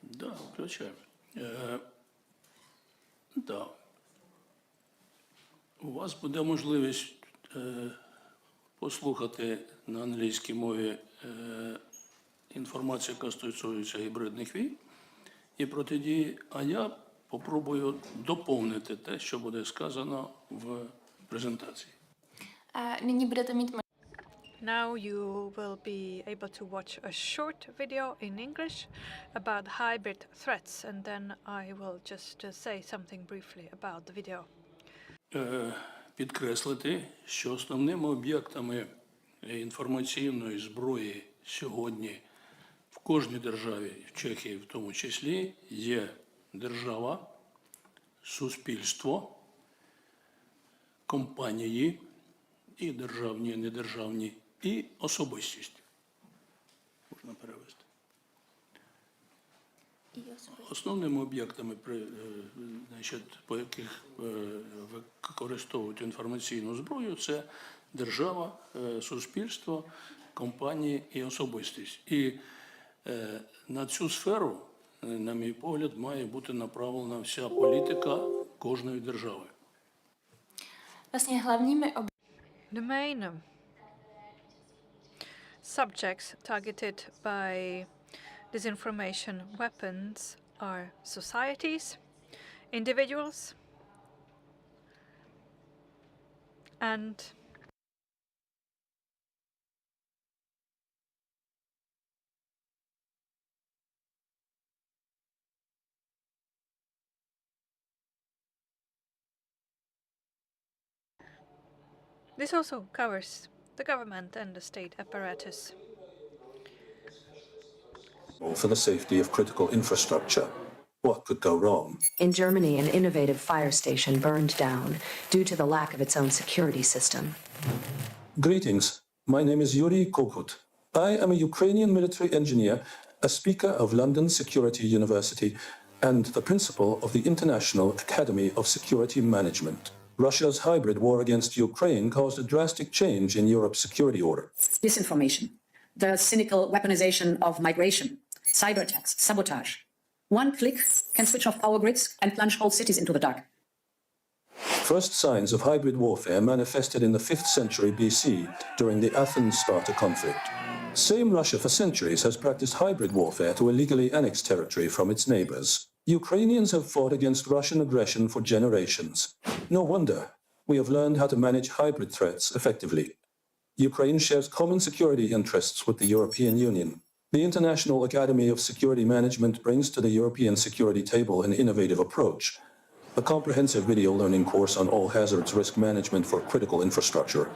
Да, включаємо. Да. У вас буде можливість послухати на англійській мові інформацію, яка стосується гібридних війн і протидії, а я попробую доповнити те, що буде сказано в презентації. Now you will be able to watch a short video in English about hybrid threats, and then I will just say something briefly about the video. Підкреслити, що основними об'єктами інформаційної зброї сьогодні в кожній державі, в Чехії в тому числі, є держава, суспільство, компанії, і державні, і недержавні, і особистість. Можна перевести. Основними об'єктами, по яких використовують інформаційну зброю, це держава, суспільство, компанії і особистість. І на цю сферу, на мій погляд, має бути направлена вся політика кожної держави. The main subjects targeted by disinformation weapons are societies, individuals, and this also covers the government and the state apparatus. For the safety of critical infrastructure. What could go wrong? In Germany, an innovative fire station burned down due to the lack of its own security system. Greetings. My name is Yuri Kokut. I am a Ukrainian military engineer, a speaker of London Security University, and the principal of the International Academy of Security Management. Russia's hybrid war against Ukraine caused a drastic change in Europe's security order. Disinformation, the cynical weaponization of migration, cyber attacks, sabotage. One click can switch off power grids and plunge whole cities into the dark. First signs of hybrid warfare manifested in the 5th century BC during the Athens-Sparta conflict. Same Russia for centuries has practiced hybrid warfare to illegally annex territory from its neighbors. Ukrainians have fought against Russian aggression for generations. No wonder. We have learned how to manage hybrid threats effectively. Ukraine shares common security interests with the European Union. The International Academy of Security Management brings to the European security table an innovative approach, a comprehensive video learning course on all hazards risk management for critical infrastructure.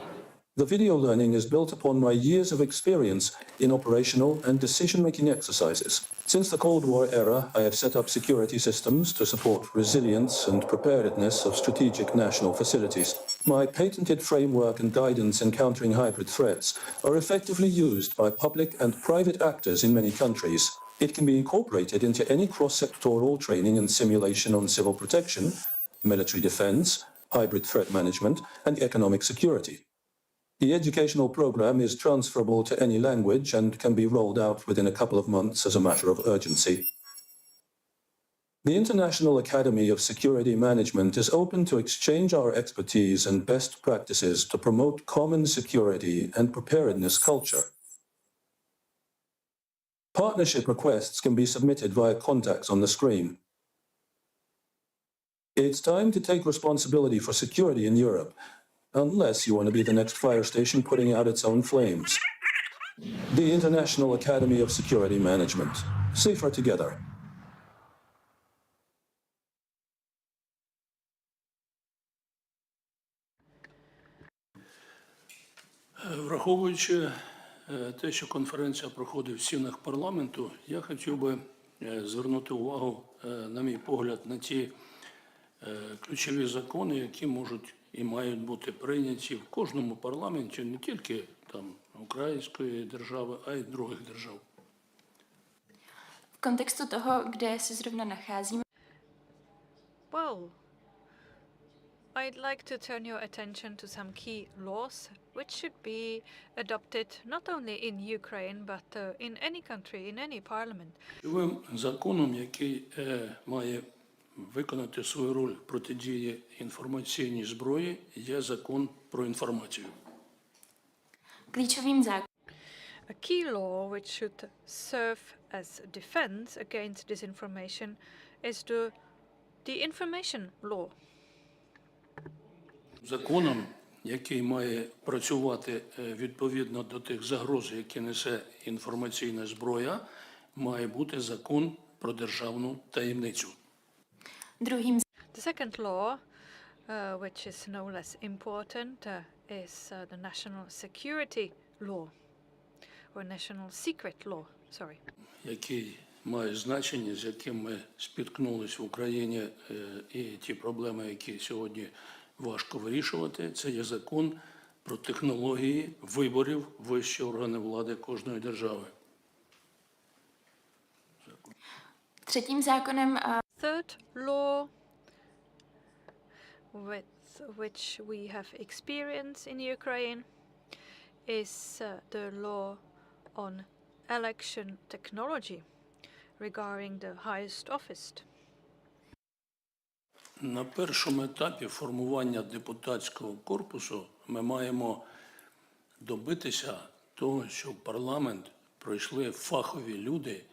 The video learning is built upon my years of experience in operational and decision-making exercises. Since the Cold War era, I have set up security systems to support resilience and preparedness of strategic national facilities. My patented framework and guidance in countering hybrid threats are effectively used by public and private actors in many countries. It can be incorporated into any cross-sectoral training and simulation on civil protection, military defense, hybrid threat management, and economic security. The educational program is transferable to any language and can be rolled out within a couple of months as a matter of urgency. The International Academy of Security Management is open to exchange our expertise and best practices to promote common security and preparedness culture. Partnership requests can be submitted via contacts on the screen. It's time to take responsibility for security in Europe, unless you want to be the next fire station putting out its own flames. The International Academy of Security Management. Safer together. Враховуючи те, що конференція проходить в стінах парламенту, я хотів би звернути увагу, на мій погляд, на ті ключові закони, які можуть і мають бути прийняті в кожному парламенті, не тільки там української держави, а й других держав. V kontextu toho, kde se zrovna nacházíme. Well, I'd like to turn your attention to some key laws which should be adopted not only in Ukraine but in any country, in any parliament. Ключовим законом, який має виконати свою роль в протидії інформаційній зброї, є закон про інформацію. Klíčovým zákonem. A key law which should serve as defense against disinformation is the information law. Законом, який має працювати відповідно до тих загроз, які несе інформаційна зброя, має бути закон про державну таємницю. Druhým. The second law, which is no less important, is the national security law, or national secret law, sorry. Який має значення, з яким ми спіткнулись в Україні, і ті проблеми, які сьогодні важко вирішувати, це є закон про технології виборів вищі органи влади кожної держави. Třetím zákonem. Third law with which we have experience in Ukraine is the law on election technology regarding the highest office. На першому етапі формування депутатського корпусу ми маємо добитися того, що в парламент пройшли фахові люди,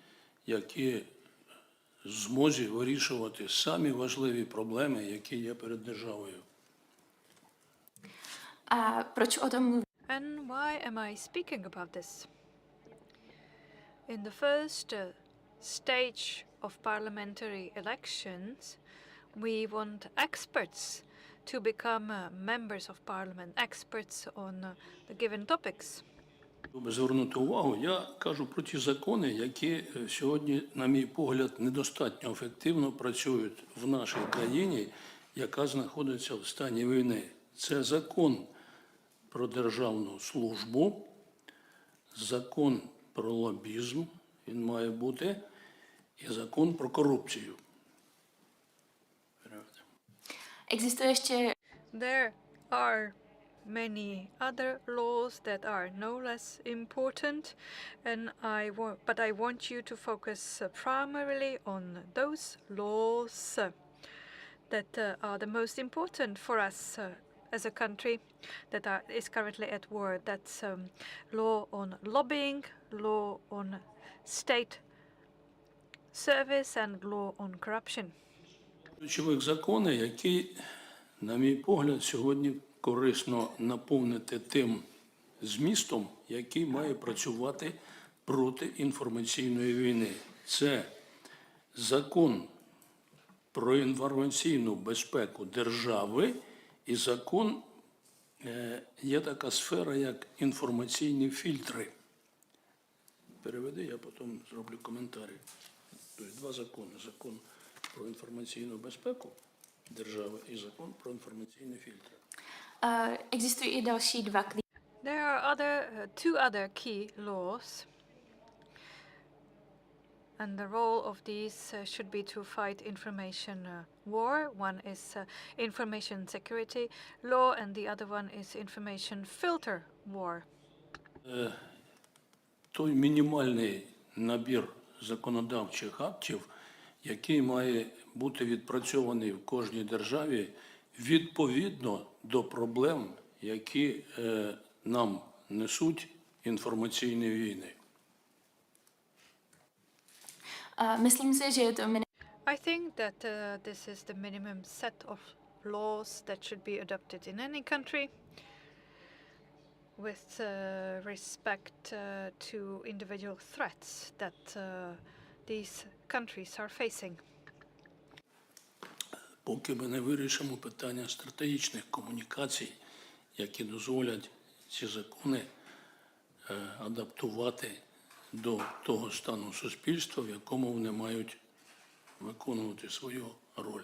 які в змозі вирішувати самі важливі проблеми, які є перед державою. Proč o tom mluvím? And why am I speaking about this? In the first stage of parliamentary elections, we want experts to become members of parliament, experts on the given topics. Щоб звернути увагу, я кажу про ті закони, які сьогодні, на мій погляд, недостатньо ефективно працюють в нашій країні, яка знаходиться в стані війни. Це закон про державну службу, закон про лобізм, він має бути, і закон про корупцію. There are many other laws that are no less important, and but I want you to focus primarily on those laws that are the most important for us as a country that is currently at war. That's law on lobbying, law on state service, and law on corruption. Ключових закони, які, на мій погляд, сьогодні корисно наповнити тим змістом, який має працювати проти інформаційної війни. Це закон про інформаційну безпеку держави і закон, є така сфера, як інформаційні фільтри. Переведи, я потім зроблю коментарі. Тобто два закони. Закон про інформаційну безпеку держави і закон про інформаційні фільтри. Existují i další dva. There are two other key laws, and the role of these should be to fight information war. One is information security law, and the other one is information filter war. Той мінімальний набір законодавчих актів, який має бути відпрацьований в кожній державі відповідно до проблем, які нам несуть інформаційні війни. Myslím si, že je to I think that this is the minimum set of laws that should be adopted in any country with respect to individual threats that these countries are facing. Поки ми не вирішимо питання стратегічних комунікацій, які дозволять ці закони адаптувати до того стану суспільства, в якому вони мають виконувати свою роль.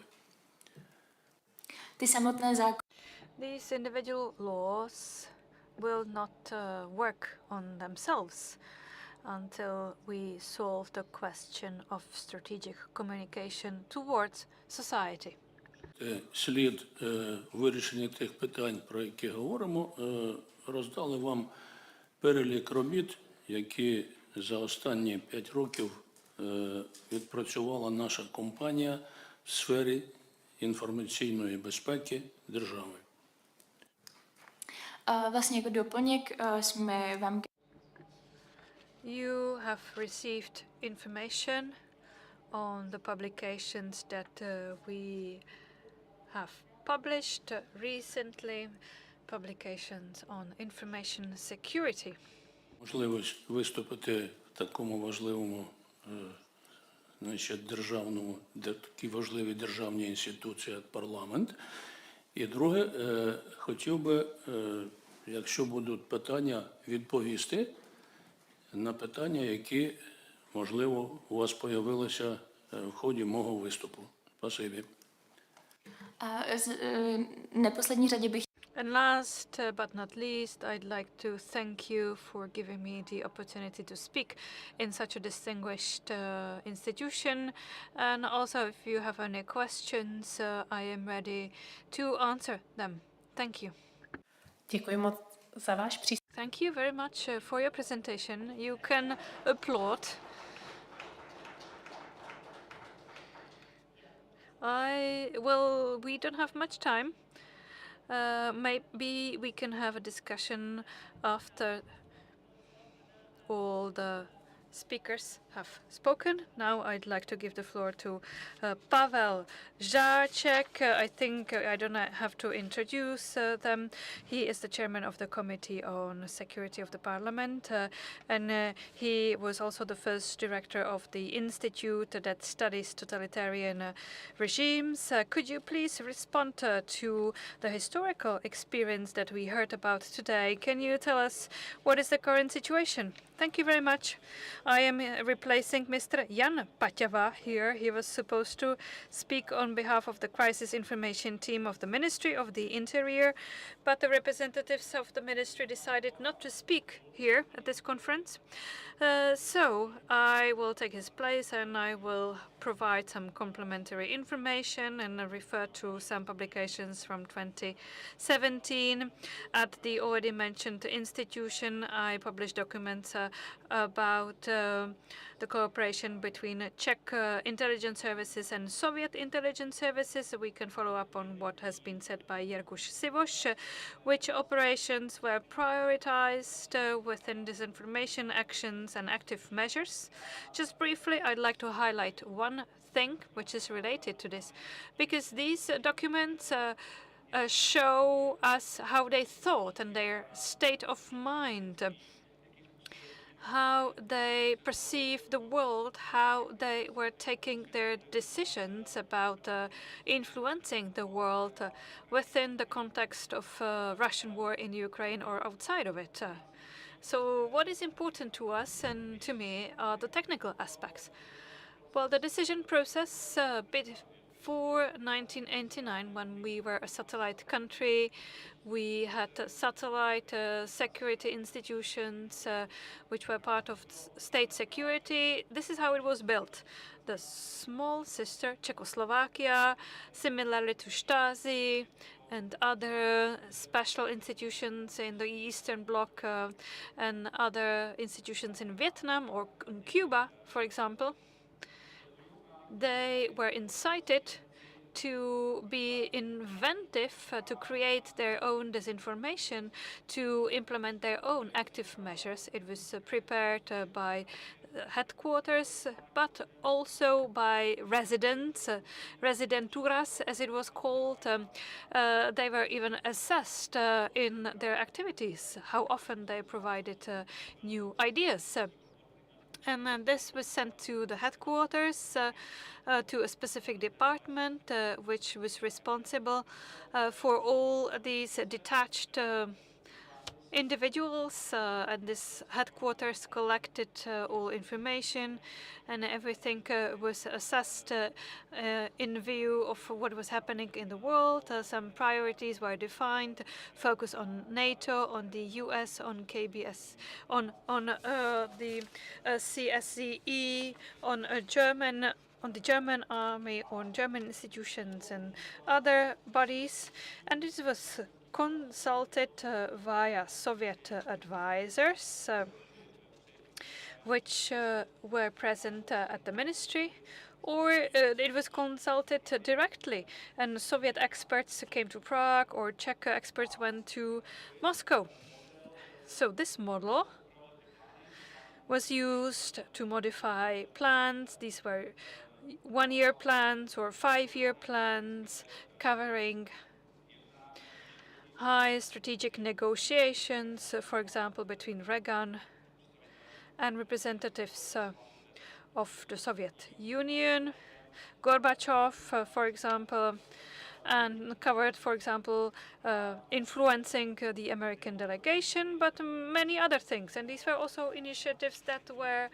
These individual laws will not work on themselves until we solve the question of strategic communication towards society. Слід вирішення тих питань, про які говоримо, роздали вам перелік робіт, які за останні 5 років відпрацювала наша компанія в сфері інформаційної безпеки держави. Vlastně jako doplněk jsme vám... You have received information on the publications that we have published recently, publications on information security. Можливість виступити в такому важливому, державному, такій важливій державній інституції, як парламент. І друге, хотів би, якщо будуть питання, відповісти на питання, які, можливо, у вас появилися в ході мого виступу. Спасибі. Neposlední řadě bych... And last but not least, I'd like to thank you for giving me the opportunity to speak in such a distinguished institution. And also, if you have any questions, I am ready to answer them. Thank you. Děkuji moc za váš příspěvek. Thank you very much for your presentation. You can applaud. We don't have much time. Maybe we can have a discussion after all the speakers have spoken. Now I'd like to give the floor to Pavel Žáček. I think I don't have to introduce them. He is the chairman of the Committee on Security of the Parliament, and he was also the first director of the institute that studies totalitarian regimes. Could you please respond to the historical experience that we heard about today? Can you tell us what is the current situation? Thank you very much. I am replacing Mr. Jan Paťava here. He was supposed to speak on behalf of the Crisis Information Team of the Ministry of the Interior, but the representatives of the ministry decided not to speak here at this conference. So I will take his place and I will provide some complementary information and refer to some publications from 2017. At the already mentioned institution, I published documents about the cooperation between Czech intelligence services and Soviet intelligence services. We can follow up on what has been said by Jirkuš Sivoš, which operations were prioritized within disinformation actions and active measures. Just briefly, I'd like to highlight one thing which is related to this, because these documents show us how they thought and their state of mind, how they perceived the world, how they were taking their decisions about influencing the world within the context of Russian war in Ukraine or outside of it. So what is important to us and to me are the technical aspects. Well, the decision process before 1989, when we were a satellite country, we had satellite security institutions which were part of state security. This is how it was built. The small sister Czechoslovakia, similarly to Stasi and other special institutions in the Eastern Bloc and other institutions in Vietnam or in Cuba, for example, they were incited to be inventive, to create their own disinformation, to implement their own active measures. It was prepared by headquarters, but also by residents, residenturas, as it was called. They were even assessed in their activities, how often they provided new ideas. And this was sent to the headquarters, to a specific department, which was responsible for all these detached individuals, and this headquarters collected all information, and everything was assessed in view of what was happening in the world. Some priorities were defined: focus on NATO, on the US, on KBS, on the CSCE, on the German army, on German institutions and other bodies, and this was consulted via Soviet advisors, which were present at the ministry, or it was consulted directly, and Soviet experts came to Prague, or Czech experts went to Moscow. So this model was used to modify plans. These were one-year plans or five-year plans covering high strategic negotiations, for example, between Reagan and representatives of the Soviet Union, Gorbachev, for example, and covered, for example, influencing the American delegation, but many other things. And these were also initiatives that were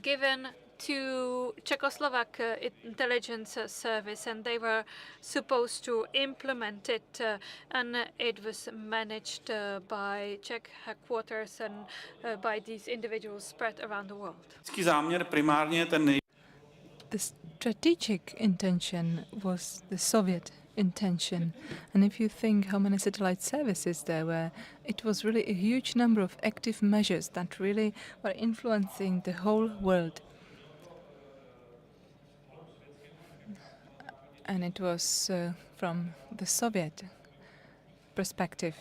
given to Czechoslovak intelligence service, and they were supposed to implement it, and it was managed by Czech headquarters and by these individuals spread around the world. The strategic intention was the Soviet intention, and if you think how many satellite services there were, it was really a huge number of active measures that really were influencing the whole world. And it was from the Soviet perspective,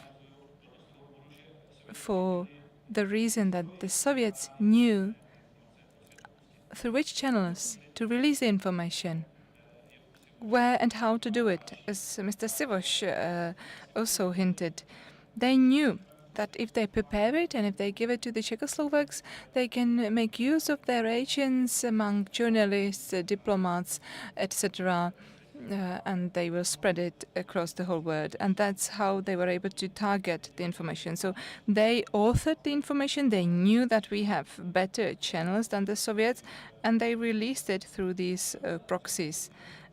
for the reason that the Soviets knew through which channels to release the information, where and how to do it. As Mr. Sivoš also hinted, they knew that if they prepare it and if they give it to the Czechoslovaks, they can make use of their agents among journalists, diplomats, etc., and they will spread it across the whole world. And that's how they were able to target the information. So they authored the information, they knew that we have better channels than the Soviets, and they released it through these proxies.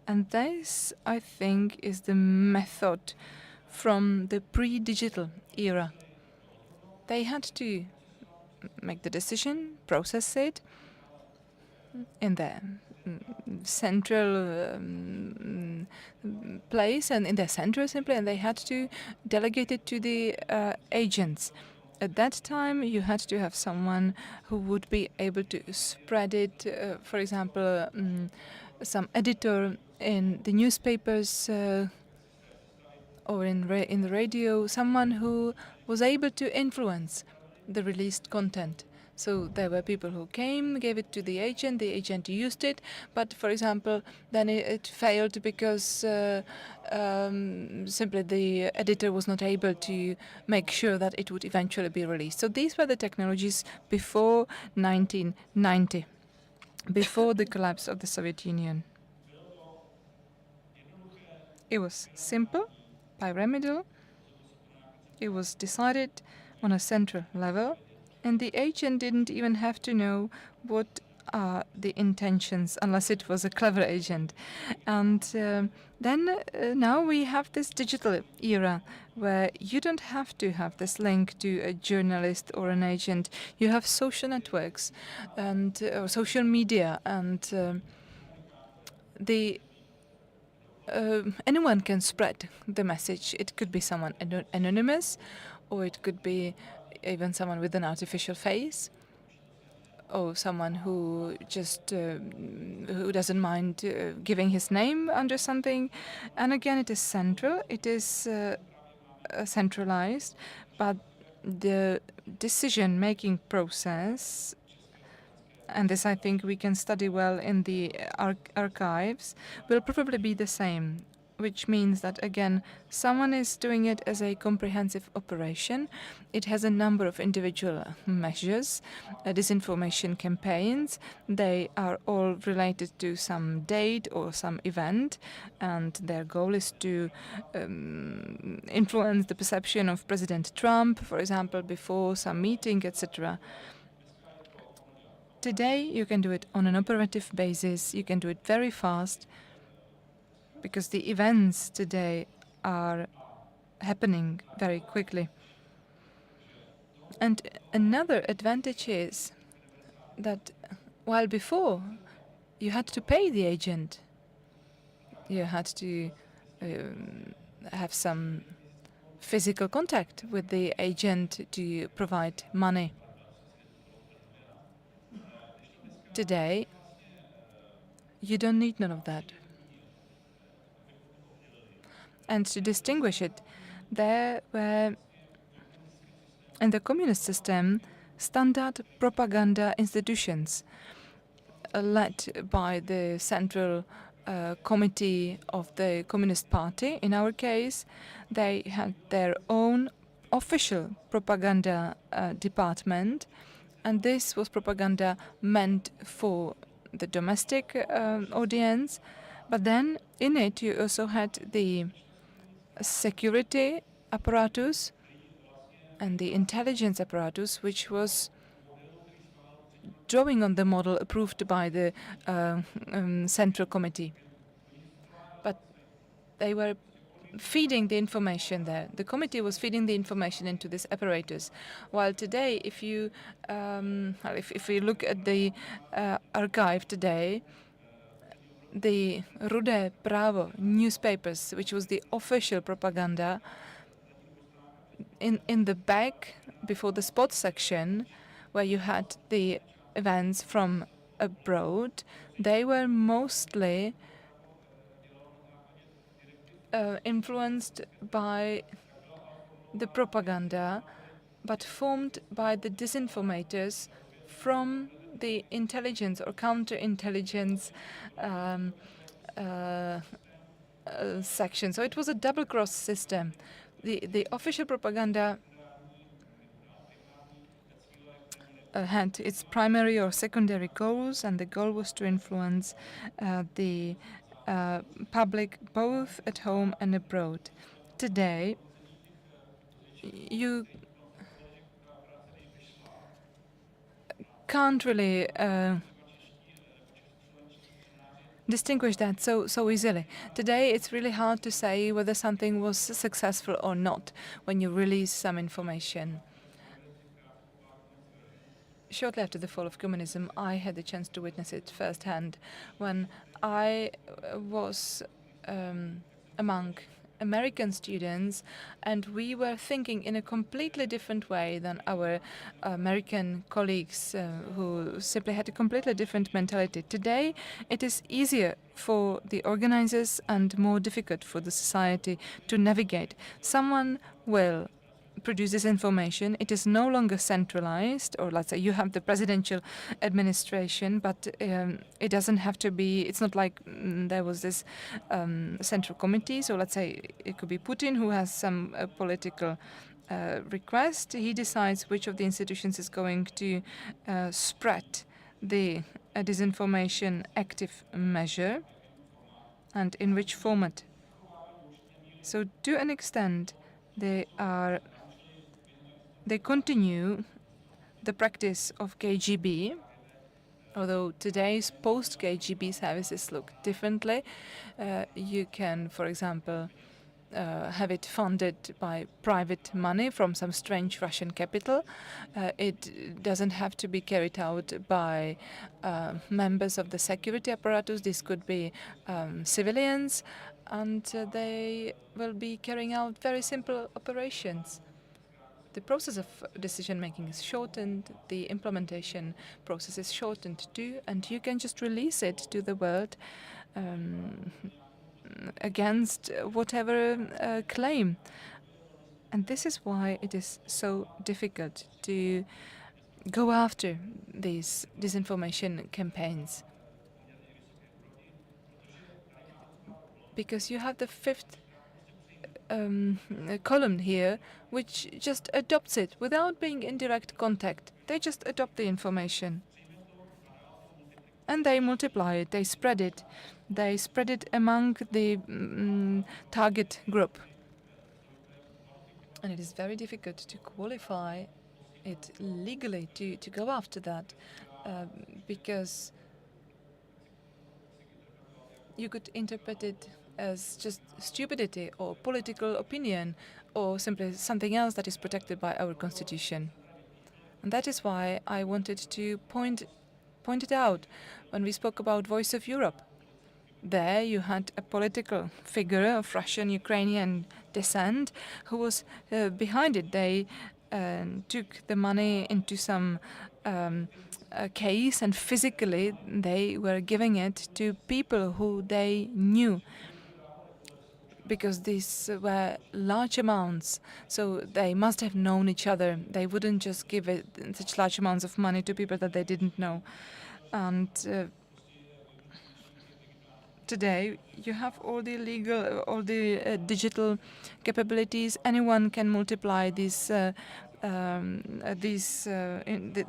And this, I think, is the method from the pre-digital era. They had to make the decision, process it in their central place and in their center simply, and they had to delegate it to the agents At that time, you had to have someone who would be able to spread it. For example, some editor in the newspapers or in the radio, someone who was able to influence the released content. So there were people who came, gave it to the agent used it, but for example, then it failed because simply the editor was not able to make sure that it would eventually be released. So these were the technologies before 1990, before the collapse of the Soviet Union. It was simple, pyramidal, it was decided on a central level, and the agent didn't even have to know what are the intentions, unless it was a clever agent. And then now we have this digital era, where you don't have to have this link to a journalist or an agent. You have social networks and social media, and anyone can spread the message. It could be someone anonymous, or it could be even someone with an artificial face, or someone who just who doesn't mind giving his name under something. And again, it is central, it is centralized, but the decision-making process, and this I think we can study well in the archives, will probably be the same, which means that, again, someone is doing it as a comprehensive operation. It has a number of individual measures, disinformation campaigns. They are all related to some date or some event, and their goal is to influence the perception of President Trump, for example, before some meeting, etc. Today, you can do it on an operative basis. You can do it very fast, because the events today are happening very quickly. And another advantage is that while before you had to pay the agent, you had to have some physical contact with the agent to provide money. Today, you don't need none of that. And to distinguish it, there were, in the communist system, standard propaganda institutions led by the Central Committee of the Communist Party. In our case, they had their own official propaganda department, and this was propaganda meant for the domestic audience. But then in it you also had the security apparatus and the intelligence apparatus, which was drawing on the model approved by the Central Committee. But they were feeding the information there. The committee was feeding the information into this apparatus. While today, if you look at the archive today, the Rudé Právo newspapers, which was the official propaganda, in the back, before the sports section, where you had the events from abroad, they were mostly influenced by the propaganda, but formed by the disinformators from the intelligence or counterintelligence section. So it was a double-cross system. The official propaganda had its primary or secondary goals, and the goal was to influence the public both at home and abroad. Today, you can't really distinguish that so easily. Today, it's really hard to say whether something was successful or not when you release some information. Shortly after the fall of communism, I had the chance to witness it firsthand when I was among American students, and we were thinking in a completely different way than our American colleagues who simply had a completely different mentality. Today, it is easier for the organizers and more difficult for the society to navigate. Someone will produce this information. It is no longer centralized, or let's say you have the presidential administration, but it doesn't have to be, it's not like there was this central committee. So let's say it could be Putin who has some political request. He decides which of the institutions is going to spread the disinformation active measure and in which format. So to an extent, they continue the practice of KGB, although today's post-KGB services look differently. You can, for example, have it funded by private money from some strange Russian capital. It doesn't have to be carried out by members of the security apparatus. This could be civilians, and they will be carrying out very simple operations. The process of decision-making is shortened, the implementation process is shortened too, and you can just release it to the world against whatever claim. And this is why it is so difficult to go after these disinformation campaigns. Because you have the fifth column here, which just adopts it without being in direct contact. They just adopt the information. And they multiply it, they spread it. They spread it among the target group. And it is very difficult to qualify it legally, to go after that, because you could interpret it as just stupidity or political opinion or simply something else that is protected by our constitution. And that is why I wanted to point it out when we spoke about Voice of Europe. There you had a political figure of Russian, Ukrainian descent who was behind it. They took the money into some case, and physically they were giving it to people who they knew, because these were large amounts, so they must have known each other. They wouldn't just give it such large amounts of money to people that they didn't know. And today you have all the digital capabilities. Anyone can multiply the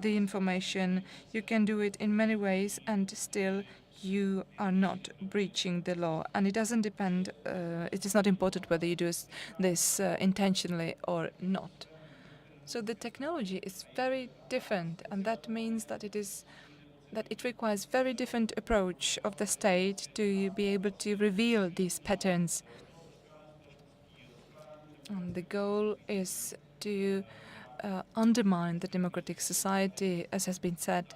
information. You can do it in many ways, and still you are not breaching the law. And it doesn't depend, it is not important whether you do this intentionally or not. So the technology is very different, and that means that it requires very different approach of the state to be able to reveal these patterns. And the goal is to undermine the democratic society, as has been said.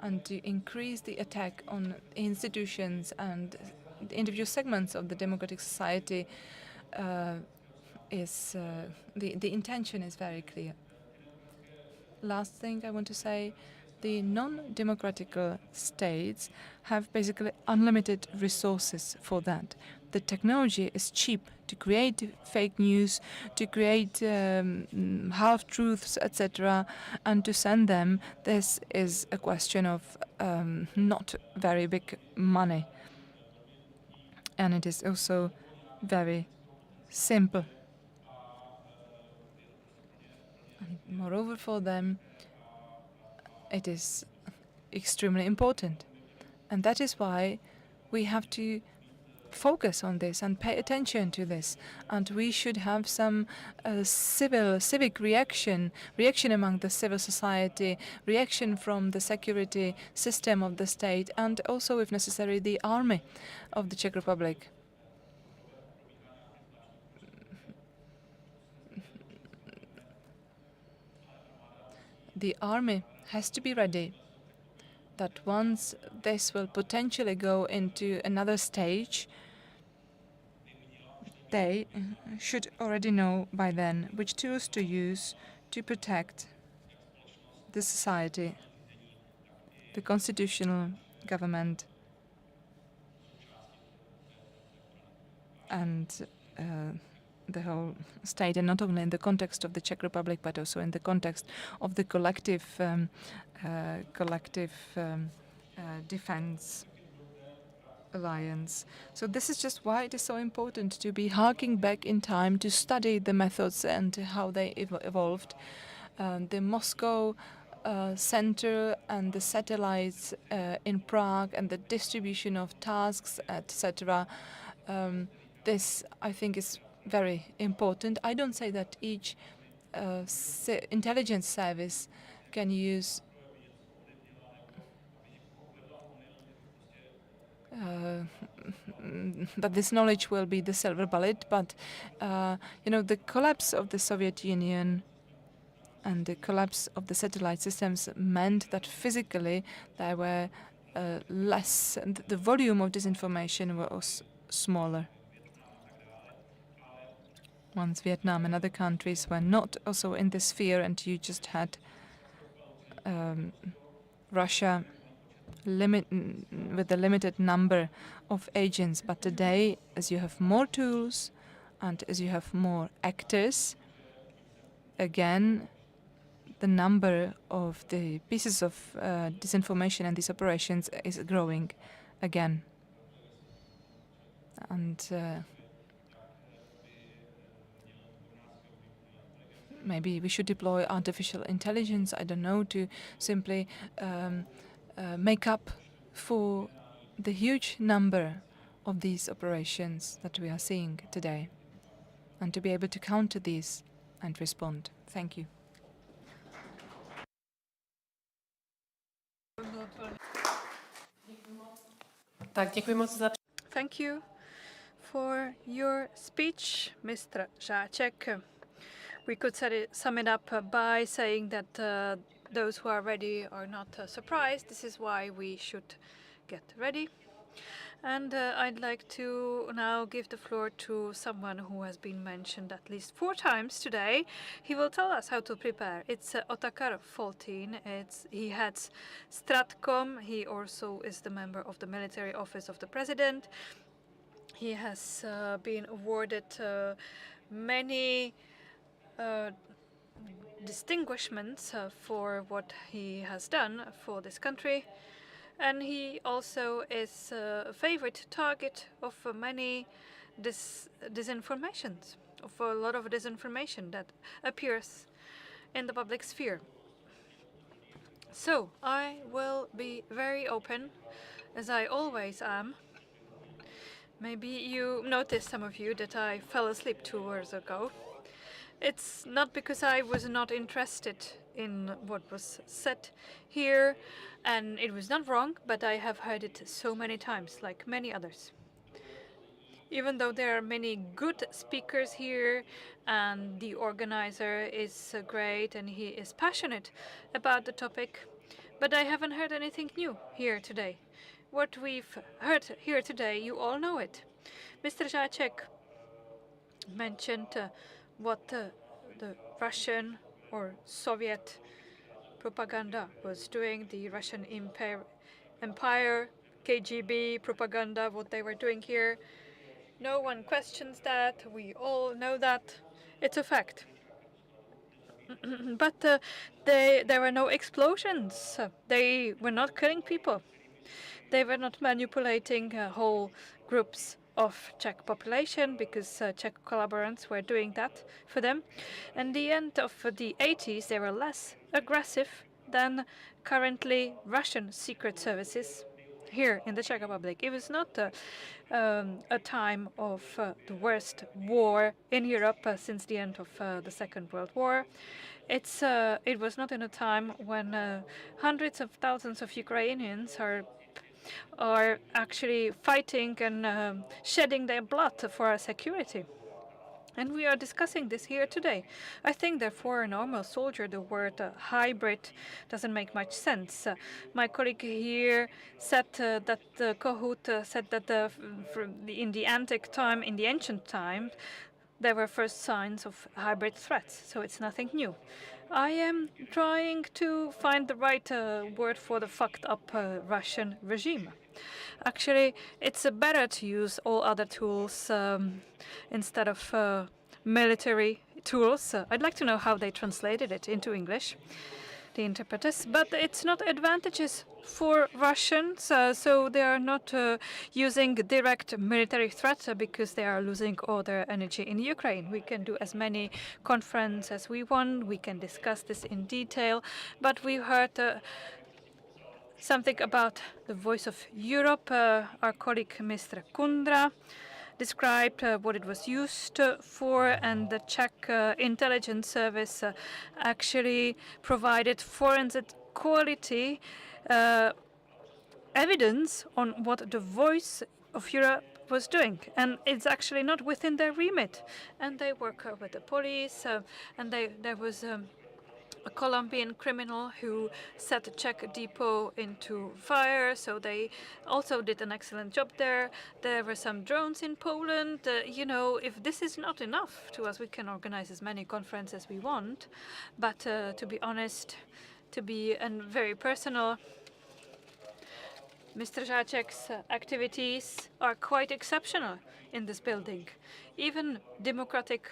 And to increase the attack on institutions and the individual segments of the democratic society is the intention is very clear. Last thing I want to say, the non-democratical states have basically unlimited resources for that. The technology is cheap to create fake news, to create half-truths, etc., and to send them. This is a question of not very big money. And it is also very simple. And moreover, for them, it is extremely important. And that is why we have to focus on this and pay attention to this. And we should have some civic reaction among the civil society, reaction from the security system of the state, and also, if necessary, the army of the Czech Republic. The army has to be ready that once this will potentially go into another stage, they should already know by then which tools to use to protect the society, the constitutional government, and the whole state, and not only in the context of the Czech Republic, but also in the context of the collective defense alliance. So this is just why it is so important to be harking back in time to study the methods and how they evolved. The Moscow center and the satellites in Prague and the distribution of tasks, etc. This, I think, is very important. I don't say that each intelligence service can use that this knowledge will be the silver bullet, but the collapse of the Soviet Union and the collapse of the satellite systems meant that physically there were less, and the volume of disinformation was smaller. Once Vietnam and other countries were not also in the sphere, and you just had Russia with a limited number of agents. But today, as you have more tools and as you have more actors, again, the number of the pieces of disinformation and these operations is growing again. And maybe we should deploy artificial intelligence, I don't know, to simply make up for the huge number of these operations that we are seeing today, and to be able to counter these and respond. Thank you. Thank you for your speech, Mr. Žáček. We could sum it up by saying that those who are ready are not surprised. This is why we should get ready. And I'd like to now give the floor to someone who has been mentioned at least 4 times today. He will tell us how to prepare. It's Otakar Foltin. He heads Stratcom. He also is the member of the military office of the president. He has been awarded many distinguishments for what he has done for this country. And he also is a favorite target of many disinformations, of a lot of disinformation that appears in the public sphere. So I will be very open, as I always am. Maybe you noticed, some of you, that I fell asleep 2 hours ago. It's not because I was not interested in what was said here, and it was not wrong, but I have heard it so many times, like many others. Even though there are many good speakers here, and the organizer is great and he is passionate about the topic, but I haven't heard anything new here today. What we've heard here today, you all know it. Mr. Žáček mentioned what the Russian or Soviet propaganda was doing, the Russian empire, KGB propaganda, what they were doing here. No one questions that. We all know that. It's a fact. But there were no explosions. They were not killing people. They were not manipulating whole groups of Czech population, because Czech collaborators were doing that for them. And the end of the 80s, they were less aggressive than currently Russian secret services here in the Czech Republic. It was not a time of the worst war in Europe since the end of the Second World War. It was not in a time when hundreds of thousands of Ukrainians are actually fighting and shedding their blood for our security. And we are discussing this here today. I think that for a normal soldier, the word hybrid doesn't make much sense. My colleague here said that Kohut said that in the antique time, in the ancient time, there were first signs of hybrid threats, so it's nothing new. I am trying to find the right word for the fucked up Russian regime. Actually, it's better to use all other tools instead of military tools. I'd like to know how they translated it into English, the interpreters, but it's not advantageous for Russians, so they are not using direct military threats because they are losing all their energy in Ukraine. We can do as many conferences as we want, we can discuss this in detail, but we heard something about the voice of Europe. Our colleague Mr. Konrad described what it was used for, and the Czech intelligence service actually provided forensic quality evidence on what the voice of Europe was doing, and it's actually not within their remit. And they work with the police, and there was a Colombian criminal who set a Czech depot into fire, so they also did an excellent job there. There were some drones in Poland. You know, if this is not enough to us, we can organize as many conferences as we want. But to be honest, to be very personal, Mr. Žáček's activities are quite exceptional in this building. Even democratic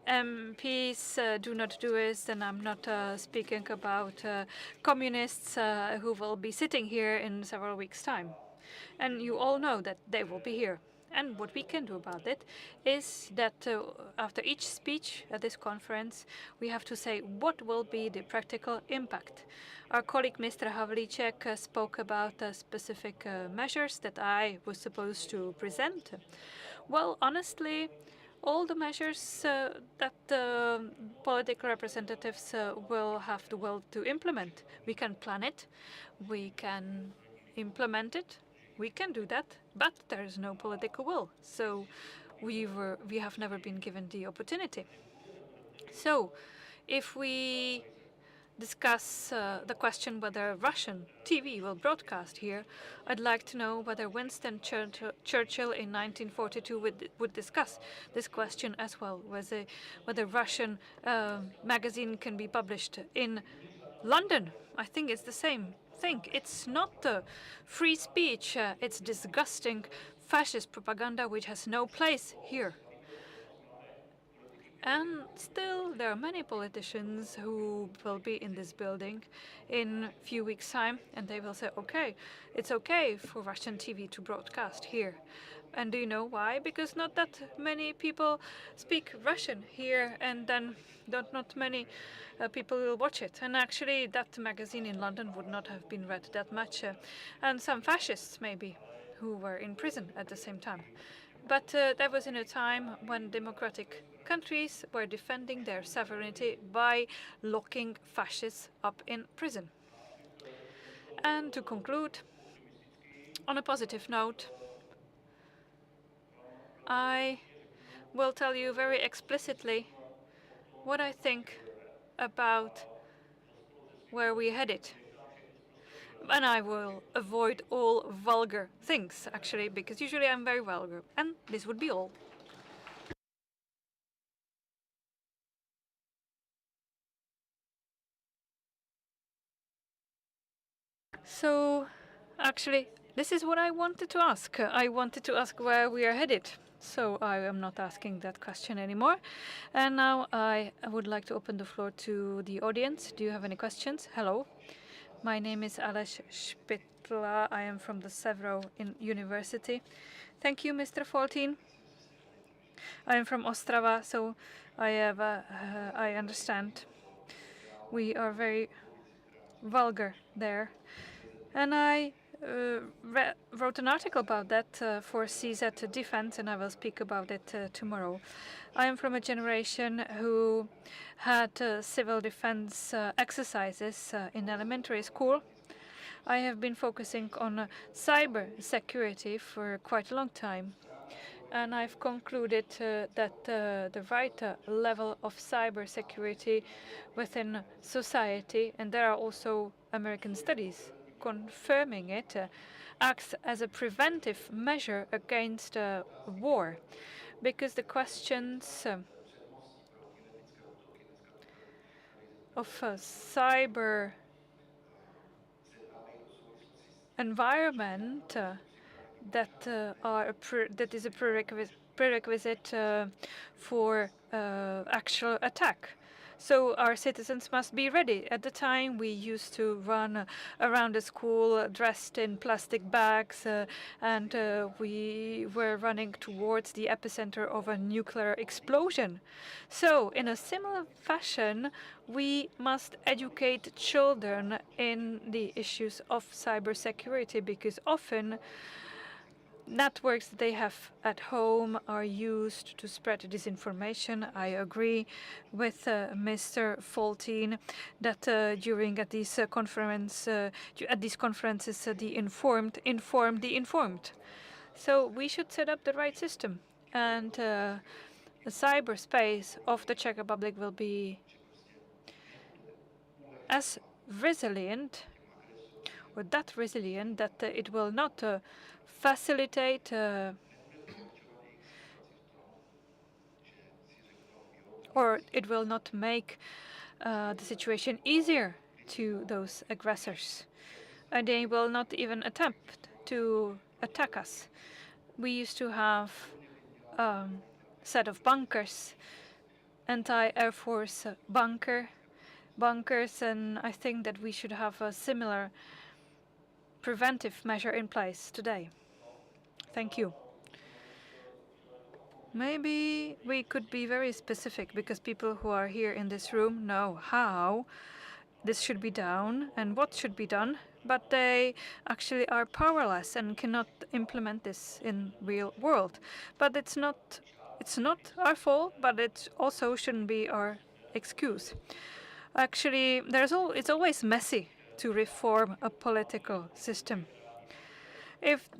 MPs do not do it, and I'm not speaking about communists who will be sitting here in several weeks' time. And you all know that they will be here. And what we can do about it is that after each speech at this conference, we have to say what will be the practical impact. Our colleague Mr. Havlíček spoke about specific measures that I was supposed to present. Well, honestly, all the measures that the political representatives will have the will to implement. We can plan it, we can implement it, we can do that, but there is no political will. So we have never been given the opportunity. So if we discuss the question whether Russian TV will broadcast here, I'd like to know whether Winston Churchill in 1942 would discuss this question as well, whether Russian magazine can be published in London. I think it's the same thing. It's not free speech, it's disgusting fascist propaganda which has no place here. And still, there are many politicians who will be in this building in a few weeks' time, and they will say, okay, it's okay for Russian TV to broadcast here. And do you know why? Because not that many people speak Russian here, and then not many people will watch it. And actually, that magazine in London would not have been read that much. And some fascists, maybe, who were in prison at the same time. But that was in a time when democratic countries were defending their sovereignty by locking fascists up in prison. And to conclude, on a positive note, I will tell you very explicitly what I think about where we're headed. And I will avoid all vulgar things, actually, because usually I'm very vulgar. And this would be all. So, actually, this is what I wanted to ask. I wanted to ask where we are headed. So I am not asking that question anymore. And now I would like to open the floor to the audience. Do you have any questions? Hello. My name is Aleš Špitla. I am from the Severo University. Thank you, Mr. Foltin. I am from Ostrava, so I understand. We are very vulgar there. And I wrote an article about that for CZ Defense, and I will speak about it tomorrow. I am from a generation who had civil defense exercises in elementary school. I have been focusing on cyber security for quite a long time. And I've concluded that the right level of cybersecurity within society, and there are also American studies confirming it, acts as a preventive measure against war, because the questions of cyber environment that is a prerequisite for actual attack. So our citizens must be ready. At the time, we used to run around the school dressed in plastic bags, and we were running towards the epicenter of a nuclear explosion. So in a similar fashion, we must educate children in the issues of cybersecurity, because often networks that they have at home are used to spread disinformation. I agree with Mr. Foltin that during these conferences, the informed inform the informed. So we should set up the right system, and the cyberspace of the Czech Republic will be as resilient, or that resilient, that it will not facilitate or it will not make the situation easier to those aggressors. And they will not even attempt to attack us. We used to have a set of bunkers, anti-Air Force bunkers, and I think that we should have a similar preventive measure in place today. Thank you. Maybe we could be very specific, because people who are here in this room know how this should be done and what should be done, but they actually are powerless and cannot implement this in real world. But it's not our fault, but it also shouldn't be our excuse. Actually, it's always messy to reform a political system. If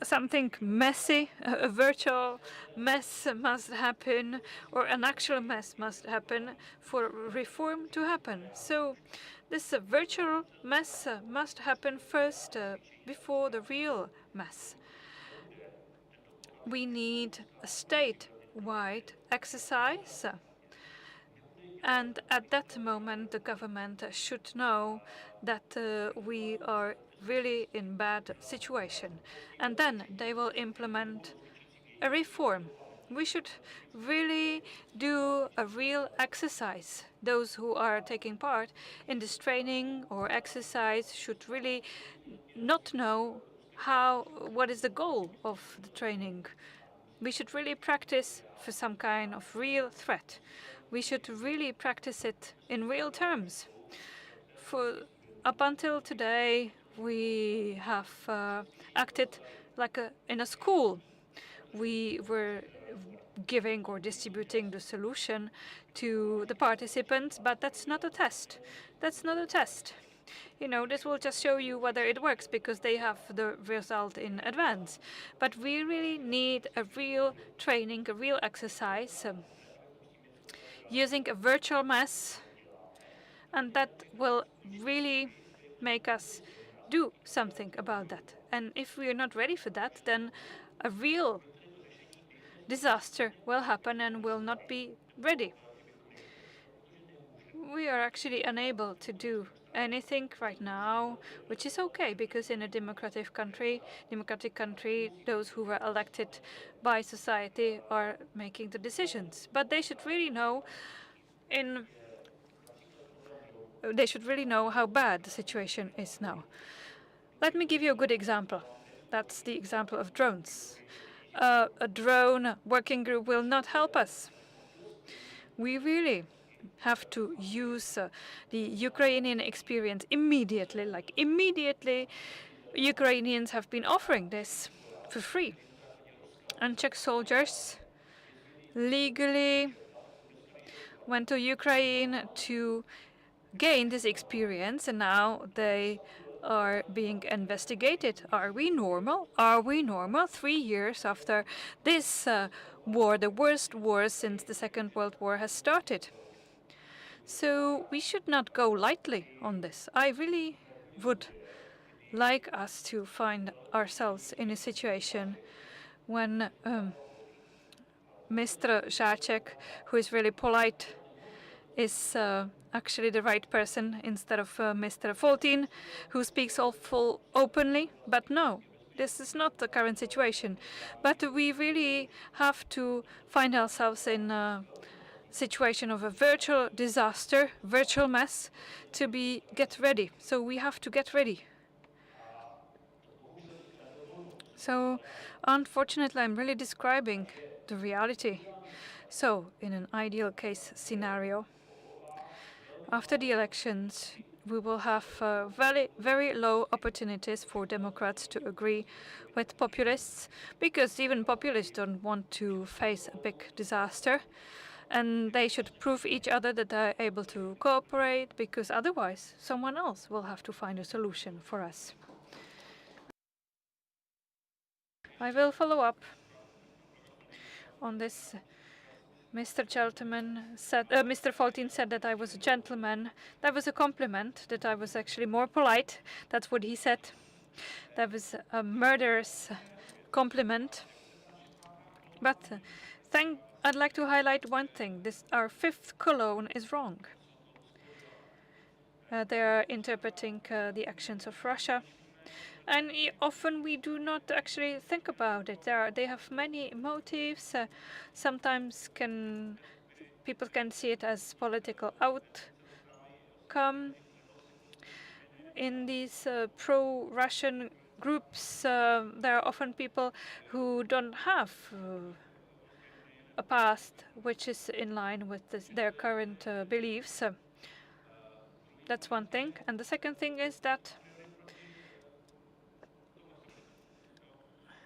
something messy, a virtual mess must happen, or an actual mess must happen for reform to happen. So this virtual mess must happen first before the real mess. We need a state-wide exercise, and at that moment the government should know that we are really in bad situation, and then they will implement a reform. We should really do a real exercise. Those who are taking part in this training or exercise should really not know what is the goal of the training. We should really practice for some kind of real threat. We should really practice it in real terms. Up until today, we have acted like in a school. We were giving or distributing the solution to the participants, but that's not a test. That's not a test. You know, this will just show you whether it works, because they have the result in advance. But we really need a real training, a real exercise, using a virtual mess, and that will really make us do something about that. And if we are not ready for that, then a real disaster will happen and will not be ready. We are actually unable to do anything right now, which is okay, because in a democratic country, those who were elected by society are making the decisions. But they should really know how bad the situation is now. Let me give you a good example. That's the example of drones. A drone working group will not help us. We really have to use the Ukrainian experience immediately. Like immediately, Ukrainians have been offering this for free. And Czech soldiers legally went to Ukraine to gain this experience, and now they are being investigated. Are we normal? Are we normal 3 years after this war, the worst war since the Second World War, has started? So we should not go lightly on this. I really would like us to find ourselves in a situation when Mr. Žáček, who is really polite, is actually the right person instead of Mr. Foltin, who speaks awful openly. But no, this is not the current situation. But we really have to find ourselves in a situation of a virtual disaster, virtual mess, to get ready. So we have to get ready. So unfortunately, I'm really describing the reality. So in an ideal case scenario, after the elections, we will have very, very low opportunities for Democrats to agree with populists, because even populists don't want to face a big disaster. And they should prove each other that they're able to cooperate, because otherwise someone else will have to find a solution for us. I will follow up on this. Mr. Foltin said that I was a gentleman. That was a compliment, that I was actually more polite. That's what he said. That was a murderous compliment. But I'd like to highlight one thing. Our fifth column is wrong. They are interpreting the actions of Russia. And often we do not actually think about it. They have many motives. Sometimes people can see it as political outcome. In these pro-Russian groups, there are often people who don't have a past which is in line with their current beliefs. That's one thing. And the second thing is that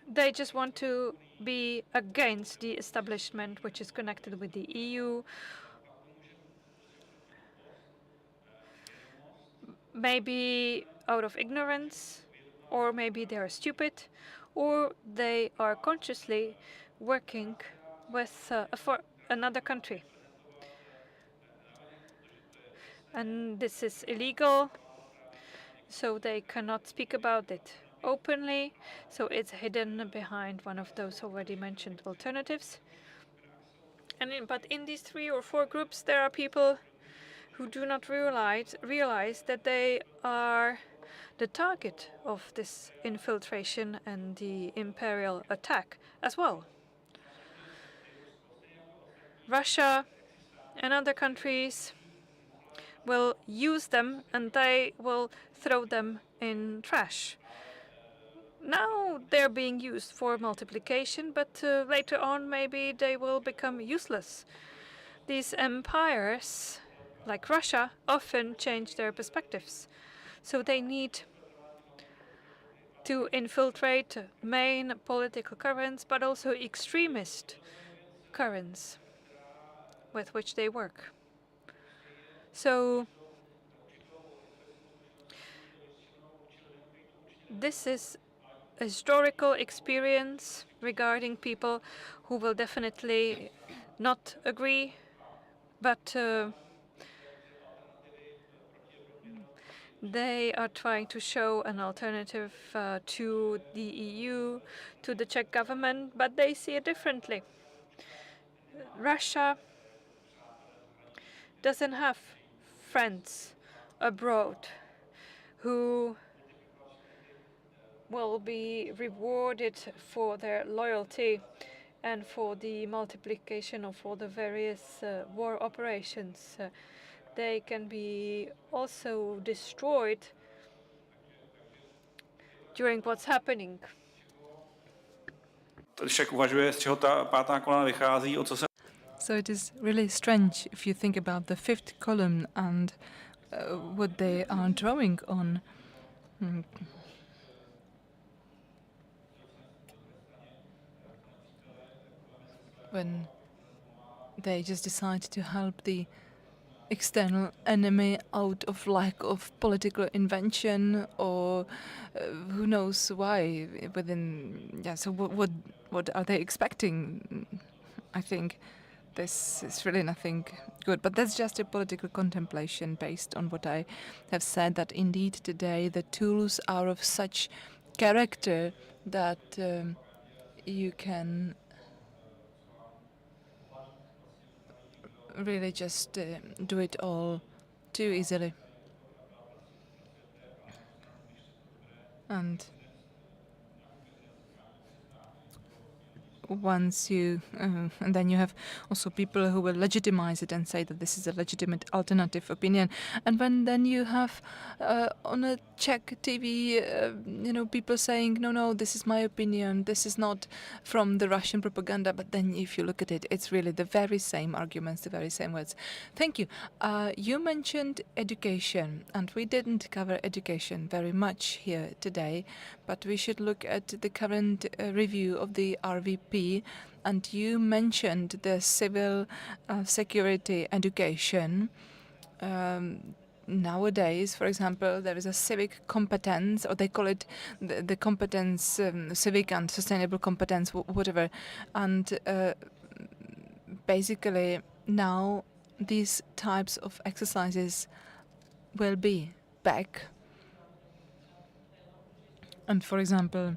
they just want to be against the establishment which is connected with the EU. Maybe out of ignorance, or maybe they are stupid, or they are consciously working with for another country. And this is illegal, so they cannot speak about it openly, so it's hidden behind one of those already mentioned alternatives. But in these 3 or 4 groups, there are people who do not realize that they are the target of this infiltration and the imperial attack as well. Russia and other countries will use them, and they will throw them in trash. Now they're being used for multiplication, but later on maybe they will become useless. These empires, like Russia, often change their perspectives. So they need to infiltrate main political currents, but also extremist currents with which they work. So this is a historical experience regarding people who will definitely not agree, but they are trying to show an alternative to the EU, to the Czech government, but they see it differently. Russia doesn't have friends abroad who will be rewarded for their loyalty and for the multiplication of all the various war operations. They can be also destroyed during what's happening. Však uvažuje, z čeho ta pátá kolona vychází, o co se... So it is really strange if you think about the fifth column and what they are drawing on. When they just decide to help the external enemy out of lack of political invention or who knows why within, yeah, so what are they expecting? I think this is really nothing good, but that's just a political contemplation based on what I have said, that indeed today the tools are of such character that you can really just do it all too easily. And once you, and then you have also people who will legitimize it and say that this is a legitimate alternative opinion. And when then you have on a Czech TV, people saying, no, this is my opinion, this is not from the Russian propaganda. But then if you look at it, it's really the very same arguments, the very same words. Thank you. You mentioned education, and we didn't cover education very much here today, but we should look at the current review of the RVP, and you mentioned the civil security education. Nowadays, for example, there is a civic competence, or they call it the competence, civic and sustainable competence, whatever. And basically now these types of exercises will be back. And for example,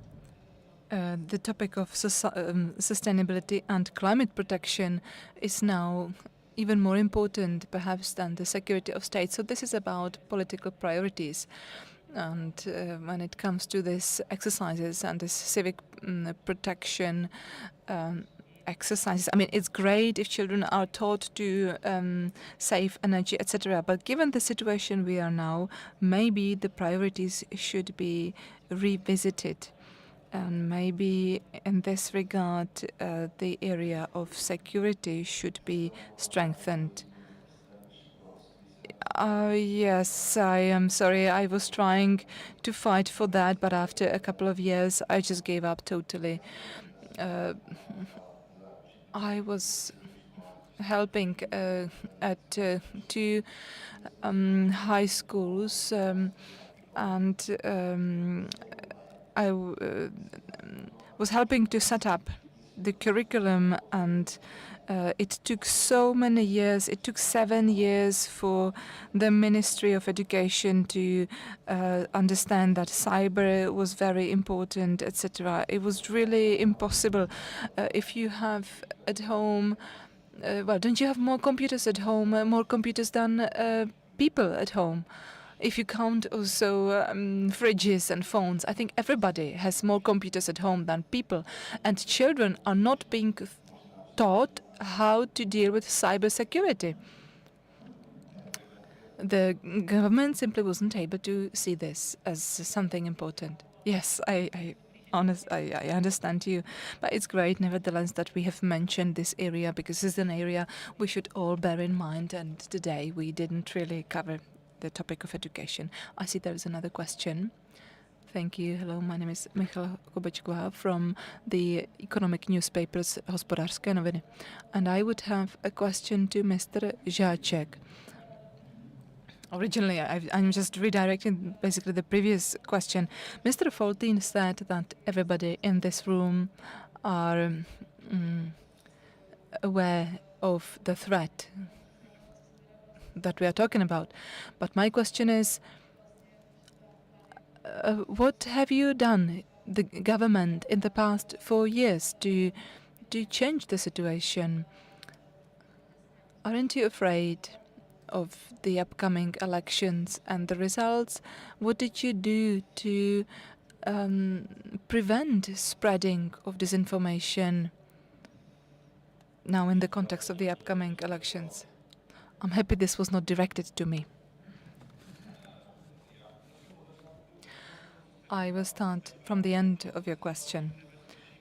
the topic of sustainability and climate protection is now even more important, perhaps, than the security of state. So this is about political priorities. And when it comes to these exercises and this civic protection exercises, I mean, it's great if children are taught to save energy, etc. But given the situation we are now, maybe the priorities should be revisited. And maybe in this regard, the area of security should be strengthened. Yes, I am sorry. I was trying to fight for that, but after a couple of years, I just gave up totally. I was helping at two high schools, and I was helping to set up the curriculum, and it took so many years. It took 7 years for the Ministry of Education to understand that cyber was very important, etc. It was really impossible. If you have at home, well, don't you have more computers at home, more computers than people at home? If you count also fridges and phones, I think everybody has more computers at home than people. And children are not being taught how to deal with cybersecurity. The government simply wasn't able to see this as something important. Yes, I understand you, but it's great nevertheless that we have mentioned this area, because it's an area we should all bear in mind, and today we didn't really cover the topic of education. I see there is another question. Thank you. Hello, my name is Michal Kobečková from the economic newspapers Hospodářské noviny. And I would have a question to Mr. Žáček. Originally, I'm just redirecting basically the previous question. Mr. Foltin said that everybody in this room are aware of the threat that we are talking about. But my question is, what have you done, the government, in the past 4 years to change the situation? Aren't you afraid of the upcoming elections and the results? What did you do to prevent spreading of disinformation now in the context of the upcoming elections? I'm happy this was not directed to me. I will start from the end of your question.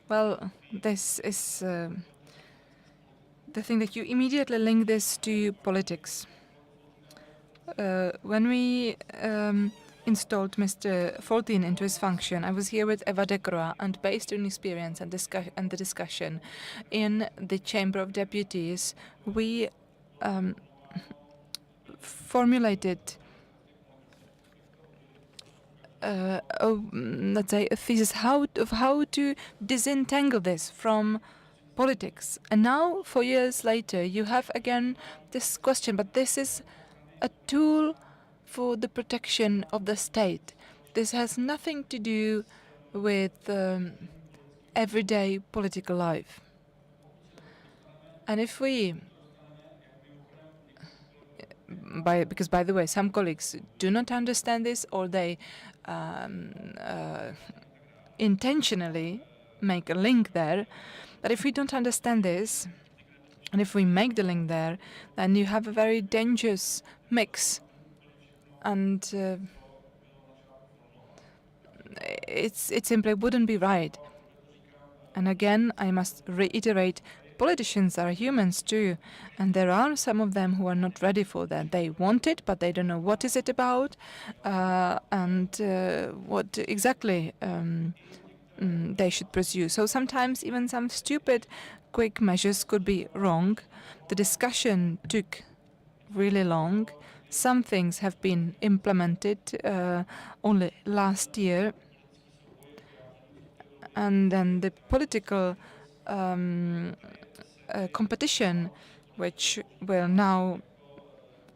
Well, this is the thing that you immediately link this to politics. When we installed Mr. Foltin into his function, I was here with Eva Dekroa, and based on experience and the discussion in the Chamber of Deputies, we formulated let's say, a thesis of how to disentangle this from politics. And now, 4 years later, you have again this question, but this is a tool for the protection of the state. This has nothing to do with everyday political life. And if we, because by the way, some colleagues do not understand this, or they intentionally make a link there. But if we don't understand this, and if we make the link there, then you have a very dangerous mix. And it simply wouldn't be right. And again, I must reiterate, politicians are humans too, and there are some of them who are not ready for that. They want it, but they don't know what is it about, and what exactly they should pursue. So sometimes even some stupid, quick measures could be wrong. The discussion took really long. Some things have been implemented only last year. And then the political competition, which will now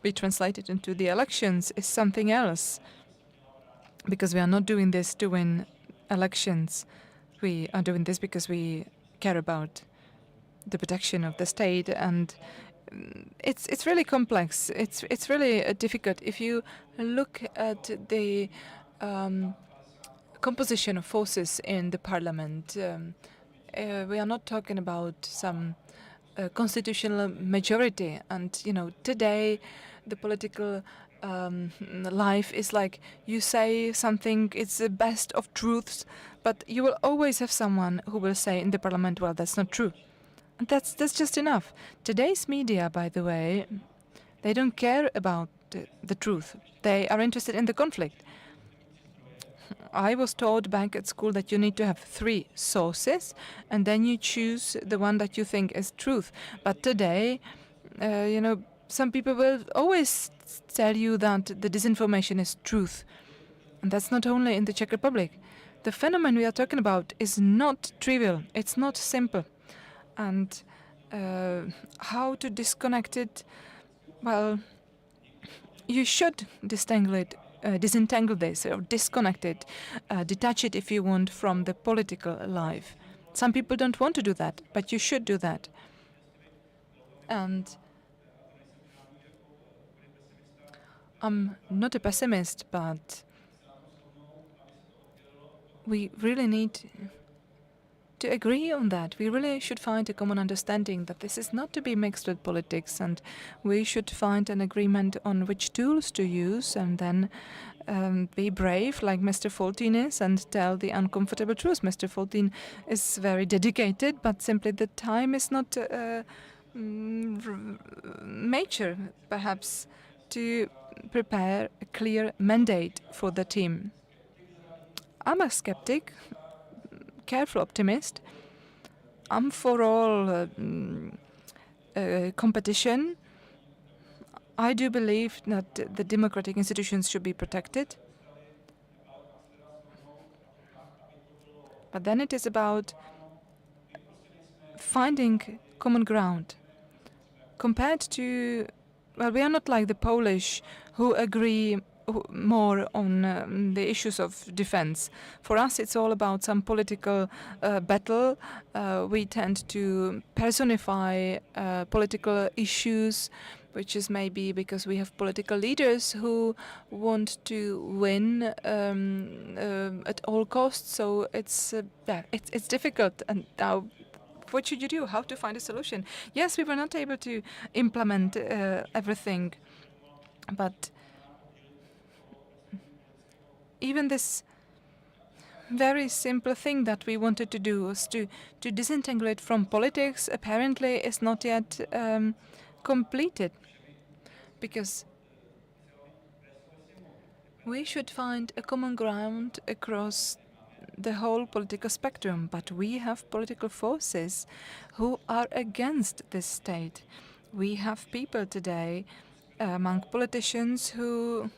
be translated into the elections, is something else. Because we are not doing this to win elections. We are doing this because we care about the protection of the state, and it's really complex. It's really difficult. If you look at the composition of forces in the parliament, we are not talking about some constitutional majority. And today the political life is like you say something, it's the best of truths, but you will always have someone who will say in the parliament, well, that's not true. And that's just enough. Today's media, by the way, they don't care about the truth. They are interested in the conflict. I was taught back at school that you need to have 3 sources, and then you choose the one that you think is truth. But today, some people will always tell you that the disinformation is truth. And that's not only in the Czech Republic. The phenomenon we are talking about is not trivial. It's not simple. And how to disconnect it? Well, you should disentangle this, or disconnect it, detach it if you want from the political life. Some people don't want to do that, but you should do that. And I'm not a pessimist, but we really need to agree on that. We really should find a common understanding that this is not to be mixed with politics, and we should find an agreement on which tools to use, and then be brave like Mr. Foltin is and tell the uncomfortable truth. Mr. Foltin is very dedicated, but simply the time is not mature, perhaps, to prepare a clear mandate for the team. I'm a skeptic, careful optimist. I'm for all competition. I do believe that the democratic institutions should be protected. But then it is about finding common ground. Compared to, well, we are not like the Polish who agree more on the issues of defense. For us, it's all about some political battle. We tend to personify political issues, which is maybe because we have political leaders who want to win at all costs. So it's difficult. And now, what should you do? How to find a solution? Yes, we were not able to implement everything, but even this very simple thing that we wanted to do was to disentangle it from politics, apparently is not yet completed, because we should find a common ground across the whole political spectrum. But we have political forces who are against this state. We have people today among politicians who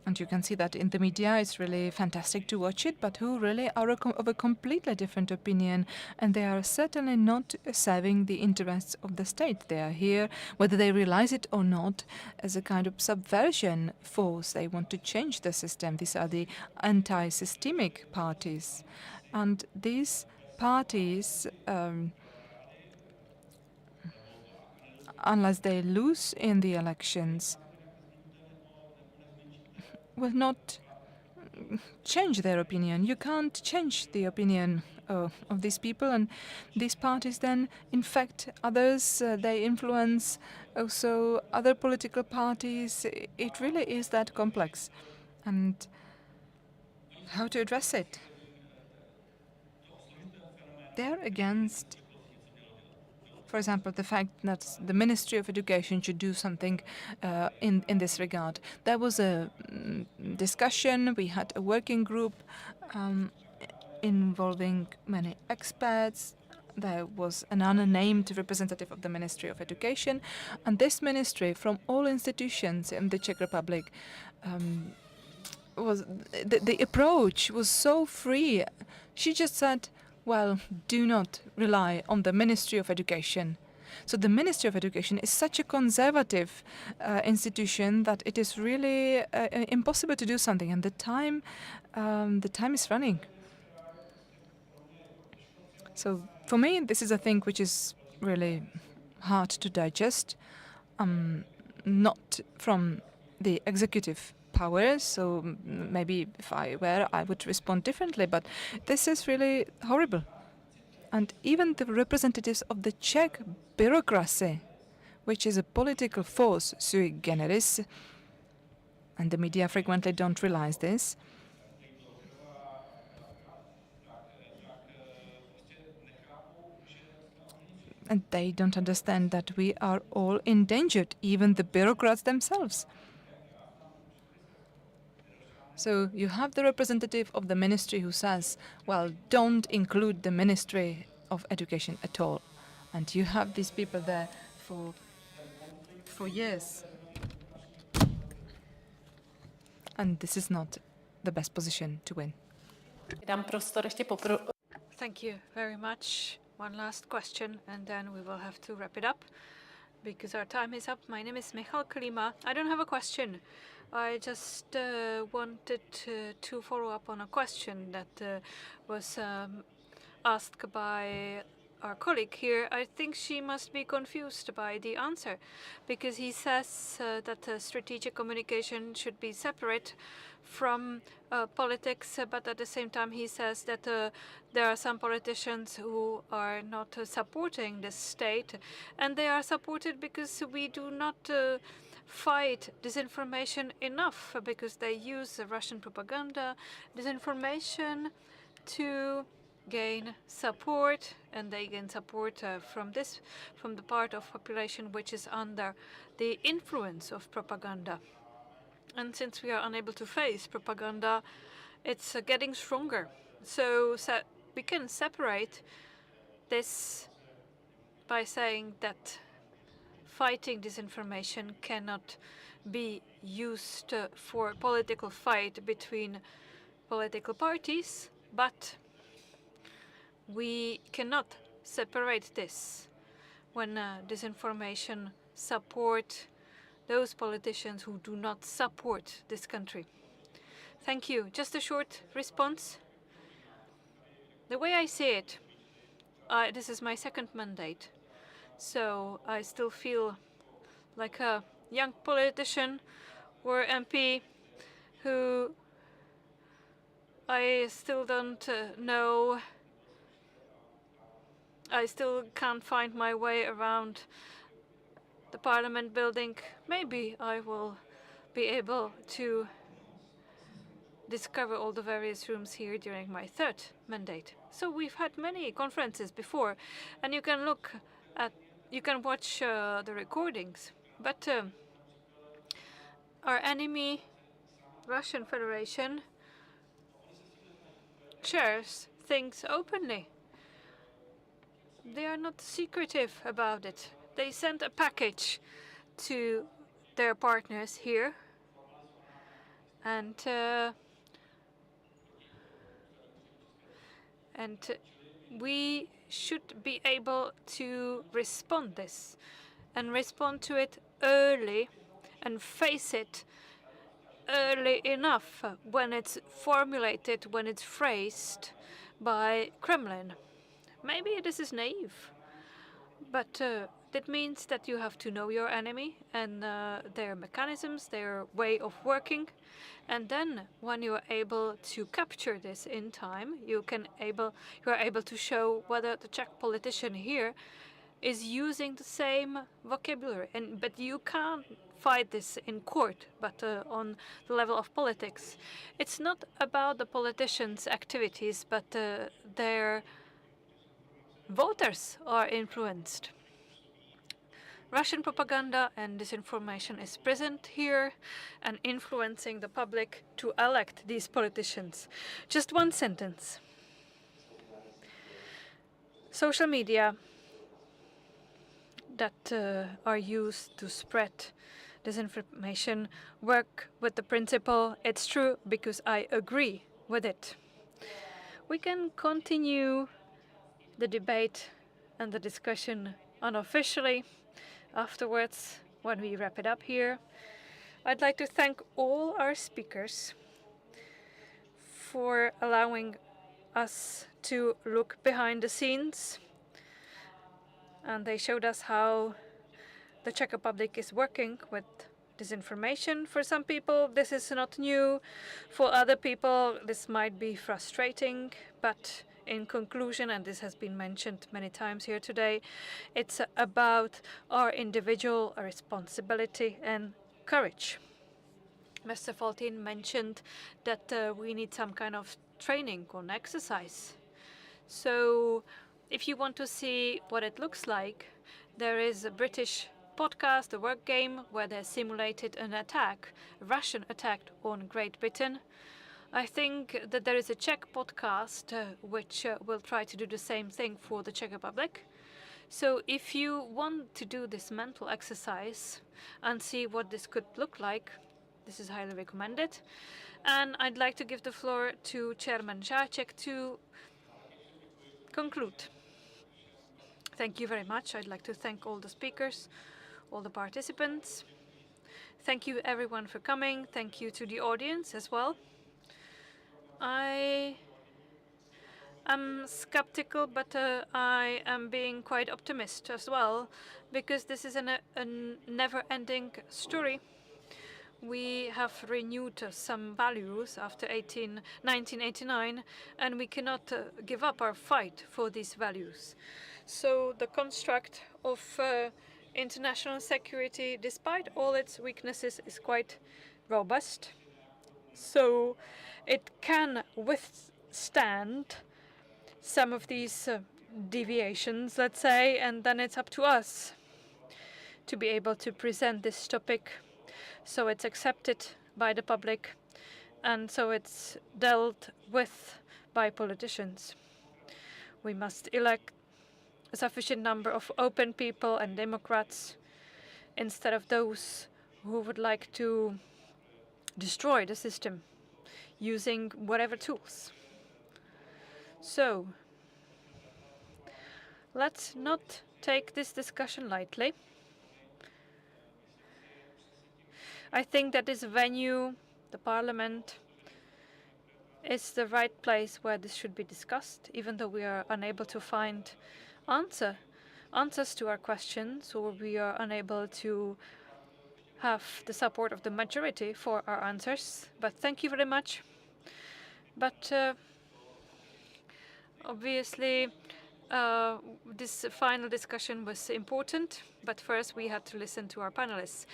And you can see that in the media, it's really fantastic to watch it, but who really are of a completely different opinion. And they are certainly not serving the interests of the state. They are here, whether they realize it or not, as a kind of subversion force. They want to change the system. These are the anti-systemic parties. And these parties, unless they lose in the elections, will not change their opinion. You can't change the opinion of these people, and these parties then infect others. They influence also other political parties. It really is that complex. And how to address it? They're against, for example, the fact that the Ministry of Education should do something in this regard. There was a discussion, we had a working group involving many experts. There was an unnamed representative of the Ministry of Education, and this ministry, from all institutions in the Czech Republic, the approach was so free. She just said, well, do not rely on the Ministry of Education. So the Ministry of Education is such a conservative institution that it is really impossible to do something, and the time is running. So for me, this is a thing which is really hard to digest, not from the executive powers, so maybe if I were, I would respond differently, but this is really horrible. And even the representatives of the Czech bureaucracy, which is a political force sui generis, and the media frequently don't realize this, and they don't understand that we are all endangered, even the bureaucrats themselves. So you have the representative of the ministry who says, well, don't include the Ministry of Education at all. And you have these people there for years. And this is not the best position to win. Thank you very much. One last question, and then we will have to wrap it up because our time is up. My name is Michal Klima. I don't have a question. I just wanted to follow up on a question that was asked by our colleague here. I think she must be confused by the answer, because he says that strategic communication should be separate from politics, but at the same time he says that there are some politicians who are not supporting the state, and they are supported because we do not fight disinformation enough, because they use Russian propaganda, disinformation to gain support, and they gain support from the part of population which is under the influence of propaganda. And since we are unable to face propaganda, it's getting stronger. So we can separate this by saying that fighting disinformation cannot be used for political fight between political parties, but we cannot separate this when disinformation support those politicians who do not support this country. Thank you. Just a short response. The way I see it, this is my second mandate, so I still feel like a young politician or MP who I still don't know. I still can't find my way around the Parliament building. Maybe I will be able to discover all the various rooms here during my third mandate. So we've had many conferences before, and you can watch the recordings. But our enemy, Russian Federation, shares things openly. They are not secretive about it. They sent a package to their partners here, And we should be able to respond this and respond to it early and face it early enough when it's formulated, when it's phrased by Kremlin. Maybe this is naive, but that means that you have to know your enemy and their mechanisms, their way of working. And then when you are able to capture this in time, you are able to show whether the Czech politician here is using the same vocabulary. But you can't fight this in court, but on the level of politics. It's not about the politicians' activities, but their voters are influenced. Russian propaganda and disinformation is present here and influencing the public to elect these politicians. Just one sentence. Social media that are used to spread disinformation work with the principle, it's true because I agree with it. We can continue the debate and the discussion unofficially afterwards when we wrap it up here. I'd like to thank all our speakers for allowing us to look behind the scenes, and they showed us how the Czech Republic is working with disinformation. For some people, this is not new. For other people, this might be frustrating, but in conclusion, and this has been mentioned many times here today, it's about our individual responsibility and courage. Mr. Faltin mentioned that we need some kind of training or exercise. So if you want to see what it looks like, there is a British podcast, a work game, where they simulated an attack, a Russian attack on Great Britain. I think that there is a Czech podcast which will try to do the same thing for the Czech Republic. So if you want to do this mental exercise and see what this could look like, this is highly recommended. And I'd like to give the floor to Chairman Žáček to conclude. Thank you very much. I'd like to thank all the speakers, all the participants. Thank you everyone for coming. Thank you to the audience as well. I am skeptical, but I am being quite optimistic as well, because this is a never-ending story. We have renewed some values after 1989, and we cannot give up our fight for these values. So the construct of international security, despite all its weaknesses, is quite robust. So it can withstand some of these deviations, let's say, and then it's up to us to be able to present this topic so it's accepted by the public and so it's dealt with by politicians. We must elect a sufficient number of open people and Democrats instead of those who would like to destroy the system using whatever tools. So let's not take this discussion lightly. I think that this venue, the Parliament, is the right place where this should be discussed, even though we are unable to find answers to our questions, or we are unable to have the support of the majority for our answers. But thank you very much. But obviously, this final discussion was important, but first we had to listen to our panelists.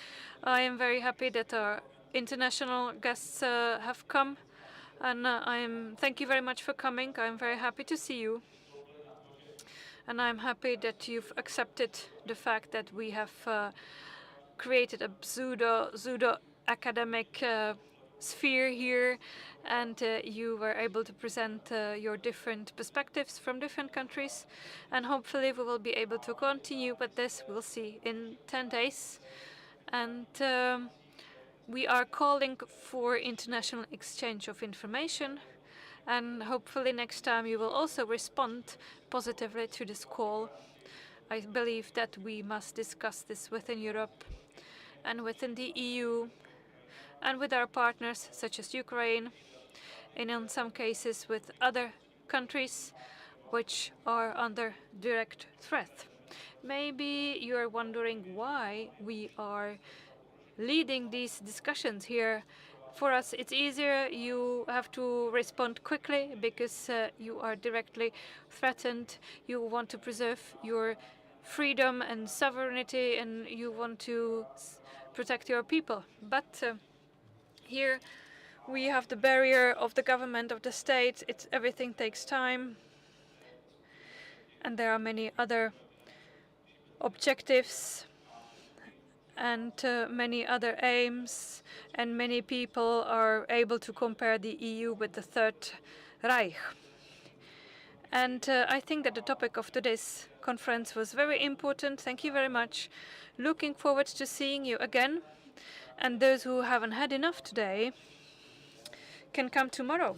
I am very happy that our international guests have come, and thank you very much for coming. I'm very happy to see you. And I'm happy that you've accepted the fact that we have created a pseudo academic sphere here, and you were able to present your different perspectives from different countries, and hopefully we will be able to continue with this. We'll see in 10 days, and We are calling for international exchange of information, and hopefully next time you will also respond positively to this call. I believe that we must discuss this within Europe and within the EU and with our partners such as Ukraine, and in some cases with other countries which are under direct threat. Maybe you are wondering why we are leading these discussions here. For us, it's easier. You have to respond quickly because you are directly threatened. You want to preserve your freedom and sovereignty, and you want to protect your people. But here we have the barrier of the government, of the state. Everything takes time. And there are many other objectives and many other aims, and many people are able to compare the EU with the Third Reich. And I think that the topic of today's conference was very important. Thank you very much. Looking forward to seeing you again. And those who haven't had enough today can come tomorrow.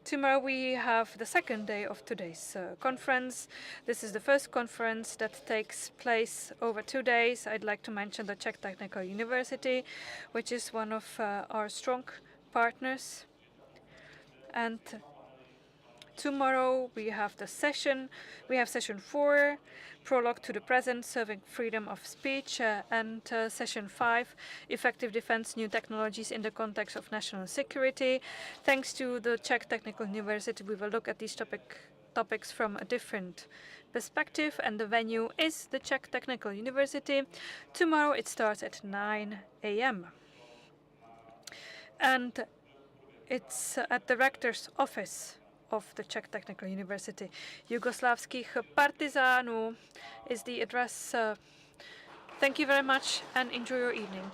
Tomorrow we have the second day of today's conference. This is the first conference that takes place over 2 days. I'd like to mention the Czech Technical University, which is one of our strong partners. And tomorrow we have the session. We have session 4, Prologue to the Present, Serving Freedom of Speech, and session 5, Effective Defense, New Technologies in the Context of National Security. Thanks to the Czech Technical University, we will look at these topics from a different perspective, and the venue is the Czech Technical University. Tomorrow it starts at 9 a.m. And it's at the rector's office of the Czech Technical University. Jugoslávských partizánů is the address. Thank you very much and enjoy your evening.